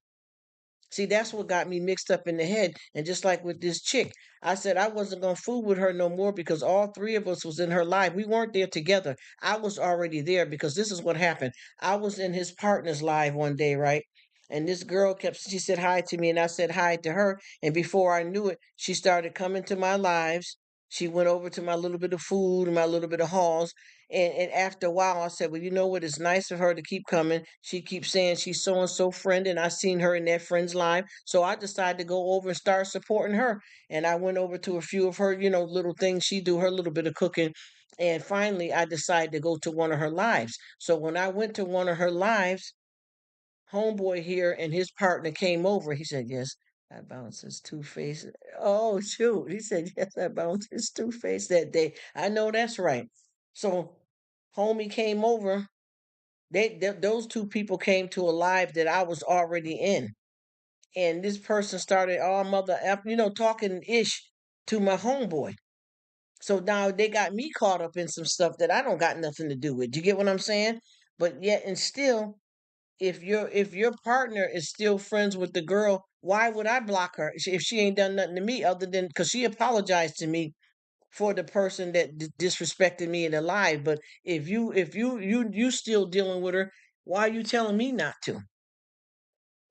See, that's what got me mixed up in the head. And just like with this chick, I said I wasn't gonna fool with her no more because all three of us was in her life. We weren't there together. I was already there because this is what happened. I was in his partner's live one day, right? And this girl kept, she said hi to me, and I said hi to her. And before I knew it, she started coming to my lives. She went over to my little bit of food and my little bit of hauls. And after a while, I said, well, you know what? It's nice of her to keep coming. She keeps saying she's so and so friend, and I seen her in that friend's live. So I decided to go over and start supporting her. And I went over to a few of her, little things she do, her little bit of cooking. And finally, I decided to go to one of her lives. So when I went to one of her lives, homeboy here and his partner came over. He said, yes, I bounced his two-face. Oh, shoot. He said, yes, I bounced his two-face that day. I know that's right. So homie came over. Those two people came to a live that I was already in. And this person started all mother talking ish to my homeboy. So now they got me caught up in some stuff that I don't got nothing to do with. You get what I'm saying? But yet and still, if your partner is still friends with the girl, why would I block her if she ain't done nothing to me other than because she apologized to me for the person that disrespected me in the live? But if you still dealing with her, why are you telling me not to?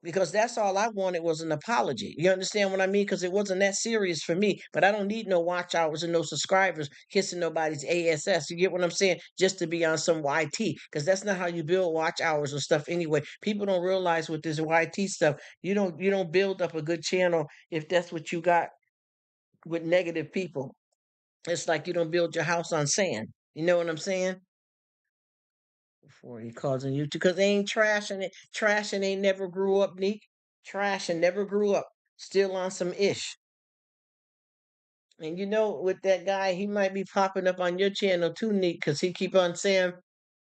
Because that's all I wanted was an apology. You understand what I mean? Because it wasn't that serious for me. But I don't need no watch hours and no subscribers kissing nobody's ass. You get what I'm saying? Just to be on some YT. Because that's not how you build watch hours and stuff anyway. People don't realize with this YT stuff, you don't build up a good channel if that's what you got with negative people. It's like you don't build your house on sand. You know what I'm saying? Before he calls on you because they ain't trashing it. Trashing ain't never grew up, Neek. Trash and never grew up. Still on some ish. And with that guy, he might be popping up on your channel too, Neek, because he keep on saying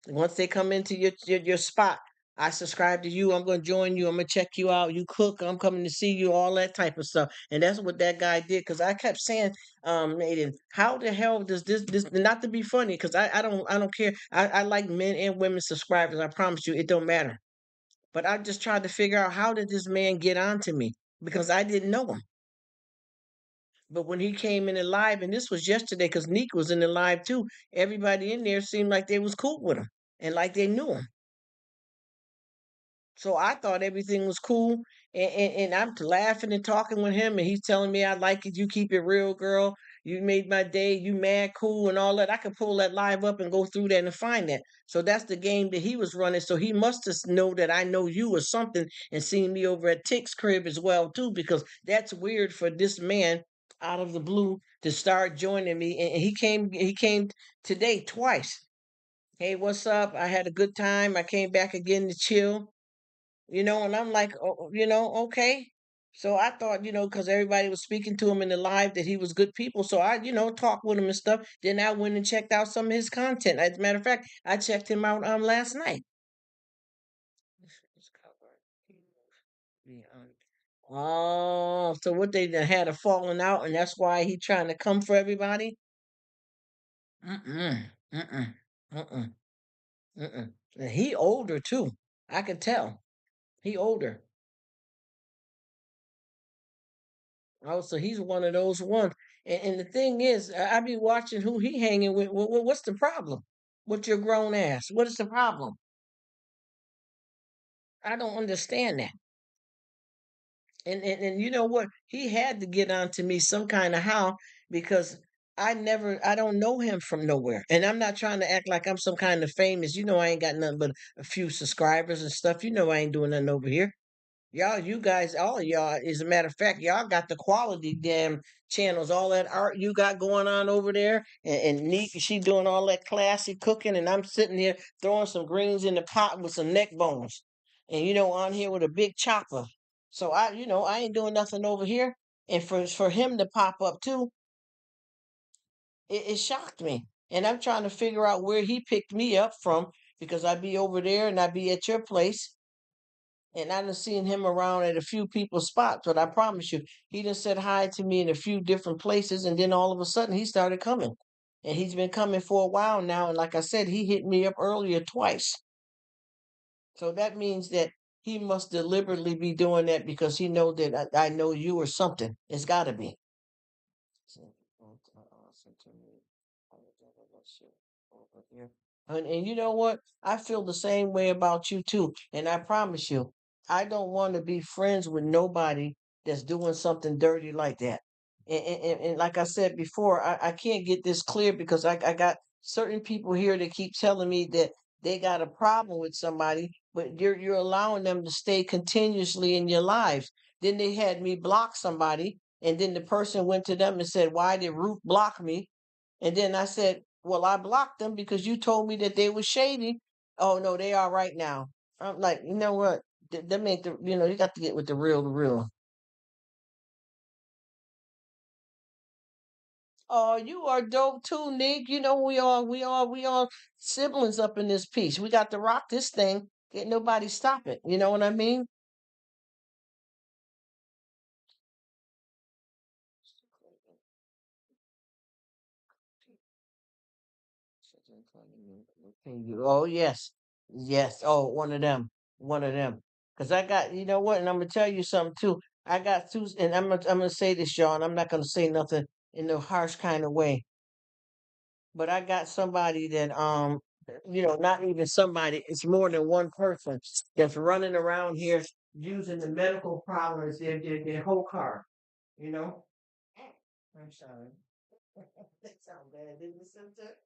once they come into your spot, I subscribe to you. I'm gonna join you. I'm gonna check you out. You cook. I'm coming to see you. All that type of stuff. And that's what that guy did. Because I kept saying, Nathan, how the hell does this? Not to be funny, because I don't care. I like men and women subscribers. I promise you, it don't matter. But I just tried to figure out how did this man get on to me because I didn't know him. But when he came in the live, and this was yesterday, because Neek was in the live too, everybody in there seemed like they was cool with him and like they knew him. So I thought everything was cool, and I'm laughing and talking with him, and he's telling me I like it. You keep it real, girl. You made my day. You mad cool and all that. I could pull that live up and go through that and find that. So that's the game that he was running. So he must have know that I know you or something, and seen me over at Tick's crib as well too, because that's weird for this man out of the blue to start joining me. And he came today twice. Hey, what's up? I had a good time. I came back again to chill. And I'm like, oh, okay. So I thought, because everybody was speaking to him in the live that he was good people. So I, talked with him and stuff. Then I went and checked out some of his content. As a matter of fact, I checked him out last night. Oh, so what they done had a falling out, and that's why he trying to come for everybody? Mm-mm, mm-mm, mm-mm, mm-mm. And he older too. I can tell. He older. Oh, so he's one of those ones. And the thing is, I be watching who he hanging with. What's the problem? With your grown ass? What is the problem? I don't understand that. And you know what? He had to get on to me some kind of how because I don't know him from nowhere. And I'm not trying to act like I'm some kind of famous. You know, I ain't got nothing but a few subscribers and stuff. You know, I ain't doing nothing over here. Y'all, you guys, all of y'all, as a matter of fact, y'all got the quality damn channels, all that art you got going on over there. And Neek, she doing all that classy cooking, and I'm sitting here throwing some greens in the pot with some neck bones. And you know, on here with a big chopper. So I ain't doing nothing over here. And for him to pop up too, it shocked me. And I'm trying to figure out where he picked me up from because I be over there and I be at your place and I done seen him around at a few people's spots, but I promise you, he done said hi to me in a few different places, and then all of a sudden he started coming. And he's been coming for a while now, and like I said, he hit me up earlier twice. So that means that he must deliberately be doing that because he know that I know you or something. It's gotta be. And you know what? I feel the same way about you too. And I promise you, I don't want to be friends with nobody that's doing something dirty like that. And like I said before, I can't get this clear because I got certain people here that keep telling me that they got a problem with somebody, but you're allowing them to stay continuously in your lives. Then they had me block somebody, and then the person went to them and said, "Why did Rruk block me?" And then I said, "Well, I blocked them because you told me that they were shady." Oh no, they are right now. I'm like, you know what? That make you got to get with the real. Oh, you are dope too, Nick. You know we all siblings up in this piece. We got to rock this thing. Can't nobody stop it. You know what I mean? Oh yes, yes. Oh, one of them, one of them. Cause I got, you know what, and I'm gonna tell you something too. I got two, and I'm gonna say this, y'all, and I'm not gonna say nothing in no harsh kind of way. But I got somebody that, not even somebody. It's more than one person that's running around here using the medical problem as their whole car. You know. I'm sorry. That sound bad, didn't it, sister?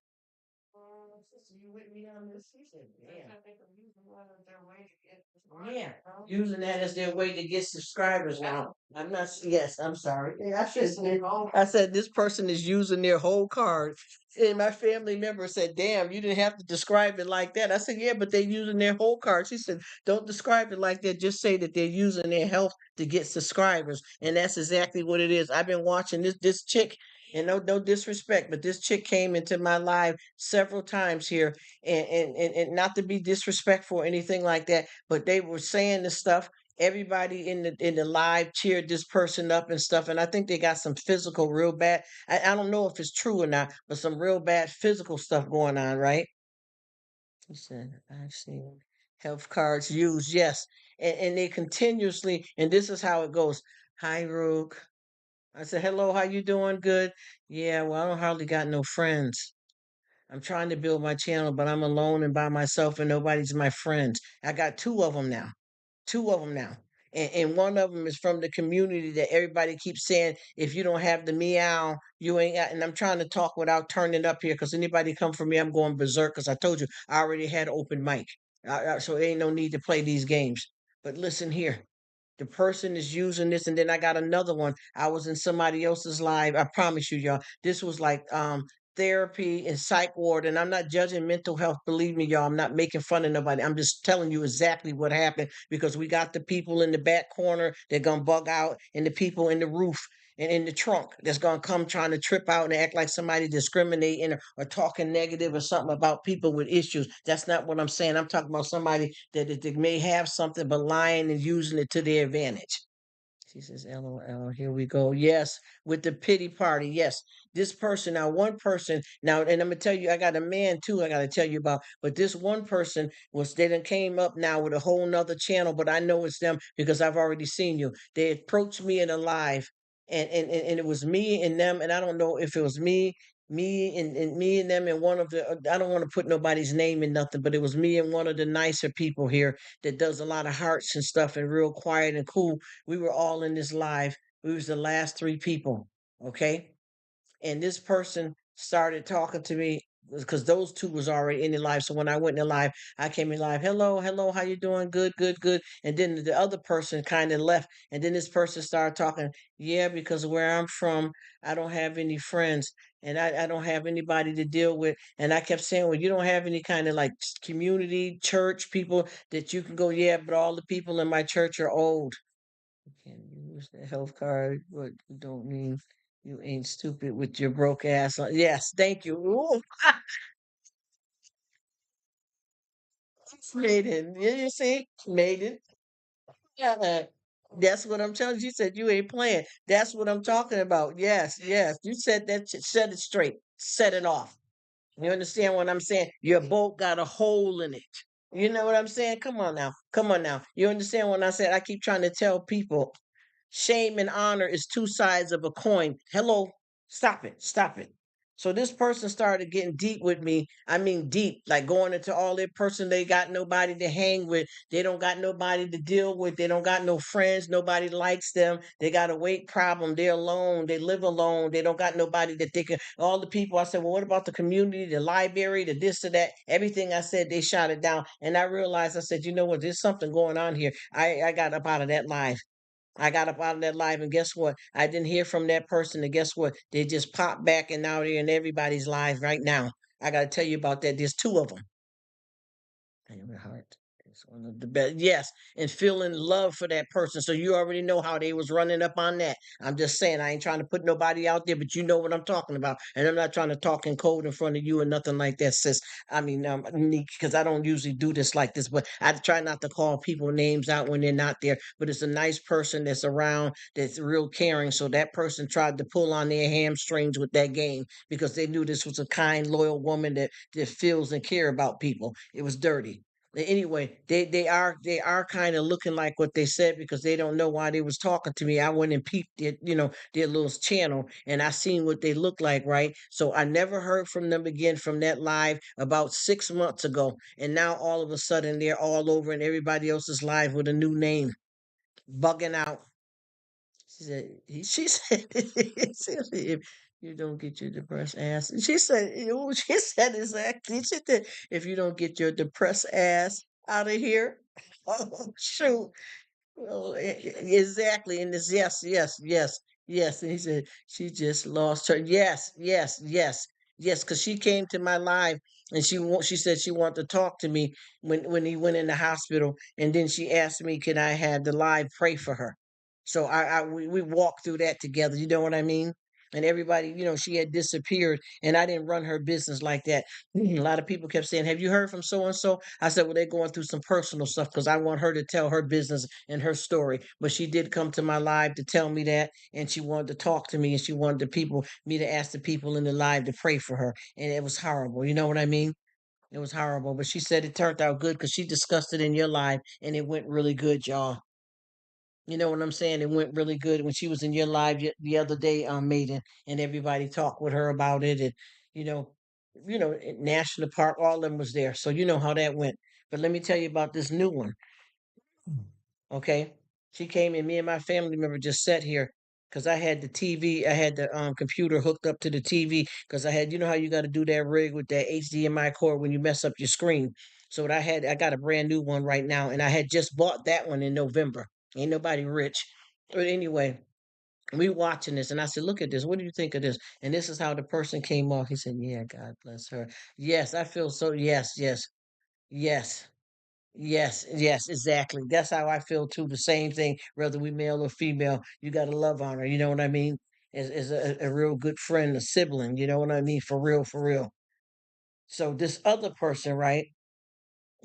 Sister, you with me on this? He said, damn. Yeah, using that as their way to get subscribers now. I'm not, yes, I'm sorry. Yeah, I said this person is using their whole card. And my family member said, damn, you didn't have to describe it like that. I said, yeah, but they're using their whole card. She said, don't describe it like that. Just say that they're using their health to get subscribers. And that's exactly what it is. I've been watching this chick, and no disrespect, but this chick came into my life several times here, and not to be disrespectful or anything like that, but they were saying the stuff. Everybody in the live cheered this person up and stuff, and I think they got some physical, real bad. I don't know if it's true or not, but some real bad physical stuff going on, right? He said, I've seen health cards used, yes, and they continuously, and this is how it goes. Hi, Rook. I said, hello, how you doing? Good. Yeah, well, I don't hardly got no friends. I'm trying to build my channel, but I'm alone and by myself, and nobody's my friends. I got two of them now. Two of them now. And one of them is from the community that everybody keeps saying, if you don't have the meow, you ain't got. And I'm trying to talk without turning up here because anybody come for me, I'm going berserk because I told you I already had open mic. So there ain't no need to play these games. But listen here, the person is using this, and then I got another one. I was in somebody else's live. I promise you, y'all, this was like therapy and psych ward, and I'm not judging mental health. Believe me, y'all, I'm not making fun of nobody. I'm just telling you exactly what happened because we got the people in the back corner they're gonna bug out, and the people in the roof and in the trunk that's gonna come trying to trip out and act like somebody discriminating or talking negative or something about people with issues. That's not what I'm saying. I'm talking about somebody that may have something but lying and using it to their advantage. She says, LOL, here we go. Yes, with the pity party. Yes, this person, now, one person, now, and I'm going to tell you, I got a man too, I got to tell you about, but this one person was, they done came up now with a whole nother channel, but I know it's them because I've already seen you. They approached me in a live, and it was me and them, and I don't know if it was me and them and one of the, I don't want to put nobody's name in nothing, but it was me and one of the nicer people here that does a lot of hearts and stuff and real quiet and cool. We were all in this live. We was the last three people. Okay. And this person started talking to me because those two was already in the live. So when I went in the live, I came in live. Hello, hello, how you doing? Good, good, good. And then the other person kind of left. And then this person started talking. Yeah, because where I'm from, I don't have any friends, and I don't have anybody to deal with. And I kept saying, well, you don't have any kind of like community church people that you can go. Yeah, but all the people in my church are old. You can use the health card, but you don't mean you ain't stupid with your broke ass on. Yes, thank you. Ooh, made it. Yeah, you see, made it. Yeah, that's what I'm telling you. She said you ain't playing. That's what I'm talking about. Yes, yes. You said that. Set it straight. Set it off. You understand what I'm saying? Your boat got a hole in it. You know what I'm saying? Come on now. Come on now. You understand what I said? I keep trying to tell people shame and honor is two sides of a coin. Hello, stop it, stop it. So this person started getting deep with me. I mean, deep, like going into all their person. They got nobody to hang with. They don't got nobody to deal with. They don't got no friends. Nobody likes them. They got a weight problem. They're alone. They live alone. They don't got nobody that they can. All the people, I said, well, what about the community, the library, the this or that? Everything I said, they shot it down. And I realized, I said, you know what? There's something going on here. I got up out of that live. I got up out of that live, and guess what? I didn't hear from that person, and guess what? They just popped back, and now they're in everybody's live right now. I got to tell you about that. There's two of them. Favorite heart is one of the best. Yes, and feeling love for that person. So you already know how they was running up on that. I'm just saying, I ain't trying to put nobody out there, but you know what I'm talking about. And I'm not trying to talk in code in front of you or nothing like that, sis. I mean, because I don't usually do this like this, but I try not to call people names out when they're not there. But it's a nice person that's around that's real caring. So that person tried to pull on their hamstrings with that game because they knew this was a kind, loyal woman that feels and care about people. It was dirty. Anyway, they are kind of looking like what they said because they don't know why they was talking to me. I went and peeped it, their little channel, and I seen what they look like, right? So I never heard from them again from that live about 6 months ago, and now all of a sudden they're all over and everybody else is live with a new name, bugging out. She said, if you don't get your depressed ass, she said, she said exactly, she said, if you don't get your depressed ass out of here, oh, shoot. Well, exactly. And this, yes, yes, yes, yes. And he said, she just lost her. Yes, yes, yes, yes. Because she came to my live and she said she wanted to talk to me when he went in the hospital. And then she asked me, can I have the live pray for her? So we walked through that together. You know what I mean? And everybody, she had disappeared and I didn't run her business like that. A lot of people kept saying, have you heard from so and so? I said, well, they're going through some personal stuff because I want her to tell her business and her story. But she did come to my live to tell me that, and she wanted to talk to me, and she wanted me to ask the people in the live to pray for her. And it was horrible. You know what I mean? It was horrible. But she said it turned out good because she discussed it in your live, and it went really good, y'all. You know what I'm saying? It went really good when she was in your live the other day, Maiden, and everybody talked with her about it, and you know, National Park, all of them was there, so you know how that went. But let me tell you about this new one. Okay, she came in. Me and my family member just sat here because I had the TV, I had the computer hooked up to the TV because I had, you know how you got to do that rig with that HDMI cord when you mess up your screen. So what I got a brand new one right now, and I had just bought that one in November. Ain't nobody rich. But anyway, we watching this, and I said, "Look at this. What do you think of this?" And this is how the person came off. He said, "Yeah, God bless her. Yes, I feel so. Yes, yes, yes, yes, yes, exactly. That's how I feel too. The same thing, whether we male or female. You got to love on her. You know what I mean? As a real good friend, a sibling. You know what I mean? For real, for real. So this other person, right?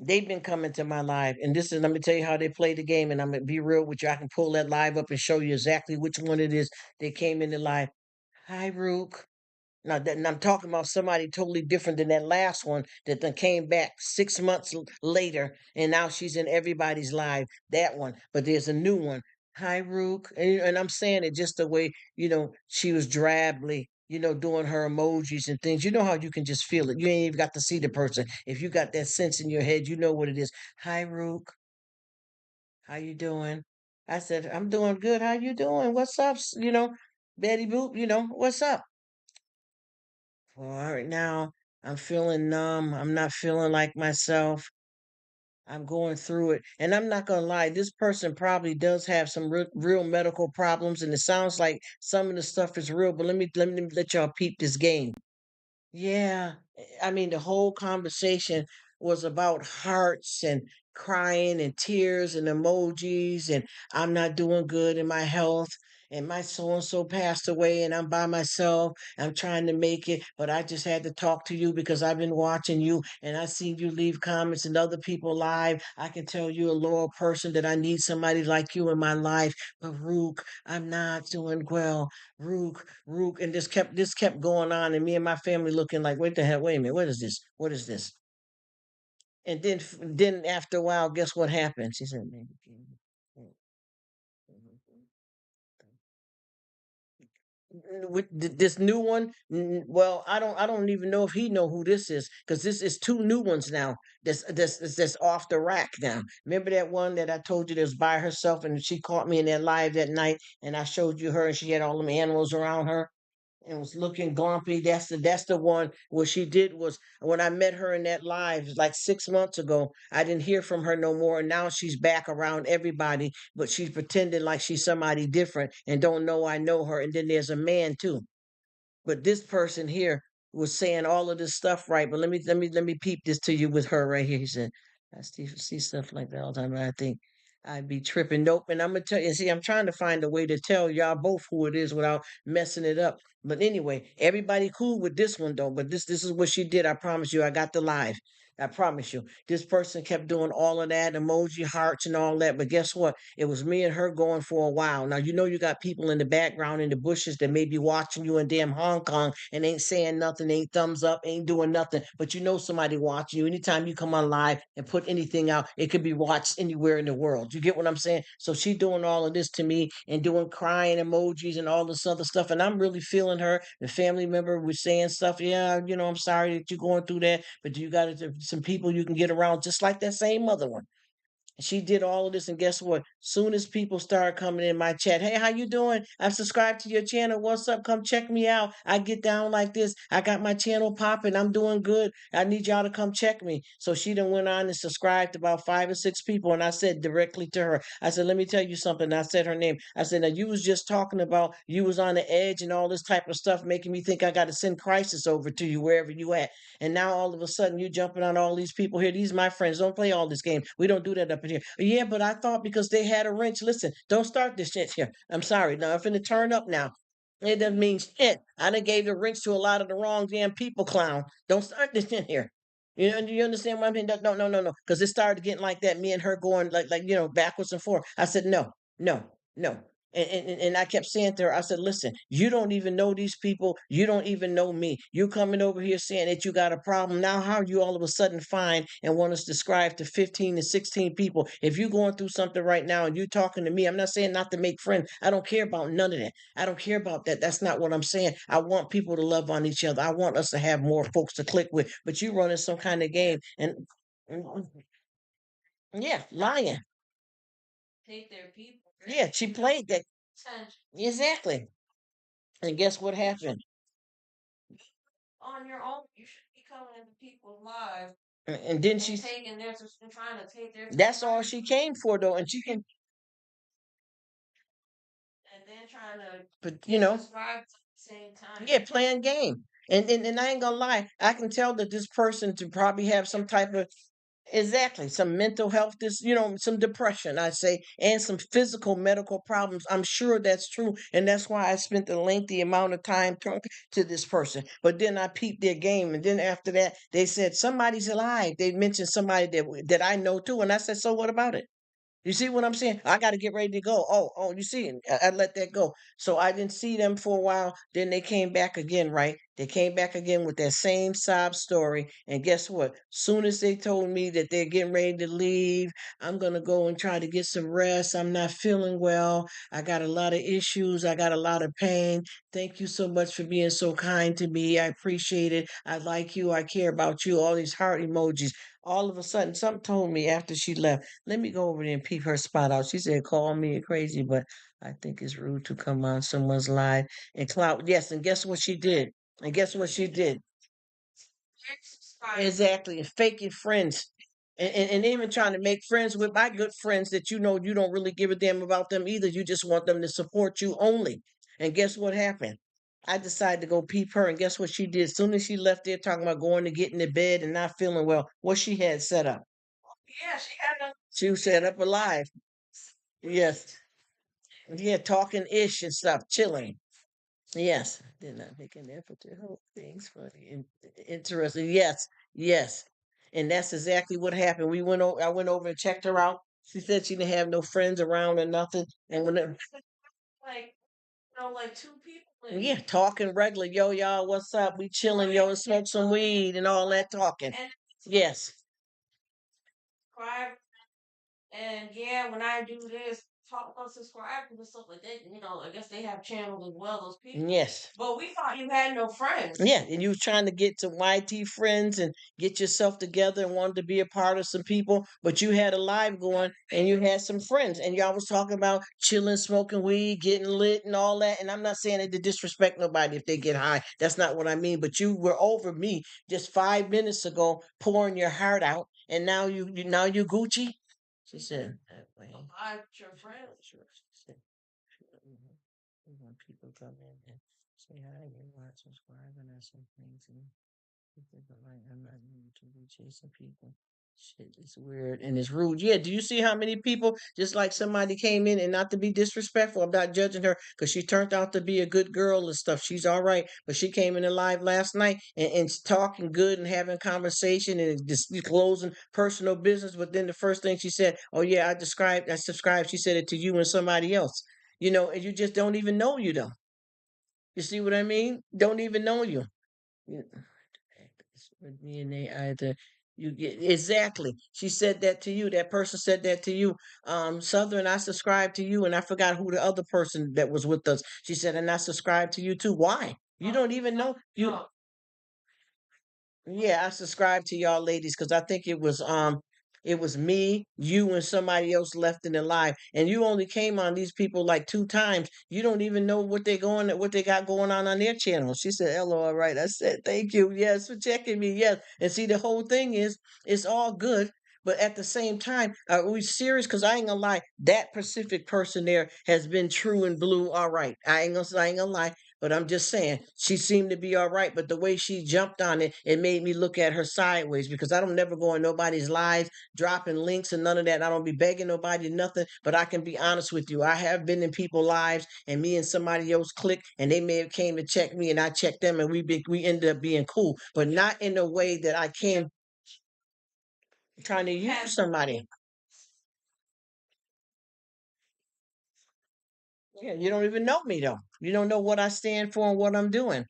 They've been coming to my live, and this is let me tell you how they play the game, and I'm gonna be real with you. I can pull that live up and show you exactly which one it is that came in the live. Hi, Rook. Now, and I'm talking about somebody totally different than that last one that then came back 6 months later, and now she's in everybody's live. That one, but there's a new one. Hi, Rook, and I'm saying it just the way she was drably, doing her emojis and things. You know how you can just feel it. You ain't even got to see the person. If you got that sense in your head, you know what it is. Hi, Rook, how you doing? I said, I'm doing good. How you doing? What's up? Betty Boop. What's up? Well, right now, I'm feeling numb. I'm not feeling like myself. I'm going through it. And I'm not going to lie, this person probably does have some real medical problems. And it sounds like some of the stuff is real. But let me let y'all peep this game. Yeah, I mean, the whole conversation was about hearts and crying and tears and emojis, and I'm not doing good in my health, and my so and so passed away, and I'm by myself. I'm trying to make it, but I just had to talk to you because I've been watching you, and I seen you leave comments and other people live. I can tell you're a loyal person that I need somebody like you in my life, but Rook, I'm not doing well. Rruk, Rruk, and this kept going on, and me and my family looking like, wait the hell, wait a minute, what is this? What is this? And then after a while, guess what happened? She said, "Man, with this new one, well, I don't even know if he know who this is because this is two new ones now. That's off the rack now. Remember that one that I told you that was by herself, and she caught me in that live that night, and I showed you her, and she had all them animals around her and was looking glumpy. That's the one. What she did was when I met her in that live like 6 months ago, I didn't hear from her no more. And now she's back around everybody, but she's pretending like she's somebody different and don't know I know her. And then there's a man too. But this person here was saying all of this stuff right. But let me peep this to you with her right here. He said, I see stuff like that all the time. And I think I'd be tripping. Nope. And I'm gonna tell you, see, I'm trying to find a way to tell y'all both who it is without messing it up. But anyway, everybody cool with this one though. But this is what she did. I promise you, I got the live. I promise you. This person kept doing all of that, emoji hearts and all that. But guess what? It was me and her going for a while. Now, you got people in the background in the bushes that may be watching you in damn Hong Kong and ain't saying nothing, ain't thumbs up, ain't doing nothing. But you know somebody watching you. Anytime you come on live and put anything out, it could be watched anywhere in the world. You get what I'm saying? So she doing all of this to me and doing crying emojis and all this other stuff. And I'm really feeling her. The family member was saying stuff. Yeah, I'm sorry that you're going through that, but you got some people you can get around just like that same other one. She did all of this, and guess what? Soon as people start coming in my chat, hey, how you doing? I've subscribed to your channel. What's up? Come check me out. I get down like this. I got my channel popping. I'm doing good. I need y'all to come check me. So she then went on and subscribed to about 5 or 6 people, and I said directly to her, I said, let me tell you something. I said her name. I said, now you was just talking about you was on the edge and all this type of stuff, making me think I got to send crisis over to you wherever you at. And now all of a sudden you jumping on all these people here. These my friends. Don't play all this game. We don't do that up in here. Yeah, but I thought because they had a wrench. Listen, don't start this shit here. I'm sorry. Now I'm finna turn up now. It doesn't mean shit. I done gave the wrench to a lot of the wrong damn people, clown. Don't start this in here. Do you understand what I mean? No, no, no, no. Because it started getting like that. Me and her going like backwards and forth. I said no, no, no. And I kept saying to her, I said, listen, you don't even know these people. You don't even know me. You coming over here saying that you got a problem. Now, how you all of a sudden find and want us to describe to 15 to 16 people? If you're going through something right now and you talking to me, I'm not saying not to make friends. I don't care about none of that. I don't care about that. That's not what I'm saying. I want people to love on each other. I want us to have more folks to click with. But you running some kind of game and yeah, lying. Yeah, she played that. Exactly. And guess what happened? On your own, you should be coming into people's lives. And then she's taking their and trying to take their. That's all she came for, though, and she can. And then trying to, but subscribe at the same time. Yeah, playing game. And I ain't gonna lie, I can tell that this person to probably have some type of Exactly. Some mental health, some depression, I say, and some physical medical problems. I'm sure that's true. And that's why I spent a lengthy amount of time talking to this person. But then I peeped their game. And then after that, they said, somebody's alive. They mentioned somebody that I know too. And I said, so what about it? You see what I'm saying? I got to get ready to go. Oh, you see, I let that go. So I didn't see them for a while. Then they came back again, right? They came back again with that same sob story. And guess what? Soon as they told me that they're getting ready to leave, I'm going to go and try to get some rest. I'm not feeling well. I got a lot of issues. I got a lot of pain. Thank you so much for being so kind to me. I appreciate it. I like you. I care about you. All these heart emojis. All of a sudden, something told me after she left, let me go over there and peep her spot out. She said, call me crazy, but I think it's rude to come on someone's live and clout. Yes, and guess what she did? And guess what she did? Exactly, and faking friends. And even trying to make friends with my good friends that you don't really give a damn about them either. You just want them to support you only. And guess what happened? I decided to go peep her, and guess what she did? As soon as she left there talking about going to get in the bed and not feeling well, what she had set up? Yeah, she was set up alive. Yes. Yeah, talking ish and stuff, chilling. Yes. Did not make an effort to help things funny and interesting. Yes, yes. And that's exactly what happened. I went over and checked her out. She said she didn't have no friends around or nothing. And when like like two people. Yeah, talking regular. Yo, y'all, what's up? We chilling, yo, smoke some weed and all that talking. Yes. And yeah, when I do this, talk about subscribers and stuff like that, I guess they have channels as well, those people. Yes. But we thought you had no friends. Yeah, and you was trying to get to YT friends and get yourself together and wanted to be a part of some people, but you had a live going and you had some friends and y'all was talking about chilling, smoking weed, getting lit and all that. And I'm not saying it to disrespect nobody if they get high. That's not what I mean. But you were over me just 5 minutes ago, pouring your heart out, and now you Gucci. She said that way. I'm your friend. Sure. She said, "Mhm. When people come in and say hi, you want to subscribe and ask some things, and people are like, I'm not need to be chasing people. Shit, it's weird and it's rude. Yeah, do you see how many people just like somebody came in and not to be disrespectful? I'm not judging her because she turned out to be a good girl and stuff. She's all right, but she came in the live last night and talking good and having conversation and disclosing personal business. But then the first thing she said, "Oh yeah, I subscribed." She said it to you and somebody else. And you just don't even know you though. You see what I mean? Don't even know you. Yeah. With me and they either you get exactly. She said that to you. That person said that to you. Southern, I subscribed to you, and I forgot who the other person that was with us. She said, and I subscribed to you too. Why? You don't even know you. Yeah, I subscribed to y'all ladies because I think it was me, you, and somebody else left in the live. And you only came on these people like two times. You don't even know what they got going on their channel. She said, "Hello, all right." I said, "Thank you, yes, for checking me, yes." And see, the whole thing is, it's all good. But at the same time, are we serious? Because I ain't gonna lie, that Pacific person there has been true and blue. All right, I ain't gonna lie. But I'm just saying, she seemed to be all right. But the way she jumped on it, it made me look at her sideways because I don't never go in nobody's lives dropping links and none of that. I don't be begging nobody nothing. But I can be honest with you. I have been in people's lives and me and somebody else clicked and they may have came to check me and I checked them and we ended up being cool. But not in a way that I came trying to use somebody. Yeah, you don't even know me though. You don't know what I stand for and what I'm doing.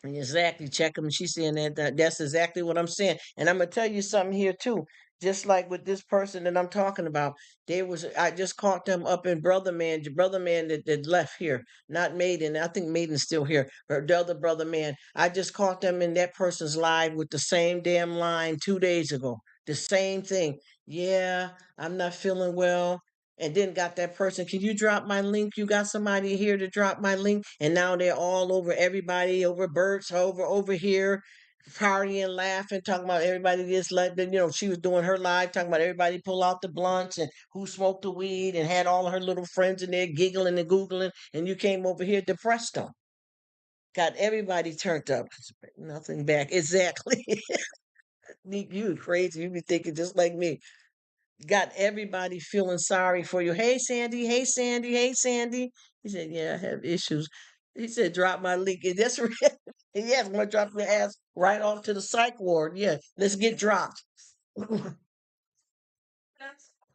Exactly. Check them. She's saying that's exactly what I'm saying. And I'm gonna tell you something here too. Just like with this person that I'm talking about, I just caught them up in Brother Man that left here, not Maiden. I think Maiden's still here, but the other Brother Man. I just caught them in that person's live with the same damn line 2 days ago. The same thing. Yeah, I'm not feeling well and then got that person, can you drop my link? You got somebody here to drop my link? And now they're all over everybody, over Bert's, over here, partying, laughing, talking about everybody just let them, she was doing her live, talking about everybody pull out the blunts and who smoked the weed and had all her little friends in there giggling and googling, and you came over here depressed them. Got everybody turned up. Nothing back. Exactly. You crazy. You be thinking just like me. Got everybody feeling sorry for you. Hey, Sandy. Hey, Sandy. Hey, Sandy. He said, yeah, I have issues. He said, drop my link. And that's real. Yes, I'm going to drop your ass right off to the psych ward. Yeah, let's get dropped. That's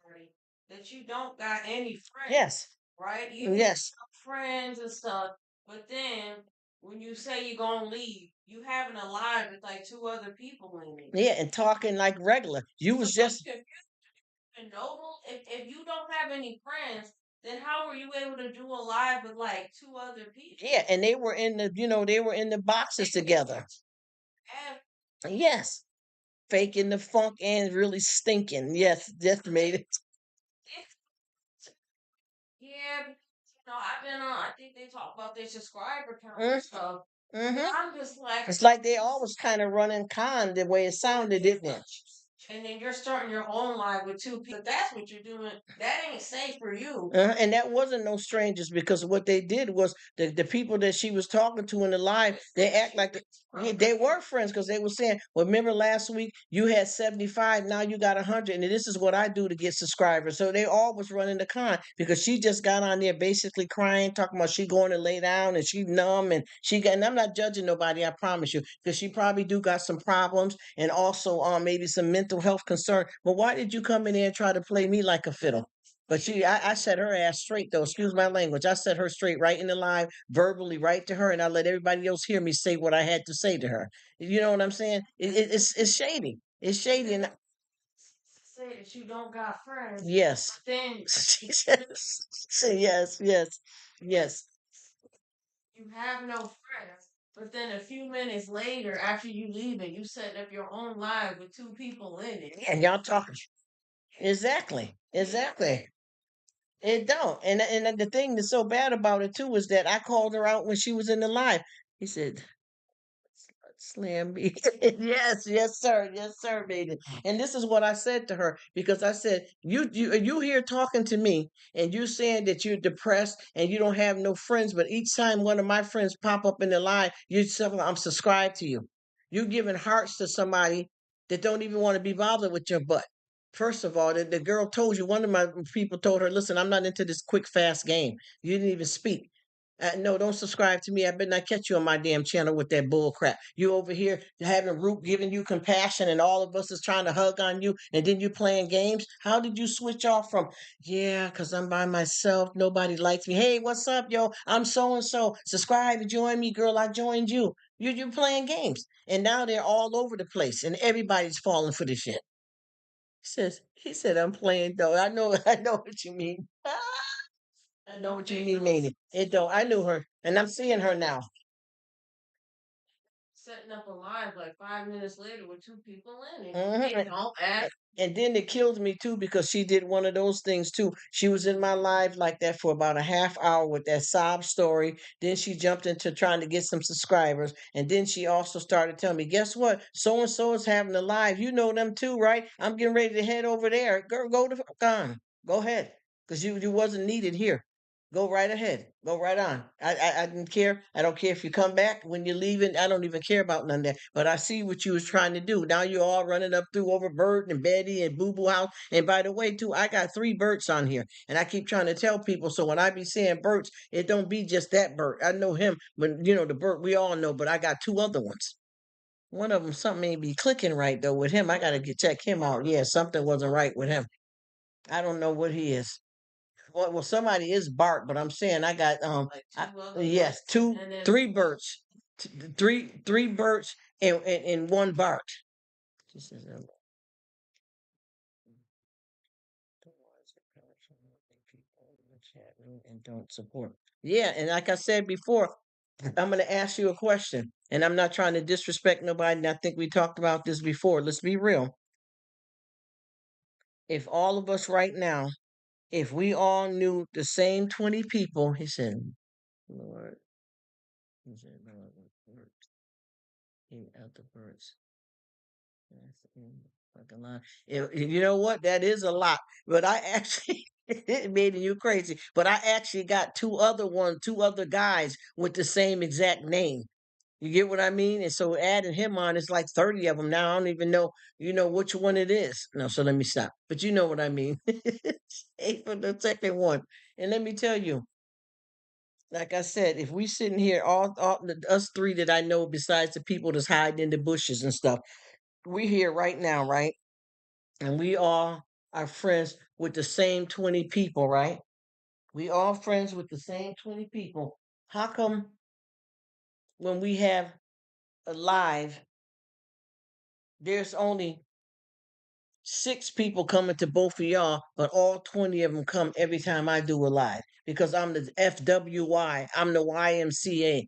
sorry that you don't got any friends. Yes. Right? You yes. Friends and stuff. But then when you say you're gonna leave, you having a live with like two other people in it. Yeah, and talking like regular. You was just noble. If you don't have any friends, then how were you able to do a live with like two other people? Yeah, and they were in the they were in the boxes together. Yes. Faking the funk and really stinking. Yes, just made it. Yeah, I've been on. I think they talk about their subscriber count and stuff. Mm-hmm. I'm just like, it's like they always kind of running con the way it sounded, didn't it? And then you're starting your own live with two people. That's what you're doing. That ain't safe for you. And that wasn't no strangers because what they did was the people that she was talking to in the live, they act like they were friends because they were saying, well, remember last week you had 75, now you got 100, and this is what I do to get subscribers. So they all was running the con because she just got on there basically crying, talking about she going to lay down and she numb and and I'm not judging nobody, I promise you, because she probably do got some problems and also maybe some mental health concern. But why did you come in there and try to play me like a fiddle? But I set her ass straight though. Excuse my language. I set her straight right in the live, verbally right to her, and I let everybody else hear me say what I had to say to her. You know what I'm saying? It's shady. It's shady, and say that you don't got friends. Yes. Then she says, yes, yes, yes. You have no friends. But then a few minutes later, after you leave it, you set up your own live with two people in it. And y'all talking. Exactly. Exactly. It don't. And the thing that's so bad about it too is that I called her out when she was in the live. He said, slam me. Yes, yes, sir, baby. And this is what I said to her because I said, you here talking to me and you saying that you're depressed and you don't have no friends, but each time one of my friends pop up in the line, you say, I'm subscribed to you. You giving hearts to somebody that don't even want to be bothered with your butt. First of all, the girl told you, one of my people told her, listen, I'm not into this quick, fast game. You didn't even speak. No, don't subscribe to me. I better not catch you on my damn channel with that bull crap. You over here having Rruk giving you compassion and all of us is trying to hug on you and then you playing games. How did you switch off from, yeah, because I'm by myself. Nobody likes me. Hey, what's up, yo? I'm so-and-so. Subscribe and join me, girl. I joined you. You're playing games. And now they're all over the place and everybody's falling for this shit. He said, I'm playing though. I know, I know what you mean. I know what you mean, Mamie. It don't. I knew her, and I'm seeing her now. Setting up a live like 5 minutes later with two people in it. Mm-hmm. Don't act. And then it killed me too because she did one of those things too. She was in my live like that for about a half hour with that sob story. Then she jumped into trying to get some subscribers. And then she also started telling me, guess what? So and so is having a live. You know them too, right? I'm getting ready to head over there. Girl, go to gone. Go ahead. Because you wasn't needed here. Go right ahead. Go right on. I didn't care. I don't care if you come back when you're leaving. I don't even care about none of that. But I see what you was trying to do. Now you're all running up through over Bert and Betty and Boo Boo House. And by the way, too, I got 3 Berts on here. And I keep trying to tell people. So when I be saying Berts, it don't be just that Bert. I know him, but the Bert we all know, but I got 2 other ones. One of them, something ain't be clicking right though with him. I gotta check him out. Yeah, something wasn't right with him. I don't know what he is. Well, somebody is Bart, but I'm saying I got yes, and 3 Berts, three Berts, and 1 Bart. She says, and don't support. Yeah, and like I said before, I'm going to ask you a question, and I'm not trying to disrespect nobody. And I think we talked about this before. Let's be real. If all of us right now, if we all knew the same 20 people, he said, Lord, he said, Lord, out the birds. That's fucking lot. You know what? That is a lot. But I actually it made you crazy. But I actually got 2 other guys with the same exact name. You get what I mean? And so adding him on, it's like 30 of them now. I don't even know, which one it is. No, so let me stop. But you know what I mean. Eight for the second one. And let me tell you, like I said, if we sitting here, us three that I know, besides the people that's hiding in the bushes and stuff, we here right now, right? And we all are friends with the same 20 people, right? We all friends with the same 20 people. How come when we have a live, there's only six people coming to both of y'all, but all 20 of them come every time I do a live because I'm the FWY, I'm the YMCA,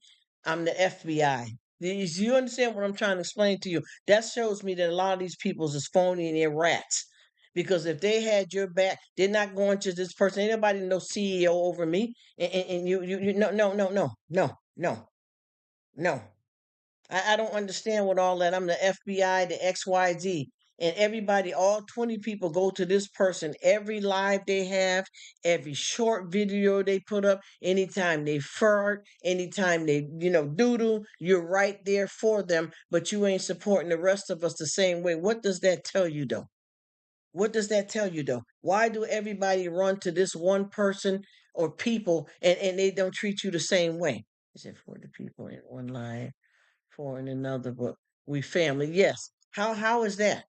I'm the FBI. You understand what I'm trying to explain to you? That shows me that a lot of these peoples is phony and they're rats. Because if they had your back, they're not going to this person. Ain't nobody no CEO over me. And you no, no, no, no, no, no, no. I don't understand what all that. I'm the FBI, the XYZ. And everybody, all 20 people go to this person every live they have, every short video they put up, anytime they fart, anytime they, doodle, you're right there for them, but you ain't supporting the rest of us the same way. What does that tell you, though? What does that tell you, though? Why do everybody run to this one person or people and they don't treat you the same way? Is it for the people in one live? For in another, but we family. Yes. How is that?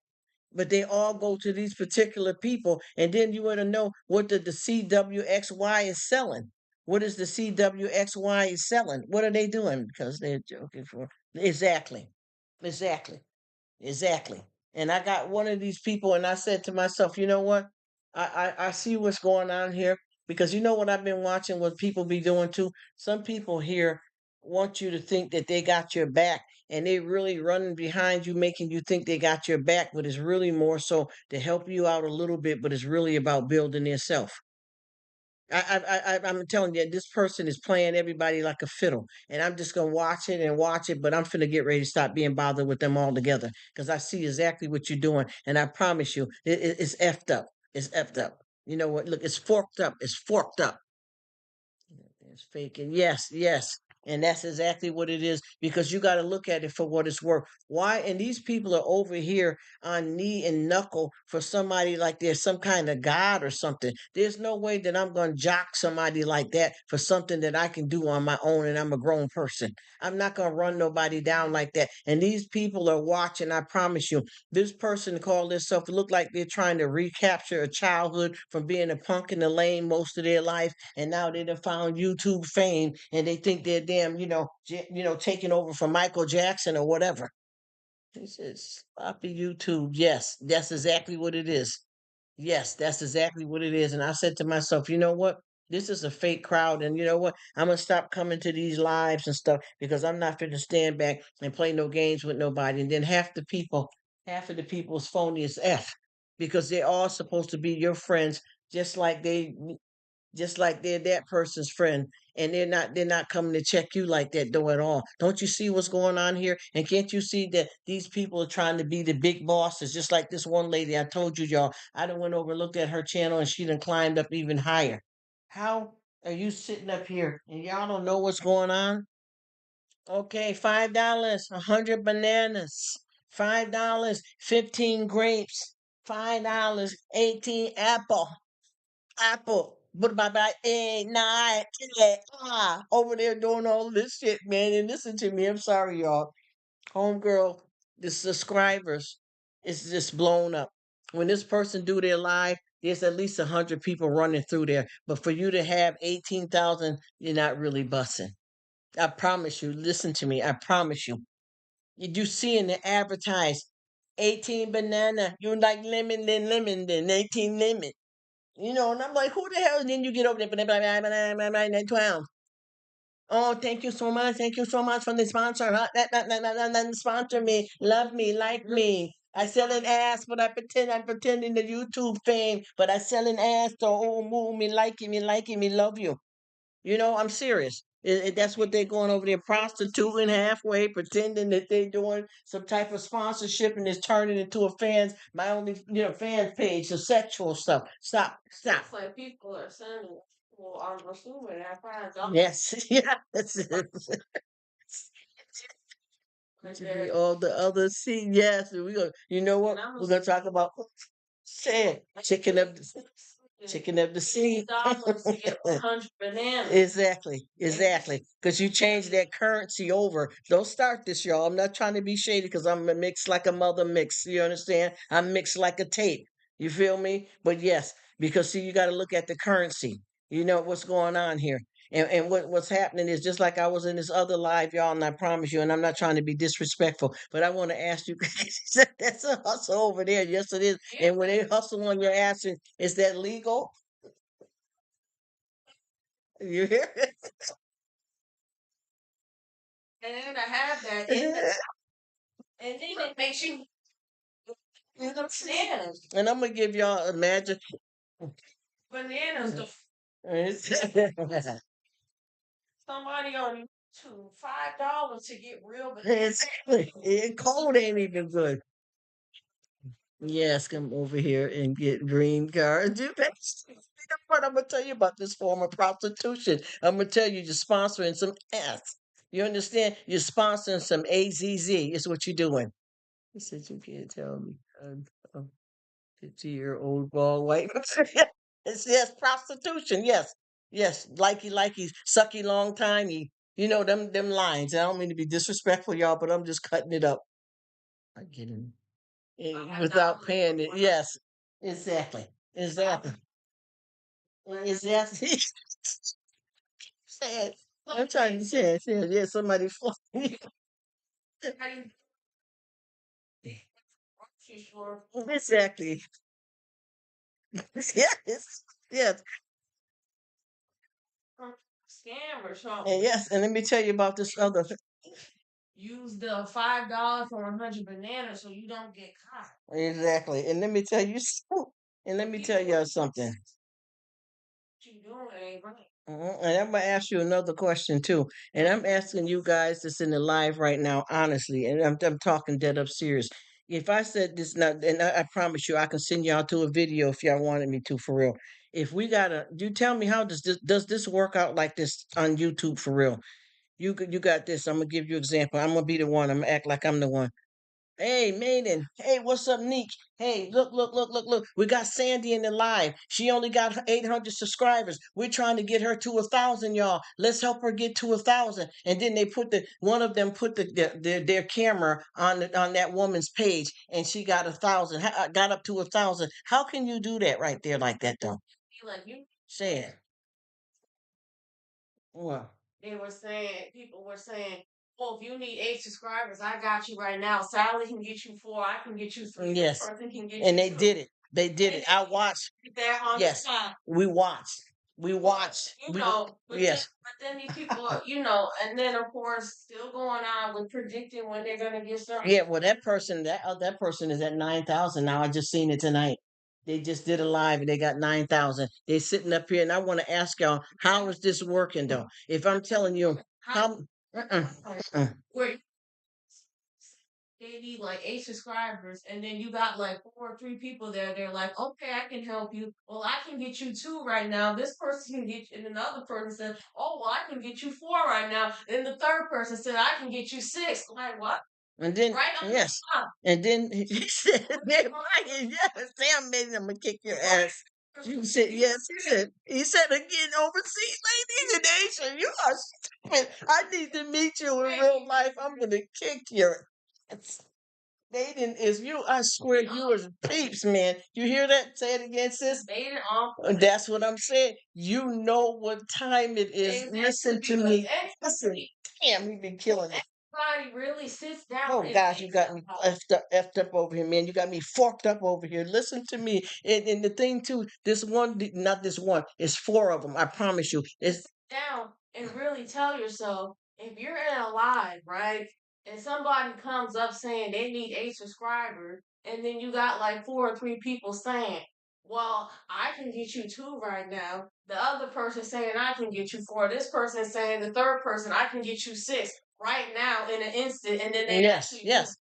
But they all go to these particular people, and then you want to know what the CWXY is selling. What is the CWXY is selling? What are they doing? Because they're joking for exactly, exactly. Exactly. And I got one of these people, and I said to myself, you know what? I see what's going on here because you know what I've been watching, what people be doing too. Some people here want you to think that they got your back, and they really running behind you, making you think they got your back, but it's really more so to help you out a little bit, but it's really about building yourself. I'm telling you, this person is playing everybody like a fiddle, and I'm just gonna watch it and watch it. But I'm finna get ready to stop being bothered with them altogether because I see exactly what you're doing, and I promise you, it's effed up. It's effed up. You know what? Look, it's forked up. It's forked up. It's faking. Yes, yes. And that's exactly what it is because you got to look at it for what it's worth. Why? And these people are over here on knee and knuckle for somebody like they're some kind of god or something. There's no way that I'm going to jock somebody like that for something that I can do on my own and I'm a grown person. I'm not going to run nobody down like that. And these people are watching, I promise you. This person called themselves, look like they're trying to recapture a childhood from being a punk in the lane most of their life and now they done found YouTube fame and they think they're damn, taking over from Michael Jackson or whatever. This is sloppy YouTube. Yes, that's exactly what it is. Yes, that's exactly what it is. And I said to myself, you know what? This is a fake crowd, and you know what? I'm gonna stop coming to these lives and stuff because I'm not fit to stand back and play no games with nobody. And then half of the people's phony as F because they're all supposed to be your friends, just like they're that person's friend and they're not coming to check you like that though at all. Don't you see what's going on here? And can't you see that these people are trying to be the big bosses, just like this one lady I told you, y'all. I done went over and looked at her channel and she done climbed up even higher. How are you sitting up here and y'all don't know what's going on? Okay, $5, 100 bananas. $5, 15 grapes. $5, 18 apple. But by 8, 9, 10, over there doing all this shit, man. And listen to me, I'm sorry, y'all. Homegirl, the subscribers is just blown up. When this person do their live, there's at least 100 people running through there. But for you to have 18,000, you're not really bussing. I promise you. Listen to me. I promise you. You see in the advertise 18 banana. You like lemon, then 18 lemon. And I'm like, who the hell? And then you get over there, blah, blah, blah, blah, blah, blah, blah, 12. Oh, thank you so much. Thank you so much for the sponsor. Huh? That sponsor me, love me, like me. I sell an ass, but I'm pretending the YouTube fame, but I sell an ass to move me, liking me, love you. I'm serious. That's what they're going over there, prostituting halfway, pretending that they're doing some type of sponsorship, and it's turning into a my only, fans page, so sexual stuff. Stop, stop. It's like people are sending, well, I'm assuming that fans. Yes, yeah, that's it. To be all the other see, yes, and we go. You know what? We're gonna talk about say it, chicken of the sea. Exactly, exactly. Because you change that currency over. Don't start this, y'all. I'm not trying to be shady because I'm a mix like a mother mix. You understand? I'm mixed like a tape. You feel me? But yes, because see, you got to look at the currency. You know what's going on here. And what's happening is just like I was in this other live, y'all, and I promise you, and I'm not trying to be disrespectful, but I want to ask you, that's a hustle over there. Yes, it is. And when they hustle on your ass, is that legal? You hear it? And then I have that in the, and then it makes you bananas. And I'm gonna give y'all a magic bananas. Somebody on to $5 to get real bananas. Exactly. And cold ain't even good. Yes, come over here and get green card. Do that. What I'm gonna tell you about this form of prostitution. I'm gonna tell you, you're sponsoring some S. You understand? You're sponsoring some AZZ. Is what you're doing. He said you can't tell me. 50-year-old bald white. It's yes, prostitution. Yes, yes, likey, sucky, long time. You know them lines. I don't mean to be disrespectful, y'all, but I'm just cutting it up. I get it. Without paying it. Yes, exactly, exactly, exactly. Sad. I'm trying to say, yeah, somebody. Exactly. Yes, yes. Scam or something. And yes, and let me tell you about this other. Use the $5 for 100 bananas so you don't get caught. Exactly, and let me tell you, and let me tell y'all something. You doing ain't right. And I'm gonna ask you another question too, and I'm asking you guys that's in the live right now, honestly, and I'm talking dead up serious. If I said this now, and I promise you, I can send y'all to a video if y'all wanted me to, for real. If we gotta, you tell me how does this work out like this on YouTube for real? You got this. I'm gonna give you example. I'm gonna be the one. I'm gonna act like I'm the one. Hey, Maiden. Hey, what's up, Neek? Hey, look. We got Sandy in the live. She only got 800 subscribers. We're trying to get her to 1,000, y'all. Let's help her get to 1,000. And then they put one of them put their camera on that woman's page, and she got 1,000. Got up to 1,000. How can you do that right there like that though? Like you said. Well, people were saying, "Oh, if you need 8 subscribers, I got you right now. Sally can get you 4. I can get you 3. Yes, person can get and you they 2. Did it. They did it. I watched. There on yes, the top. We watched. We watched. You know, yes. Then these people, and then of course, still going on with predicting when they're gonna get started. Yeah, well, that person is at 9,000 now. I just seen it tonight. They just did a live and they got 9,000. They sitting up here, and I want to ask y'all, how is this working though? If I'm telling you how, where they need like 8 subscribers, and then you got like 4 or 3 people there. They're like, okay, I can help you. Well, I can get you 2 right now. This person can get you, and another person said, oh, well, I can get you 4 right now. And the third person said, I can get you 6. Like what? And then right on yes, the top. And then he said, yes, Sam made him gonna kick your ass. You said yes. He said again overseas ladies in Asia. You are stupid. I need to meet you in real life. I'm gonna kick your ass. Dating is you. I swear you is peeps, man. You hear that? Say it again, sis. Dating off. That's what I'm saying. You know what time it is. Listen to me. Listen. Damn, we been killing it. Everybody really sits down. Oh gosh, you got me effed up over here, man. You got me forked up over here. Listen to me. And the thing too, this one, not this one, it's 4 of them. I promise you. It's down and really tell yourself if you're in a live, right? And somebody comes up saying they need 8 subscribers, and then you got like 4 or 3 people saying, well, I can get you 2 right now. The other person saying I can get you 4. This person saying the third person I can get you 6 right now in an instant, and then they yes.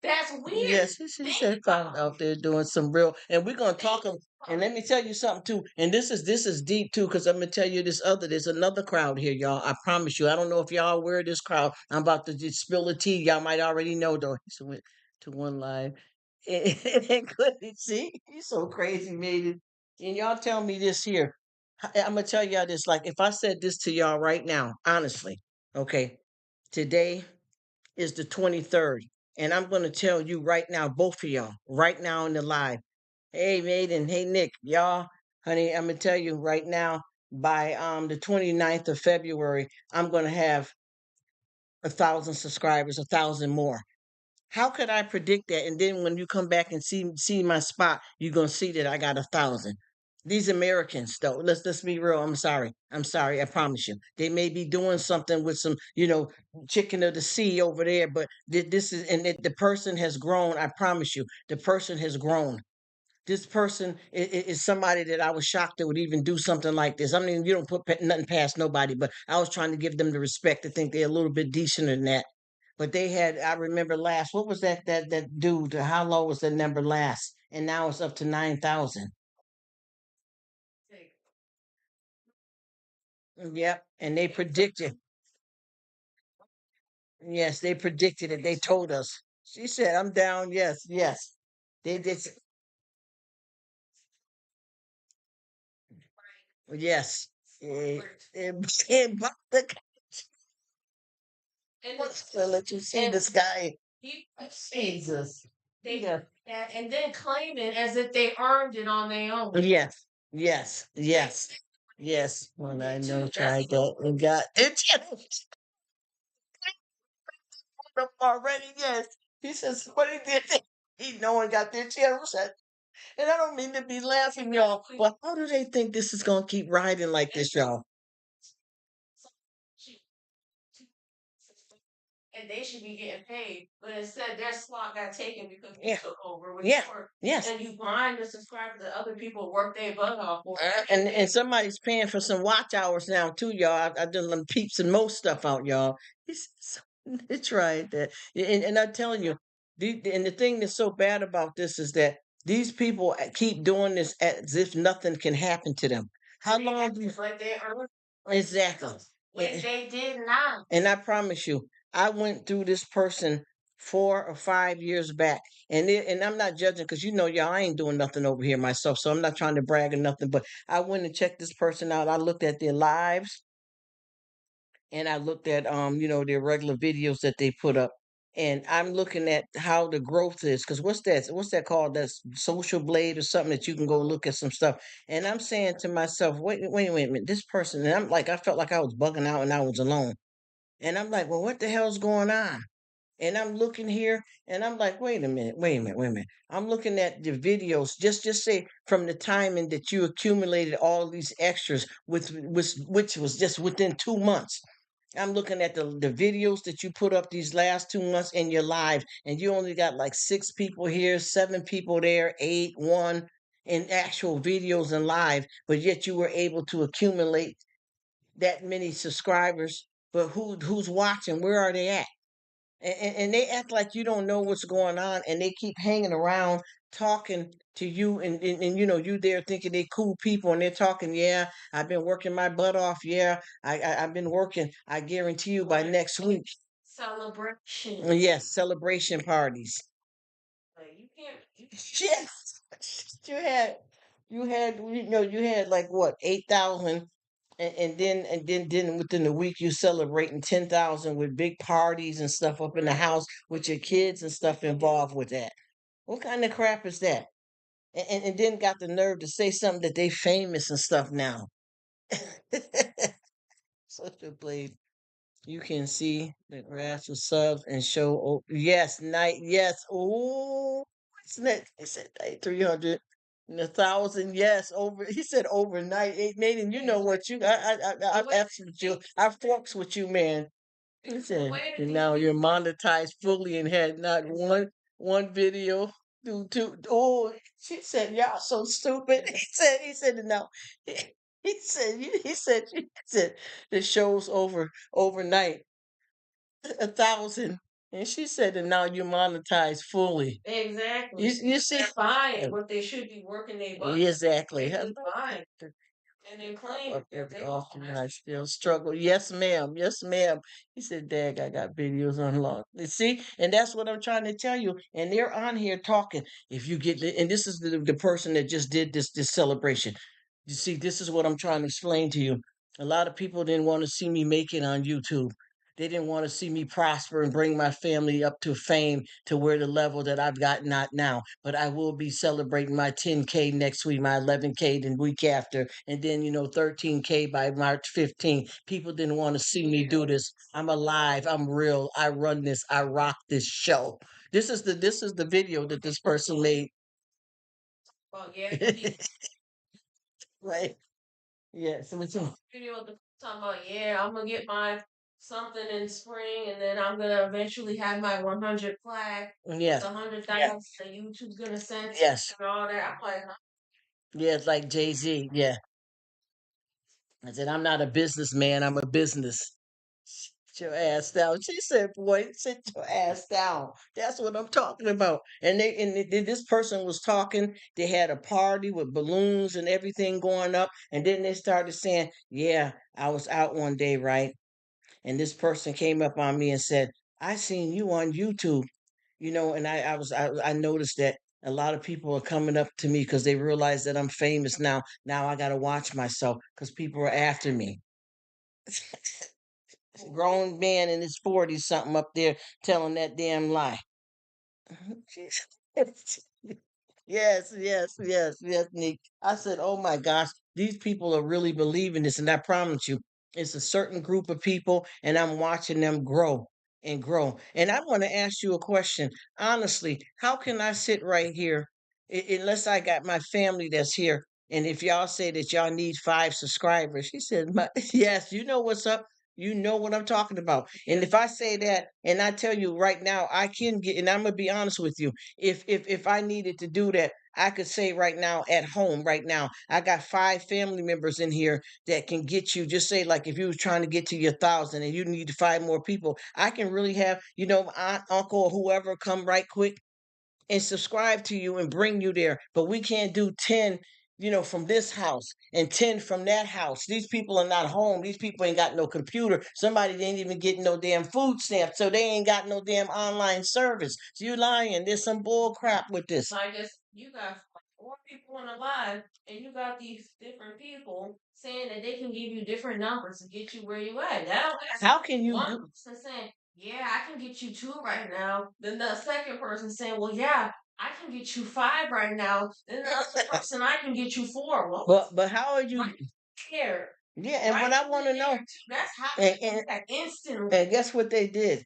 That's weird. Yes, she said found out there doing some real, and we're gonna talk. And let me tell you something too. And this is deep too, because I'm gonna tell you there's another crowd here, y'all. I promise you. I don't know if y'all aware of this crowd. I'm about to just spill the tea. Y'all might already know though. So went to one live. And couldn't see. He's so crazy, made it. And y'all tell me this here. I'm gonna tell y'all this. Like if I said this to y'all right now, honestly, okay, today is the 23rd. And I'm going to tell you right now, both of y'all, right now in the live. Hey, Maiden. Hey, Nick. Y'all, honey, I'm going to tell you right now, by the 29th of February, I'm going to have 1,000 subscribers, 1,000 more. How could I predict that? And then when you come back and see my spot, you're gonna see that I got 1,000. These Americans, though, let's be real. I'm sorry. I'm sorry. I promise you. They may be doing something with some, chicken of the sea over there, but this is, and the person has grown. I promise you, the person has grown. This person is somebody that I was shocked that would even do something like this. I mean, you don't put nothing past nobody, but I was trying to give them the respect to think they're a little bit decenter than that. But they had, I remember last, what was that dude? How low was the number last? And now it's up to 9,000. Yep. And they predicted, yes, they predicted it. They told us. She said, I'm down. Yes, yes. They did. Yes. Eh, and the to let you see this guy. Jesus. Yeah. And then claim it as if they earned it on their own. Yes, yes, yes, yes. When I know tried that and got it already, yes. He says, what he did, he know and got their channel set. And I don't mean to be laughing, y'all, but how do they think this is gonna keep riding like this, y'all? And they should be getting paid. But instead, their slot got taken because you took over with work. Yes. And you blind the subscribers that other people work their butt off for. And somebody's paying for some watch hours now too, y'all. I done them peeps and most stuff out, y'all. It's right that, and I'm telling you, and the thing that's so bad about this is that these people keep doing this as if nothing can happen to them. How long do you like they earn? Exactly. When they did not. And I promise you, I went through this person 4 or 5 years back, and I'm not judging because y'all, I ain't doing nothing over here myself, so I'm not trying to brag or nothing. But I went and checked this person out. I looked at their lives, and I looked at their regular videos that they put up, and I'm looking at how the growth is. Because what's that called? That's Social Blade or something that you can go look at some stuff. And I'm saying to myself, wait a minute, this person, and I'm like, I felt like I was bugging out and I was alone. And I'm like, well, what the hell's going on? And I'm looking here and I'm like, wait a minute. I'm looking at the videos, just say from the timing that you accumulated all these extras which was just within 2 months. I'm looking at the videos that you put up these last 2 months in your live, and you only got like 6 people here, 7 people there, eight, one in actual videos and live, but yet you were able to accumulate that many subscribers. But who's watching? Where are they at? And they act like you don't know what's going on, and they keep hanging around talking to you, and you there thinking they cool people, and they're talking, yeah, I've been working my butt off, yeah, I've been working, I guarantee you by next week. Celebration. Yes, celebration parties. Like, you can't. Yes, you had, you had like what, 8,000, and then within the week you celebrating 10,000 with big parties and stuff up in the house with your kids and stuff involved with that. What kind of crap is that? And then got the nerve to say something that they famous and stuff now. Such a blade. You can see the grass with subs and show. Oh, yes, night. Yes. Oh, what's that? He said 300 and 1,000. Yes, over. He said overnight. Hey, Nathan, you know what you? I've asked with you. I've fucks with you, man. He said, and now you're monetized fully and had not one video. Do two. Oh, she said, y'all so stupid. He said, no. He said the show's over overnight. 1,000. And she said that now you monetize fully. Exactly. You see, they're buying what they should be working their butt. Exactly. They just buying. And they claim that they often I still struggle. Yes, ma'am. Yes, ma'am. He said, Dag, I got videos unlocked. You see? And that's what I'm trying to tell you. And they're on here talking. If you get and this is the person that just did this celebration. You see, this is what I'm trying to explain to you. A lot of people didn't want to see me make it on YouTube. They didn't want to see me prosper and bring my family up to fame to where the level that I've got not now. But I will be celebrating my 10K next week, my 11K the week after, and then 13K by March 15th. People didn't want to see me do this. I'm alive. I'm real. I run this. I rock this show. This is the video that this person made. Oh yeah. Right. Yeah. So it's video of the talking about, yeah, I'm gonna get my something in spring, and then I'm gonna eventually have my 100 flag. Yes. 100,000 yes. that YouTube's gonna send. Yes. And all that. I'm like, huh? Yeah, it's like Jay-Z. Yeah. I said, I'm not a businessman. I'm a business. Sit your ass down. She said, boy, sit your ass down. That's what I'm talking about. This person was talking. They had a party with balloons and everything going up. And then they started saying, yeah, I was out one day, right? And this person came up on me and said, I seen you on YouTube, and I noticed that a lot of people are coming up to me because they realize that I'm famous now. Now I got to watch myself because people are after me. Grown man in his 40s, something up there telling that damn lie. Yes, yes, yes, yes, Nick. I said, oh my gosh, these people are really believing this. And I promise you, it's a certain group of people, and I'm watching them grow and grow. And I want to ask you a question. Honestly, how can I sit right here unless I got my family that's here? And if y'all say that y'all need 5 subscribers, she said, yes, you know what's up. You know what I'm talking about. And if I say that and I tell you right now, I can get, and I'm gonna be honest with you, if I needed to do that, I could say right now at home, right now, I got 5 family members in here that can get you. Just say like if you was trying to get to your 1,000 and you need 5 more people, I can really have aunt, uncle, or whoever come right quick and subscribe to you and bring you there. But we can't do 10, from this house and 10 from that house. These people are not home. These people ain't got no computer. Somebody didn't even get no damn food stamp, so they ain't got no damn online service. So you lying. There's some bull crap with this. I guess you got 4 people on the live, and you got these different people saying that they can give you different numbers to get you where you at. Now, how can you one person saying, yeah, I can get you 2 right now. Then the second person saying, well, yeah, I can get you 5 right now. Then the other person, I can get you 4. Well, but how are you right here? Yeah, and what I want to know, that's how instantly. And guess what they did?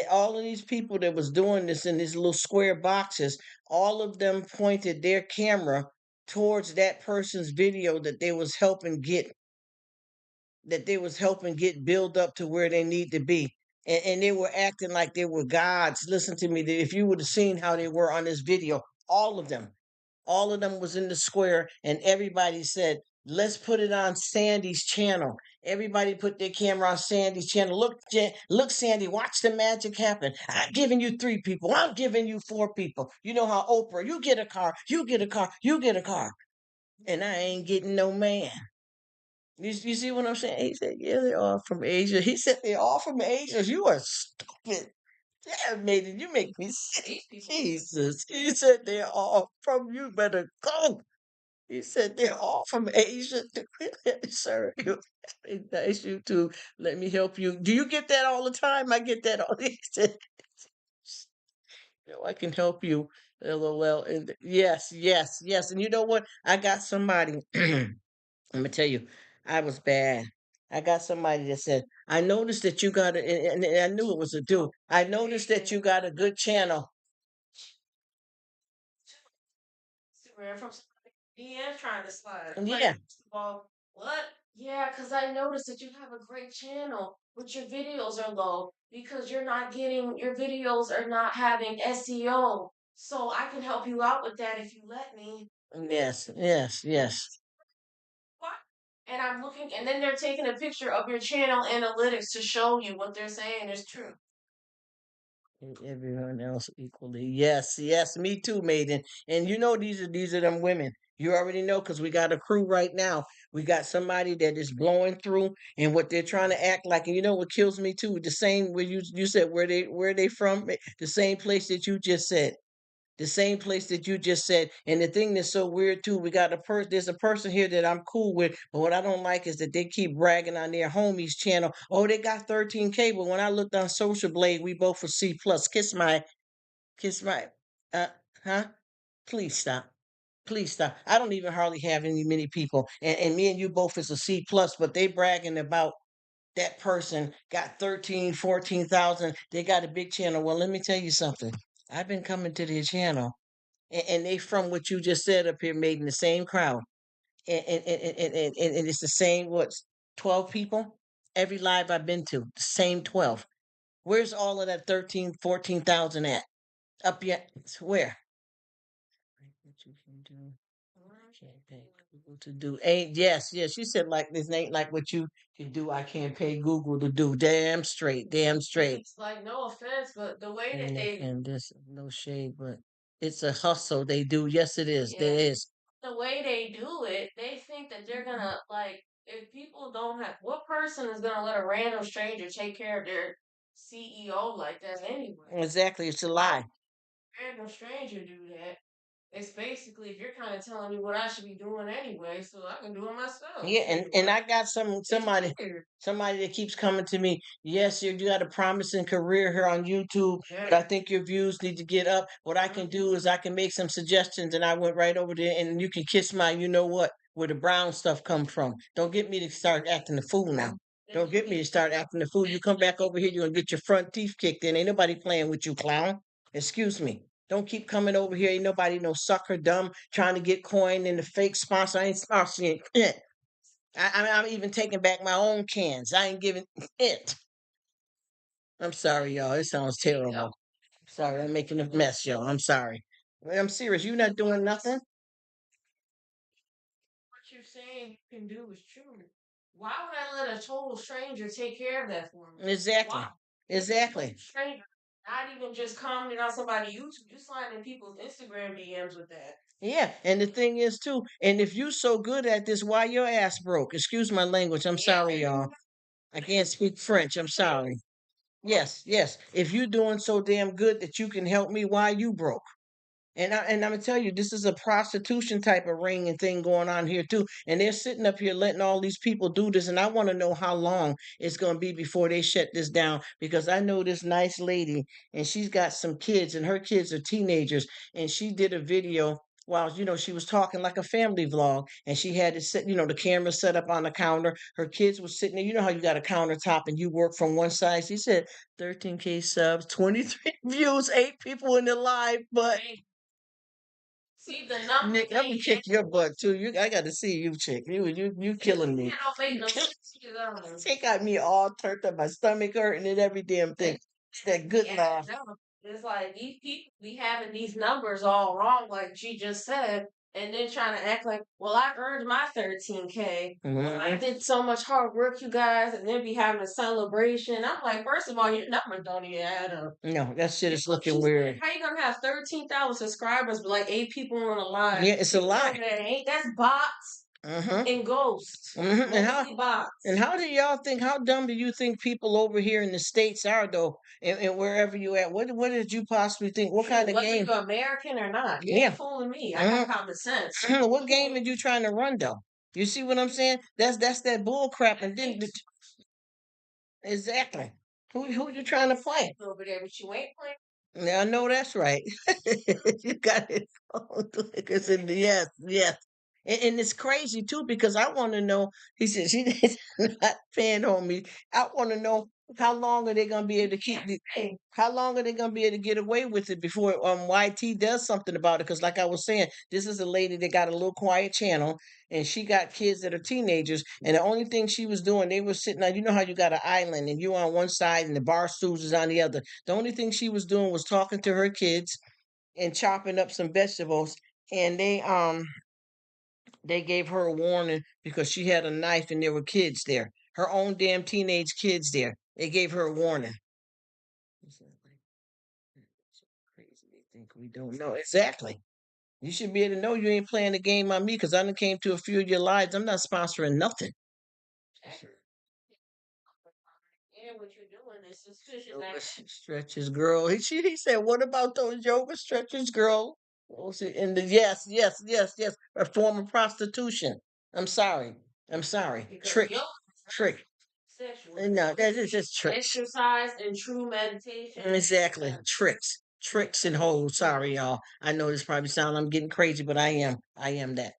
All of these people that was doing this in these little square boxes, all of them pointed their camera towards that person's video that they was helping get build up to where they need to be. And they were acting like they were gods. Listen to me. If you would have seen how they were on this video, all of them, all of them was in the square, and everybody said, let's put it on Sandy's channel. Everybody put their camera on Sandy's channel. Look, look, Sandy, watch the magic happen. I'm giving you 3 people. I'm giving you 4 people. You know how Oprah, you get a car, you get a car, you get a car. And I ain't getting no man. You see what I'm saying? He said, yeah, they're all from Asia. He said, they're all from Asia. You are stupid. Yeah, made it. You make me sick. Jesus. He said, they're all from, you better go. He said, they're all from Asia. Sir, it's nice you to let me help you. Do you get that all the time? I get that all the time. I can help you. LOL. And yes, yes, yes. And you know what? I got somebody. I'm gonna tell you, I was bad. I got somebody that said, I noticed that you got a, and I knew it was a dude. I noticed that you got a good channel. Ran from somebody DM trying to slide. Yeah. Well, what? Yeah, because I noticed that you have a great channel, but your videos are low because your videos are not having SEO. So I can help you out with that if you let me. Yes, yes, yes. What? And I'm looking, and then they're taking a picture of your channel analytics to show you what they're saying is true. Everyone else equally. Yes, yes, me too, maiden. And you know these are them women. You already know because we got a crew right now. We got somebody that is blowing through and what they're trying to act like. And you know what kills me too? The same where you said where they from? The same place that you just said. The same place that you just said. And the thing that's so weird too, we got there's a person here that I'm cool with, but what I don't like is that they keep bragging on their homies channel. Oh, they got 13K, but when I looked on Social Blade, we both were C plus. Kiss my uh huh? Please stop. Please stop. I don't even hardly have many people. And me and you both is a C plus, but they bragging about that person got 13, 14,000. They got a big channel. Well, let me tell you something. I've been coming to their channel and they from what you just said up here made in the same crowd. And it's the same, what, 12 people? Every live I've been to, the same 12. Where's all of that 13, 14,000 at? Up yet? Where? What you can do. Can't pay Google to do. Ain't, yes, yes. She said like this ain't like what you can do. I can't pay Google to do. Damn straight. Damn straight. It's like no offense, but the way that and this no shade, but it's a hustle they do. Yes, it is. There is. The way they do it, they think that they're gonna like if people don't have what person is gonna let a random stranger take care of their CEO like that anyway? Exactly, it's a lie. Random stranger do that. It's basically if you're kind of telling me what I should be doing anyway, so I can do it myself. Yeah, and I got somebody that keeps coming to me. Yes, you got a promising career here on YouTube, but I think your views need to get up. What I can do is I can make some suggestions, and I went right over there, and you can kiss my, you know what, where the brown stuff come from. Don't get me to start acting the fool now. Don't get me to start acting the fool. You come back over here, you're gonna get your front teeth kicked in. Ain't nobody playing with you, clown. Excuse me. Don't keep coming over here. Ain't nobody no sucker dumb trying to get coin in the fake sponsor. I ain't sponsoring it. I'm even taking back my own cans. I ain't giving it. I'm sorry, y'all. It sounds terrible. Sorry, I'm making a mess, y'all. I'm sorry. I'm serious. You not doing nothing? What you're saying you can do is true. Why would I let a total stranger take care of that for me? Exactly. Why? Exactly. Stranger, not even just commenting on somebody YouTube. You sliding in people's Instagram DMs with that. Yeah, and the thing is too, and if you so good at this, why your ass broke? Excuse my language. I'm sorry, y'all. I can't speak French. I'm sorry. Yes, yes. If you're doing so damn good that you can help me, why you broke? And I'm gonna tell you, this is a prostitution type of ring and thing going on here too. And they're sitting up here letting all these people do this. And I want to know how long it's gonna be before they shut this down. Because I know this nice lady, and she's got some kids, and her kids are teenagers. And she did a video while she was talking like a family vlog, and she had it set, the camera set up on the counter. Her kids were sitting there. You know how you got a countertop and you work from one side. She said 13K subs, 23 views, 8 people in the live, but see the number. Nick, let me kick your butt too. I got to see you, chick. You killing me. She got me all turned up, my stomach hurting and every damn thing. It's that good laugh. It's like these people be having these numbers all wrong, like she just said, and then trying to act like, well, I earned my 13K. I did so much hard work, you guys, and then be having a celebration. I'm like, first of all, your numbers don't even add up. No, that shit is looking weird. How you gonna have 13,000 subscribers, but like 8 people on the line? Yeah, it's a lie. That's bots. And ghosts. And how do y'all think? How dumb do you think people over here in the States are, though? And wherever you at, what did you possibly think? What kind of game? Whether you're American or not, you ain't fooling me. I got common sense. What game are you trying to run, though? You see what I'm saying? That's that bull crap. And then exactly, who you trying to play over there? But you ain't playing. Yeah, I know that's right. You got it. Because yes, yes. And it's crazy too because I want to know. He said she's not paying on me. I want to know how long are they going to be able to keep? How long are they going to be able to get away with it before YT does something about it? Because like I was saying, this is a lady that got a little quiet channel, and she got kids that are teenagers. And the only thing she was doing, they were sitting on. You know how you got an island, and you on one side, and the bar stools is on the other. The only thing she was doing was talking to her kids and chopping up some vegetables, and they gave her a warning because she had a knife and there were kids there. Her own damn teenage kids there. They gave her a warning. think we don't know exactly. You should be able to know you ain't playing the game on me because I done came to a few of your lives. I'm not sponsoring nothing. And what you're doing is suspicious. Yoga stretches, girl. He said, "What about those yoga stretches, girl?" Oh, see, and yes. A form of prostitution. I'm sorry. I'm sorry. Because trick, trick. Sexual. No, that is just tricks. Exercise and true meditation. Exactly, tricks, tricks and hoes. Sorry, y'all. I know this probably sound I'm getting crazy, but I am. I am that.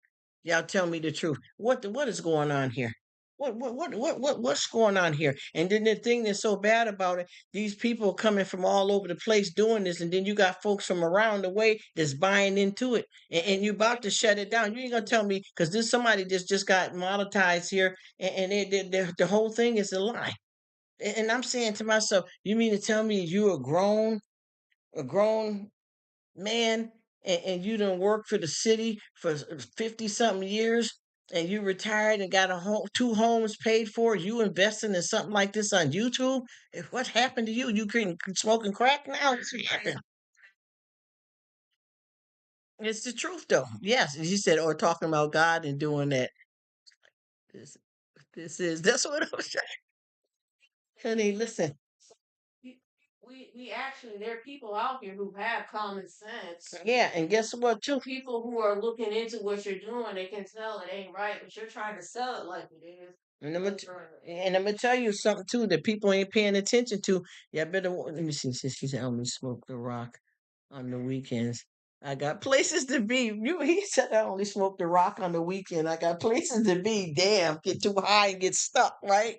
Y'all tell me the truth. What is going on here? What's going on here? And then the thing that's so bad about it, these people coming from all over the place doing this, and then you got folks from around the way that's buying into it, and you about to shut it down. You ain't gonna tell me because there's somebody just got monetized here, and the whole thing is a lie. And I'm saying to myself, you mean to tell me you a grown man, and you done worked for the city for 50 something years, and you retired and got a home, two homes paid for, you investing in something like this on YouTube? What happened to you? You couldn't smoking crack now? What's happened? It's the truth though. Yes, he said, or talking about God and doing that. This, that's what I'm saying. Honey, listen. We actually there are people out here who have common sense. Yeah, and guess what too? People who are looking into what you're doing, they can tell it ain't right, but you're trying to sell it like it is. And I'm gonna tell you something too that people ain't paying attention to. Yeah, let me see. Since she said I only smoke the rock on the weekends, I got places to be. He said I only smoke the rock on the weekend. I got places to be. Damn, get too high and get stuck, right?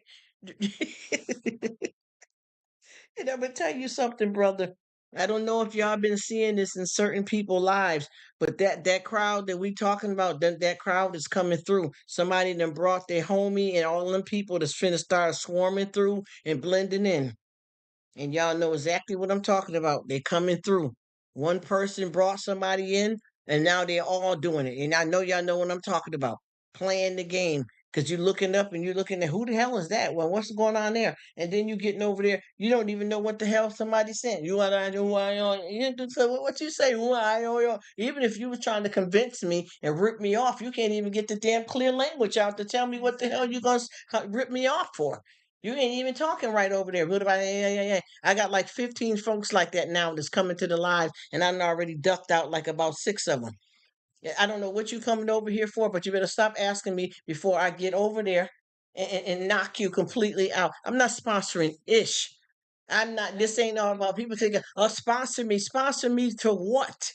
And I'm gonna tell you something, brother. I don't know if y'all been seeing this in certain people's lives, but that crowd that we talking about, that crowd is coming through. Somebody done brought their homie and all them people that's finna start swarming through and blending in. And y'all know exactly what I'm talking about. They're coming through. One person brought somebody in, and now they're all doing it. And I know y'all know what I'm talking about. Playing the game. Because you're looking up and you're looking at who the hell is that? Well, what's going on there? And then you getting over there, you don't even know what the hell somebody said. You want to know who I am? You do so what you say? Who I am? Even if you were trying to convince me and rip me off, you can't even get the damn clear language out to tell me what the hell you gonna rip me off for. You ain't even talking right over there. What about yeah. I got like 15 folks like that now that's coming to the live, and I done already ducked out like about six of them. Yeah, I don't know what you coming over here for, but you better stop asking me before I get over there and knock you completely out. I'm not sponsoring ish. I'm not. This ain't all about people thinking, "Oh, sponsor me." Sponsor me to what?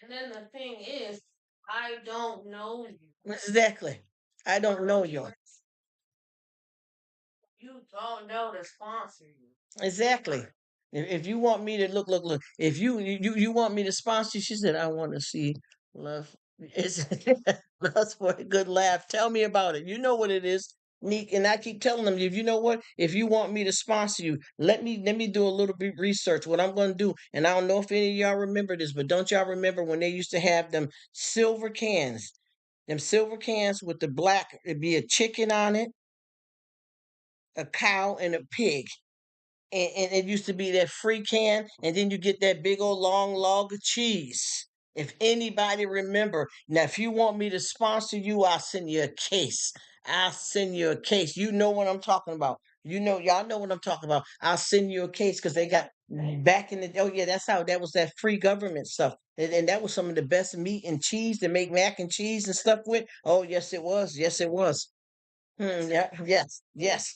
And then the thing is, I don't know you. Exactly. I don't know you. You don't know to sponsor you. Exactly. If you want me to look. If you want me to sponsor, she said, I want to see love. It's that's for a good laugh. Tell me about it. You know what it is, Neek. And I keep telling them, if you know what, if you want me to sponsor you, let me do a little bit research. What I'm going to do, and I don't know if any of y'all remember this, but don't y'all remember when they used to have them silver cans? Them silver cans with the black, it'd be a chicken on it, a cow, and a pig. And it used to be that free can, and then you get that big old long log of cheese. If anybody remember, now if you want me to sponsor you, I'll send you a case. I'll send you a case. You know what I'm talking about. You know, y'all know what I'm talking about. I'll send you a case because they got back in the oh yeah, that's how that was that free government stuff. And that was some of the best meat and cheese to make mac and cheese and stuff with. Oh yes, it was. Yes, it was. Yeah, yes.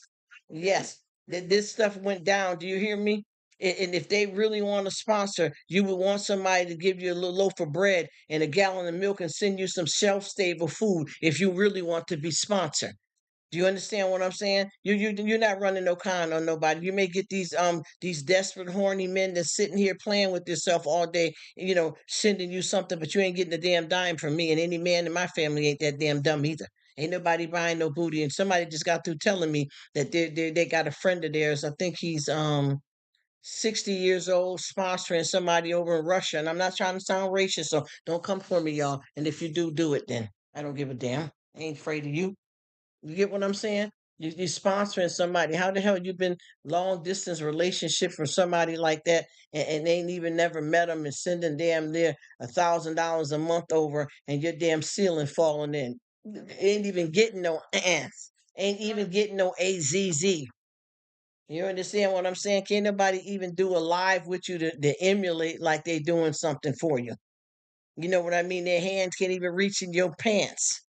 This stuff went down. Do you hear me? And if they really want to sponsor, you would want somebody to give you a little loaf of bread and a gallon of milk and send you some shelf stable food if you really want to be sponsored. Do you understand what I'm saying? You're not running no con on nobody. You may get these desperate horny men that's sitting here playing with yourself all day, sending you something, but you ain't getting a damn dime from me. And any man in my family ain't that damn dumb either. Ain't nobody buying no booty. And somebody just got through telling me that they got a friend of theirs. I think he's 60 years old sponsoring somebody over in Russia. And I'm not trying to sound racist, so don't come for me, y'all. And if you do it then. I don't give a damn. I ain't afraid of you. You get what I'm saying? You sponsoring somebody. How the hell you been long distance relationship from somebody like that, and they ain't even never met them, and sending damn near $1,000 a month over, and your damn ceiling falling in. Ain't even getting no ants. Ain't even getting no AZZ. You understand what I'm saying? Can't nobody even do a live with you to emulate like they doing something for you. You know what I mean? Their hands can't even reach in your pants.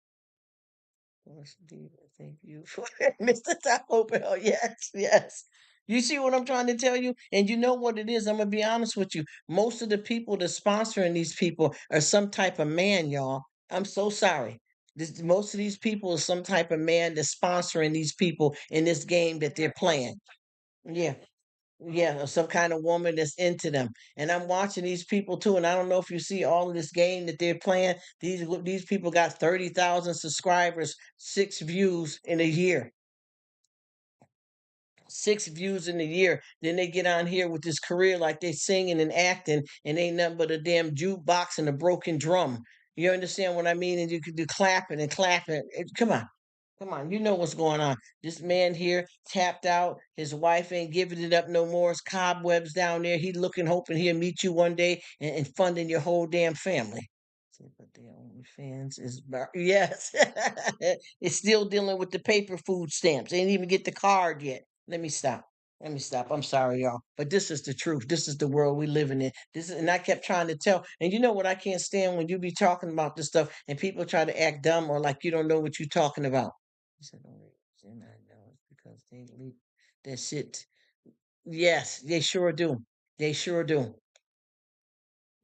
What's deep? Thank you for Mr. Taco Bell. Yes, yes. You see what I'm trying to tell you? And you know what it is? I'm gonna be honest with you. Most of the people that's sponsoring these people are some type of man, y'all. I'm so sorry. Most of these people are some type of man that's sponsoring these people in this game that they're playing. Yeah. Yeah, or some kind of woman that's into them. And I'm watching these people too, and I don't know if you see all of this game that they're playing. These people got 30,000 subscribers, 6 views in a year. 6 views in a year. Then they get on here with this career like they singing and acting, and ain't nothing but a damn jukebox and a broken drum. You understand what I mean? And you could do clapping and clapping. Come on. Come on, you know what's going on. This man here tapped out. His wife ain't giving it up no more. It's cobwebs down there. He looking, hoping he'll meet you one day and funding your whole damn family. Say, but the OnlyFans is yes. It's still dealing with the paper food stamps. They ain't even get the card yet. Let me stop. Let me stop. I'm sorry, y'all. But this is the truth. This is the world we living in. This is, and I kept trying to tell. And you know what I can't stand when you be talking about this stuff and people try to act dumb or like you don't know what you're talking about. He said, "Only reason I know is because they leak that shit." Yes, they sure do. They sure do.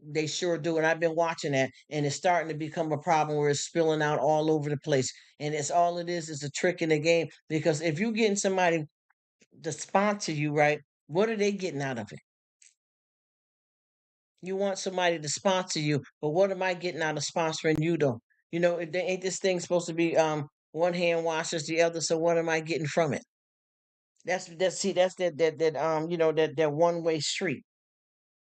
They sure do. And I've been watching that, and it's starting to become a problem where it's spilling out all over the place. And it's all it is a trick in the game. Because if you're getting somebody to sponsor you, right, what are they getting out of it? You want somebody to sponsor you, but what am I getting out of sponsoring you though? You know, ain't this thing supposed to be one hand washes the other, so what am I getting from it? That's see, that's that you know that one-way street.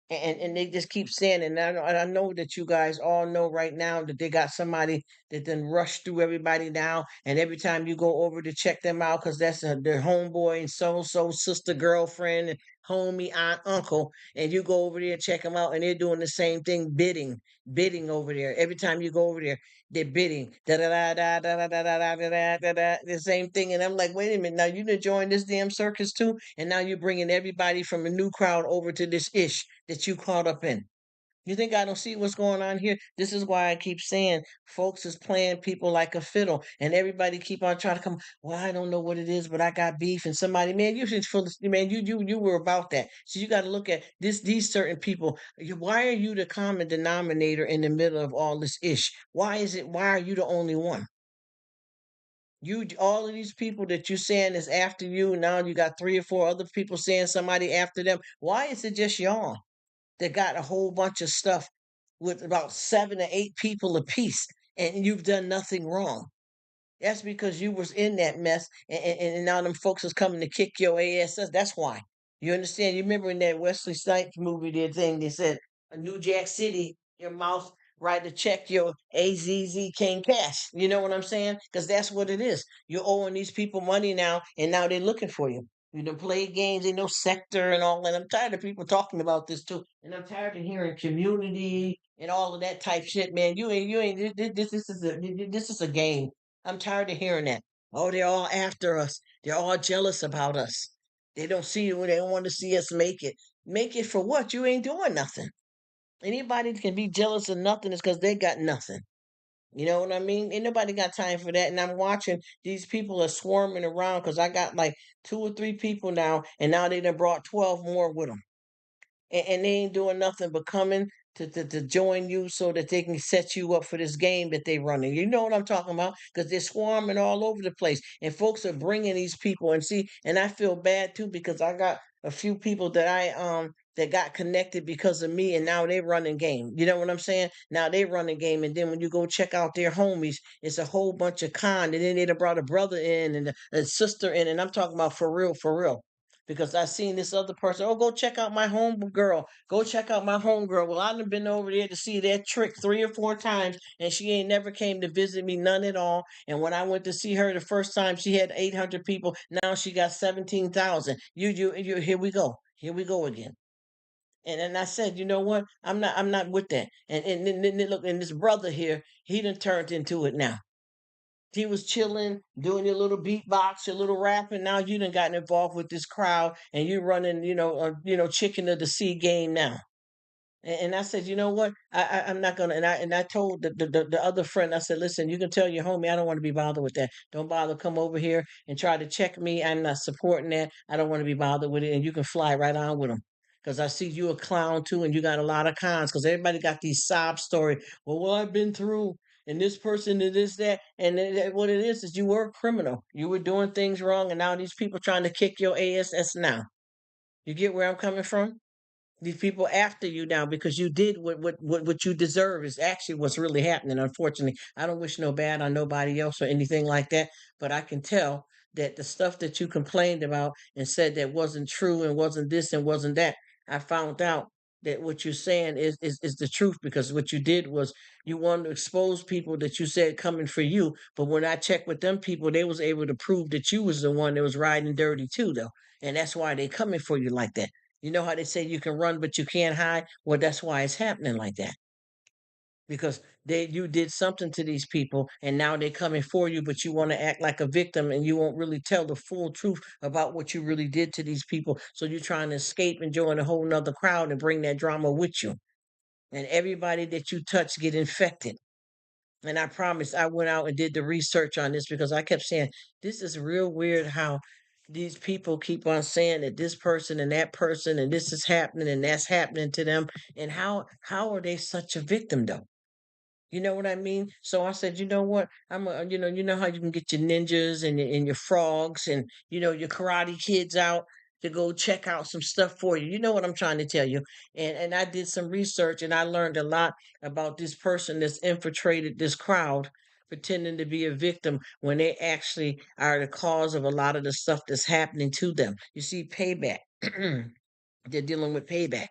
And they just keep saying it. And I know that you guys all know right now that they got somebody that then rush through everybody now. And every time you go over to check them out, because that's their homeboy and so sister, girlfriend, and homie, aunt, uncle, and you go over there and check them out, and they're doing the same thing, bidding over there. Every time you go over there, they're bidding, da da da da da da da da da da da da, the same thing. And I'm like, wait a minute, now you done joined this damn circus too, and now you're bringing everybody from a new crowd over to this ish that you caught up in. You think I don't see what's going on here? This is why I keep saying folks is playing people like a fiddle, and everybody keep on trying to come. Well, I don't know what it is, but I got beef, and somebody, man, you should feel this, man. You were about that, so you got to look at this. These certain people. Why are you the common denominator in the middle of all this ish? Why is it? Why are you the only one? All of these people that you saying is after you. Now you got 3 or 4 other people saying somebody after them. Why is it just y'all that got a whole bunch of stuff with about 7 or 8 people apiece, and you've done nothing wrong? That's because you was in that mess, and now them folks is coming to kick your ass. That's why. You understand? You remember in that Wesley Snipes movie, their thing, they said, a New Jack City, your mouth right to check your AZZ King Cash. You know what I'm saying? Because that's what it is. You're owing these people money now, and now they're looking for you. You done played games, they know sector and all that. I'm tired of people talking about this too. And I'm tired of hearing community and all of that type shit, man. You ain't this is a game. I'm tired of hearing that. Oh, they're all after us. They're all jealous about us. They don't see you. They don't want to see us make it. Make it for what? You ain't doing nothing. Anybody that can be jealous of nothing is because they got nothing. You know what I mean? Ain't nobody got time for that. And I'm watching these people are swarming around because I got like 2 or 3 people now, and now they done brought 12 more with them, and they ain't doing nothing but coming to join you so that they can set you up for this game that they running. You know what I'm talking about? Because they're swarming all over the place, and folks are bringing these people. And see, and I feel bad too because I got a few people that that got connected because of me, and now they running game. You know what I'm saying? Now they running game, and then when you go check out their homies, it's a whole bunch of con. And then they done brought a brother in and a sister in, and I'm talking about for real, for real. because I seen this other person. Oh, go check out my home girl. Go check out my home girl. Well, I've been over there to see that trick 3 or 4 times, and she ain't never came to visit me, none at all. And when I went to see her the first time, she had 800 people. Now she got 17,000. You. Here we go. Here we go again. And I said, you know what? I'm not with that. And look, and this brother here, he done turned into it now. He was chilling, doing your little beatbox, your little rapping. Now you done gotten involved with this crowd, and you running, chicken of the sea game now. And I said, you know what? I'm not gonna. And I told the other friend, I said, listen, you can tell your homie, I don't want to be bothered with that. Don't bother come over here and try to check me. I'm not supporting that. I don't want to be bothered with it. And you can fly right on with them. Because I see you a clown too, and you got a lot of cons. Because everybody got these sob story. Well, I've been through, and this person and this that, and what it is you were a criminal. You were doing things wrong, and now these people trying to kick your ass now. You get where I'm coming from? These people after you now because you did what you deserve is actually what's really happening. Unfortunately, I don't wish no bad on nobody else or anything like that, but I can tell that the stuff that you complained about and said that wasn't true and wasn't this and wasn't that, I found out that what you're saying is the truth, because what you did was you wanted to expose people that you said coming for you, but when I checked with them people, they was able to prove that you was the one that was riding dirty too, though, and that's why they coming for you like that. You know how they say you can run but you can't hide? Well, that's why it's happening like that. Because you did something to these people and now they're coming for you, but you want to act like a victim and you won't really tell the full truth about what you really did to these people. So you're trying to escape and join a whole nother crowd and bring that drama with you. And everybody that you touch get infected. And I promise I went out and did the research on this because I kept saying, this is real weird how these people keep on saying that this person and that person and this is happening and that's happening to them. And how are they such a victim though? You know what I mean? So I said, you know what? You know how you can get your ninjas and your frogs and your karate kids out to go check out some stuff for you. You know what I'm trying to tell you? And I did some research and I learned a lot about this person that's infiltrated this crowd, pretending to be a victim when they actually are the cause of a lot of the stuff that's happening to them. You see, payback. They're dealing with payback.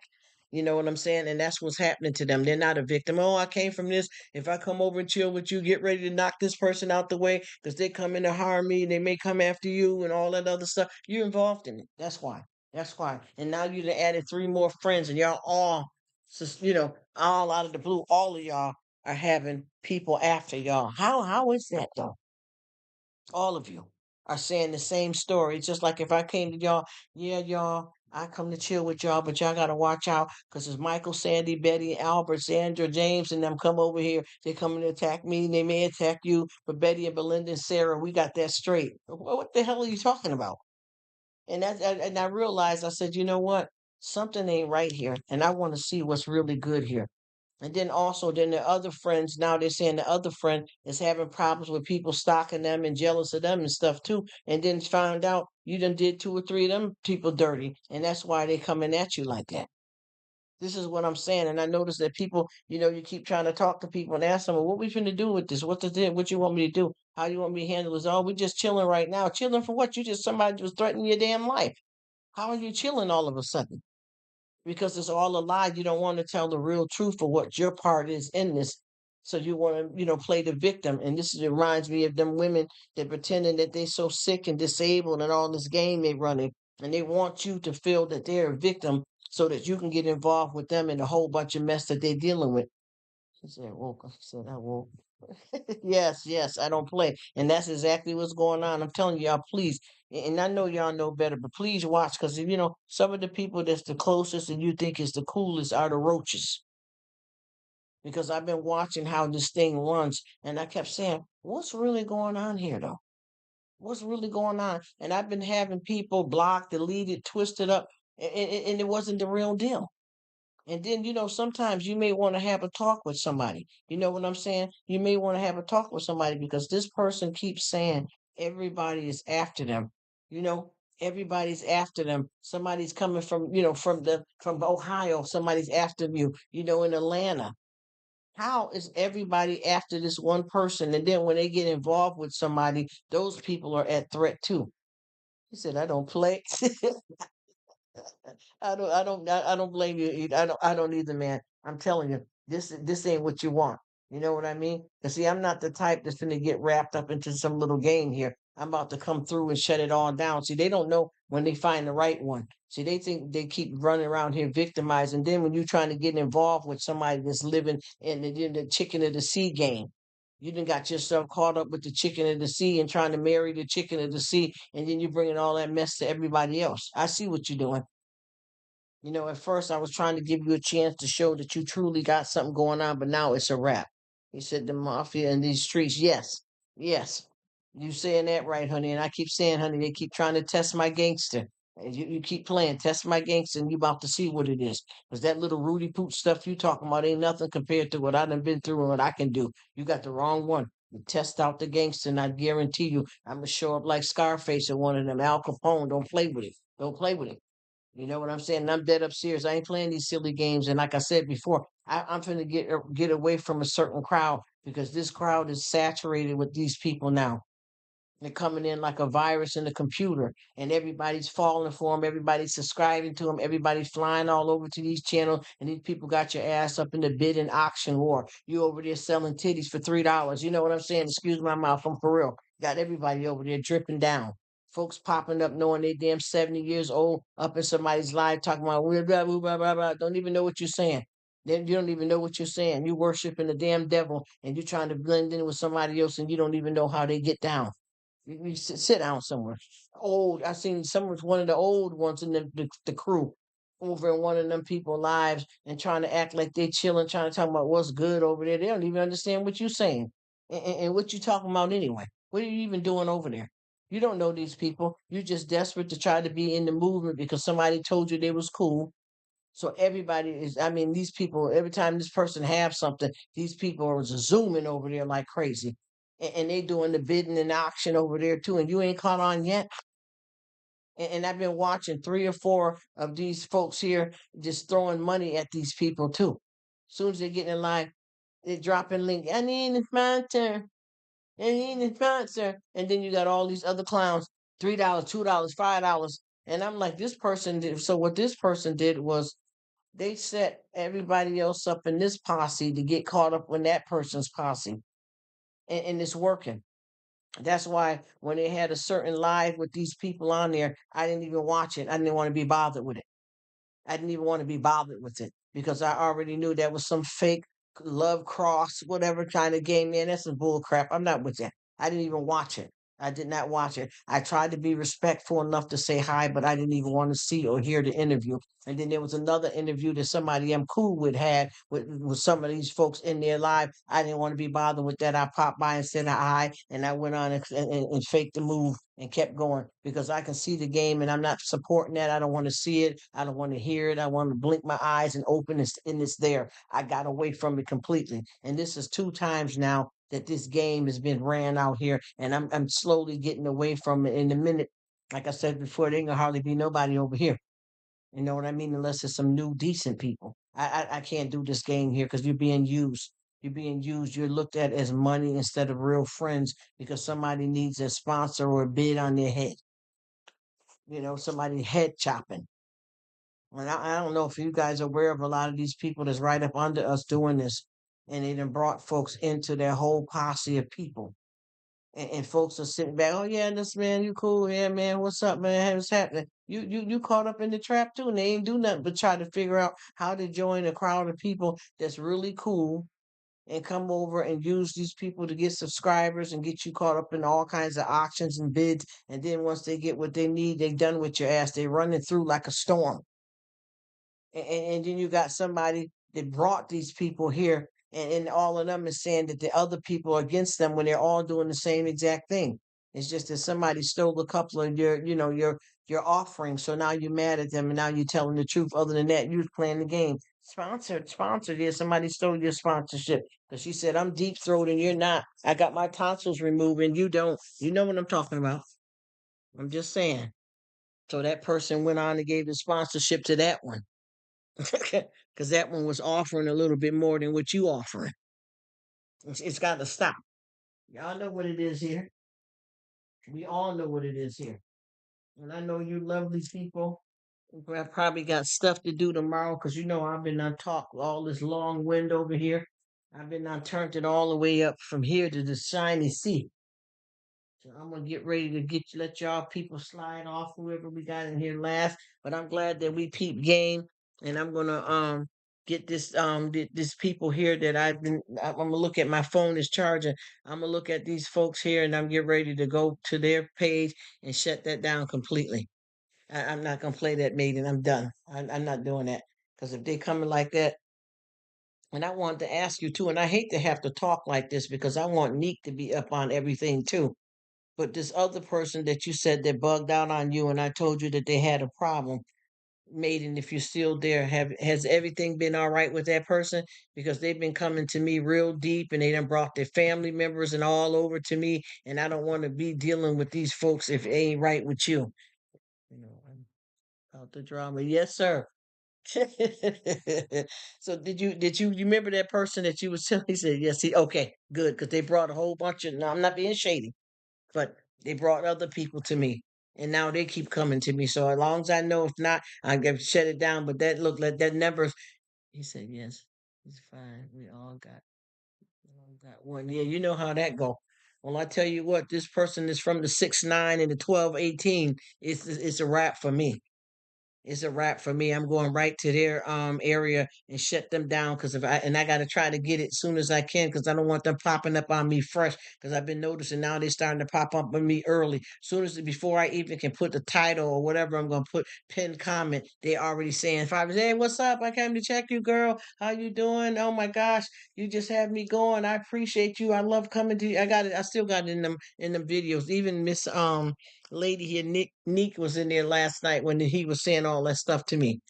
You know what I'm saying? And that's what's happening to them. They're not a victim. Oh, I came from this. If I come over and chill with you, get ready to knock this person out the way because they come in to harm me. They may come after you and all that other stuff. You're involved in it. That's why. That's why. And now you've added 3 more friends and y'all all, all out of the blue, all of y'all are having people after y'all. How is that though? All of you are saying the same story. It's just like if I came to y'all, yeah, y'all, I come to chill with y'all, but y'all gotta watch out because it's Michael, Sandy, Betty, Albert, Sandra, James, and them come over here. They coming to attack me. They may attack you, but Betty and Belinda and Sarah, we got that straight. What the hell are you talking about? And I realized I said, you know what? Something ain't right here, and I want to see what's really good here. And then also, then the other friends, now they're saying the other friend is having problems with people stalking them and jealous of them and stuff too. And then found out you done did 2 or 3 of them people dirty. And that's why they coming at you like that. This is what I'm saying. And I noticed that people, you keep trying to talk to people and ask them, well, what we finna do with this? What you want me to do? How you want me to handle this? Oh, we just chilling right now. Chilling for what? You just somebody just threatening your damn life. How are you chilling all of a sudden? Because it's all a lie. You don't want to tell the real truth of what your part is in this. So you want to, play the victim. And this reminds me of them women that pretending that they're so sick and disabled and all this game they running. And they want you to feel that they're a victim so that you can get involved with them in a whole bunch of mess that they're dealing with. She said, woke. I said, I woke. Yes, yes, I don't play. And that's exactly what's going on. I'm telling y'all, please. And I know y'all know better, but please watch because, some of the people that's the closest and you think is the coolest are the roaches. Because I've been watching how this thing runs and I kept saying, what's really going on here, though? What's really going on? And I've been having people blocked, deleted, twisted up, and it wasn't the real deal. And then, sometimes you may want to have a talk with somebody. You know what I'm saying? You may want to have a talk with somebody because this person keeps saying everybody is after them. You know, everybody's after them. Somebody's coming from Ohio. Somebody's after you, in Atlanta. How is everybody after this one person? And then when they get involved with somebody, those people are at threat too. He said, I don't play. I don't blame you. I don't either, man. I'm telling you, this ain't what you want. You know what I mean? Cause see, I'm not the type that's gonna get wrapped up into some little game here. I'm about to come through and shut it all down. See, they don't know when they find the right one. See, they think they keep running around here victimized, and then when you're trying to get involved with somebody that's living in the chicken of the sea game, you done got yourself caught up with the chicken of the sea and trying to marry the chicken of the sea, and then you're bringing all that mess to everybody else. I see what you're doing. You know, at first I was trying to give you a chance to show that you truly got something going on, but now it's a wrap. He said the mafia in these streets. Yes, yes. You saying that right, honey. And I keep saying, honey, they keep trying to test my gangster. And you keep playing, test my gangster, and you about to see what it is. Because that little Rudy Poot stuff you talking about ain't nothing compared to what I done been through and what I can do. You got the wrong one. You test out the gangster, and I guarantee you, I'm gonna show up like Scarface or one of them. Al Capone. Don't play with it. Don't play with it. You know what I'm saying? And I'm dead up serious. I ain't playing these silly games. And like I said before, I'm finna get away from a certain crowd because this crowd is saturated with these people now. They're coming in like a virus in the computer, and everybody's falling for them. Everybody's subscribing to them. Everybody's flying all over to these channels, and these people got your ass up in the bid and auction war. You over there selling titties for $3. You know what I'm saying? Excuse my mouth. I'm for real. Got everybody over there dripping down. Folks popping up knowing they damn 70 years old up in somebody's live talking about blah, blah, blah, blah, blah, blah. Don't even know what you're saying. Then you don't even know what you're saying. You worshiping the damn devil and you're trying to blend in with somebody else and you don't even know how they get down. You sit down somewhere. Old, I seen some was one of the old ones in the crew over in one of them people lives and trying to act like they chilling, trying to talk about what's good over there. They don't even understand what you're saying and what you talking about anyway. What are you even doing over there? You don't know these people. You're just desperate to try to be in the movement because somebody told you they was cool. So everybody is, I mean, these people, every time this person have something, these people are zooming over there like crazy. And they doing the bidding and auction over there too. And you ain't caught on yet. And I've been watching three or four of these folks here just throwing money at these people too. As soon as they get in line, they dropping link. I need a sponsor. I need a sponsor. And then you got all these other clowns, $3, $2, $5. And I'm like, this person did. So what this person did was they set everybody else up in this posse to get caught up in that person's posse. And it's working. That's why when they had a certain live with these people on there, I didn't even watch it. I didn't want to be bothered with it. I didn't even want to be bothered with it because I already knew that was some fake love cross, whatever kind of game. Man, that's some bull crap. I'm not with that. I didn't even watch it. I did not watch it. I tried to be respectful enough to say hi, but I didn't even want to see or hear the interview. And then there was another interview that somebody I'm cool with had with some of these folks in their live. I didn't want to be bothered with that. I popped by and said hi, and I went on and faked the move and kept going because I can see the game and I'm not supporting that. I don't want to see it. I don't want to hear it. I want to blink my eyes and open it and it's there. I got away from it completely. And this is two times now that this game has been ran out here and I'm slowly getting away from it in a minute. Like I said before, there ain't gonna hardly be nobody over here. You know what I mean? Unless it's some new decent people. I can't do this game here because you're being used. You're being used. You're looked at as money instead of real friends because somebody needs a sponsor or a bid on their head. You know, somebody head chopping. And I don't know if you guys are aware of a lot of these people that's right up under us doing this. And they done brought folks into their whole posse of people. And folks are sitting back, oh yeah, this man, you cool, yeah, man, what's up, man? Hey, what's happening? You caught up in the trap too, and they ain't do nothing but try to figure out how to join a crowd of people that's really cool and come over and use these people to get subscribers and get you caught up in all kinds of auctions and bids. And then once they get what they need, they done with your ass. They running through like a storm. And then you got somebody that brought these people here, and all of them is saying that the other people are against them when they're all doing the same exact thing. It's just that somebody stole a couple of your, you know, your offerings, so now you're mad at them, and now you're telling the truth. Other than that, you was playing the game. Sponsored, sponsored. Yeah, somebody stole your sponsorship because she said I'm deep throat and you're not. I got my tonsils removed and you don't. You know what I'm talking about? I'm just saying. So that person went on and gave the sponsorship to that one. Because that one was offering a little bit more than what you offering. It's got to stop. Y'all know what it is here. We all know what it is here. And I know you lovely people. I probably got stuff to do tomorrow because you know I've been on talk all this long wind over here. I've been on turned it all the way up from here to the shiny sea. So I'm gonna get ready to let y'all people slide off whoever we got in here last. But I'm glad that we peep game, and I'm gonna get this people here that I'm gonna look at my phone is charging. I'm gonna look at these folks here, and I'm getting ready to go to their page and shut that down completely. I'm not gonna play that maiden. I'm done. I'm not doing that because if they coming like that, and I wanted to ask you too, and I hate to have to talk like this because I want Neek to be up on everything too. But this other person that you said that bugged out on you, and I told you that they had a problem, maiden, if you're still there, have has everything been all right with that person? Because they've been coming to me real deep, and they done brought their family members and all over to me, and I don't want to be dealing with these folks if it ain't right with you. You know, I'm out the drama. Yes, sir. So you remember that person that you was telling? He said yes. He okay, good, because they brought a whole bunch of. No, I'm not being shady, but they brought other people to me, and now they keep coming to me. So as long as I know, if not, I'm gonna shut it down. But that look like that never. He said yes. It's fine. We all got one. Yeah, you know how that go. Well, I tell you what, this person is from the 6'9" and the 12'18". It's a wrap for me. It's a wrap for me. I'm going right to their area and shut them down because if I got to try to get it as soon as I can because I don't want them popping up on me fresh because I've been noticing now they're starting to pop up on me early. Soon as before I even can put the title or whatever I'm gonna put pin comment, they already saying if I was hey what's up? I came to check you girl. How you doing? Oh my gosh, you just had me going. I appreciate you. I love coming to you. I got it. I still got it in them videos. Even Miss lady here, Nick was in there last night when he was saying all that stuff to me.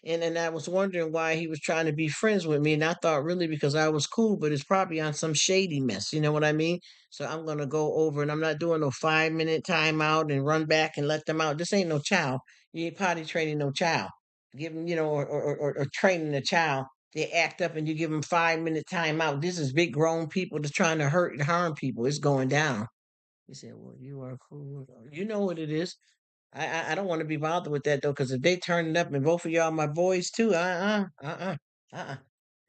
And then I was wondering why he was trying to be friends with me. And I thought really because I was cool, but it's probably on some shady mess. You know what I mean? So I'm going to go over and I'm not doing no 5 minute timeout and run back and let them out. This ain't no child. You ain't potty training no child. Give them, or training a child. They act up and you give them 5 minute timeout. This is big grown people that's trying to hurt and harm people. It's going down. He said, "Well, you are cool. You know what it is. I don't want to be bothered with that though, because if they turn it up and both of y'all my boys too, and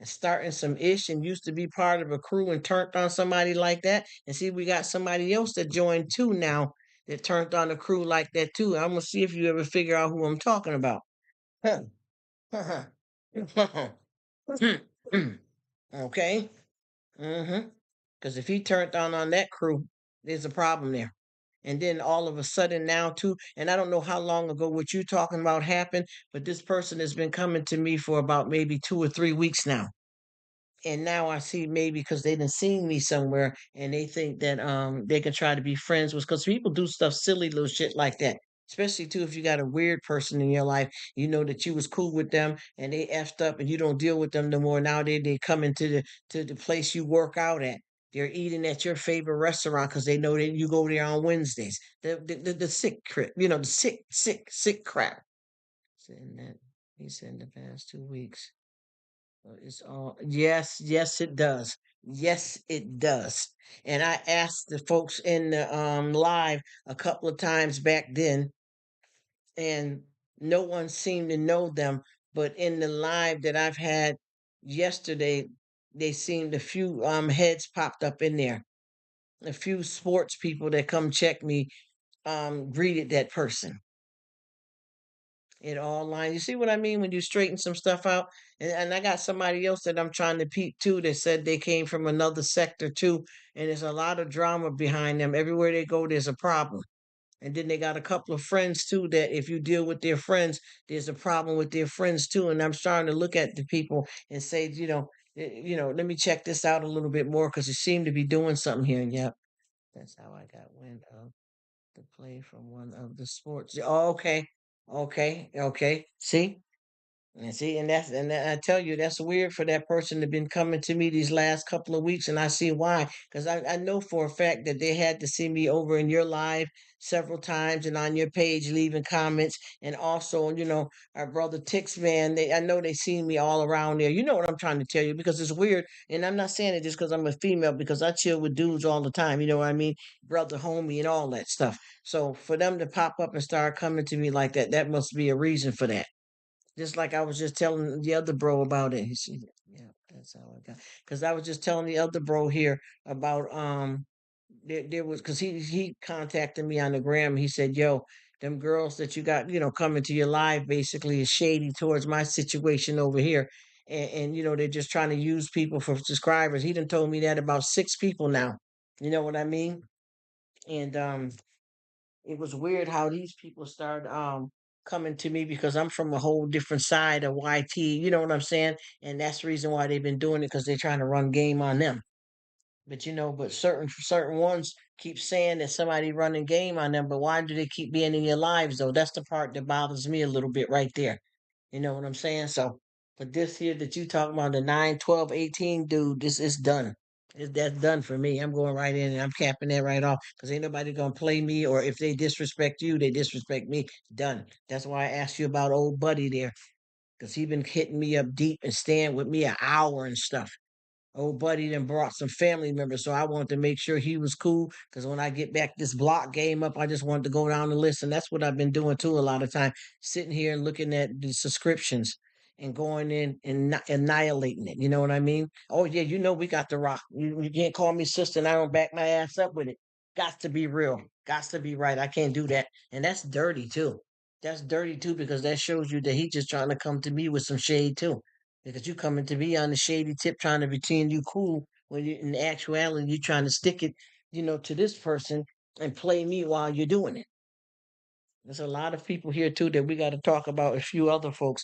starting some ish and used to be part of a crew and turned on somebody like that, and see we got somebody else that joined too now that turned on a crew like that too. I'm gonna see if you ever figure out who I'm talking about." Okay. Mm-hmm. Because if he turned on that crew, there's a problem there. And then all of a sudden now too, and I don't know how long ago what you talking about happened, but this person has been coming to me for about maybe 2 or 3 weeks now. And now I see maybe because they didn't seen me somewhere and they think that they can try to be friends with because people do stuff silly little shit like that. Especially too if you got a weird person in your life, you know that you was cool with them and they effed up and you don't deal with them no more. Now they come into the place you work out at. They're eating at your favorite restaurant because they know that you go there on Wednesdays. The sick crap, the sick crap. Saying that he said in the past 2 weeks. It's all yes, yes, it does. Yes, it does. And I asked the folks in the live a couple of times back then, and no one seemed to know them. But in the live that I've had yesterday, they seemed a few heads popped up in there. A few sports people that come check me greeted that person. It all lines. You see what I mean when you straighten some stuff out? And I got somebody else that I'm trying to peep too that said they came from another sector too. And there's a lot of drama behind them. Everywhere they go, there's a problem. And then they got a couple of friends too that if you deal with their friends, there's a problem with their friends too. And I'm starting to look at the people and say, let me check this out a little bit more because it seemed to be doing something here. Yep. That's how I got wind of the play from one of the sports. Oh, okay. Okay. Okay. See? And see, I tell you, that's weird for that person to been coming to me these last couple of weeks, and I see why. Because I know for a fact that they had to see me over in your live several times and on your page leaving comments, and also, our brother Tix man, I know they seen me all around there. You know what I'm trying to tell you, because it's weird, and I'm not saying it just because I'm a female, because I chill with dudes all the time. You know what I mean, brother, homie, and all that stuff. So for them to pop up and start coming to me like that, that must be a reason for that. Just like I was just telling the other bro about it. He said, "Yeah, that's all I got." Because I was just telling the other bro here about there was, because he contacted me on the gram. He said, "Yo, them girls that you got, coming to your live basically is shady towards my situation over here." And they're just trying to use people for subscribers. He done told me that about 6 people now. You know what I mean? And it was weird how these people started coming to me, because I'm from a whole different side of YT. You know what I'm saying? And that's the reason why they've been doing it, because they're trying to run game on them. But certain ones keep saying that somebody running game on them. But why do they keep being in your lives though? That's the part that bothers me a little bit right there. You know what I'm saying? So, but this here that you talking about, the 9, 12, 18 dude, this is done. That's done for me. I'm going right in and I'm capping that right off, because ain't nobody gonna play me, or if they disrespect you, they disrespect me. Done. That's why I asked you about old buddy there, because he been hitting me up deep and staying with me an hour and stuff. Old buddy then brought some family members, so I wanted to make sure he was cool. Because when I get back this block game up, I just wanted to go down the list, and that's what I've been doing too a lot of time, sitting here and looking at the subscriptions and going in and annihilating it. You know what I mean? Oh yeah, we got the rock. You can't call me sister, and I don't back my ass up with it. Got to be real. Got to be right. I can't do that, and that's dirty too. That's dirty too, because that shows you that he just trying to come to me with some shade too, because you coming to me on the shady tip trying to pretend you cool, when you in actuality you trying to stick it, to this person and play me while you're doing it. There's a lot of people here too that we got to talk about, a few other folks,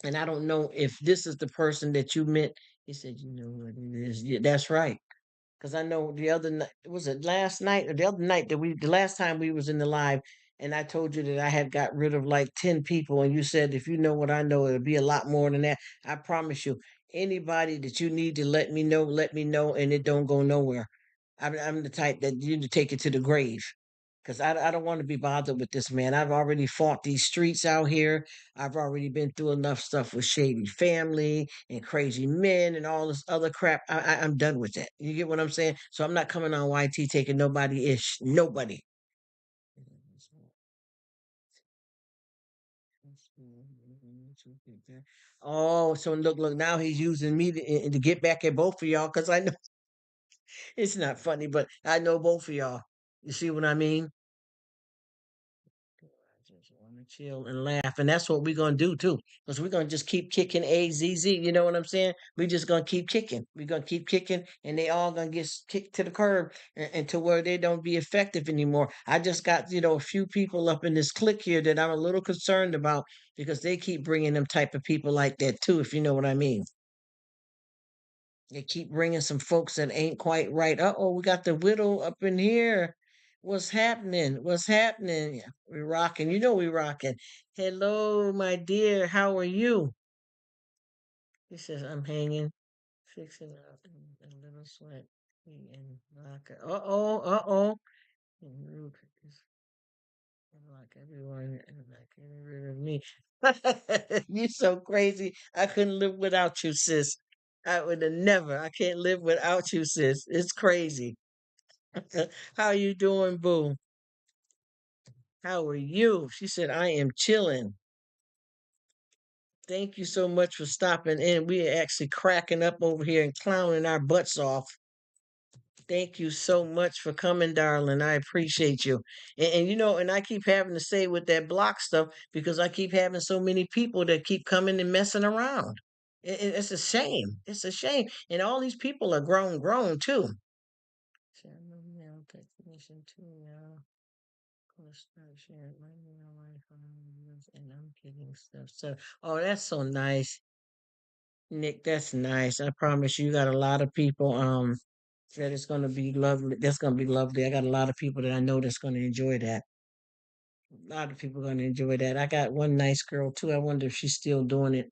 and I don't know if this is the person that you meant. He said, "You know what it is." Yeah, that's right. Because I know the other night, was it last night or the other night, the last time we was in the live, and I told you that I had got rid of like 10 people, and you said, if you know what I know, it'll be a lot more than that. I promise you, anybody that you need to let me know, and it don't go nowhere. I'm the type that you to take it to the grave. Because I don't want to be bothered with this man. I've already fought these streets out here. I've already been through enough stuff with shady family and crazy men and all this other crap. I'm done with that. You get what I'm saying? So I'm not coming on YT taking nobody ish. Nobody. Oh, so look, now he's using me to get back at both of y'all, because I know it's not funny, but I know both of y'all. You see what I mean? I just want to chill and laugh, and that's what we're gonna do too. Because we're gonna just keep kicking AZZ. You know what I'm saying? We're just gonna keep kicking. We're gonna keep kicking, and they all gonna get kicked to the curb, and to where they don't be effective anymore. I just got a few people up in this clique here that I'm a little concerned about, because they keep bringing them type of people like that too. If you know what I mean. They keep bringing some folks that ain't quite right. Uh-oh, we got the widow up in here. What's happening? What's happening? Yeah, we rocking. We rocking. Hello, my dear. How are you? He says, I'm hanging, fixing up a little sweat. And uh-oh, uh-oh. And Rruk is like everyone and like getting rid of me. You so crazy. I couldn't live without you, sis. I would have never. I can't live without you, sis. It's crazy. How you doing, boo? How are you? She said, I am chilling. Thank you so much for stopping in. We are actually cracking up over here and clowning our butts off. Thank you so much for coming, darling. I appreciate you. And I keep having to say with that block stuff, because I keep having so many people that keep coming and messing around. It's a shame. It's a shame. And all these people are grown too. Channel mail technician too now. Gonna start sharing my email, my phone, and I'm getting stuff. So, oh, that's so nice, Nick. That's nice. I promise you got a lot of people. That it's gonna be lovely. That's gonna be lovely. I got a lot of people that I know that's gonna enjoy that. A lot of people are gonna enjoy that. I got one nice girl too. I wonder if she's still doing it.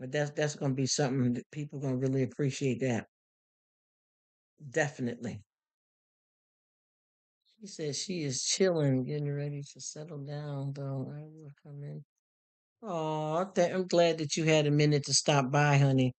But that's gonna be something that people gonna really appreciate that. Definitely. She says she is chilling, getting ready to settle down though. I will come in. Oh, I'm glad that you had a minute to stop by, honey.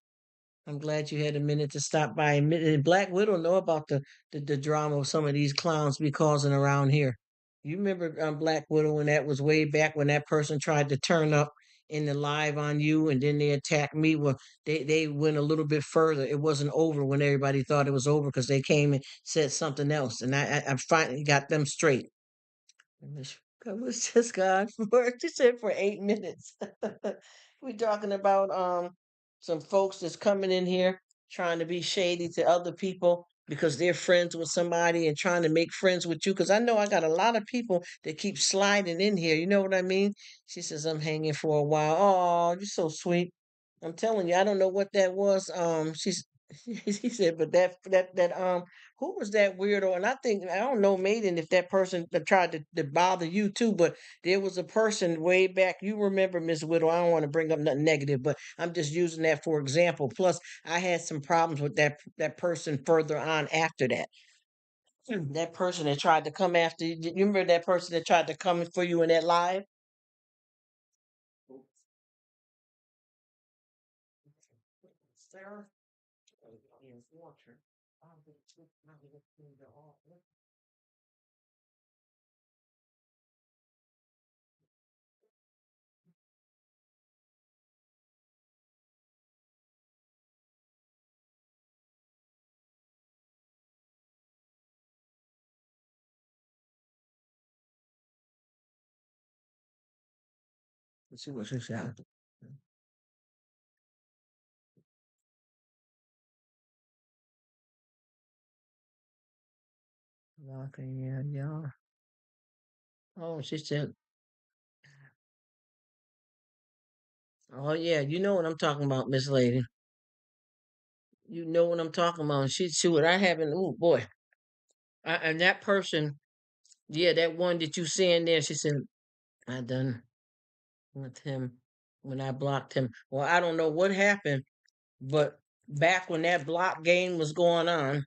I'm glad you had a minute to stop by. And Black Widow know about the drama of some of these clowns be causing around here. You remember Black Widow when that was way back when that person tried to turn up in the live on you and then they attacked me? Well, they went a little bit further. It wasn't over when everybody thought it was over because they came and said something else. And I finally got them straight. I was just gone for she said for 8 minutes. We talking about some folks that's coming in here trying to be shady to other people because they're friends with somebody and trying to make friends with you. Because I know I got a lot of people that keep sliding in here. You know what I mean? She says I'm hanging for a while. Oh, you're so sweet. I'm telling you, I don't know what that was. She's he said, but that who was that weirdo? And I think I don't know, Maiden, if that person that tried to bother you too, but there was a person way back. You remember Miss Whittle? I don't want to bring up nothing negative, but I'm just using that for example. Plus, I had some problems with that person further on after that. That person that tried to come after you. You remember that person that tried to come for you in that live? Sarah? Let's see what she said. Okay, yeah, yeah. Oh, she said, "Oh yeah, you know what I'm talking about, Miss Lady. You know what I'm talking about." She what I haven't. Oh boy, and that person, yeah, that one that you seeing there. She said, "I done with him when I blocked him." Well, I don't know what happened, but back when that block game was going on,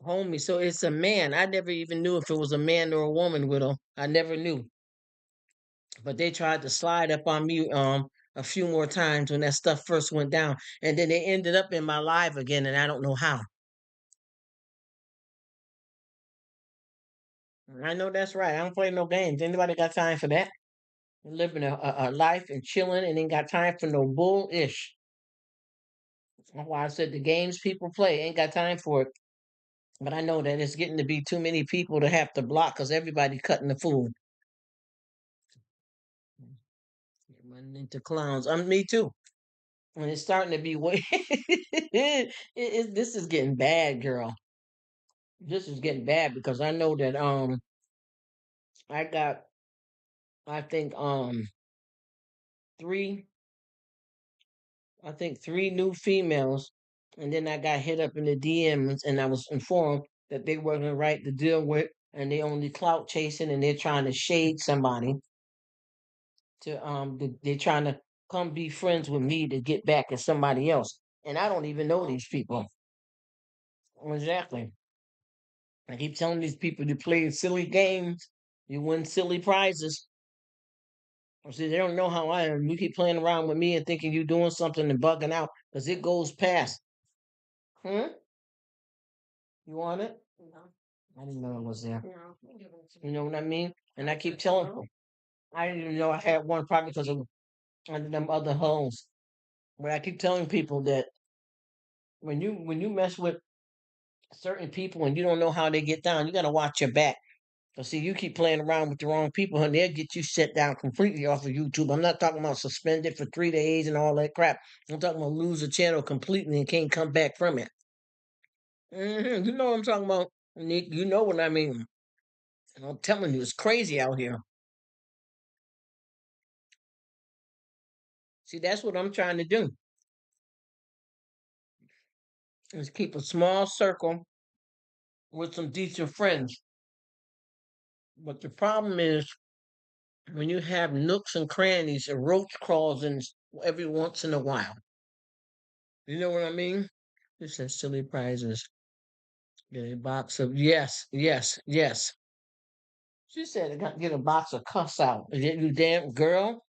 homie. So it's a man. I never even knew if it was a man or a woman with him. I never knew. But they tried to slide up on me a few more times when that stuff first went down, and then they ended up in my live again, and I don't know how. I know that's right. I don't play no games. Anybody got time for that? Living a life and chilling, and ain't got time for no bullish. That's why I said the games people play ain't got time for it. But I know that it's getting to be too many people to have to block because everybody cutting the food. Running into clowns. Me too. And it's starting to be way. This is getting bad, girl. This is getting bad because I know that I got I think three three new females, and then I got hit up in the DMs, and I was informed that they wasn't right to deal with, and they only clout chasing, and they're trying to shade somebody they're trying to come be friends with me to get back at somebody else, and I don't even know these people exactly. I keep telling these people to play silly games, you win silly prizes. I see they don't know how I am. You keep playing around with me and thinking you're doing something and bugging out because it goes past. Hmm? You want it? No. I didn't know it was there. No. You know what I mean? And I keep telling them. I didn't even know I had one probably because of under them other homes. But I keep telling people that when you mess with certain people and you don't know how they get down, you gotta watch your back. So see, you keep playing around with the wrong people, and they'll get you shut down completely off of YouTube. I'm not talking about suspended for 3 days and all that crap. I'm talking about lose a channel completely and can't come back from it. You know what I'm talking about, Nick. You know what I mean. I'm telling you, it's crazy out here. See, that's what I'm trying to do. Is keep a small circle with some decent friends. But the problem is when you have nooks and crannies, a roach crawls in every once in a while. You know what I mean? It says silly prizes. Get a box of yes, yes, yes. She said I got to get a box of cuss out. And then you damn girl,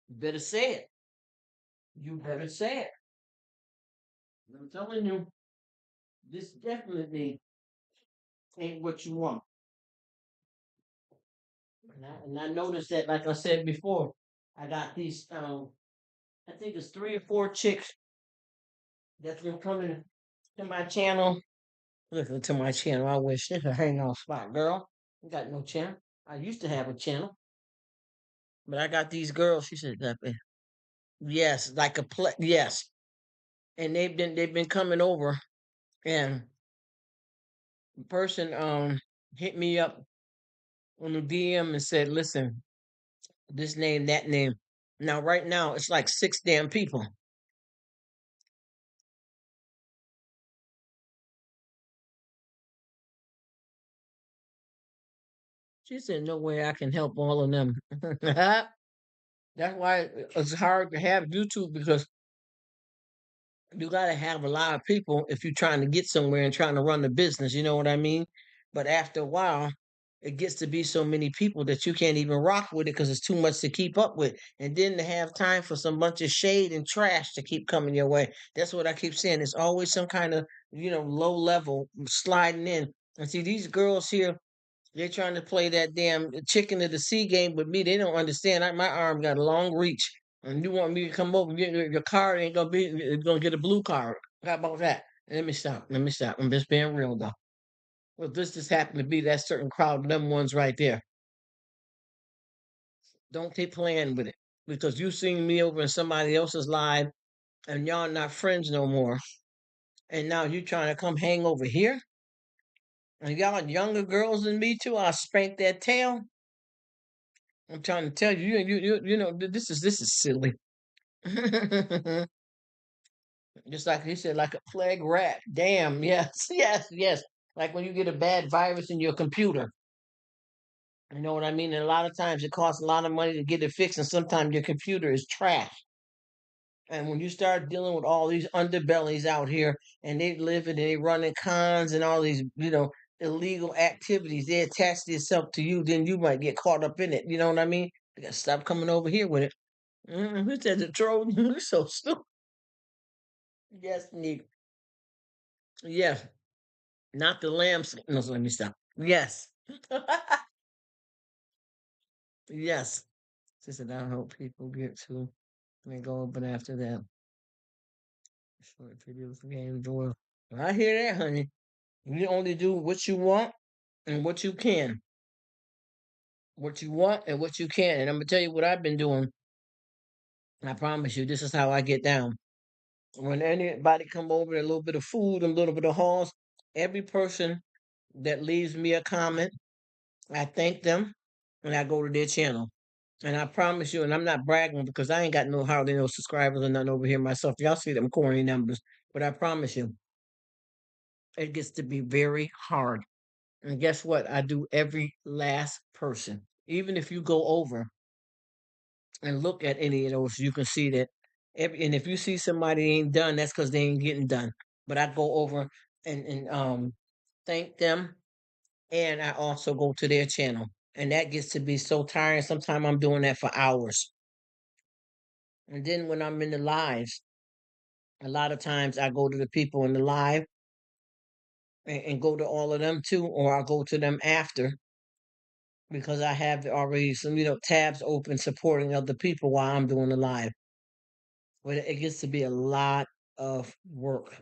you better say it. You better say it. I'm telling you, this definitely ain't what you want. And I noticed that, like I said before, I got these. I think it's 3 or 4 chicks that's been coming to my channel. Listen to my channel. I wish this a hangout spot, girl. I got no channel. I used to have a channel, but I got these girls. She said, "Yes, like a play. Yes," and they've been coming over, and the person hit me up on the DM and said, "Listen, this name, that name." Now, right now, it's like 6 damn people. She said, "No way I can help all of them." That's why it's hard to have YouTube because you got to have a lot of people if you're trying to get somewhere and trying to run the business. You know what I mean? But after a while, it gets to be so many people that you can't even rock with it because it's too much to keep up with. And then to have time for some bunch of shade and trash to keep coming your way. That's what I keep saying. It's always some kind of, low level sliding in. And see, these girls here, they're trying to play that damn chicken of the sea game with me. They don't understand. My arm got a long reach, and you want me to come over? Your card ain't gonna be. It's gonna get a blue card. How about that? Let me stop. Let me stop. I'm just being real though. Well, this just happened to be that certain crowd, them ones right there. Don't keep playing with it because you seen me over in somebody else's live, and y'all not friends no more. And now you trying to come hang over here, and y'all younger girls than me too. I'll spank that tail. I'm trying to tell you, this is silly. Just like he said, like a plague rat. Damn, yes, yes, yes. Like when you get a bad virus in your computer. You know what I mean? And a lot of times it costs a lot of money to get it fixed, and sometimes your computer is trash. And when you start dealing with all these underbellies out here, and they live it and they running cons and all these, illegal activities, they attach themselves to you, then you might get caught up in it. You know what I mean? You gotta stop coming over here with it. Who said the troll? You're so stupid. Yes, Nick. Yes. Not the lambs. No, so let me stop. Yes. Yes. She said, I hope people get to and go, but after that, short videos, game door. I hear that, honey. You only do what you want and what you can. What you want and what you can. And I'm gonna tell you what I've been doing. I promise you, this is how I get down. When anybody come over, a little bit of food and a little bit of halls, every person that leaves me a comment, I thank them and I go to their channel. And I promise you, and I'm not bragging because I ain't got no hardly no subscribers or nothing over here myself. Y'all see them corny numbers, but I promise you, it gets to be very hard. And guess what? I do every last person. Even if you go over and look at any of those, you can see that. And if you see somebody ain't done, that's because they ain't getting done. But I go over and thank them, and I also go to their channel, and that gets to be so tiring. Sometimes I'm doing that for hours. And then when I'm in the lives, a lot of times I go to the people in the live and go to all of them too, or I go to them after because I have already some, tabs open supporting other people while I'm doing the live. But it gets to be a lot of work.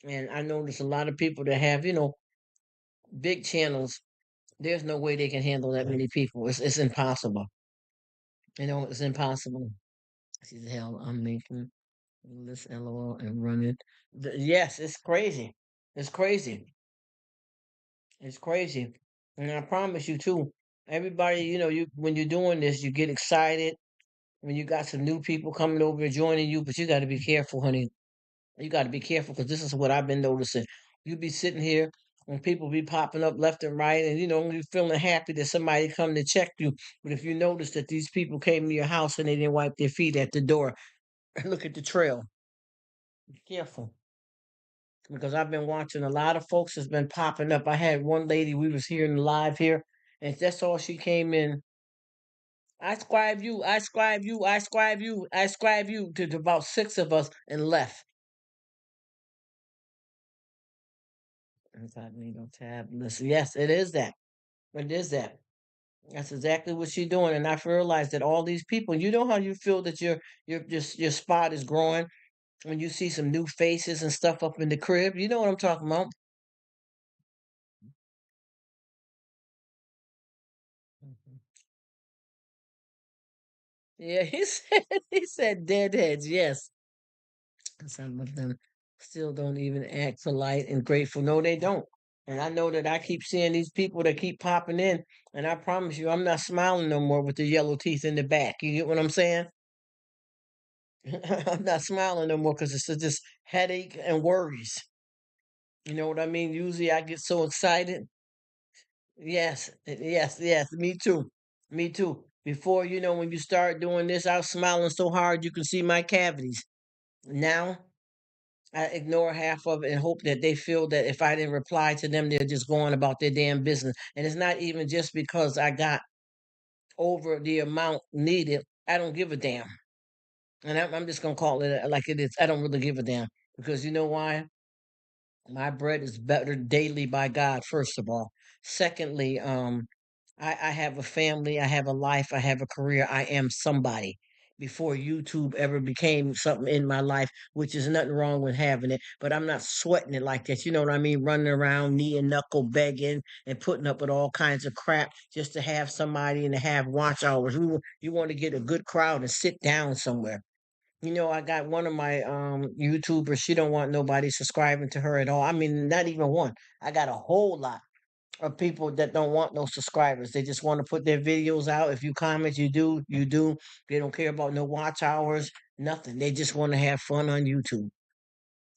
And I notice a lot of people that have, big channels, there's no way they can handle that many people. It's impossible. It's impossible. See the hell I'm making this LOL and run it. Yes, it's crazy. It's crazy. It's crazy. And I promise you too, everybody, you when you're doing this, you get excited when you got some new people coming over joining you, but you got to be careful, honey. You got to be careful because this is what I've been noticing. You be sitting here when people be popping up left and right, and you feeling happy that somebody come to check you. But if you notice that these people came to your house and they didn't wipe their feet at the door, look at the trail. Be careful. Because I've been watching a lot of folks that's been popping up. I had one lady we was hearing live here, and that's all she came in. I scribe you, I scribe you, I scribe you, I scribe you to about six of us and left. Incognito tab. Listen, yes, it is that. It is that. That's exactly what she's doing. And I've realized that all these people, you know how you feel that your spot is growing when you see some new faces and stuff up in the crib. You know what I'm talking about. Mhm. Yeah, he said deadheads, yes. Some of them still don't even act polite and grateful. No, they don't. And I know that I keep seeing these people that keep popping in, and I promise you, I'm not smiling no more with the yellow teeth in the back. You get what I'm saying? I'm not smiling no more because it's just headache and worries. You know what I mean? Usually I get so excited. Yes, yes, yes. Me too. Me too. Before, when you start doing this, I was smiling so hard you can see my cavities. Now I ignore half of it and hope that they feel that if I didn't reply to them, they're just going about their damn business. And it's not even just because I got over the amount needed. I don't give a damn. And I'm just going to call it like it is. I don't really give a damn because you know why? My bread is better daily by God, first of all. Secondly, I have a family, I have a life, I have a career. I am somebody. Before YouTube ever became something in my life, which is nothing wrong with having it, but I'm not sweating it like that. You know what I mean? Running around knee and knuckle begging and putting up with all kinds of crap just to have somebody and to have watch hours. You want to get a good crowd and sit down somewhere. I got one of my YouTubers, she don't want nobody subscribing to her at all. I mean, not even one. I got a whole lot of people that don't want no subscribers. They just want to put their videos out. If you comment, you do, you do. They don't care about no watch hours, nothing. They just want to have fun on YouTube.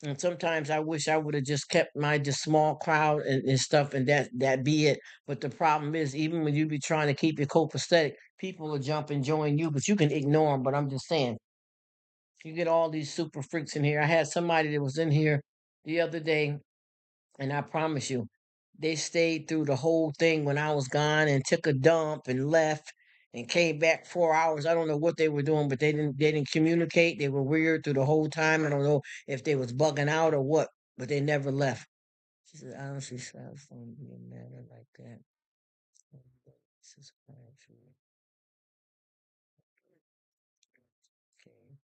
And sometimes I wish I would have just kept my just small crowd and stuff, and that be it. But the problem is, even when you be trying to keep it copacetic, people will jump and join you, but you can ignore them. But I'm just saying, you get all these super freaks in here. I had somebody that was in here the other day, and I promise you, they stayed through the whole thing when I was gone and took a dump and left and came back 4 hours. I don't know what they were doing, but they didn't communicate. They were weird through the whole time. I don't know if they was bugging out or what, but they never left. She said, I honestly sounds fun being mad like that. This is kind of true. Okay.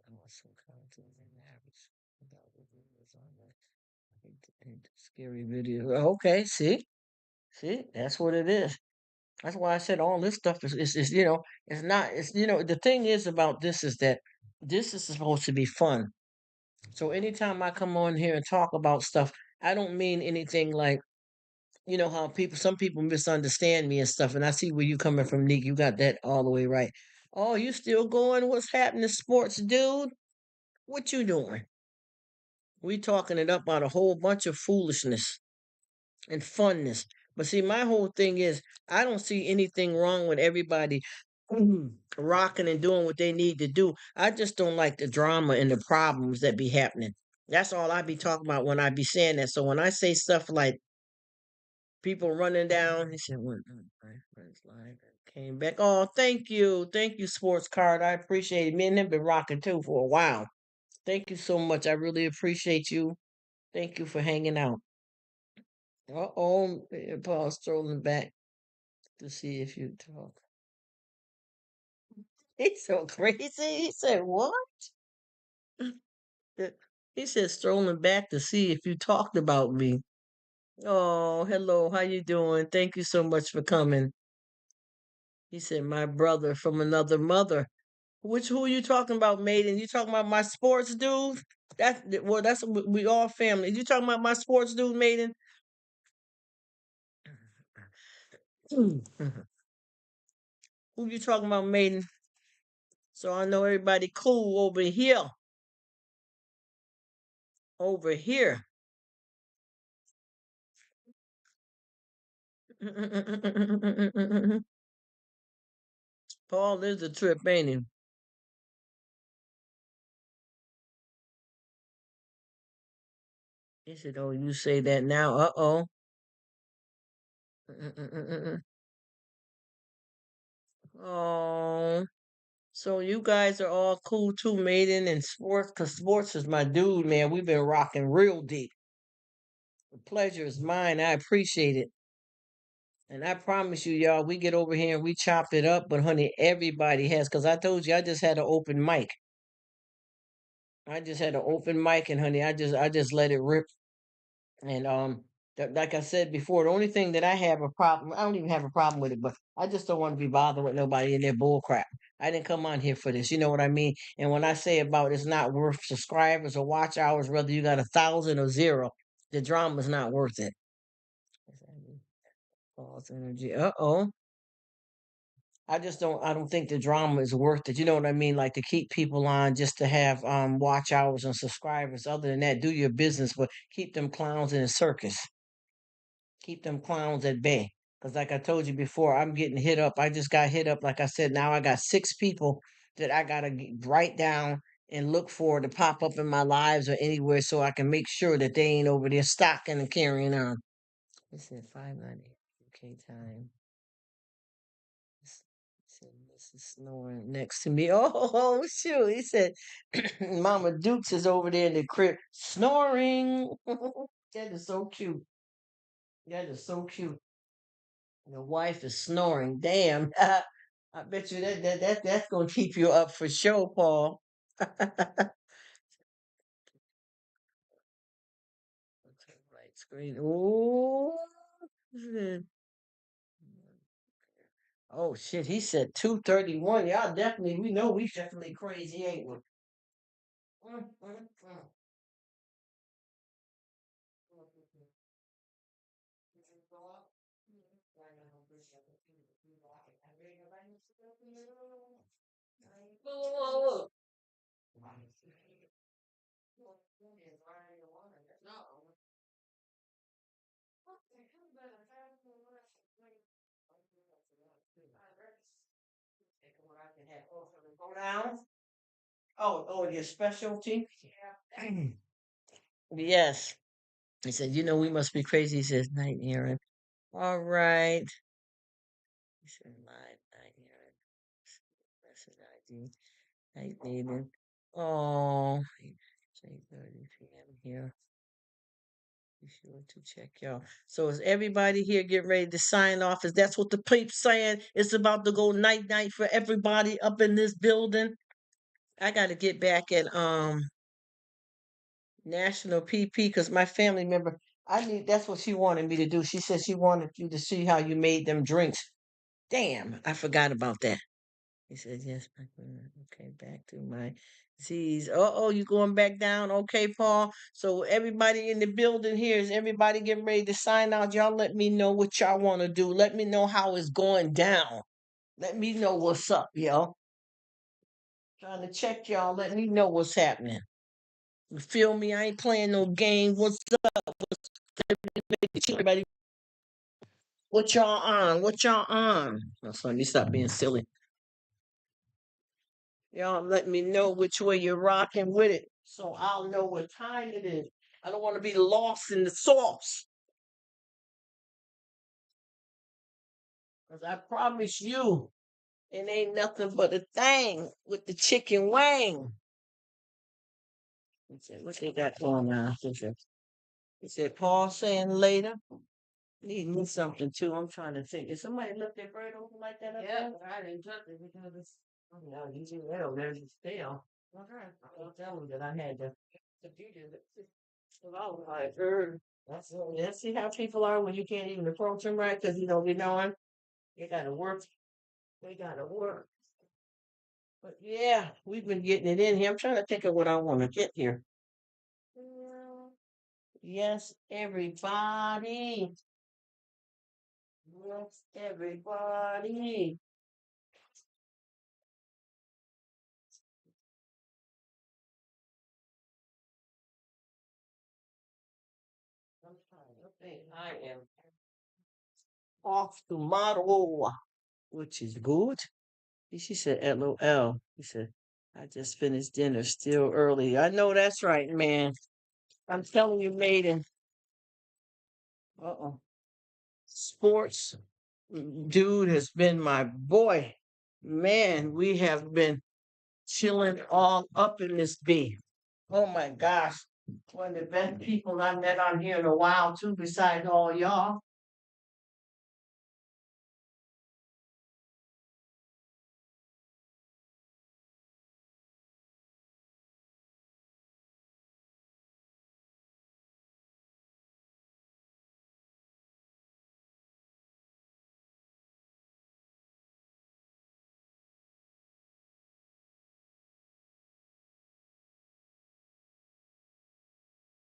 I'm also content and habits about the videos on that. Scary video. Okay, see, that's what it is. That's why I said all this stuff is it's not, the thing is about this is that this is supposed to be fun. So anytime I come on here and talk about stuff, I don't mean anything like, how some people misunderstand me and stuff. And I see where you coming from, Nick. You got that all the way right. Oh, you still going? What's happening, sports dude? What you doing? We talking it up about a whole bunch of foolishness and funness. But see, my whole thing is I don't see anything wrong with everybody rocking and doing what they need to do. I just don't like the drama and the problems that be happening. That's all I be talking about when I be saying that. So when I say stuff like people running down, he said, "What? My friends live and came back." Oh, thank you, sports card. I appreciate it. Me and him been rocking too for a while. Thank you so much. I really appreciate you. Thank you for hanging out. Uh-oh, Paul strolling back to see if you talk. He's so crazy. He said, what? He said, strolling back to see if you talked about me. Oh, hello. How you doing? Thank you so much for coming. He said, my brother from another mother. Who are you talking about, maiden? You talking about my sports dude? That's we all family. You talking about my sports dude, maiden? Who you talking about, maiden? So I know everybody cool over here. Over here. Paul is a trip, ain't he? He said, "Oh, you say that now? Uh-oh." Mm-mm-mm-mm-mm. Oh, so you guys are all cool too, maiden and sports, cause sports is my dude, man. We've been rocking real deep. The pleasure is mine. I appreciate it. And I promise you, y'all, we get over here and we chop it up. But honey, everybody has, cause I told you I just had an open mic. I just had an open mic, and honey, I just let it rip. And like I said before, the only thing that I have a problem, I don't even have a problem with it, but I just don't want to be bothered with nobody in their bull crap. I didn't come on here for this. You know what I mean? And when I say about it's not worth subscribers or watch hours, whether you got 1,000 or zero, the drama's not worth it. False energy. Uh-oh. I don't think the drama is worth it. You know what I mean? Like to keep people on just to have watch hours and subscribers. Other than that, do your business, but keep them clowns in a circus. Keep them clowns at bay. Because, like I told you before, I'm getting hit up. I just got hit up. Like I said, now I got 6 people that I got to write down and look for to pop up in my lives or anywhere so I can make sure that they ain't over there stalking and carrying on. It said 5:90 UK time. This is snoring next to me. Oh, shoot. He said, Mama Dukes is over there in the crib snoring. That is so cute. That is so cute. Your wife is snoring. Damn. I bet you that's gonna keep you up for sure, Paul. Right screen. Ooh. Oh shit, he said 2:31. Y'all definitely we definitely crazy, ain't we? Mm, mm, mm. Go down. Oh, your specialty? Yes. He said, we must be crazy. He says, night, Aaron. All right. He said, night, Aaron. That's an ID. Night, Nathan. Oh, it's 8:30 p.m. here. Be sure to check y'all. So is everybody here getting ready to sign off? Is that's what the peeps saying? It's about to go night night for everybody up in this building. I got to get back at National PP because my family member. That's what she wanted me to do. She said she wanted you to see how you made them drinks. Damn, I forgot about that. He said, yes, okay, back to my Z's. Oh, you going back down? Okay, Paul. So everybody in the building here, is everybody getting ready to sign out? Y'all let me know what y'all want to do. Let me know how it's going down. Let me know what's up, yo. Trying to check y'all. Let me know what's happening. You feel me? I ain't playing no game. What's up? Everybody, what y'all on? What y'all on? Oh, so let me stop being silly. Y'all let me know which way you're rocking with it so I'll know what time it is. I don't want to be lost in the sauce. Because I promise you, it ain't nothing but a thing with the chicken wing. What they got going on? He said, Paul saying later. Need me something too. I'm trying to think. Did somebody lift their bread open like that up there? I didn't touch it because it's. Oh, no, you see that over there is stale. Okay. I'll tell them that I had to do this. Well, I was like, Let's see how people are when you can't even approach them right because you don't be knowing. They gotta work. They gotta work. But yeah, we've been getting it in here. I'm trying to think of what I want to get here. Yes, everybody. Yes, everybody. I'm trying to think. I am. off tomorrow, which is good. She said, LOL. He said, I just finished dinner, still early. I know that's right, man. I'm telling you, Maiden. Uh-oh. Sports dude has been my boy. Man, we have been chilling all up in this bee. Oh my gosh. One of the best people I met on here in a while, too, besides all y'all.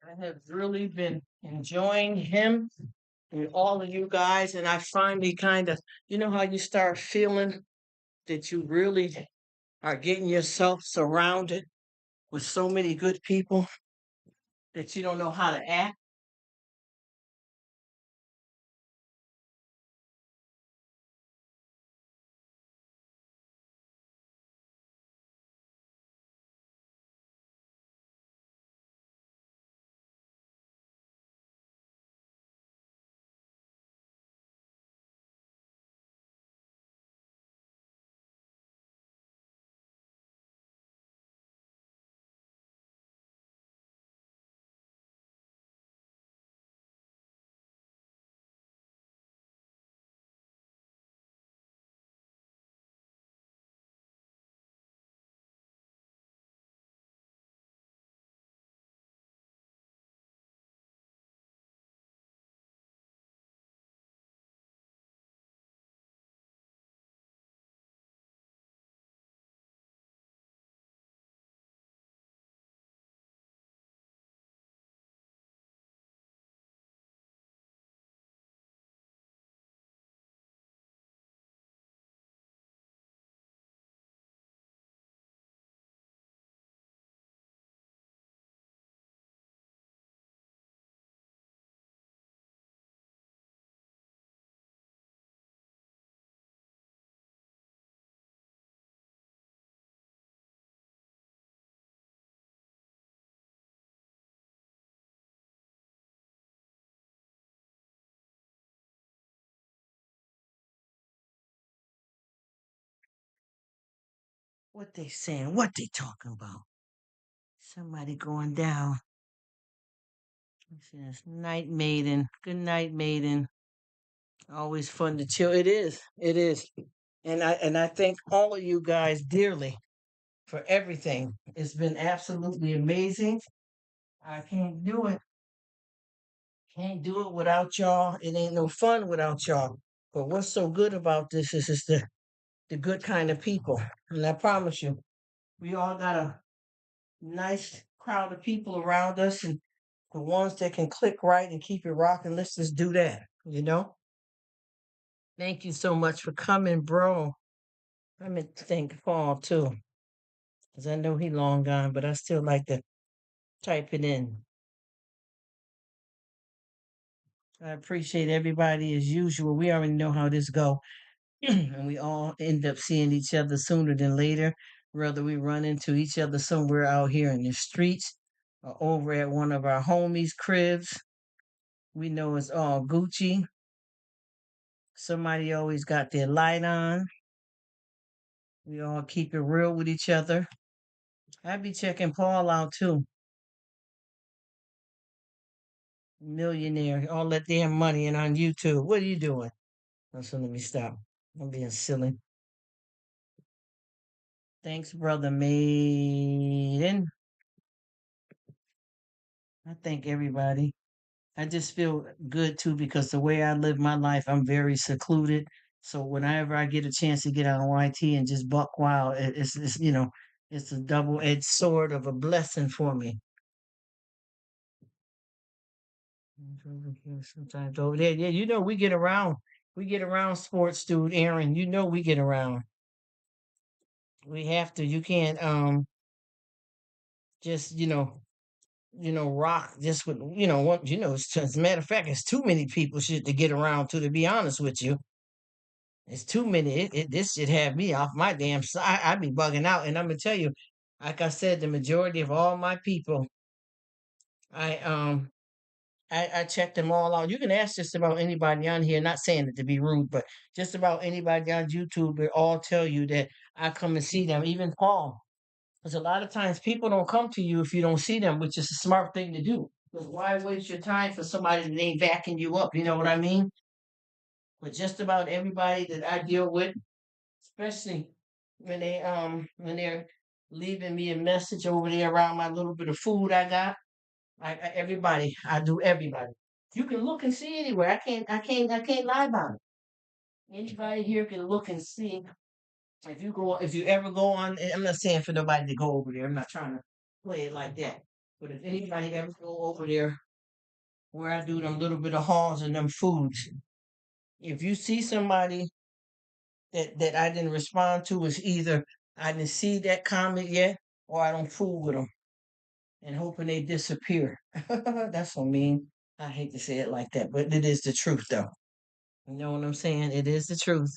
I have really been enjoying him and all of you guys. And I finally kind of, you know how you start feeling that you really are getting yourself surrounded with so many good people that you don't know how to act. What they saying? What they talking about? Somebody going down. It says, night maiden. Good night, maiden. Always fun to chill. It is. It is. And I thank all of you guys dearly for everything. It's been absolutely amazing. I can't do it. Can't do it without y'all. It ain't no fun without y'all. But what's so good about this is it's the good kind of people. And I promise you, we all got a nice crowd of people around us and the ones that can click right and keep it rocking. Let's just do that, you know? Thank you so much for coming, bro. I meant to thank Paul too, because I know he long gone, but I still like to type it in. I appreciate everybody as usual. We already know how this go. And we all end up seeing each other sooner than later, whether we run into each other somewhere out here in the streets or over at one of our homies' cribs. We know it's all Gucci. Somebody always got their light on. We all keep it real with each other. I be checking Paul out too. Millionaire, all that damn money and on YouTube. What are you doing? Oh, so let me stop. I'm being silly. Thanks, brother Maiden. I thank everybody. I just feel good too because the way I live my life, I'm very secluded. So whenever I get a chance to get on YT and just buck wild, it's it's a double-edged sword of a blessing for me. Over here, sometimes over there. Yeah, you know we get around. We get around sports, dude. Aaron, you know we get around. We have to. You can't just rock just with, what, as a matter of fact, it's too many people shit to get around to be honest with you. It's too many. This should have me off my damn side. I be bugging out. And I'm going to tell you, like I said, the majority of all my people, I, um, I checked them all out. You can ask just about anybody on here, not saying it to be rude, but just about anybody on YouTube, they all tell you that I come and see them, even Paul. Because a lot of times people don't come to you if you don't see them, which is a smart thing to do. Because why waste your time for somebody that ain't backing you up? You know what I mean? But just about everybody that I deal with, especially when they're leaving me a message over there around my little bit of food I got, everybody, I do everybody. You can look and see anywhere. I can't lie about it. Anybody here can look and see. If you ever go on, and I'm not saying for nobody to go over there. I'm not trying to play it like that. But if anybody ever go over there where I do them little bit of hauls and them foods, if you see somebody that I didn't respond to, is either I didn't see that comment yet, or I don't fool with them and hoping they disappear. That's so mean. I hate to say it like that, but it is the truth, though. You know what I'm saying? It is the truth.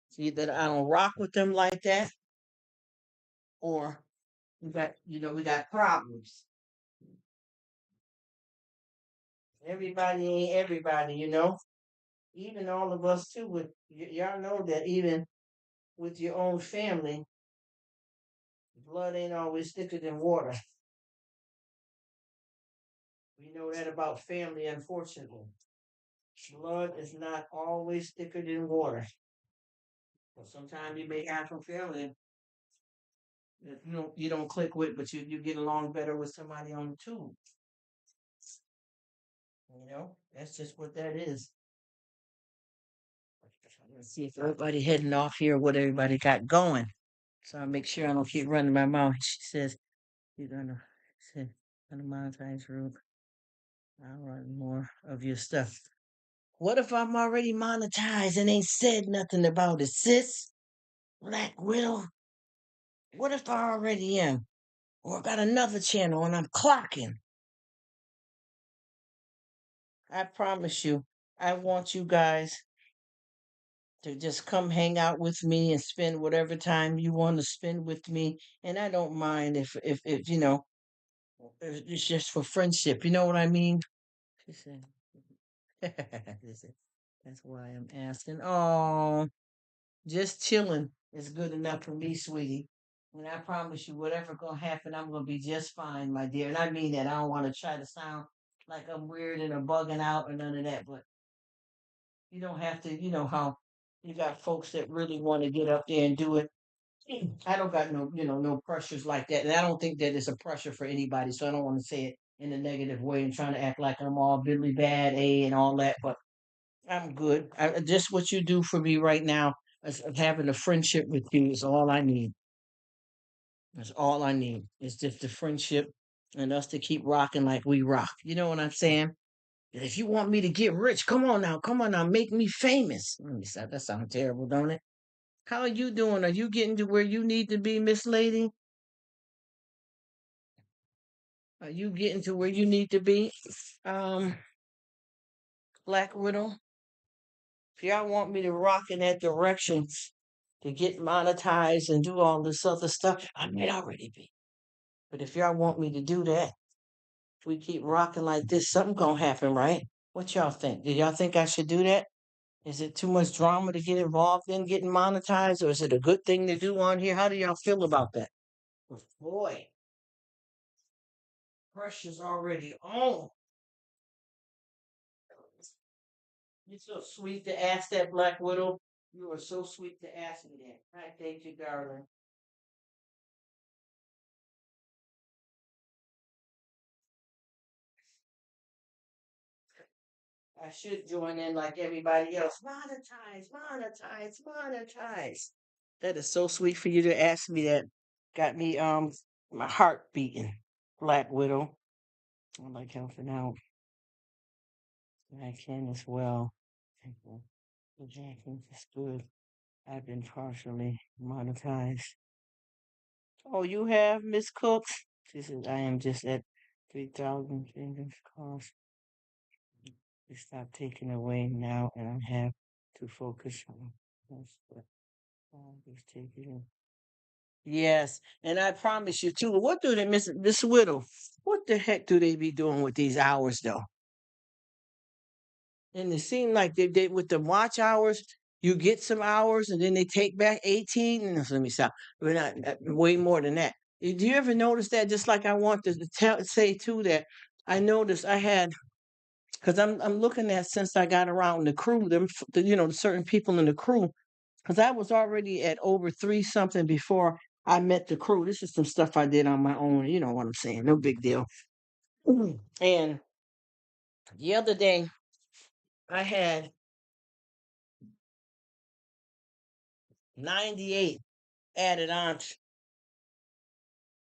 See that I don't rock with them like that, or we got problems. Everybody ain't everybody. Even all of us too. With y'all know that even with your own family, blood ain't always thicker than water. We know that about family, unfortunately. Blood is not always thicker than water. Well, sometimes you may have some family that you don't click with, but you get along better with somebody on the tube. That's just what that is. Let's see if everybody heading off here, what everybody got going. So I make sure I don't keep running my mouth. She says you're gonna monetize Rruk. I'll run more of your stuff. What if I'm already monetized and ain't said nothing about it, sis? Black Widow? What if I already am? Or got another channel and I'm clocking? I promise you, I want you guys to just come hang out with me and spend whatever time you want to spend with me. And I don't mind if it's just for friendship. You know what I mean? She said, that's why I'm asking. Oh, just chilling is good enough for me, sweetie. And I promise you, whatever gonna happen, I'm gonna be just fine, my dear. And I mean that. I don't want to try to sound like I'm weird and I'm bugging out or none of that. But you don't have to. You know how you got folks that really want to get up there and do it. I don't got no pressures like that, and I don't think that it's a pressure for anybody. So I don't want to say it in a negative way and trying to act like I'm all Billy bad A and all that. But I'm good. Just what you do for me right now is having a friendship with you is all I need. That's all I need. It's just the friendship and us to keep rocking like we rock. You know what I'm saying? If you want me to get rich, come on now, make me famous. Let me stop. That sounds terrible, don't it? How are you doing? Are you getting to where you need to be, Miss Lady? Are you getting to where you need to be? Um, Black Widow? If y'all want me to rock in that direction to get monetized and do all this other stuff, I might already be. But if y'all want me to do that, if we keep rocking like this, something gonna happen, right? What y'all think? Do y'all think I should do that? Is it too much drama to get involved in getting monetized, or is it a good thing to do on here? How do y'all feel about that? Boy, pressure's already on. You're so sweet to ask that, Black Widow. You are so sweet to ask me that. I thank you, darling. I should join in like everybody else. Monetize, monetize, monetize. That is so sweet for you to ask me that. Got me my heart beating. Black Widow. I like helping out. I can as well. Exactly. That's good. I've been partially monetized. Oh, you have, Miss Cooks? She says, I am just at 3,000 fingers crossed. You stop taking away now, and I have to focus on this. But I'm just taking it. Yes, and I promise you too. What do they miss this Whittle? What the heck do they be doing with these hours though? And it seemed like they with the watch hours, you get some hours and then they take back 18. And let me stop. But not way more than that. Do you ever notice that? Just like I want to say too that I noticed I had because I'm looking at since I got around the crew, the certain people in the crew, because I was already at over three something before I met the crew. This is some stuff I did on my own. You know what I'm saying? No big deal. And the other day I had 98 added on,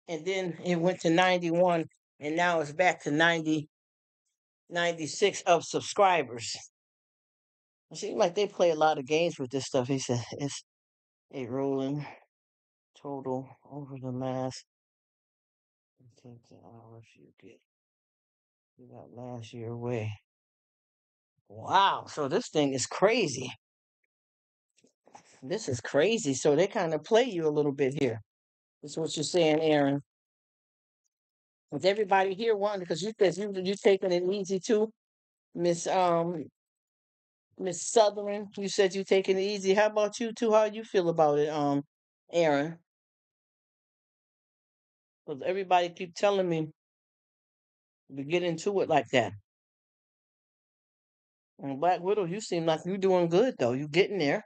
and then it went to 91, and now it's back to 96 of subscribers. It seems like they play a lot of games with this stuff. He said it's a rolling total over the last. Take the hours you got last year away. Wow, so this thing is crazy. This is crazy. So they kind of play you a little bit here. That's what you're saying, Aaron. With everybody here wanting because you said you taking it easy too, Miss Miss Southern. You said you taking it easy. How about you too? How you feel about it, Aaron? Because everybody keep telling me to get into it like that. And Black Widow, you seem like you're doing good though. You getting there.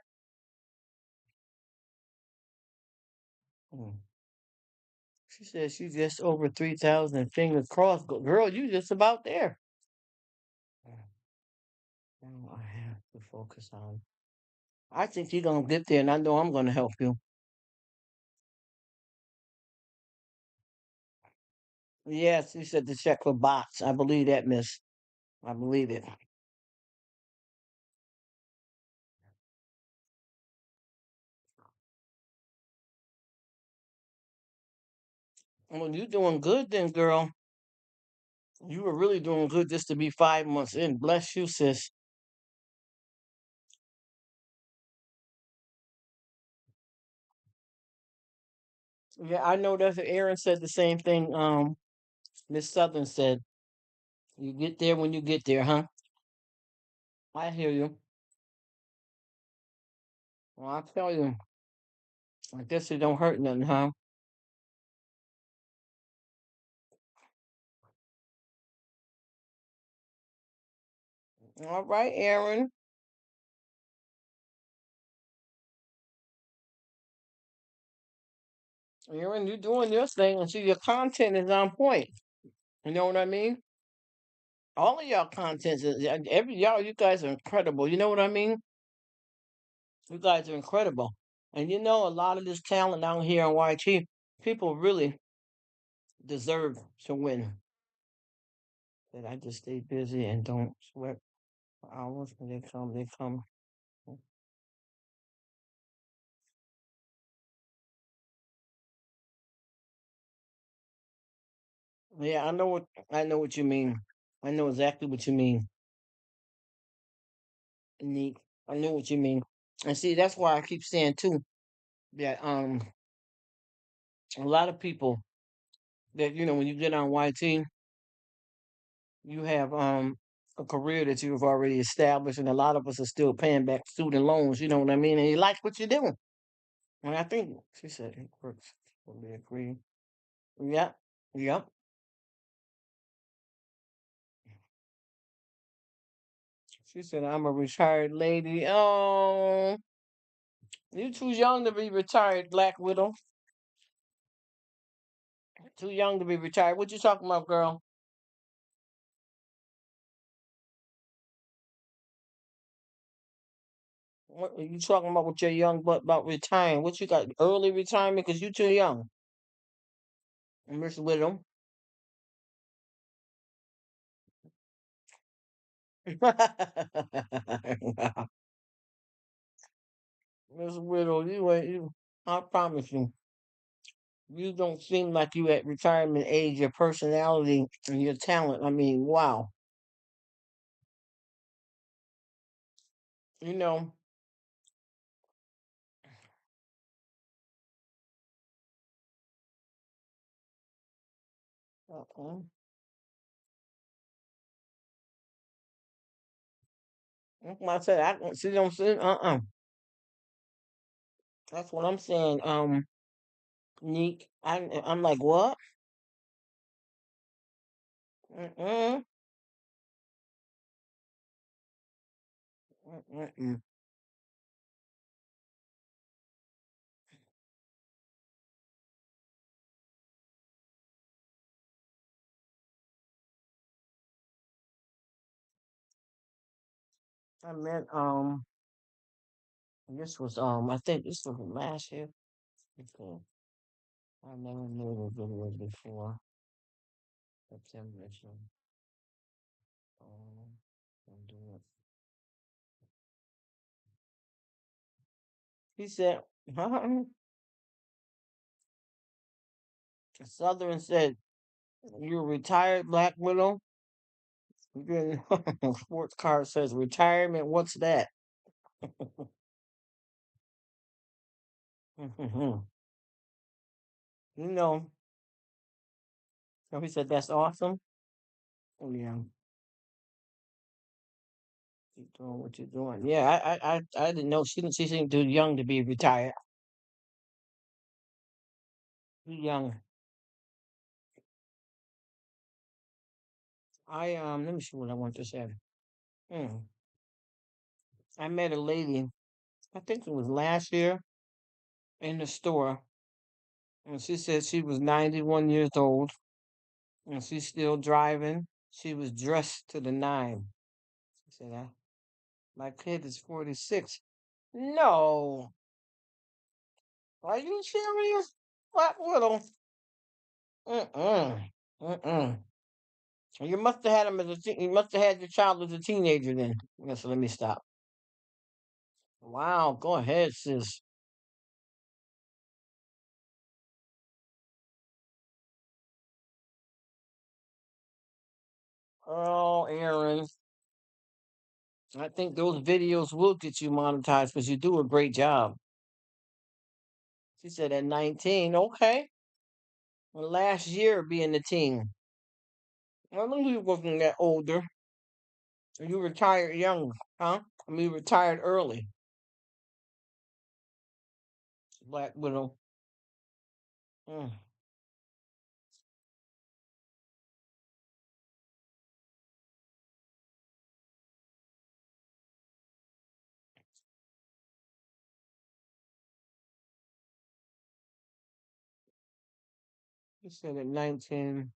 Mm. She says she's just over 3,000 fingers crossed. Girl, you just about there. Mm. Now I have to focus on. I think you're gonna get there, and I know I'm gonna help you. Yes, you said to check for bots. I believe that, Miss. I believe it. Well, you're doing good then, girl. You were really doing good just to be 5 months in. Bless you, sis. Yeah, I know that Aaron said the same thing. Miss Southern said, "You get there when you get there, huh?" I hear you. Well, I tell you, I guess it don't hurt nothing, huh? All right, Aaron. Aaron, you're doing your thing, and see your content is on point. You know what I mean? All of y'all content is every y'all. You guys are incredible. You know what I mean? You guys are incredible. And you know, a lot of this talent down here on YT, people really deserve to win. That I just stay busy and don't sweat for hours. When they come, they come. Yeah, I know what you mean. I know exactly what you mean. Neat. I know what you mean. And see, that's why I keep saying too that a lot of people that when you get on YT, you have a career that you've already established, and a lot of us are still paying back student loans. You know what I mean? And you like what you're doing. And I think she said it works. We agree. Yep. Yep. She said I'm a retired lady. Oh, you too young to be retired, Black Widow. Too young to be retired. What you talking about, girl? What are you talking about with your young butt about retiring? What you got? Early retirement because you too young. Miss Widow. Miss Widow, you ain't you. I promise you. You don't seem like you at retirement age. Your personality and your talent. I mean, wow. You know, uh-uh. That's what I said. I don't see. Don't see. That's what I'm saying. Neek. I'm like, what? Mm-mm. Mm-mm. I meant this was I think this was from last year. Okay. I never made a video before September. So I'll do it. He said, Southern said, "You're a retired Black Widow." Then sports card says retirement. What's that? you know, so he said that's awesome. Oh yeah, keep doing what you're doing. Yeah, I didn't know she seemed too young to be retired. Too young. Let me see what I want to say. Hmm. I met a lady. I think it was last year in the store, and she said she was 91 years old and she's still driving. She was dressed to the nine. She said, my kid is 46. No. Are you serious? What little? Mm-mm. Mm-mm. You must have had him as you must have had your child as a teenager then. Yes, let me stop. Wow, go ahead, sis. Oh, Aaron. I think those videos will get you monetized because you do a great job. She said at 19, okay. Well, last year being the teen. I knew you wasn't that older. You retired young, huh? I mean, you retired early. Black Widow. Mm. She said at 19.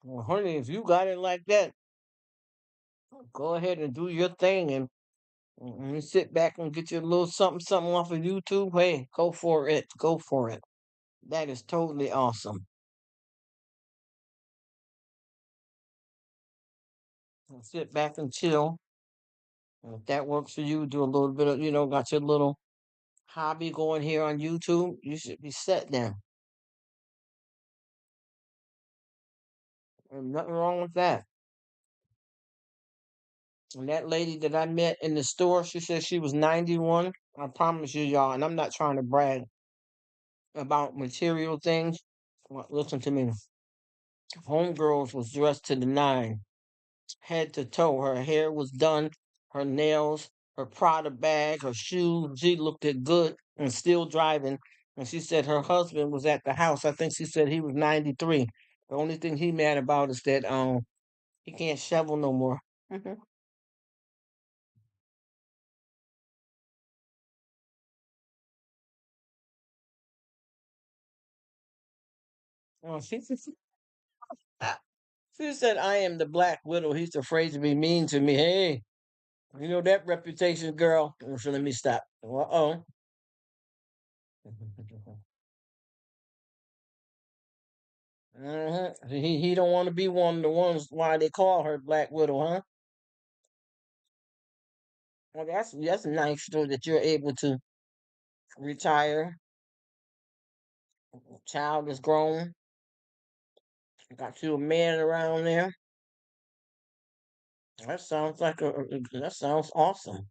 Well, honey, if you got it like that, go ahead and do your thing and sit back and get your little something, something off of YouTube. Hey, go for it. Go for it. That is totally awesome. And sit back and chill. And if that works for you, do a little bit of, got your little hobby going here on YouTube. You should be set then. There's nothing wrong with that. And that lady that I met in the store, she said she was 91. I promise you, y'all, and I'm not trying to brag about material things. Well, listen to me. Homegirls was dressed to the nine, head to toe. Her hair was done, her nails, her Prada bag, her shoes. She looked it good and still driving. And she said her husband was at the house. I think she said he was 93. The only thing he mad about is that he can't shovel no more. Mhm. Oh, she said, I am the Black Widow. He's afraid to be mean to me. Hey, you know that reputation, girl. So let me stop. Uh oh. He don't want to be one of the ones why they call her Black Widow, huh? Well, that's nice though that you're able to retire. Child is grown. Got you a man around there. That sounds like that sounds awesome.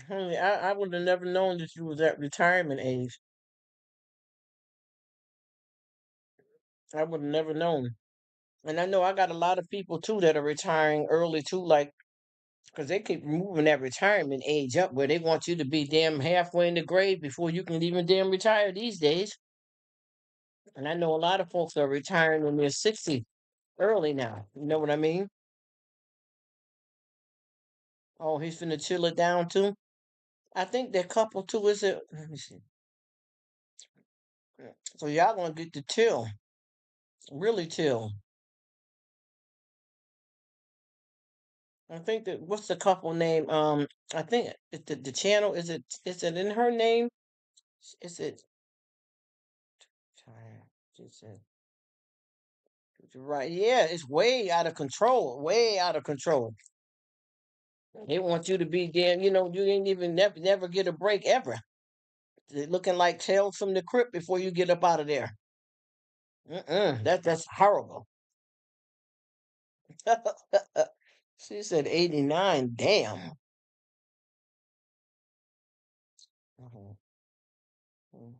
Honey, I would have never known that you was at retirement age. I would have never known. And I know I got a lot of people too that are retiring early too, like because they keep moving that retirement age up where they want you to be damn halfway in the grave before you can even damn retire these days. And I know a lot of folks are retiring in their 60s early now. You know what I mean? Oh, he's finna chill it down too. I think that couple too is it. Let me see. So y'all gonna get to chill, really chill. I think that what's the couple name? I think the channel is it in her name? Is it? She said, right? Yeah, it's way out of control. Way out of control. They want you to be damn. You ain't even never get a break ever. They're looking like tails from the crypt before you get up out of there. That's horrible. She said 89. Damn. Mhm, mhm.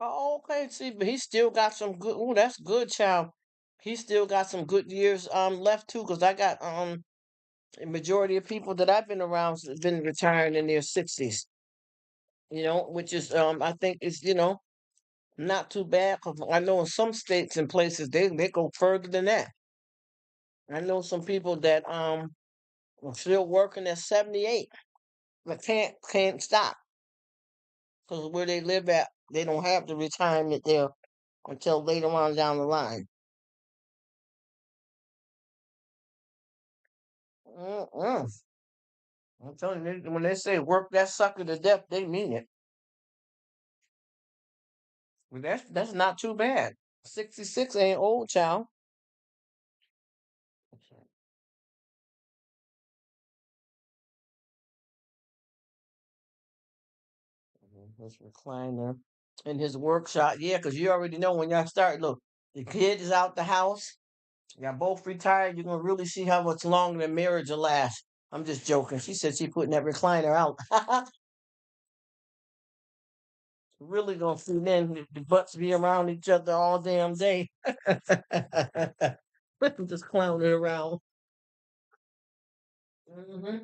Oh, okay. See, but he still got some good. Oh, that's good, child. He still got some good years left too. Cause I got a majority of people that I've been around has been retiring in their 60s. Which is I think is not too bad. Cause I know in some states and places they go further than that. I know some people that are still working at 78, but can't stop because where they live at, they don't have the retirement there until later on down the line. Mm-mm. I'm telling you, when they say work that sucker to death, they mean it. But that's not too bad. 66 ain't old, child. His recliner in his workshop, yeah, because you already know when y'all start. Look, the kid is out the house. Y'all both retired. You're gonna really see how much longer the marriage will last. I'm just joking. She said she putting that recliner out. Really gonna see then the butts be around each other all damn day. Just clowning around. Hmm.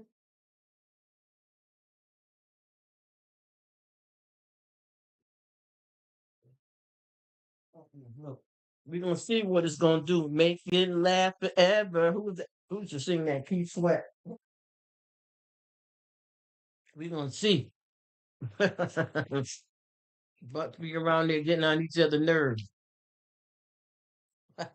Look, we gonna see what it's gonna do. Make it laugh forever. Who's that? Who's to sing that? Keith Sweat. We gonna see. Butts be around there getting on each other's nerves. I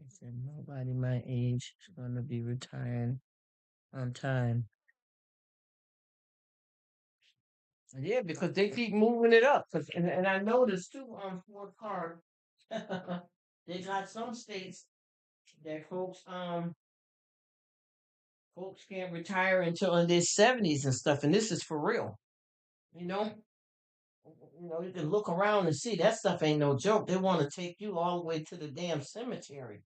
said nobody my age is gonna be retiring on time. Yeah, because they keep moving it up. And I noticed too on Fort Card, they got some states that folks can't retire until in their 70s and stuff, and this is for real. You know, you can look around and see that stuff ain't no joke. They want to take you all the way to the damn cemetery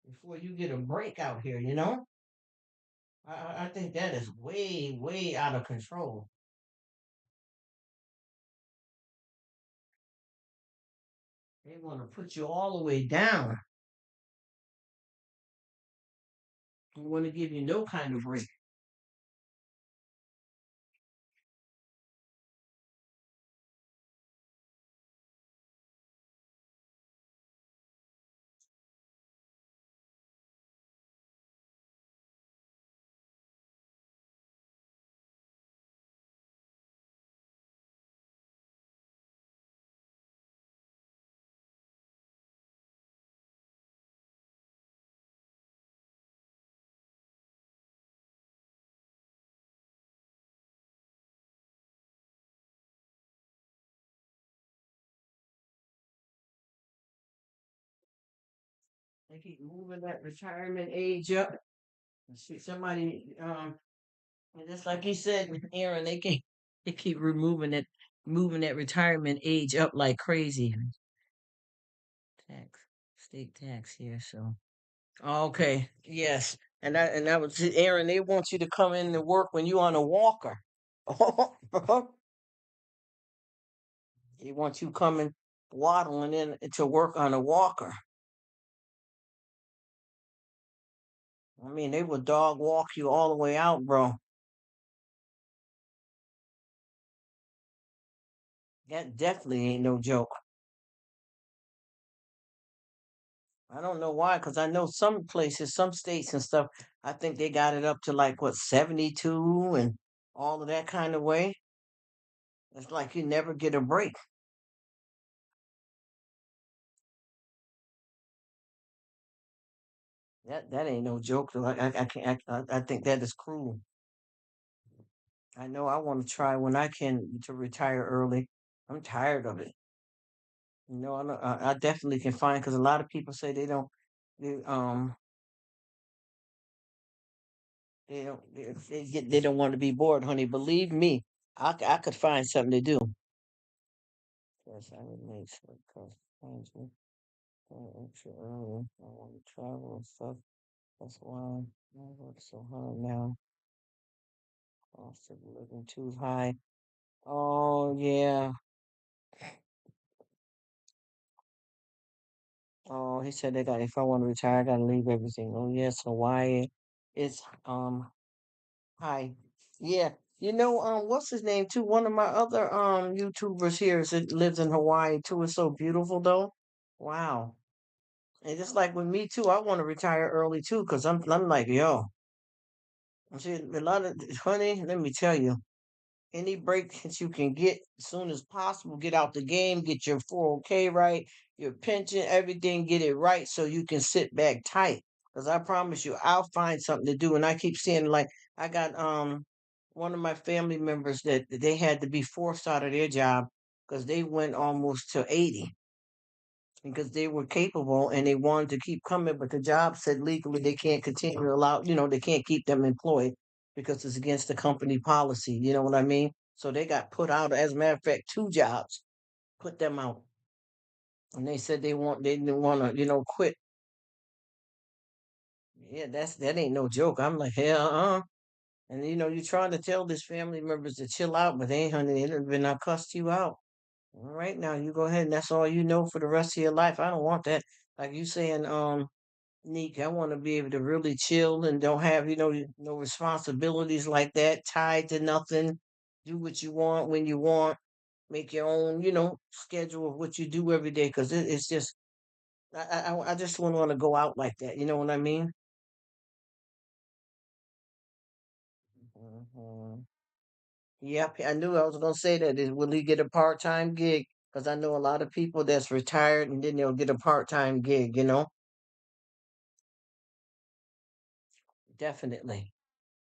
before you get a break out here. I think that is way way out of control. They want to put you all the way down. They want to give you no kind of break. They keep moving that retirement age up. See somebody, and just like you said, Aaron, they keep removing it, moving that retirement age up like crazy. Tax, state tax here, so. Okay, yes, and that was Aaron. They want you to come in to work when you on a walker. They want you coming waddling in to work on a walker. I mean, they will dog walk you all the way out, bro. That definitely ain't no joke. I don't know why, because I know some places, some states and stuff, I think they got it up to like what 72 and all of that kind of way. It's like you never get a break. That ain't no joke. Though. I can't. I think that is cruel. I know I want to try when I can to retire early. I'm tired of it. I definitely can find because a lot of people say they they don't want to be bored, honey. Believe me, I could find something to do. Yes, I would make sure because finds me extra early. I want to travel and stuff. That's why I work so hard now. Cost of living too high. Oh yeah. Oh, he said they got if I want to retire, I gotta leave everything. Oh yes, Hawaii. It's high. Yeah. What's his name too? One of my other YouTubers here lives in Hawaii too. It's so beautiful though. Wow. And just like with me too, I want to retire early too, because I'm like, yo, see a lot of honey, let me tell you, any break that you can get as soon as possible, get out the game, get your 401k right, your pension, everything, get it right so you can sit back tight. Because I promise you, I'll find something to do. And I keep seeing like I got one of my family members that they had to be forced out of their job because they went almost to 80 because they were capable and they wanted to keep coming, but the job said legally they can't continue to allow, they can't keep them employed because it's against the company policy. You know what I mean? So they got put out. As a matter of fact, two jobs put them out, and they said they didn't want to, quit. Yeah, that ain't no joke. I'm like, hell, and you're trying to tell this family members to chill out, but they ain't, honey, they done been cussed you out. All right, now you go ahead and that's all you know for the rest of your life. I don't want that. Like you saying, Neek, I want to be able to really chill and don't have, no responsibilities like that, tied to nothing. Do what you want when you want. Make your own, schedule of what you do every day. Because it's just, I just wouldn't want to go out like that. You know what I mean? Mhm. Yep, I knew I was gonna say that. Will he get a part-time gig? Because I know a lot of people that's retired and then they'll get a part-time gig. Definitely.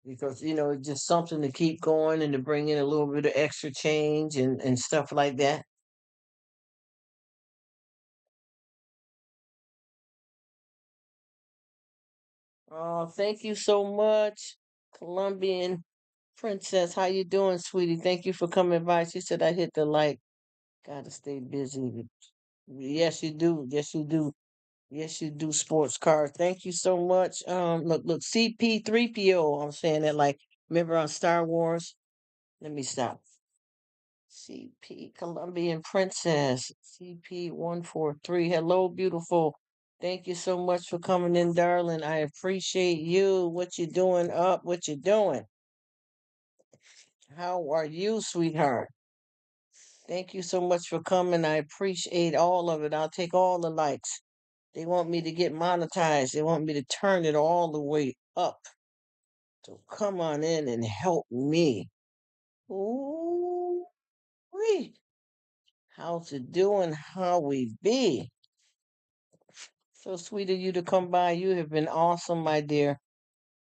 Because it's just something to keep going and to bring in a little bit of extra change and stuff like that. Oh, thank you so much, Colombian princess. How you doing, sweetie? Thank you for coming by. She said I hit the like. Gotta stay busy. Yes, you do. Yes, you do. Yes, you do. Sports cars. Thank you so much. Look, CP3PO. I'm saying that like. Remember on Star Wars? Let me stop. CP Colombian Princess, CP143. Hello, beautiful. Thank you so much for coming in, darling. I appreciate you. What you doing up? What you doing? How are you, sweetheart? Thank you so much for coming. I appreciate all of it. I'll take all the likes. They want me to get monetized. They want me to turn it all the way up. So come on in and help me. Ooh, how's it doing? How we be? So sweet of you to come by. You have been awesome, my dear.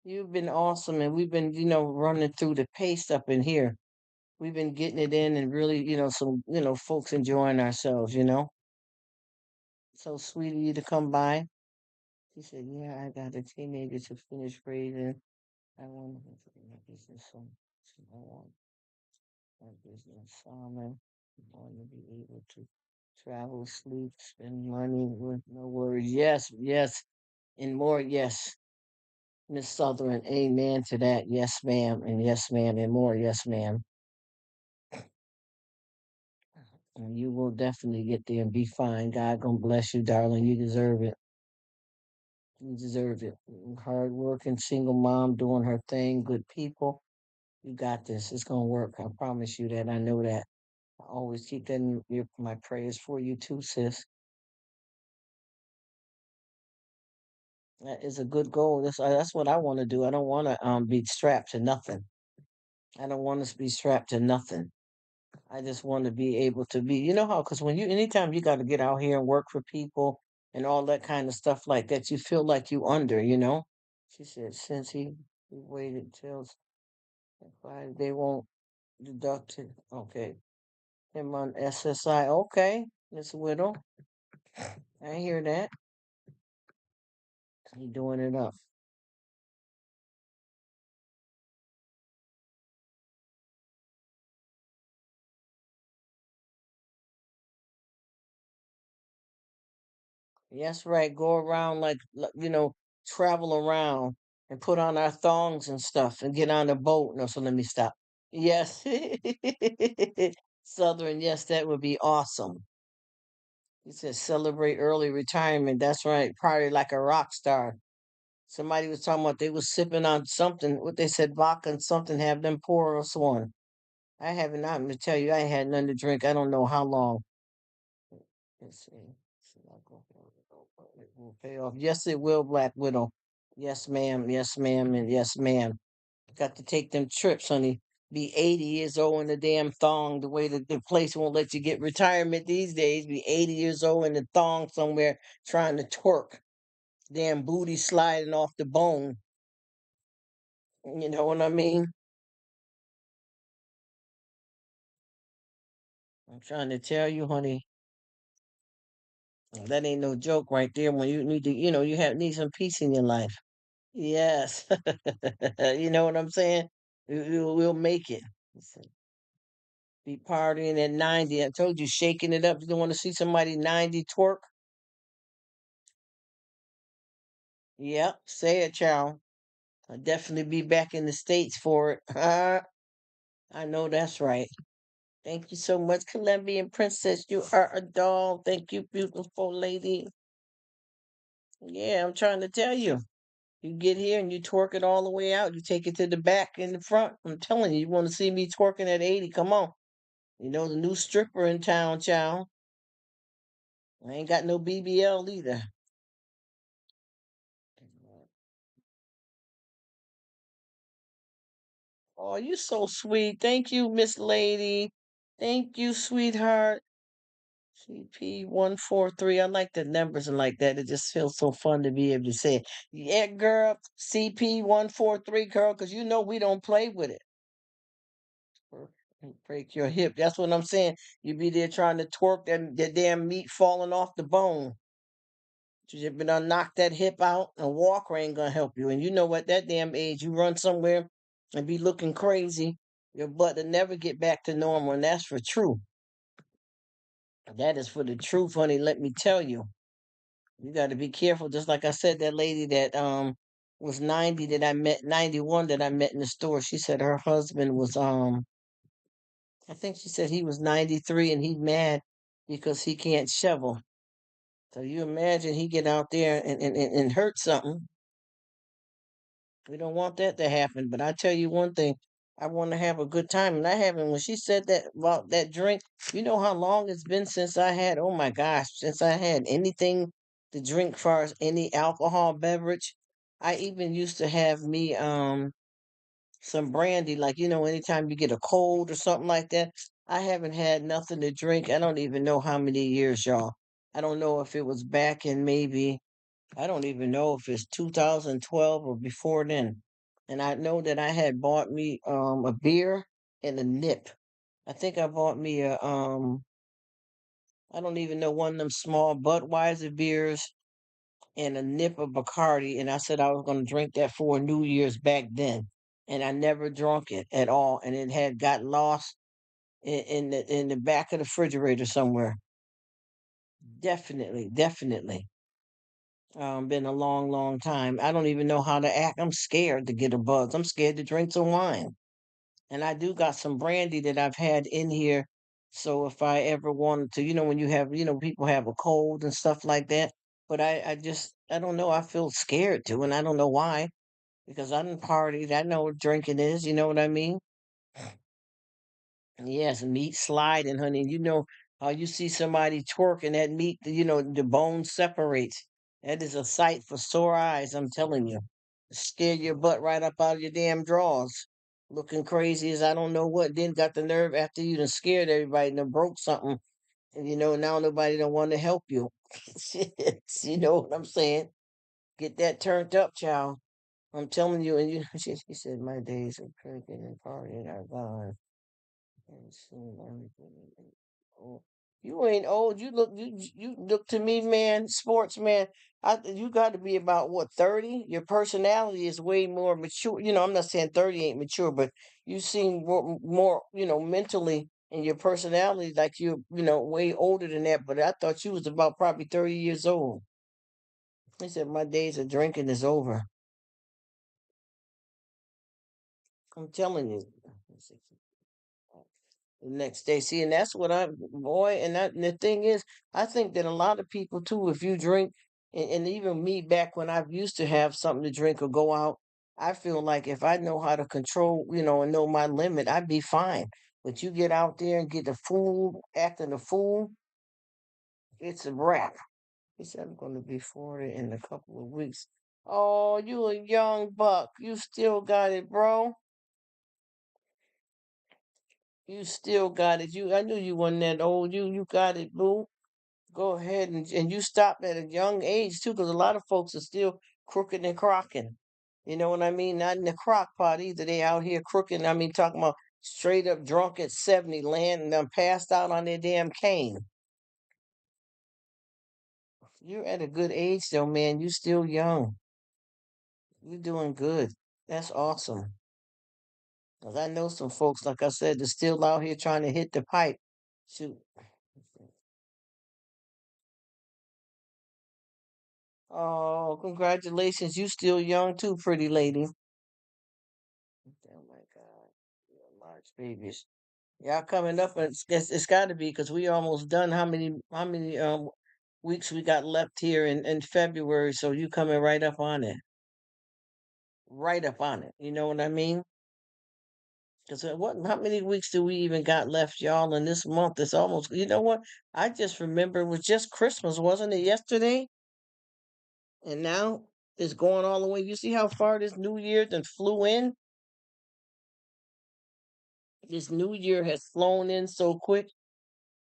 You've been awesome, and we've been, running through the pace up in here. We've been getting it in, and really, some, folks enjoying ourselves. So sweet of you to come by. She said, "Yeah, I got a teenager to finish raising. I want to do my business, so I want my business. I want to be able to travel, sleep, spend money with no worries. Yes, yes, and more. Yes, Miss Sutherland. Amen to that. Yes, ma'am, and yes, ma'am, and more. Yes, ma'am. And you will definitely get there and be fine. God gonna bless you, darling. You deserve it. You deserve it. Hard working single mom doing her thing. Good people. You got this. It's gonna work. I promise you that. I know that. I always keep that in my prayers for you too, sis. That is a good goal. That's what I want to do. I don't want to be strapped to nothing. I don't want to be strapped to nothing. I just want to be able to be. You know how? Because when you anytime you got to get out here and work for people and all that kind of stuff like that, you feel like you under. You know. She said since he waited till why they won't deduct it. Okay. Him on SSI. Okay, Miss Widow. I hear that. He doing it up. Yes, right. Go around travel around and put on our thongs and stuff and get on a boat. No, so let me stop. Yes. Southern, yes, that would be awesome. He said celebrate early retirement. That's right. Party like a rock star. Somebody was talking about they was sipping on something. What they said, vodka and something, have them pour us one. I haven't, I'm gonna tell you, I ain't had nothing to drink. I don't know how long. Let's see. It will pay off. Yes, it will, Black Widow. Yes, ma'am. Yes, ma'am. And yes, ma'am. Got to take them trips, honey. Be 80 years old in the damn thong. The way that the place won't let you get retirement these days. Be 80 years old in the thong somewhere trying to twerk. Damn booty sliding off the bone. You know what I mean? I'm trying to tell you, honey. That ain't no joke right there. When you need to, need some peace in your life. Yes. You know what I'm saying? We'll make it. Listen, be partying at 90. I told you, shaking it up. You don't want to see somebody 90 twerk? Yep. Say it, child. I'll definitely be back in the States for it. I know that's right. Thank you so much, Colombian Princess. You are a doll. Thank you, beautiful lady. Yeah, I'm trying to tell you. You get here and you twerk it all the way out. You take it to the back and the front. I'm telling you, you want to see me twerking at 80? Come on. You know, the new stripper in town, child. I ain't got no BBL either. Oh, you so sweet. Thank you, Miss Lady. Thank you, sweetheart. CP143. I like the numbers and like that. It just feels so fun to be able to say, yeah, girl, CP143, girl, because you know we don't play with it. Break your hip. That's what I'm saying. You be there trying to twerk that damn meat falling off the bone. You just been knock that hip out, and walker ain't gonna help you. And you know what? That damn age, you run somewhere and be looking crazy, your butt will never get back to normal, and that's for true. That is for the truth, honey. Let me tell you. You got to be careful. Just like I said, that lady that was 90 that I met, 91 that I met in the store. She said her husband was I think she said he was 93 and he's mad because he can't shovel. So you imagine he get out there and hurt something. We don't want that to happen. But I tell you one thing, I want to have a good time. And I haven't, when she said that about that drink, you know how long it's been since I had, oh my gosh, since I had anything to drink far as any alcohol beverage. I even used to have me some brandy, like anytime you get a cold or something like that. I haven't had nothing to drink. I don't even know how many years, y'all. I don't know if it was back in maybe, I don't even know if it's 2012 or before then. And I know that I had bought me a beer and a nip. I think I bought me a I don't even know, one of them small Budweiser beers and a nip of Bacardi, and I said I was going to drink that for New Year's back then, and I never drunk it at all, and it had got lost in the back of the refrigerator somewhere. Definitely, definitely. Been a long, long time. I don't even know how to act. I'm scared to get a buzz. I'm scared to drink some wine. And I do got some brandy that I've had in here. So if I ever wanted to, when you have, people have a cold and stuff like that. But I don't know. I feel scared to, and I don't know why. Because I didn't partied. I know what drinking is. You know what I mean? Yes, meat sliding, honey. You know how you see somebody twerking that meat, the bone separates. That is a sight for sore eyes, I'm telling you. Scare your butt right up out of your damn drawers. Looking crazy as I don't know what. Then got the nerve after you done scared everybody and done broke something. And now nobody don't want to help you. Shit, you know what I'm saying? Get that turned up, child. I'm telling you, and she said, my days of drinking and partying are gone. And soon everything ain't old. You ain't old. You look to me, man, sportsman. You got to be about what 30. Your personality is way more mature. I'm not saying 30 ain't mature, but you seem more mentally and your personality like you're way older than that. But I thought you was about probably 30 years old. He said my days of drinking is over. I'm telling you. The next day. See, and that's what boy, and the thing is, I think that a lot of people too, if you drink, and even me back when I used to have something to drink or go out, I feel like if I know how to control, and know my limit, I'd be fine. But you get out there and get the fool, acting a fool, it's a wrap. He said, I'm going to be 40 in a couple of weeks. Oh, you a young buck. You still got it, bro. You still got it. I knew you wasn't that old. You got it, boo. Go ahead and you stopped at a young age too, because a lot of folks are still crooked and crocking. You know what I mean? Not in the crock pot either. They out here crooking. I mean, talking about straight up drunk at 70, laying and them passed out on their damn cane. You're at a good age though, man. You still young. You're doing good. That's awesome. 'Cause I know some folks, like I said, they're still out here trying to hit the pipe. Shoot. Oh, congratulations. You still young too, pretty lady. Oh my God. You're large babies. Y'all coming up, and it's got to be because we almost done. How many weeks we got left here in February? So you coming right up on it, right up on it. You know what I mean? Because what? How many weeks do we even got left, y'all? In this month, it's almost. You know what? I just remember it was just Christmas, wasn't it? Yesterday, and now it's going all the way. You see how far this New Year then flew in? This New Year has flown in so quick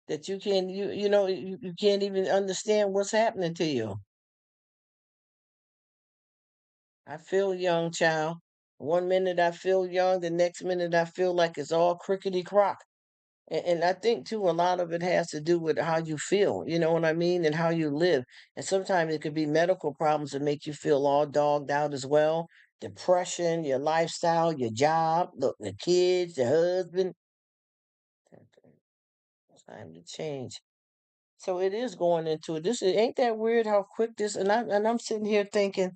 that you can't even understand what's happening to you. I feel young, child. One minute I feel young, the next minute I feel like it's all crickety crock. And I think too, a lot of it has to do with how you feel, you know what I mean, and how you live. And sometimes it could be medical problems that make you feel all dogged out as well. Depression, your lifestyle, your job, the kids, the husband. Time to change. So it is going into it. Ain't that weird how quick this and I'm sitting here thinking,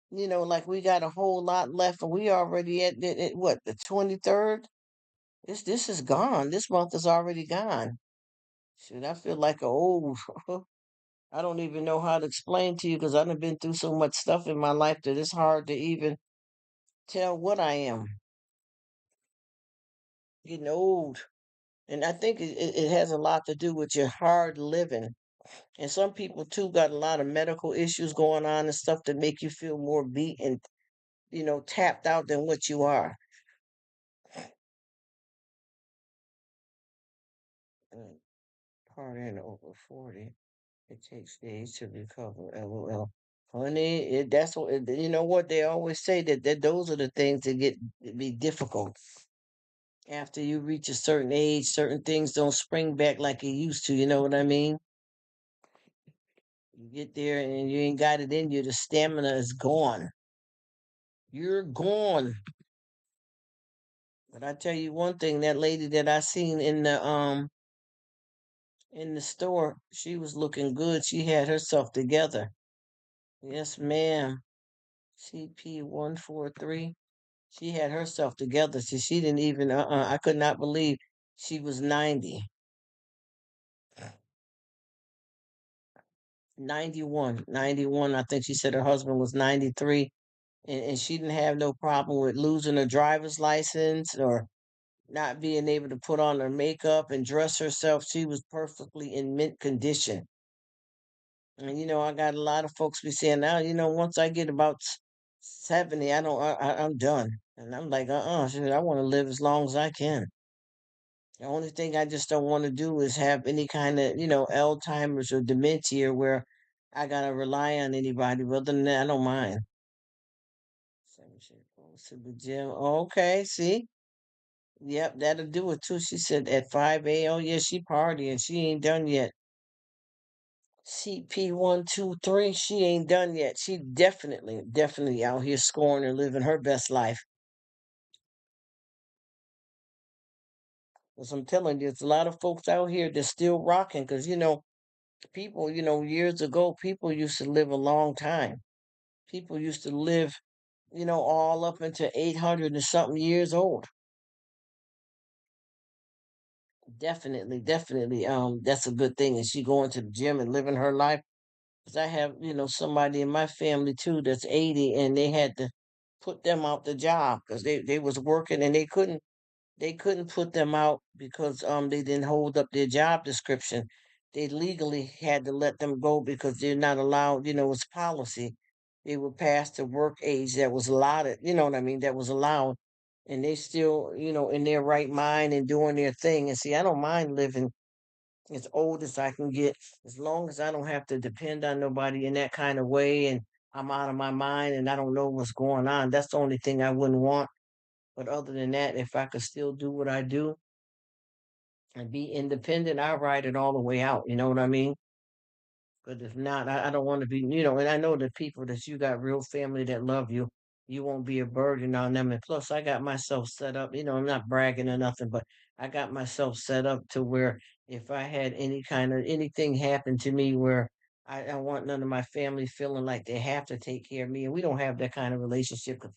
like we got a whole lot left and we already at what, the 23rd? This is gone. This month is already gone. Shoot, I feel like a old I don't even know how to explain to you because I've been through so much stuff in my life that it's hard to even tell what I am. Getting old. And I think it has a lot to do with your hard living. And some people too got a lot of medical issues going on and stuff that make you feel more beat and tapped out than what you are. Mm, Partying over 40. It takes days to recover. LOL. Honey, that's what you know what they always say that those are the things that get be difficult after you reach a certain age. Certain things don't spring back like it used to. You know what I mean? You get there and you ain't got it in you, the stamina is gone. You're gone. But I tell you one thing, that lady that I seen in the store, she was looking good. She had herself together. Yes, ma'am. CP143. She had herself together. She didn't even I could not believe she was 90. 91. I think she said her husband was 93, and she didn't have no problem with losing her driver's license or not being able to put on her makeup and dress herself. She was perfectly in mint condition. And I got a lot of folks be saying now, once I get about 70, I don't, I'm done. And I'm like, shit, I want to live as long as I can. The only thing I just don't want to do is have any kind of, Alzheimer's or dementia where I gotta rely on anybody. But other than that, I don't mind. Seven shit goes to the gym. Okay, see? Yep, that'll do it too. She said at 5 a. Oh yeah, she partying. She ain't done yet. CP123, she ain't done yet. She definitely out here scoring and living her best life. Because I'm telling you, there's a lot of folks out here that's still rocking. Because, people, years ago, people used to live a long time. People used to live, all up into 800 and something years old. Definitely. That's a good thing. And she going to the gym and living her life. 'Cause I have, somebody in my family too that's 80, and they had to put them out the job because they was working, and they couldn't put them out because they didn't hold up their job description. They legally had to let them go because they're not allowed, it's policy. They were past the work age that was allotted, you know what I mean, that was allowed. And they still, in their right mind and doing their thing. And see, I don't mind living as old as I can get, as long as I don't have to depend on nobody in that kind of way and I'm out of my mind and I don't know what's going on. That's the only thing I wouldn't want. But other than that, if I could still do what I do and be independent, I ride it all the way out. You know what I mean? But if not, I don't want to be, and I know the people that you got real family that love you, you won't be a burden on them. And plus, I got myself set up, I'm not bragging or nothing, but I got myself set up to where if I had any kind of anything happen to me where I want none of my family feeling like they have to take care of me. And we don't have that kind of relationship. 'Cause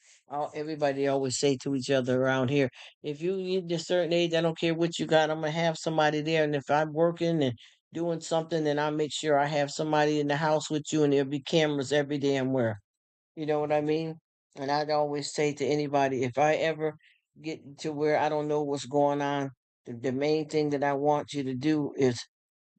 everybody always say to each other around here, if you get a certain age, I don't care what you got, I'm going to have somebody there. And if I'm working and doing something, then I make sure I have somebody in the house with you, and there'll be cameras every damn where. You know what I mean? And I'd always say to anybody, if I ever get to where I don't know what's going on, the main thing that I want you to do is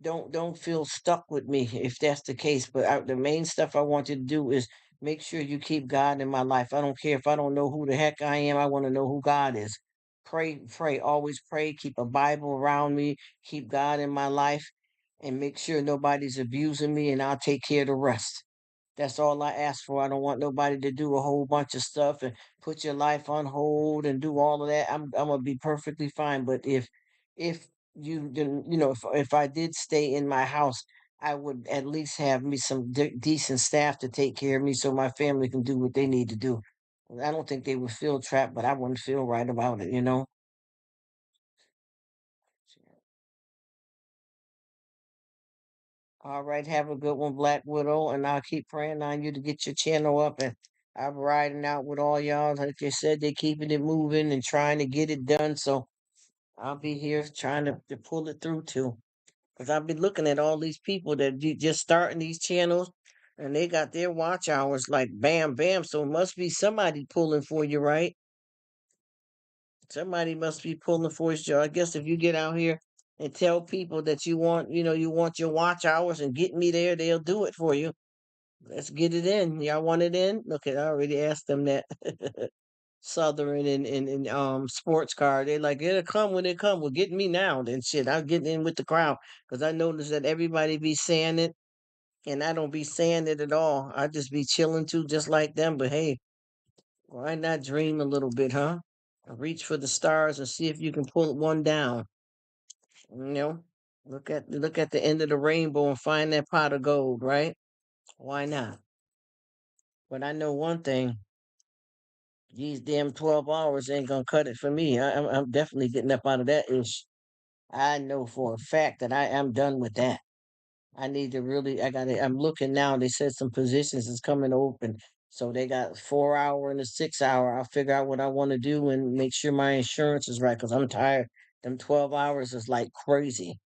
don't feel stuck with me if that's the case. But the main stuff I want you to do is make sure you keep God in my life. I don't care if I don't know who the heck I am. I want to know who God is. Pray, always pray. Keep a Bible around me. Keep God in my life, and make sure nobody's abusing me. And I'll take care of the rest. That's all I ask for. I don't want nobody to do a whole bunch of stuff and put your life on hold and do all of that. I'm gonna be perfectly fine. But if you didn't, if I did stay in my house, I would at least have me some decent staff to take care of me so my family can do what they need to do. I don't think they would feel trapped, but I wouldn't feel right about it. All right, have a good one, Black Widow, and I'll keep praying on you to get your channel up. And I'm riding out with all y'all. Like they said, they're keeping it moving and trying to get it done. So I'll be here trying to pull it through too. Because I've been looking at all these people that just starting these channels, and they got their watch hours like bam, bam. So it must be somebody pulling for you, right? Somebody must be pulling for you. So I guess if you get out here and tell people that you want your watch hours and get me there, they'll do it for you. Let's get it in. Y'all want it in? Look, I already asked them that. Southern and sports car. They like it'll come when it come. Well, get me now. Then shit, I'll get in with the crowd because I notice that everybody be saying it, and I don't be saying it at all. I just be chilling too, just like them. But hey, why not dream a little bit, huh? Reach for the stars and see if you can pull one down. You know, look at the end of the rainbow and find that pot of gold, right? Why not? But I know one thing: these damn 12 hours ain't gonna cut it for me. I'm definitely getting up out of that ish. I know for a fact that I am done with that. I need to really. I'm looking now. They said some positions is coming open, so they got 4 hour and a 6 hour. I'll figure out what I want to do and make sure my insurance is right because I'm tired. Them 12 hours is like crazy.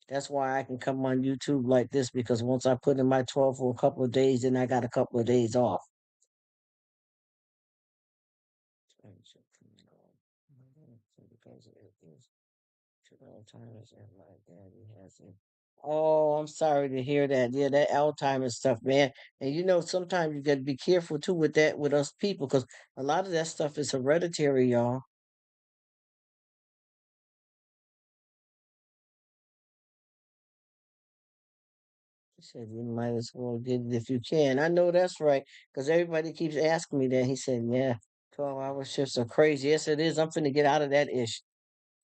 That's why I can come on YouTube like this because once I put in my 12 for a couple of days, then I got a couple of days off. Alzheimer's and my daddy has it. Oh, I'm sorry to hear that. Yeah, that Alzheimer's stuff, man. And sometimes you got to be careful too with that with us people, because a lot of that stuff is hereditary, y'all. He said you might as well get it if you can. I know that's right, because everybody keeps asking me that. He said, "Yeah, 12-hour shifts are crazy." Yes, it is. I'm finna get out of that ish.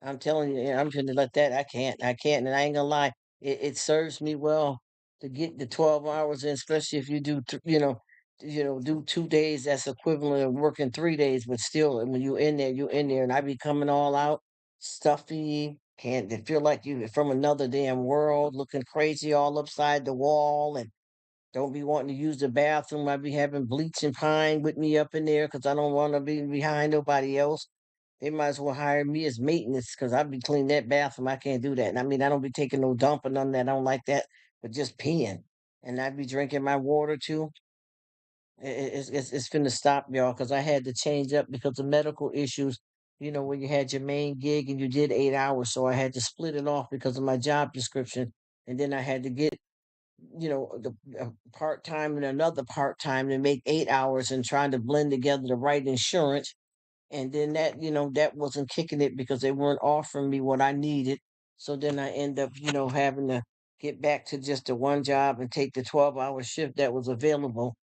I'm telling you, I'm gonna let that. I can't, and I ain't gonna lie. It serves me well to get the 12 hours in, especially if you do, do 2 days. That's equivalent of working 3 days. But still, when you in there, you in there, and I be coming all out stuffy. Can't feel like you from another damn world, looking crazy all upside the wall, and don't be wanting to use the bathroom. I be having bleach and pine with me up in there because I don't want to be behind nobody else. They might as well hire me as maintenance because I be cleaning that bathroom. I can't do that. And I mean, I don't be taking no dump or none of that. I don't like that, but just peeing. And I be drinking my water too. It's finna stop, y'all, because I had to change up because of medical issues. When you had your main gig and you did 8 hours, so I had to split it off because of my job description, and then I had to get the part time and another part time to make 8 hours and trying to blend together the right insurance. And then that wasn't kicking it because they weren't offering me what I needed. So then I end up, having to get back to just the one job and take the 12-hour shift that was available.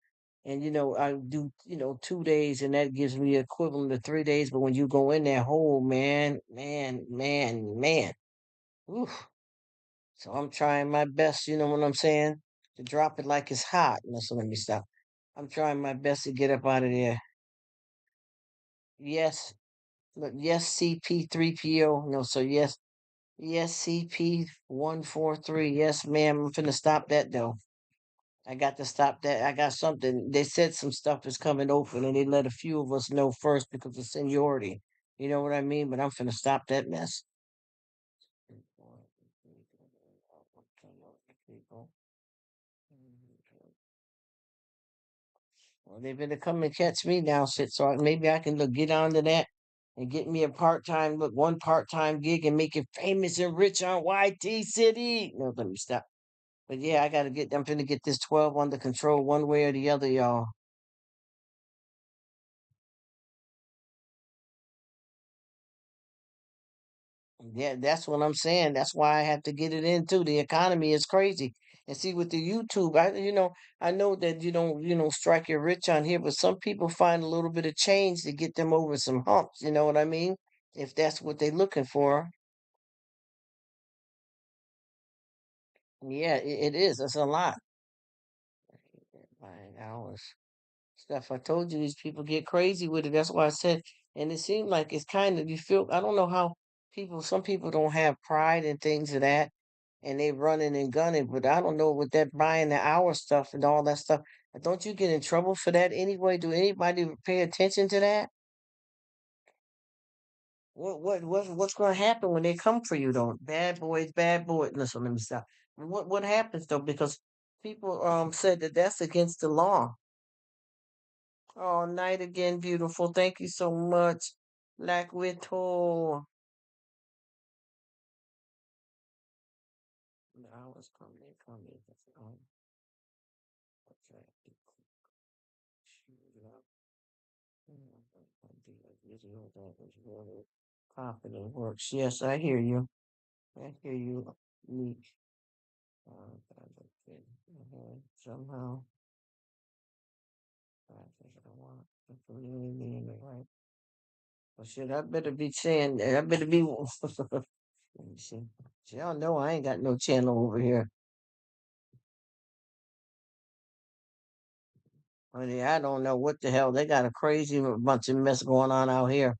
And I do 2 days, and that gives me equivalent of 3 days. But when you go in that hole, man, man, man, man, oof. So I'm trying my best, you know what I'm saying, to drop it like it's hot. No, so let me stop. I'm trying my best to get up out of there. Yes, look, yes, CP3PO. No, so yes, yes, CP143. Yes, ma'am. I'm finna stop that though. I got to stop that. I got something. They said some stuff is coming open, and they let a few of us know first because of seniority. You know what I mean? But I'm finna stop that mess. Well, they better come and catch me now, shit. So maybe I can look, get onto that and get me a one part time gig and make it famous and rich on YT City. No, let me stop. But yeah, I'm finna get this 12 under control one way or the other, y'all. Yeah, that's what I'm saying. That's why I have to get it in too. The economy is crazy. And see with the YouTube, I know that you don't, strike it rich on here, but some people find a little bit of change to get them over some humps, you know what I mean? If that's what they're looking for. Yeah, it is. That's a lot. 9 hours. Stuff. I told you these people get crazy with it. That's why I said, and it seemed like it's kind of, you feel, I don't know how some people don't have pride and things of that, and they running and gunning, but I don't know with that buying the hour stuff and all that stuff. Don't you get in trouble for that anyway? Do anybody pay attention to that? What's going to happen when they come for you though? Bad boys, bad boys. Listen, let me stop. What happens though? Because people said that that's against the law. Oh, night again, beautiful. Thank you so much. Black Widow. I was coming, coming. Okay. Shoot up. Video that is really confident works. Yes, I hear you. I hear you. Neat. Somehow, I think I want to really mean it right. Well, shit, I better be saying that. I better be. Let me see. Y'all know I ain't got no channel over here. Honey, I don't know what the hell. They got a crazy bunch of mess going on out here.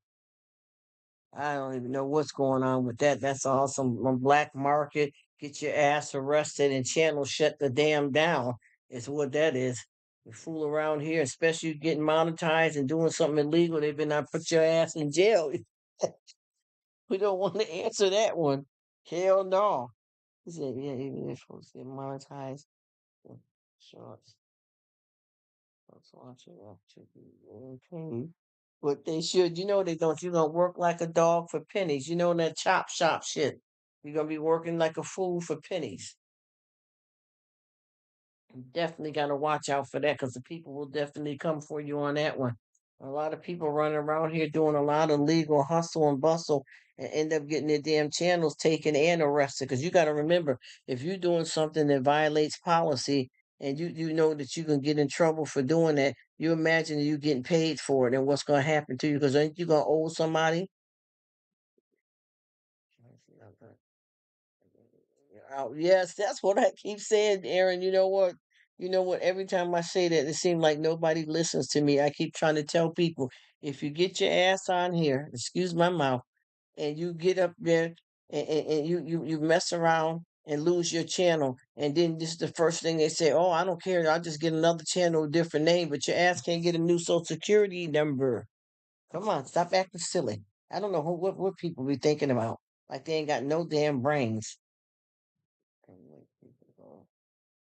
I don't even know what's going on with that. That's all some black market. Get your ass arrested and channel shut the damn down. Is what that is. You fool around here, especially getting monetized and doing something illegal. They've been not put your ass in jail. We don't want to answer that one. Hell no. He said, yeah, even if supposed to get monetized. Shorts. Let's watch it. Okay. But they should, they don't. You're gonna work like a dog for pennies. You know that chop shop shit. You're gonna be working like a fool for pennies. You definitely gotta watch out for that because the people will definitely come for you on that one. A lot of people running around here doing a lot of legal hustle and bustle and end up getting their damn channels taken and arrested. Because you got to remember, if you're doing something that violates policy and you know that you can get in trouble for doing that, you imagine you getting paid for it and what's going to happen to you. Because ain't you going to owe somebody? Yes, that's what I keep saying, Aaron. You know what? You know what? Every time I say that, it seems like nobody listens to me. I keep trying to tell people if you get your ass on here, excuse my mouth, and you get up there and you mess around and lose your channel, and then this is the first thing they say, oh, I don't care, I'll just get another channel, different name, but your ass can't get a new social security number. Come on, stop acting silly. I don't know what people be thinking about. Like they ain't got no damn brains. And like people go,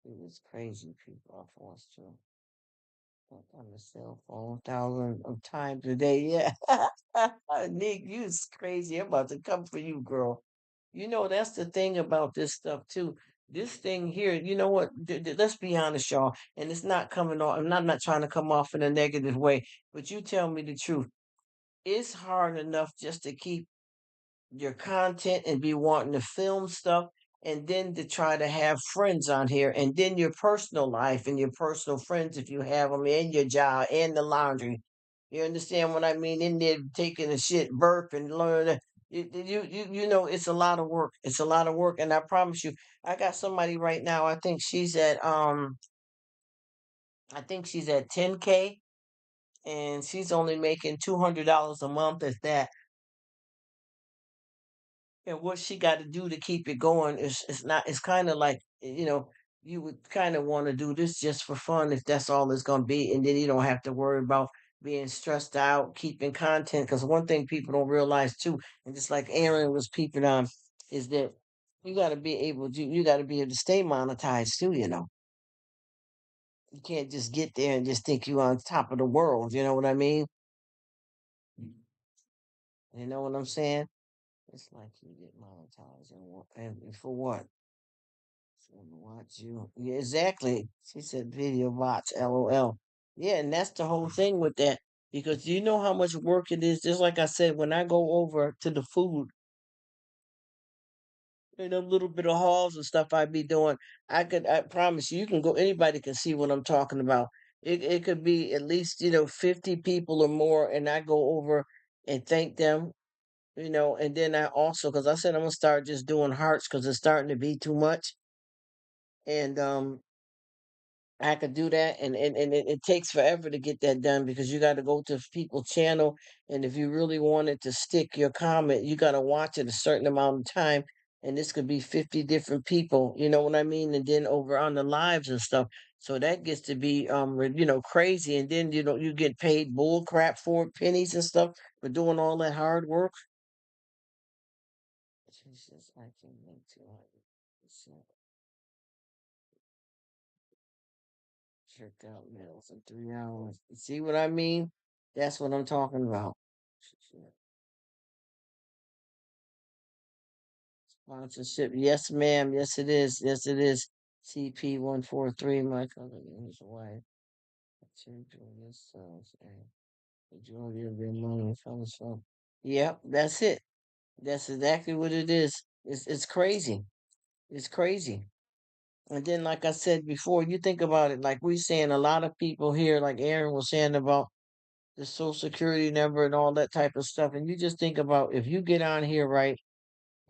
it was crazy people are forced to on the cell phone thousands of times a day. Yeah. Nick, you's crazy. I'm about to come for you, girl. That's the thing about this stuff too. This thing here, you know what? Let's be honest, y'all. And it's not coming off. I'm not trying to come off in a negative way, but you tell me the truth. It's hard enough just to keep your content and be wanting to film stuff and then to try to have friends on here and then your personal life and your personal friends if you have them and your job and the laundry. You understand what I mean? In there taking a shit, burp and learn. It's a lot of work. It's a lot of work, and I promise you, I got somebody right now. I think she's at 10K, and she's only making $200 a month at that. And what she got to do to keep it going is it's not it's kind of like you would kind of want to do this just for fun if that's all it's going to be, and then you don't have to worry about being stressed out keeping content, because one thing people don't realize too, and just like Aaron was peeping on, is that you got to be able to stay monetized too. You can't just get there and just think you on top of the world. You know what I mean? You know what I'm saying? It's like you get monetized and for what? Watch you. Yeah, exactly. She said video bots, LOL. Yeah, and that's the whole thing with that. Because you know how much work it is. Just like I said, when I go over to the food and a little bit of hauls and stuff I be doing, I promise you, you can go, anybody can see what I'm talking about. It could be at least, 50 people or more, and I go over and thank them, and then I also, because I said I'm gonna start just doing hearts because it's starting to be too much. And I could do that, and it takes forever to get that done because you got to go to people's channel, and if you really want it to stick your comment, you got to watch it a certain amount of time, and this could be 50 different people, you know what I mean, and then over on the lives and stuff. So that gets to be crazy, and then you get paid bull crap for it, pennies and stuff for doing all that hard work. Jesus, I can make 200%. Check out meals in 3 hours. You see what I mean? That's what I'm talking about. Sponsorship. Yes, ma'am. Yes, it is. Yes, it is. CP143, my cousin and his wife. This majority of their money comes from. Yep, that's it. That's exactly what it is. It's crazy. It's crazy. And then, like I said before, you think about it, like we saying, a lot of people here, like Aaron was saying about the social security number and all that type of stuff. And you just think about if you get on here, right,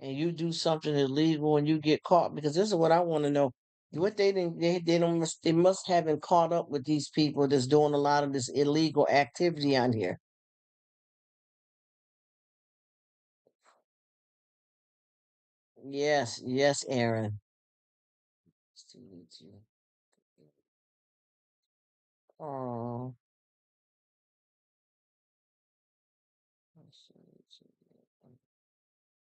and you do something illegal and you get caught, because this is what I want to know. What they don't they must haven't caught up with these people that's doing a lot of this illegal activity on here. Yes, yes, Aaron. Oh,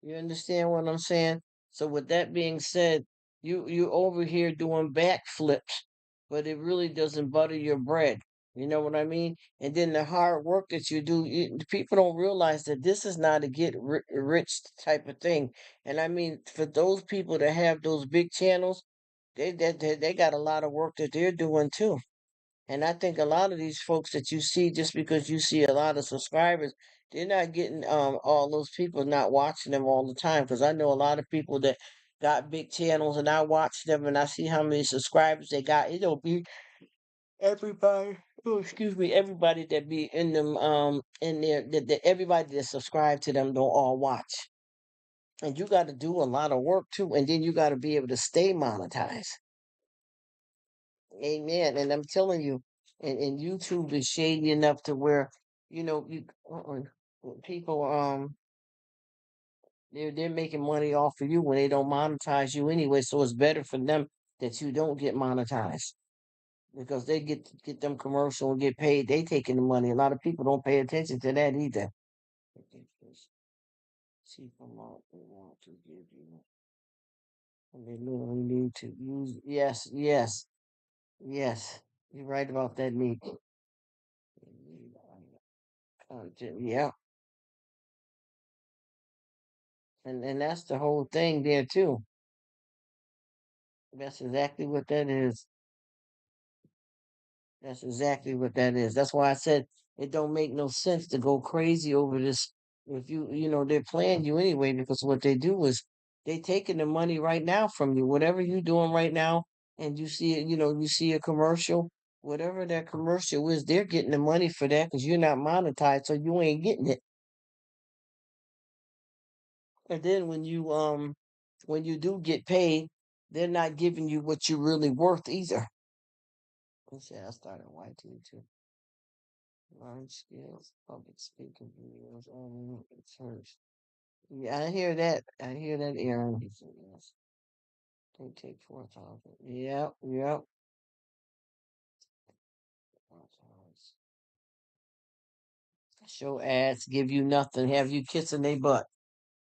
you understand what I'm saying? So with that being said, you over here doing backflips, but it really doesn't butter your bread. You know what I mean? And then the hard work that you do, people don't realize that this is not a rich type of thing. And I mean, for those people that have those big channels, they got a lot of work that they're doing too. And I think a lot of these folks that you see, just because you see a lot of subscribers, they're not getting all those people not watching them all the time. Because I know a lot of people that got big channels, and I watch them and I see how many subscribers they got. It don't be everybody. Oh, excuse me, everybody that be in them in there. That everybody that subscribe to them don't all watch. And you got to do a lot of work too, and then you got to be able to stay monetized. Amen. And I'm telling you, and YouTube is shady enough to where, people they're making money off of you when they don't monetize you anyway. So it's better for them that you don't get monetized because they get them commercial and get paid. They taking the money. A lot of people don't pay attention to that either. See from all they want to give you. And they literally need to use. Yes, yes, yes. You're right about that, Nick. Yeah, and that's the whole thing there too. That's exactly what that is. That's exactly what that is. That's why I said it don't make no sense to go crazy over this. If they're playing you anyway, because what they do is they taking the money right now from you. Whatever you doing right now, and you see it, you see a commercial, whatever that commercial is, they're getting the money for that because you're not monetized, so you ain't getting it. And then when you do get paid, they're not giving you what you're really worth either. Let's see, I started YT too. Large skills, public speaking videos, search. Yeah, I hear that. I hear that, Aaron. He said, yes. They take 4,000. Yep, yep. 4,000. Show ads, give you nothing, have you kissing they butt.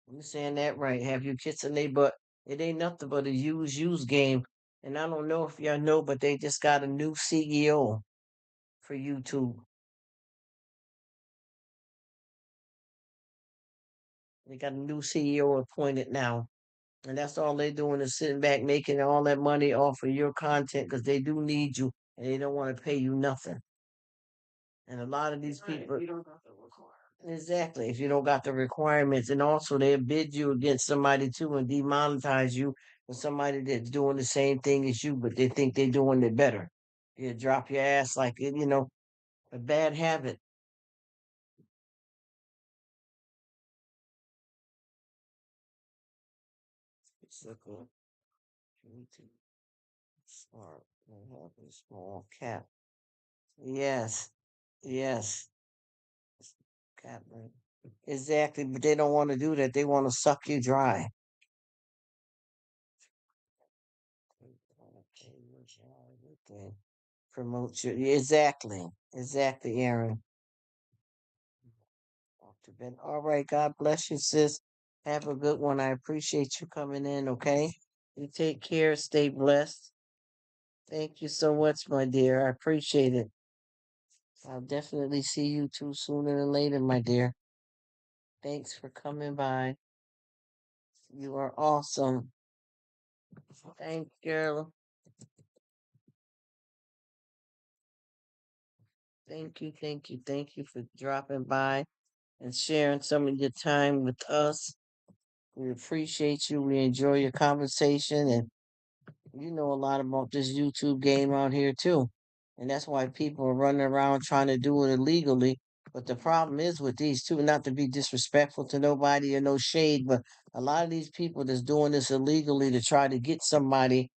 I'm saying that right. Have you kissing they butt. It ain't nothing but a use game. And I don't know if y'all know, but they just got a new CEO for YouTube. They got a new CEO appointed now. And that's all they're doing is sitting back making all that money off of your content because they do need you and they don't want to pay you nothing. And a lot of these people, exactly, if you don't got the requirements, and also they bid you against somebody too and demonetize you for somebody that's doing the same thing as you, but they think they're doing it better. You drop your ass like it, a bad habit. It's like a smart, have a small cap. Yes, yes. Catman. Exactly, but they don't want to do that. They want to suck you dry. Okay. Promote you. Exactly. Exactly, Aaron. Off to bed. All right. God bless you, sis. Have a good one. I appreciate you coming in, okay? You take care. Stay blessed. Thank you so much, my dear. I appreciate it. I'll definitely see you too sooner than later, my dear. Thanks for coming by. You are awesome. Thank you. Thank you, thank you, thank you for dropping by and sharing some of your time with us. We appreciate you. We enjoy your conversation, and you know a lot about this YouTube game out here too. And that's why people are running around trying to do it illegally. But the problem is with these two, not to be disrespectful to nobody or no shade, but a lot of these people that's doing this illegally to try to get somebody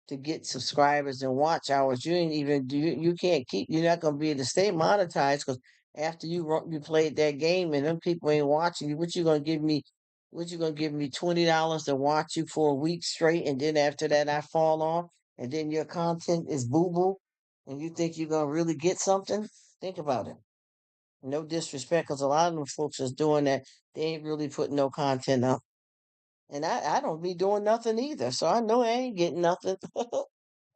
to get subscribers and watch hours. You ain't even you can't keep. You're not gonna be able to stay monetized because after you played that game and them people ain't watching you, what you gonna give me? What you gonna give me $20 to watch you for a week straight, and then after that I fall off, and then your content is boo boo, and you think you're gonna really get something? Think about it. No disrespect, because a lot of them folks is doing that. They ain't really putting no content up. And I don't be doing nothing either. So I know I ain't getting nothing.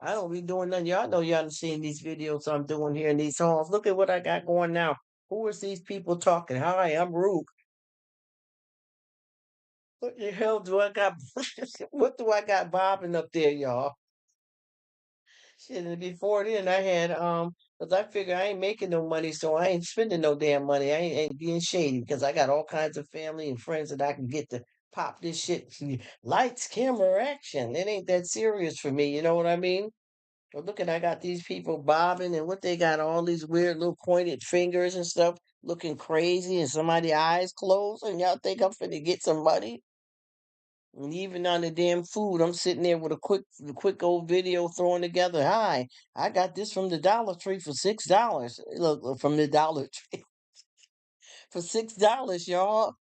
I don't be doing nothing. Y'all know y'all done seen these videos I'm doing here in these halls. Look at what I got going now. Who is these people talking? Hi, I'm Rruk. What the hell do I got? What do I got bobbing up there, y'all? Shit, and before then I had because I figure I ain't making no money, so I ain't spending no damn money. I ain't being shady because I got all kinds of family and friends that I can get to pop this shit. Lights, camera, action. It ain't that serious for me, you know what I mean? But look at I got these people bobbing and what they got all these weird little pointed fingers and stuff looking crazy and somebody eyes closed and y'all think I'm finna get some money? And even on the damn food, I'm sitting there with a quick old video thrown together. Hi, I got this from the Dollar Tree for $6. Look, from the Dollar Tree for $6, y'all.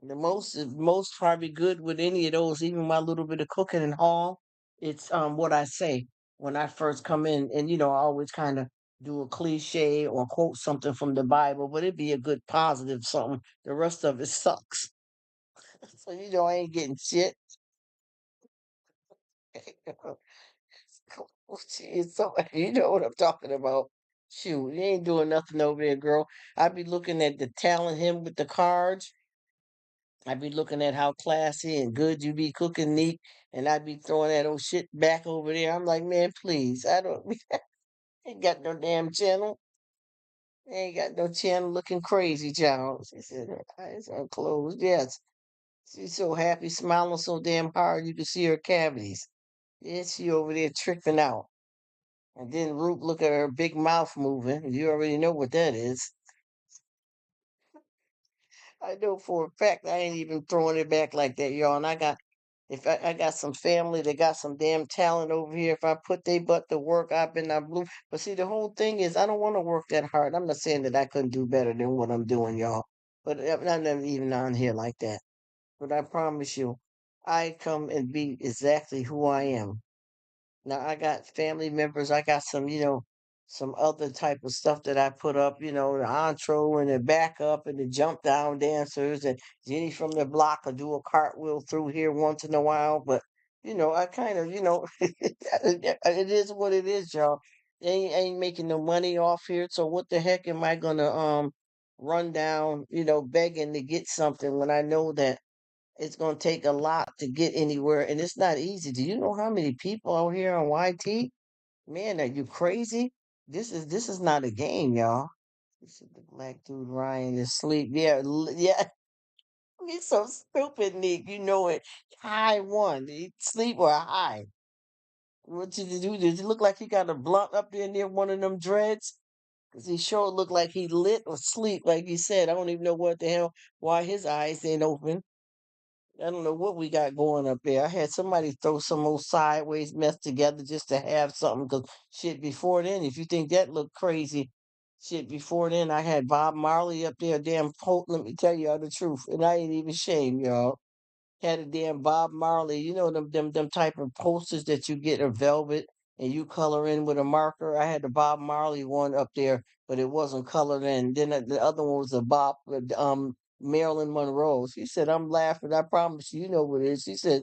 The most probably good with any of those, even my little bit of cooking and haul. It's what I say when I first come in, and I always kind of do a cliche or quote something from the Bible, but it'd be a good positive something. The rest of it sucks. So I ain't getting shit. Jeez, so you know what I'm talking about. Shoot, you ain't doing nothing over there, girl. I be looking at the talent him with the cards. I be looking at how classy and good you be cooking, neat, and I be throwing that old shit back over there. I'm like, man, please, I don't ain't got no damn channel. Ain't got no channel looking crazy, child. She said her eyes are closed. Yes. She's so happy, smiling so damn hard you can see her cavities. Yeah, she over there tripping out. And then Root look at her big mouth moving. You already know what that is. I know for a fact I ain't even throwing it back like that, y'all. And I got some family that got some damn talent over here. If I put they butt to work, I blue. But see, the whole thing is I don't want to work that hard. I'm not saying that I couldn't do better than what I'm doing, y'all. But I'm not even on here like that. But I promise you, I come and be exactly who I am. Now I got family members. I got some other type of stuff that I put up. The intro and the backup and the jump down dancers and Jenny from the block will do a cartwheel through here once in a while. But I kind of it is what it is, y'all. Ain't making no money off here. So what the heck am I gonna run down? Begging to get something when I know that it's going to take a lot to get anywhere, and it's not easy. Do you know how many people out here on YT? Man, are you crazy? This is not a game, y'all. This is the black dude Ryan is asleep. Yeah, yeah. He's so stupid, Nick. You know it. High one. He sleep or high. What did you do? Did it look like he got a blunt up there near one of them dreads? Cause he sure looked like he lit or sleep, like he said. I don't even know what the hell why his eyes ain't open. I don't know what we got going up there. I had somebody throw some old sideways mess together just to have something. Cause shit, before then, if you think that looked crazy, shit, before then, I had Bob Marley up there, damn poet. Let me tell y'all the truth, and I ain't even ashamed, y'all. Had a damn Bob Marley, them type of posters that you get are velvet and you color in with a marker. I had the Bob Marley one up there, but it wasn't colored in. Then the other one was a Marilyn Monroe. She said, "I'm laughing. I promise you, you know what it is." She said,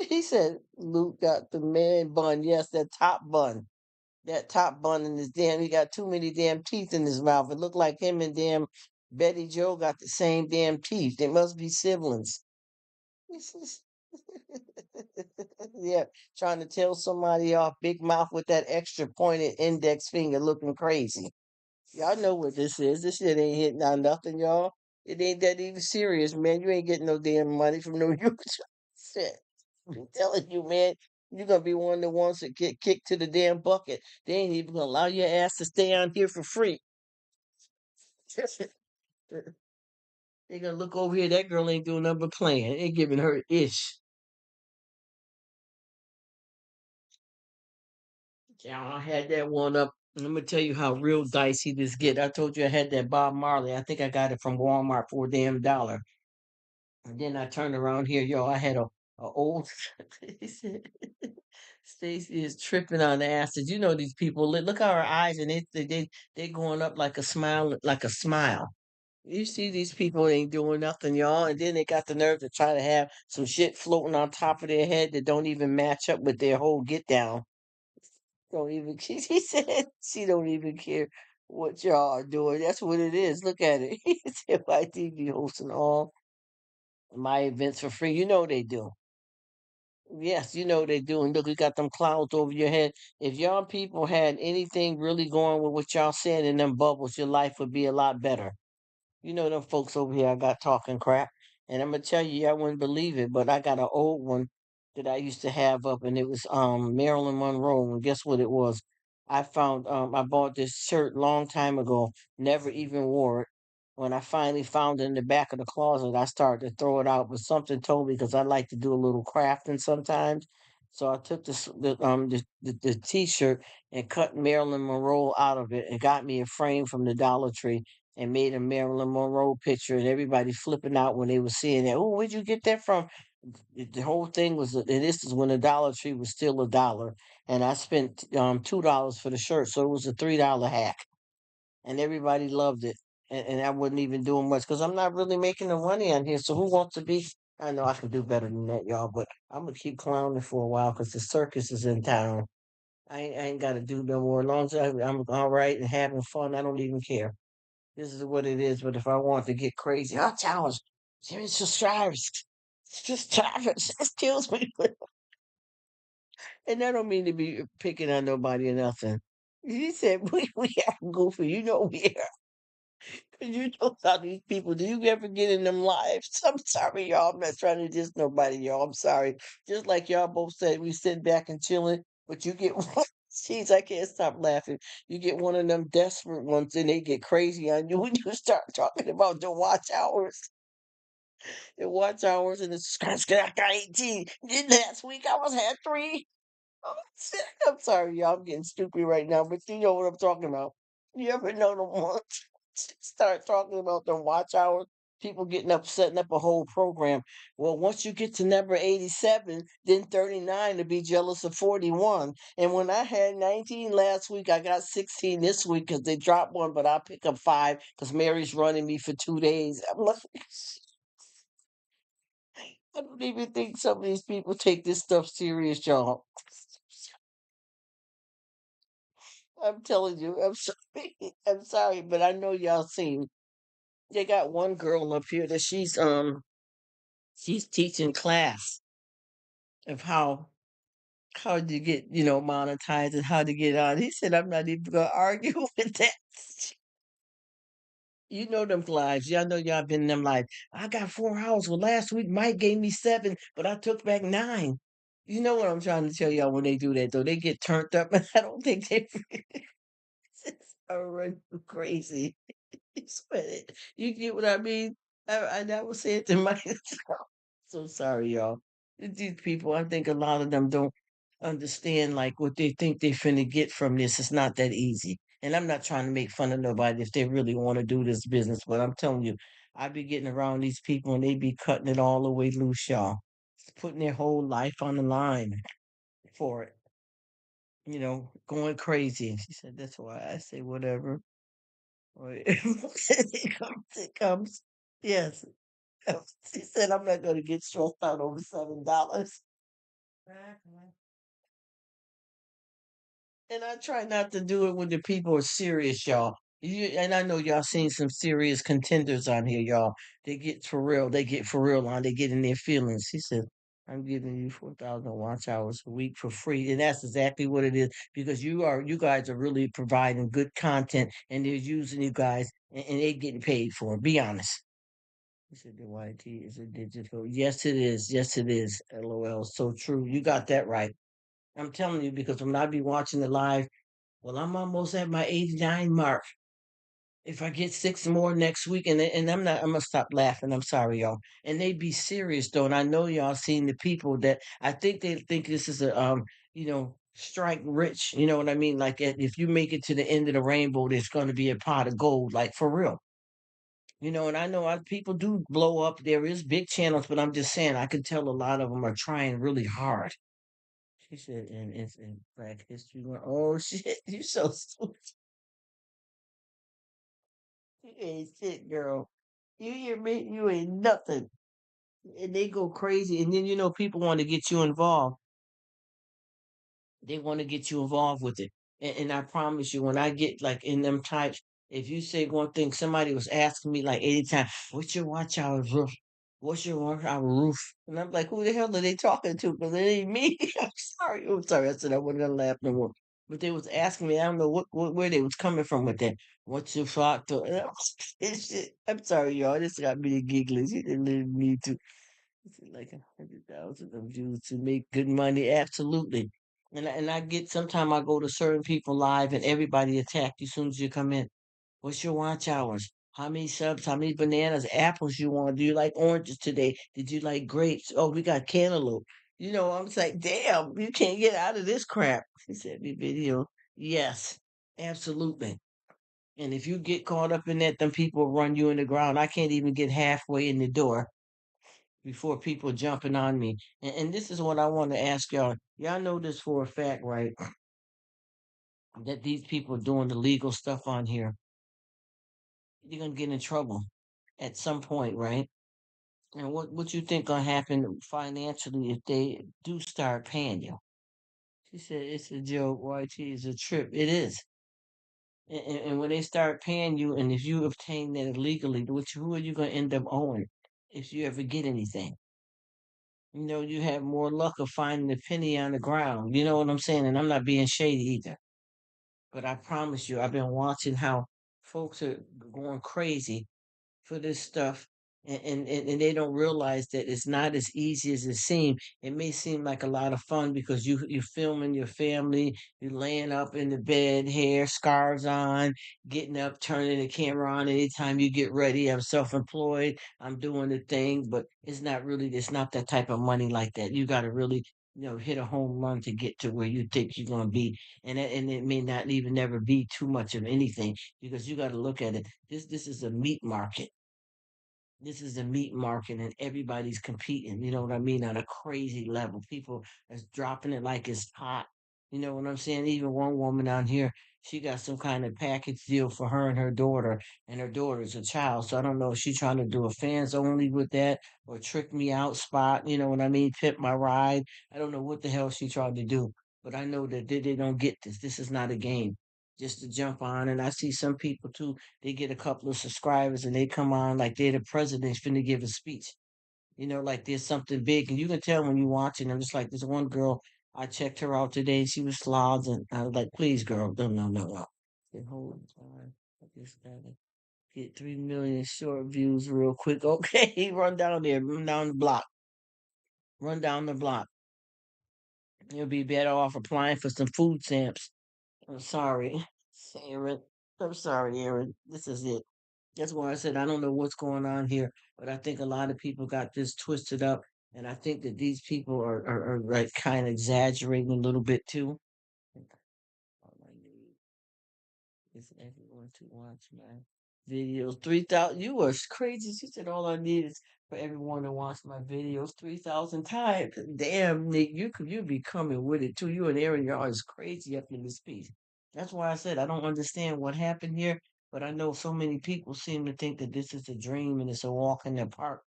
he said, "Luke got the man bun. Yes, that top bun." That top bun in his damn, he got too many damn teeth in his mouth. It looked like him and damn Betty Joe got the same damn teeth. They must be siblings. Yeah, trying to tell somebody off big mouth with that extra pointed index finger looking crazy. Y'all know what this is. This shit ain't hitting on nothing, y'all. It ain't that even serious, man. You ain't getting no damn money from no YouTube shit. I'm telling you, man. You're gonna be one of the ones that get kicked to the damn bucket. They ain't even gonna allow your ass to stay on here for free. They gonna look over here. That girl ain't doing nothing but playing. Ain't giving her ish. Yeah, I had that one up. I'm gonna tell you how real dicey this get. I told you I had that Bob Marley. I think I got it from Walmart for a damn dollar. And then I turned around here, yo. I had a old. He said, Stacy is tripping on acid. You know these people. Look how her eyes and they going up like a smile, like a smile. You see these people ain't doing nothing, y'all, and then they got the nerve to try to have some shit floating on top of their head that don't even match up with their whole get down. Don't even. She said she don't even care what y'all are doing. That's what it is. Look at it. He said YTV hosting all my events for free. You know they do. Yes, you know they do. And look, you got them clouds over your head. If y'all people had anything really going with what y'all said in them bubbles, your life would be a lot better. You know them folks over here I got talking crap. And I'm gonna tell you, I wouldn't believe it, but I got an old one that I used to have up and it was Marilyn Monroe. And guess what it was? I bought this shirt long time ago, never even wore it. When I finally found it in the back of the closet, I started to throw it out, but something told me because I like to do a little crafting sometimes. So I took the t-shirt and cut Marilyn Monroe out of it and got me a frame from the Dollar Tree and made a Marilyn Monroe picture, and everybody flipping out when they were seeing that. Oh, where'd you get that from? The whole thing was, and this is when the Dollar Tree was still a dollar, and I spent $2 for the shirt, so it was a $3 hack, and everybody loved it. And I wasn't even doing much because I'm not really making the money on here. So who wants to be? I know I can do better than that, y'all, but I'm gonna keep clowning for a while because the circus is in town. I ain't got to do no more. As long as I'm all right and having fun, I don't even care. This is what it is. But if I want to get crazy, I'll challenge. Jimmy subscribers. Subscribers. That kills me. And I don't mean to be picking on nobody or nothing. He said, we have goofy. You know we are. 'Cause you know how these people, do you ever get in them lives? I'm sorry, y'all. I'm not trying to diss nobody, y'all. I'm sorry. Just like y'all both said, we sit back and chilling, but you get one. Jeez, I can't stop laughing. You get one of them desperate ones and they get crazy on you when you start talking about the watch hours. The watch hours and the got 18. Then last week I was had three. Oh, shit. I'm sorry, y'all. I'm getting stupid right now, but you know what I'm talking about. You ever know the ones start talking about the watch hours? People getting up, setting up a whole program. Well, once you get to number 87, then 39 to be jealous of 41. And when I had 19 last week, I got 16 this week because they dropped one, but I'll pick up five because Mary's running me for 2 days. I'm like, I don't even think some of these people take this stuff serious, y'all. I'm telling you, I'm sorry. I'm sorry, but I know y'all seen. They got one girl up here that she's teaching class of how to get monetized and how to get on. He said I'm not even gonna argue with that. You know them lives. Y'all know y'all been in them lives. I got 4 houses. Well, last week Mike gave me 7, but I took back 9. You know what I'm trying to tell y'all when they do that though. They get turned up and I don't think they it's already crazy. Sweat it. You get what I mean? I never said to myself. So sorry, y'all. These people, I think a lot of them don't understand like what they think they finna get from this. It's not that easy. And I'm not trying to make fun of nobody if they really want to do this business, but I'm telling you, I be getting around these people and they be cutting it all the way loose, y'all. Putting their whole life on the line for it. Going crazy. She said, that's why I say whatever. Right. It comes, it comes. Yes. She said, I'm not going to get stressed out over $7. And I try not to do it when the people are serious, y'all. And I know y'all seen some serious contenders on here, y'all. They get for real. They get for real on. They get in their feelings. He said, I'm giving you 4,000 watch hours a week for free. And that's exactly what it is because you guys are really providing good content and they're using you guys and they're getting paid for it. Be honest. He said, the YT is a digital. Yes, it is. Yes, it is. LOL. So true. You got that right. I'm telling you because when I be watching the live, well, I'm almost at my 89 mark. If I get 6 more next week, and I'm gonna stop laughing. I'm sorry, y'all. And they be serious though, and I know y'all seen the people that I think they think this is a strike rich. You know what I mean? Like if you make it to the end of the rainbow, there's going to be a pot of gold, like for real. And I know people do blow up. There is big channels, but I'm just saying I can tell a lot of them are trying really hard. She said, and it's in Black History Month. Oh shit, you so stupid. You ain't shit, girl. You hear me? You ain't nothing. And they go crazy, and then people want to get you involved. They want to get you involved with it. And I promise you, when I get like in them types, if you say one thing, somebody was asking me like 80 times, what's your watch hour roof? What's your watch hour roof? And I'm like, who the hell are they talking to? Because it ain't me. I'm sorry. I'm sorry. I said I wasn't gonna laugh no more. But they was asking me, I don't know where they was coming from with that. What's your thought to? And I'm sorry, y'all. This got me giggling. She didn't leave me to. Is it like 100,000 of views to make good money? Absolutely. And I get sometime I go to certain people live and everybody attack you as soon as you come in. What's your watch hours? How many subs? How many bananas, apples you want? Do you like oranges today? Did you like grapes? Oh, we got cantaloupe. I'm just like, damn, you can't get out of this crap. He said, "Me video." Yes, absolutely. And if you get caught up in that, then people run you in the ground. I can't even get halfway in the door before people jumping on me. And this is what I want to ask y'all. Y'all know this for a fact, right? That these people doing the legal stuff on here, you're gonna get in trouble at some point, right? And what you think gonna happen financially if they do start paying you? She said it's a joke. YT is a trip. It is. And when they start paying you, and if you obtain that illegally, who are you gonna end up owing if you ever get anything? You have more luck of finding a penny on the ground. You know what I'm saying? And I'm not being shady either. But I promise you, I've been watching how folks are going crazy for this stuff, and they don't realize that it's not as easy as it seems. It may seem like a lot of fun because you're filming your family, you're laying up in the bed, hair, scarves on, getting up, turning the camera on anytime you get ready. I'm self-employed, I'm doing the thing, but it's not that type of money like that. You got to really hit a home run to get to where you think you're going to be, and it may not even never be too much of anything because you got to look at it. This is a meat market. This is the meat market and everybody's competing, you know what I mean, on a crazy level. People is dropping it like it's hot. You know what I'm saying? Even one woman on here, she got some kind of package deal for her and her daughter's a child. So I don't know if she's trying to do a fans only with that or trick me out spot, you know what I mean? Pimp my ride. I don't know what the hell she tried to do. But I know that they don't get this. This is not a game. Just to jump on. And I see some people too, they get a couple of subscribers and they come on like they're the president finna give a speech. Like there's something big. And you can tell when you're watching them. Just like this one girl, I checked her out today and she was slobbs. And I was like, please, girl, no, no, no, no. Said, hold on. I just gotta get 3 million short views real quick. Okay, run down there, run down the block. Run down the block. You'll be better off applying for some food stamps. I'm sorry, Aaron. I'm sorry, Aaron. This is it. That's why I said I don't know what's going on here, but I think a lot of people got this twisted up, and I think that these people are like kind of exaggerating a little bit too. All I need is everyone to watch my videos. 3,000. You were crazy. She said all I need is for everyone to watch my videos 3,000 times. Damn, Nick, you be coming with it too. You and Aaron, y'all is crazy up in this piece. That's why I said I don't understand what happened here, but I know so many people seem to think that this is a dream and it's a walk in the park.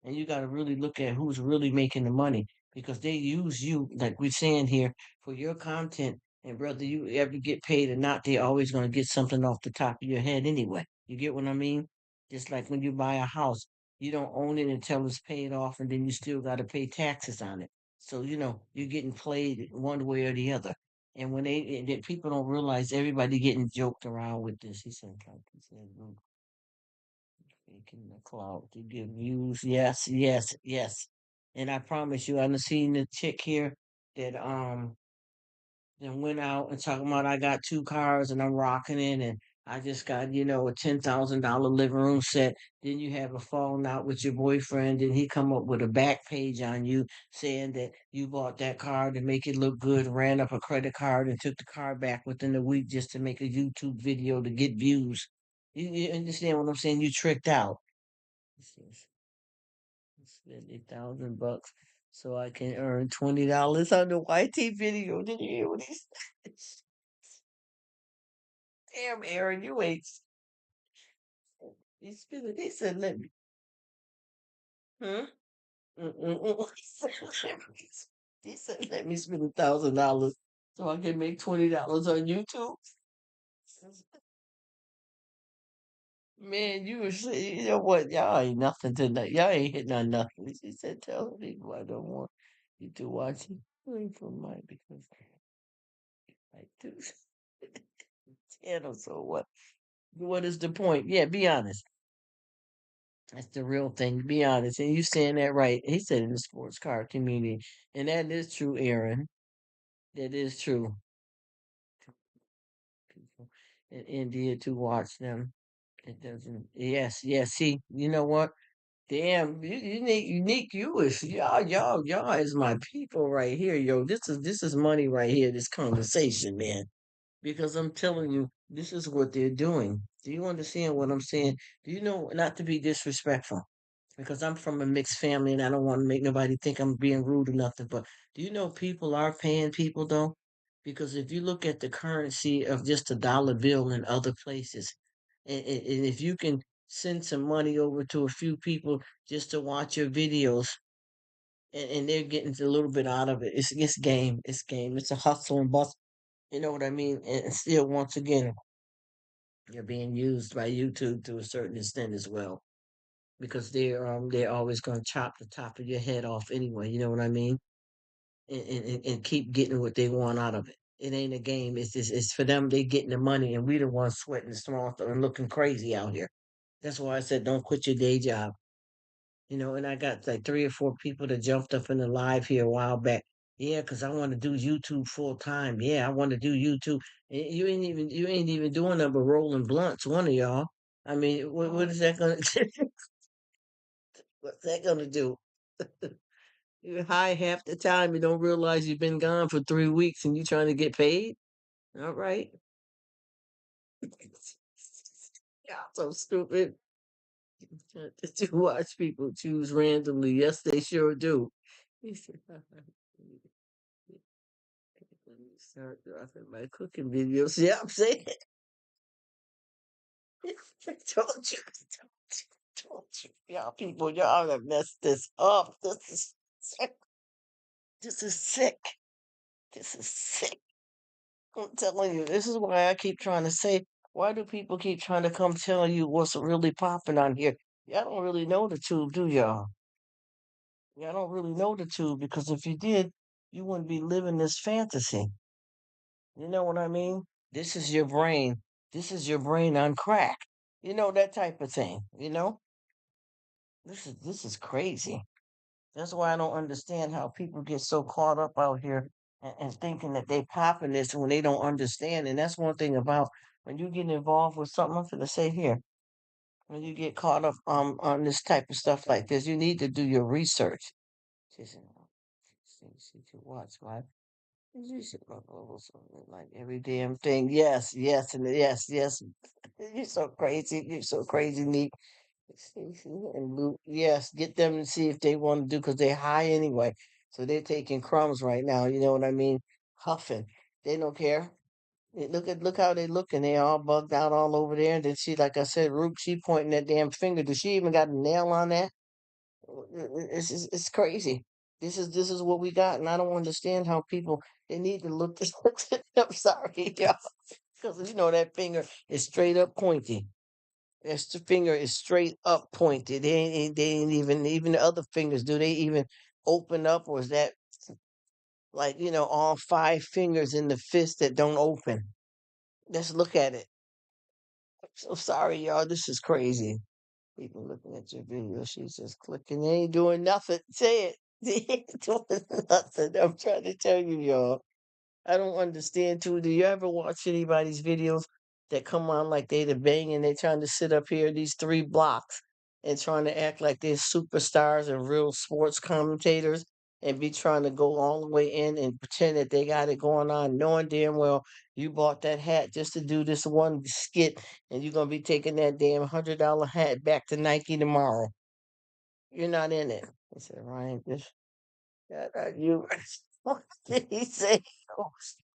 And you got to really look at who's really making the money because they use you, like we're saying here, for your content. And whether you ever get paid or not, they're always going to get something off the top of your head anyway. You get what I mean? Just like when you buy a house, you don't own it until it's paid off, and then you still got to pay taxes on it. So, you're getting played one way or the other. And when people don't realize everybody getting joked around with this. He said, "Rruk, faking the cloud to give views." Yes, yes, yes. And I promise you, I've seen the chick here that went out and talking about I got two cars and I'm rocking it and I just got, a $10,000 living room set. Then you have a falling out with your boyfriend, and he come up with a back page on you saying that you bought that car to make it look good, ran up a credit card and took the car back within a week just to make a YouTube video to get views. You understand what I'm saying? You tricked out. Spend $1,000 so I can earn $20 on the YT video. Did you hear what he said? Damn, Aaron, you ain't. He said, let me. Huh? Mm-mm-mm. He said, let me spend $1,000 so I can make $20 on YouTube. Man, you know what? Y'all ain't nothing tonight. Y'all ain't hitting on nothing. She said, tell people I don't want you to watch it. Wait for mine because I do. Channel, so what? What is the point? Yeah, be honest. That's the real thing. Be honest. And you saying that right. He said in the sports car community. And that is true, Aaron. That is true. People in India to watch them. It doesn't. Yes, yes. See, you know what? Damn, unique. You is y'all is my people right here, yo. This is money right here. This conversation, man. Because I'm telling you, this is what they're doing. Do you understand what I'm saying? Do you know not to be disrespectful? Because I'm from a mixed family and I don't want to make nobody think I'm being rude or nothing. But do you know people are paying people though? Because if you look at the currency of just a dollar bill in other places, and if you can send some money over to a few people just to watch your videos, and they're getting a little bit out of it, it's game, it's game, it's a hustle and bustle. You know what I mean? And still, once again, you're being used by YouTube to a certain extent as well because they're always going to chop the top of your head off anyway. You know what I mean? And keep getting what they want out of it. It ain't a game. It's for them. They getting the money, and we the ones sweating small and looking crazy out here. That's why I said don't quit your day job. And I got like 3 or 4 people that jumped up in the live here a while back. Yeah, because I want to do YouTube full time. Yeah, I want to do YouTube. You ain't even doing nothing but rolling blunts, one of y'all. I mean, what is that gonna what's that gonna do? You're high half the time you don't realize you've been gone for 3 weeks and you trying to get paid? All right. Yeah, so stupid. Did you watch people choose randomly? Yes, they sure do. He said, let me start dropping my cooking videos. Yeah, I'm saying. I told you. I told you. Y'all people, y'all have messed this up. This is sick. This is sick. This is sick. I'm telling you, this is why I keep trying to say, why do people keep trying to come tell you what's really popping on here? Y'all don't really know the truth, do y'all? Y'all don't really know the truth because if you did, you wouldn't be living this fantasy. You know what I mean? This is your brain. This is your brain on crack. That type of thing. This is crazy. That's why I don't understand how people get so caught up out here and thinking that they popping this when they don't understand. And that's one thing about when you get involved with something. I'm gonna say here, when you get caught up on this type of stuff like this, you need to do your research. She said, she should watch my. You should upload something like every damn thing. Yes, yes, and yes, yes. You're so crazy. You're so crazy, Neat. Stacy and Luke, yes, get them and see if they want to do because they're high anyway. So they're taking crumbs right now. You know what I mean? Huffing. They don't care. Look how they looking. They all bugged out all over there. And then she, like I said, Rruk, she pointing that damn finger. Does she even got a nail on that? It's crazy. This is what we got, and I don't understand how people they need to look this. I'm sorry, y'all, because that finger is straight up pointy. The finger is straight up pointed. They ain't even the other fingers. Do they even open up, or is that like all 5 fingers in the fist that don't open? Let's look at it. I'm so sorry, y'all. This is crazy. People looking at your video. She's just clicking. They ain't doing nothing. Say it. They ain't doing nothing. I'm trying to tell you, y'all. I don't understand too. Do you ever watch anybody's videos? that come on like they the bang and they trying to sit up here these 3 blocks and trying to act like they're superstars and real sports commentators and be trying to go all the way in and pretend that they got it going on, knowing damn well you bought that hat just to do this one skit and you're gonna be taking that damn $100 hat back to Nike tomorrow. You're not in it. I said, Ryan, this you what did he say? Oh,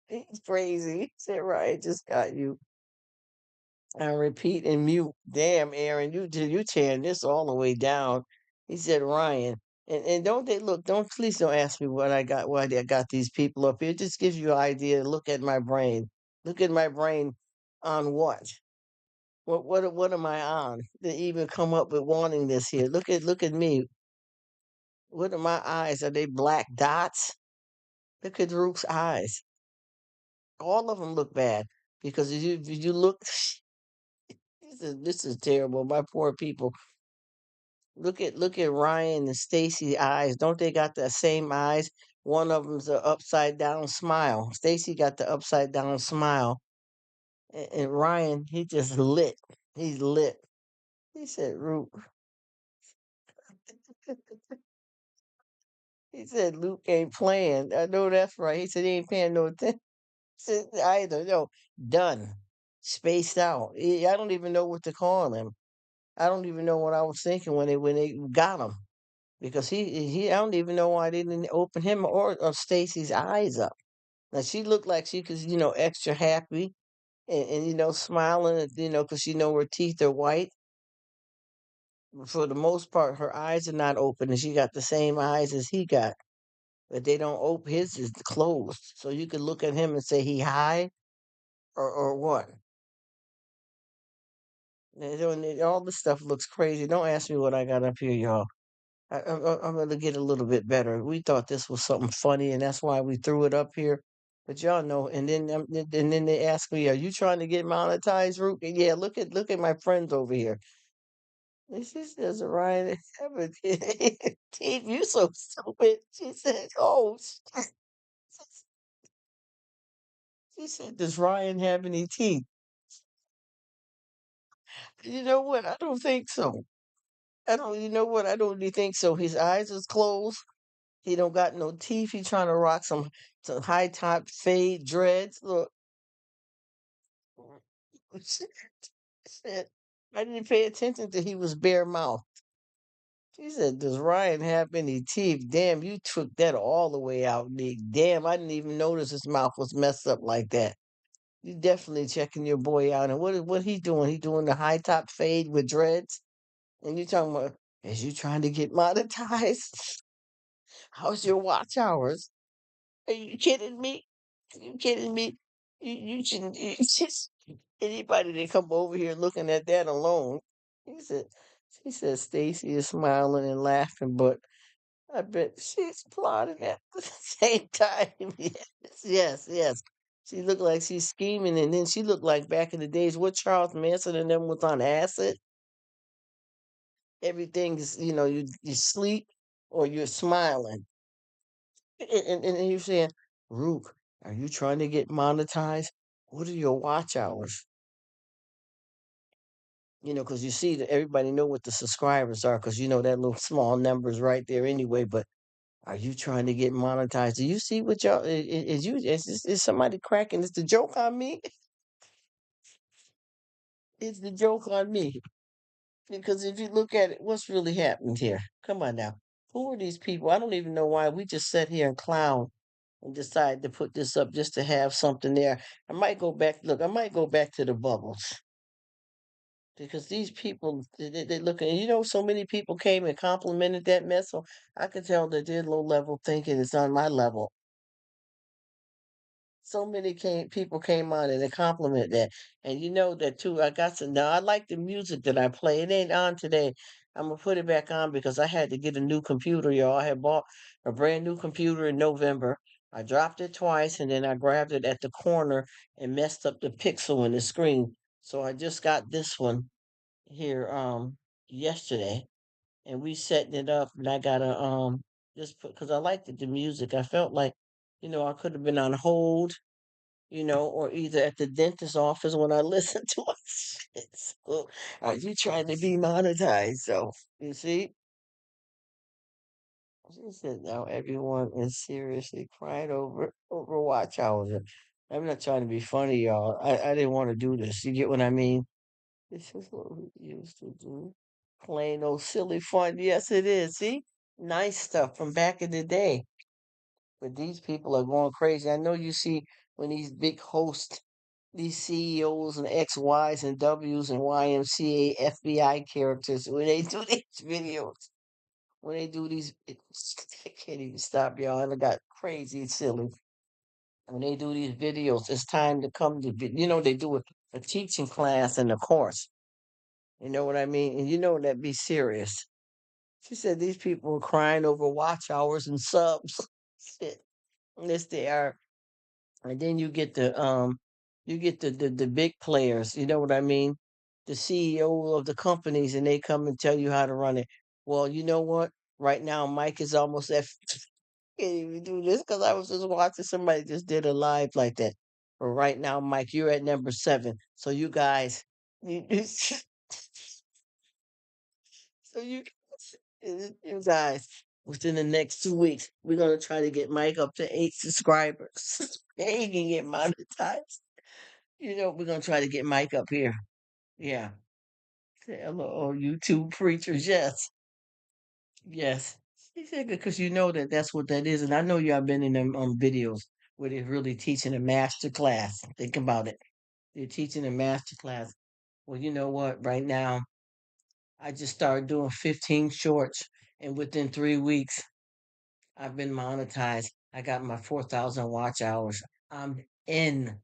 he's crazy. He said, Ryan just got you. I repeat and mute. Damn, Aaron, you tearing this all the way down. He said, Ryan. And don't they look, don't please don't ask me what I got, why I got these people up here. It just gives you an idea. Look at my brain. Look at my brain on what? What am I on to even come up with wanting this here? Look at me. What are my eyes? Are they black dots? Look at Rook's eyes. All of them look bad because if you look, this is terrible. My poor people. Look at Ryan and Stacy's eyes. Don't they got the same eyes? One of them's a upside down smile. Stacy got the upside down smile, and Ryan he just lit. He's lit. He said, "Root." He said, "Luke ain't playing." I know that's right. He said he ain't paying no attention either. No, done, spaced out. I don't even know what to call him. I don't even know what I was thinking when they got him. Because he I don't even know why they didn't open him or Stacy's eyes up. Now she looked like she was, extra happy and smiling, because she know her teeth are white. For the most part, her eyes are not open, and she got the same eyes as he got, but they don't open. His is closed, so you could look at him and say he high or what. All this stuff looks crazy. Don't ask me what I got up here, y'all. I'm gonna get a little bit better. We thought this was something funny, and that's why we threw it up here. But y'all know, and then they ask me, "Are you trying to get monetized, Root?" And yeah, look at my friends over here. This is doesn't Ryan have a teeth? You so stupid. She said, "Oh," she said, "Does Ryan have any teeth?" You know what? I don't think so. I don't. You know what? I don't really think so. His eyes is closed. He don't got no teeth. He trying to rock some high top fade dreads. Look, shit. I didn't pay attention to he was bare mouth. She said, "Does Ryan have any teeth?" Damn, you took that all the way out, Nick. Damn, I didn't even notice his mouth was messed up like that. You definitely checking your boy out. And what he doing? He doing the high top fade with dreads. And you talking about is you trying to get monetized? How's your watch hours? Are you kidding me? Are you kidding me? You shouldn't. It's just anybody that come over here looking at that alone. He said, she said Stacy is smiling and laughing, but I bet she's plotting at the same time. Yes, yes, yes. She looked like she's scheming, and then she looked like back in the days what Charles Manson and them was on acid. Everything is, you sleep or you're smiling. And you're saying, Rook, are you trying to get monetized? What are your watch hours? Because you see that everybody know what the subscribers are, because that little small numbers right there anyway. But are you trying to get monetized? Do you see what y'all is somebody cracking? Is the joke on me? It's the joke on me. Because if you look at it, what's really happened here? Come on now. Who are these people? I don't even know why we just sat here and clown and decided to put this up just to have something there. I might go back. Look, I might go back to the bubbles because these people, they look, and so many people came and complimented that mess. So I could tell that their low level thinking is on my level. So many people came on and they compliment that, and you know that too. I got to now. I like the music that I play. It ain't on today. I'm gonna put it back on because I had to get a new computer, y'all. I had bought a brand new computer in November. I dropped it twice, and then I grabbed it at the corner and messed up the pixel in the screen. So I just got this one here yesterday, and we setting it up, and I gotta just put because I liked the music. I felt like I could have been on hold or either at the dentist office when I listen to it. So, are you trying to be monetized? So, you see, she said now everyone is seriously crying over watch hours. I'm not trying to be funny, y'all. I didn't want to do this. You get what I mean? This is what we used to do. Plain old silly fun. Yes, it is. See? Nice stuff from back in the day. But these people are going crazy. I know you see when these big hosts, these CEOs and XYs and Ws and YMCA FBI characters, when they do these videos, when they do these, I can't even stop, y'all. I got crazy and silly. When they do these videos, it's time to come to, they do a teaching class and a course. You know what I mean? And that be serious. She said these people are crying over watch hours and subs. Shit. Yes, they are. And then you get the big players, you know what I mean? The CEO of the companies and they come and tell you how to run it. Well, you know what? Right now Mike is almost at can't even do this because I was just watching somebody just did a live like that. But right now, Mike, you're at number 7. So you guys, so you guys, within the next 2 weeks, we're gonna try to get Mike up to 8 subscribers. He can get monetized. We're gonna try to get Mike up here. Yeah. Say hello, YouTube preachers. Yes, yes. He said because that's what that is, and I know y'all been in them videos where they're really teaching a master class. Think about it. They're teaching a master class. Well, you know what? Right now, I just started doing 15 shorts, and within 3 weeks, I've been monetized. I got my 4,000 watch hours. I'm in.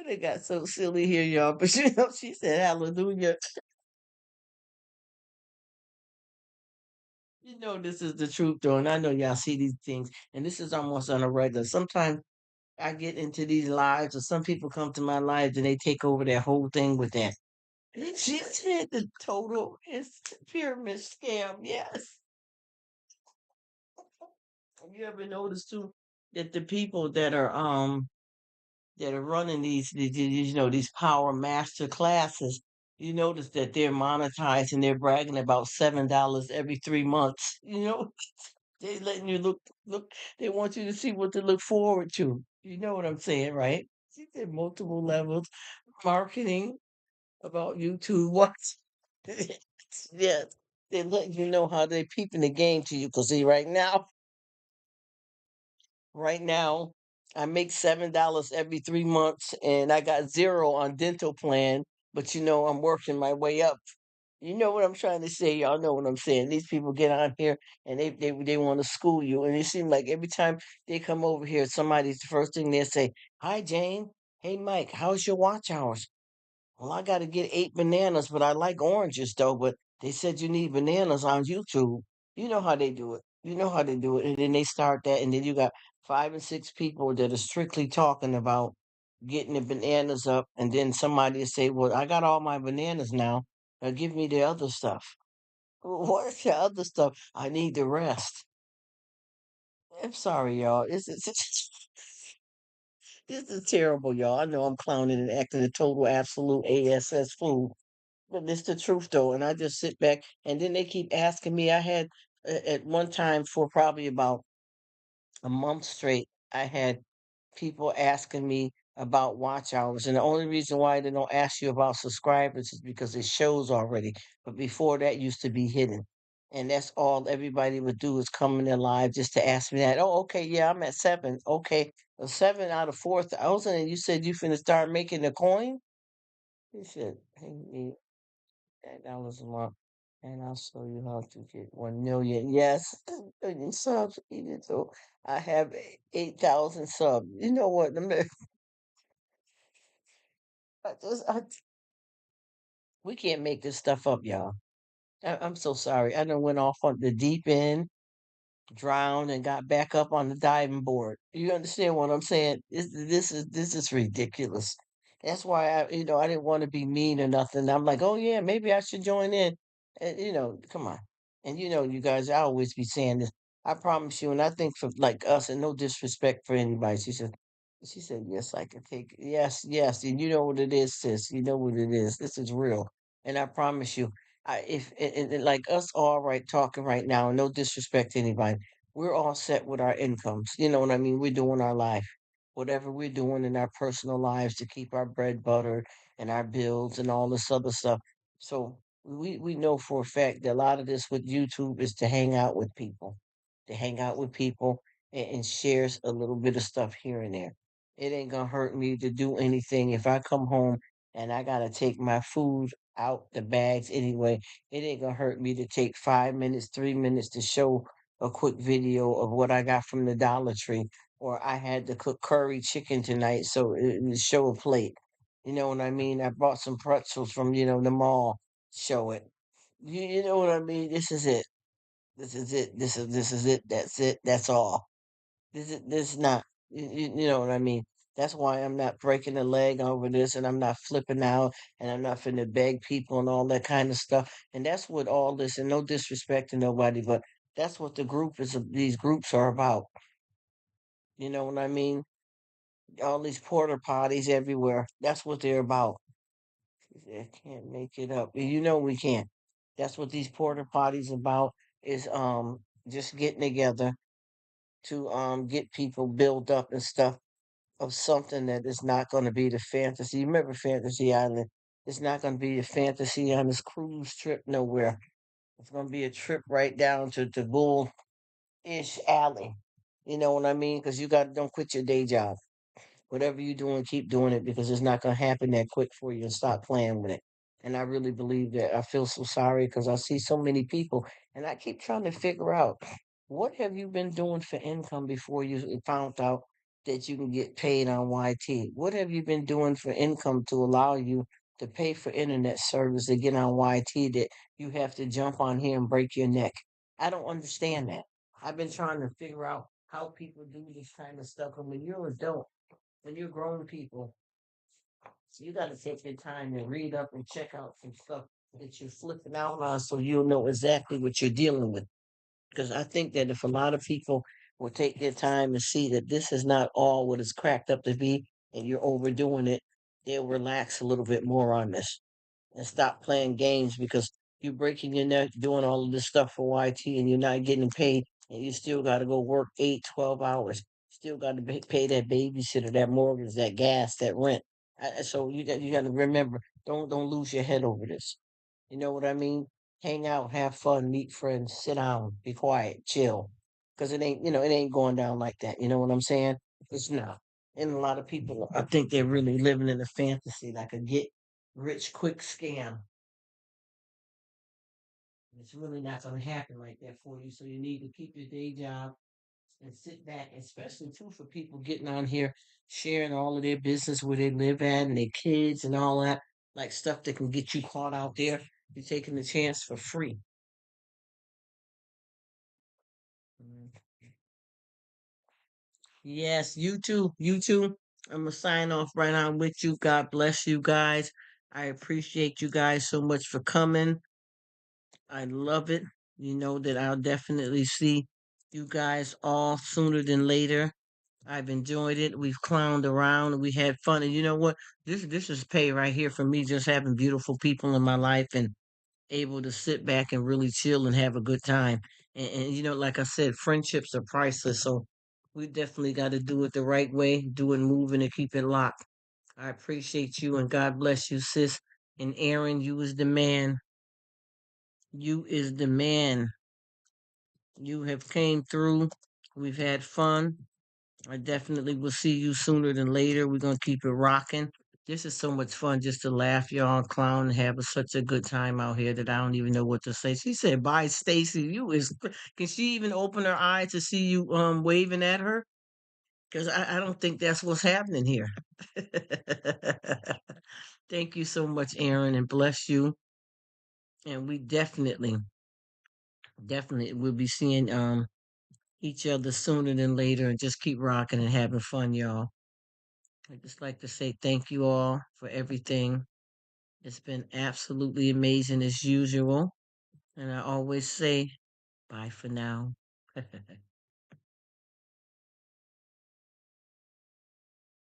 They got so silly here, y'all. But she said, "Hallelujah." This is the truth, though, and I know y'all see these things, and this is almost on a regular. Sometimes I get into these lives, or some people come to my lives and they take over that whole thing with that. She said the total is pyramid scam. Yes. Have you ever noticed too that the people that are running these power master classes, you notice that they're monetized and they're bragging about $7 every 3 months. They letting you look. They want you to see what to look forward to. You know what I'm saying, right? See, there multiple levels marketing about YouTube. What? Yes, they letting you know how they peeping the game to you. Cause see, right now, I make $7 every 3 months, and I got zero on dental plan. But I'm working my way up. You know what I'm trying to say? Y'all know what I'm saying. These people get on here and they want to school you, and it seems like every time they come over here, somebody's the first thing they say, "Hi, Jane. Hey, Mike. How's your watch hours?" Well, I got to get 8 bananas, but I like oranges though. But they said you need bananas on YouTube. You know how they do it. You know how they do it. And then they start that, and then you got 5 and 6 people that are strictly talking about getting the bananas up. And then somebody will say, "Well, I got all my bananas now. Give me the other stuff." What's the other stuff? I need the rest. I'm sorry, y'all. This is terrible, y'all. I know I'm clowning and acting a total absolute ASS fool. But it's the truth though, and I just sit back and then they keep asking me. I had at one time for probably about a month straight, I had people asking me about watch hours, and the only reason why they don't ask you about subscribers is because it shows already. But before that used to be hidden, and that's all everybody would do is come in their live just to ask me that. Oh, okay, yeah, I'm at 7. Okay, 7 out of 4,000, and you said you finna start making a coin. You should pay me $10 a month, and I'll show you how to get 1 million. Yes, 1 million subs. Even though I have 8,000 subs. You know what? We can't make this stuff up, y'all. I'm so sorry. I done went off on the deep end, drowned, and got back up on the diving board. You understand what I'm saying? This is ridiculous. That's why I didn't want to be mean or nothing. I'm like, oh yeah, maybe I should join in. And come on. And you guys, I always be saying this. I promise you, and I think for like us, and no disrespect for anybody, she said, yes, I can take it. Yes, yes, and you know what it is, sis. You know what it is. This is real, and I promise you, if and like us all right talking right now, no disrespect to anybody, we're all set with our incomes. You know what I mean? We're doing our life, whatever we're doing in our personal lives to keep our bread buttered and our bills and all this other stuff. So we know for a fact that a lot of this with YouTube is to hang out with people, and shares a little bit of stuff here and there. It ain't gonna hurt me to do anything if I come home and I gotta take my food out the bags anyway. It ain't gonna hurt me to take 5 minutes, 3 minutes to show a quick video of what I got from the Dollar Tree, or I had to cook curry chicken tonight, so it show a plate. You know what I mean? I bought some pretzels from the mall. Show it. You know what I mean? This is it. This is it. This is it. That's it. That's all. This is not. You know what I mean? That's why I'm not breaking a leg over this, and I'm not flipping out, and I'm not finna beg people and all that kind of stuff. And that's what all this. And no disrespect to nobody, but that's what the group is. These groups are about. You know what I mean? All these porter potties everywhere. That's what they're about. I can't make it up. You know we can't. That's what these porter potties about. Is just getting together to get people build up and stuff of something that is not going to be the fantasy. You remember Fantasy Island? It's not going to be a fantasy on this cruise trip nowhere. It's going to be a trip right down to Bull Ish Alley. You know what I mean? Because you got don't quit your day job. Whatever you're doing, keep doing it because it's not going to happen that quick for you and stop playing with it. And I really believe that. I feel so sorry because I see so many people and I keep trying to figure out what have you been doing for income before you found out that you can get paid on YT? What have you been doing for income to allow you to pay for internet service to get on YT that you have to jump on here and break your neck? I don't understand that. I've been trying to figure out how people do this kind of stuff. And when you're an adult, when you're grown people, you got to take your time and read up and check out some stuff that you're flipping out on so you'll know exactly what you're dealing with. Because I think that if a lot of people will take their time and see that this is not all what it's cracked up to be and you're overdoing it, they'll relax a little bit more on this and stop playing games because you're breaking your neck doing all of this stuff for YT and you're not getting paid and you still got to go work 8, 12 hours. Still got to pay that babysitter, that mortgage, that gas, that rent. So you got to remember, don't lose your head over this. You know what I mean? Hang out, have fun, meet friends, sit down, be quiet, chill. Because it ain't going down like that. You know what I'm saying? It's not. And a lot of people, I think they're really living in a fantasy, like a get rich quick scam. It's really not going to happen like that for you. So you need to keep your day job and sit back, especially too for people getting on here sharing all of their business where they live at and their kids and all that, like stuff that can get you caught out there. You're taking the chance for free. Mm. Yes, you too. You too. I'm gonna sign off right on with you. God bless you guys. I appreciate you guys so much for coming. I love it. You know that I'll definitely see you guys all sooner than later. I've enjoyed it. We've clowned around. We had fun. And you know what? This is pay right here for me just having beautiful people in my life and able to sit back and really chill and have a good time. And like I said, friendships are priceless. So we definitely got to do it the right way, do it moving and keep it locked. I appreciate you and God bless you, sis. And Aaron, you is the man. You is the man. You have came through. We've had fun. I definitely will see you sooner than later. We're gonna keep it rocking. This is so much fun just to laugh, y'all, and clown, and have such a good time out here that I don't even know what to say. She said, "Bye, Stacy." You is. Can she even open her eyes to see you waving at her? Because I don't think that's what's happening here. Thank you so much, Aaron, and bless you. And we definitely will be seeing each other sooner than later, and just keep rocking and having fun, y'all. I'd just like to say thank you all for everything. It's been absolutely amazing as usual. And I always say bye for now.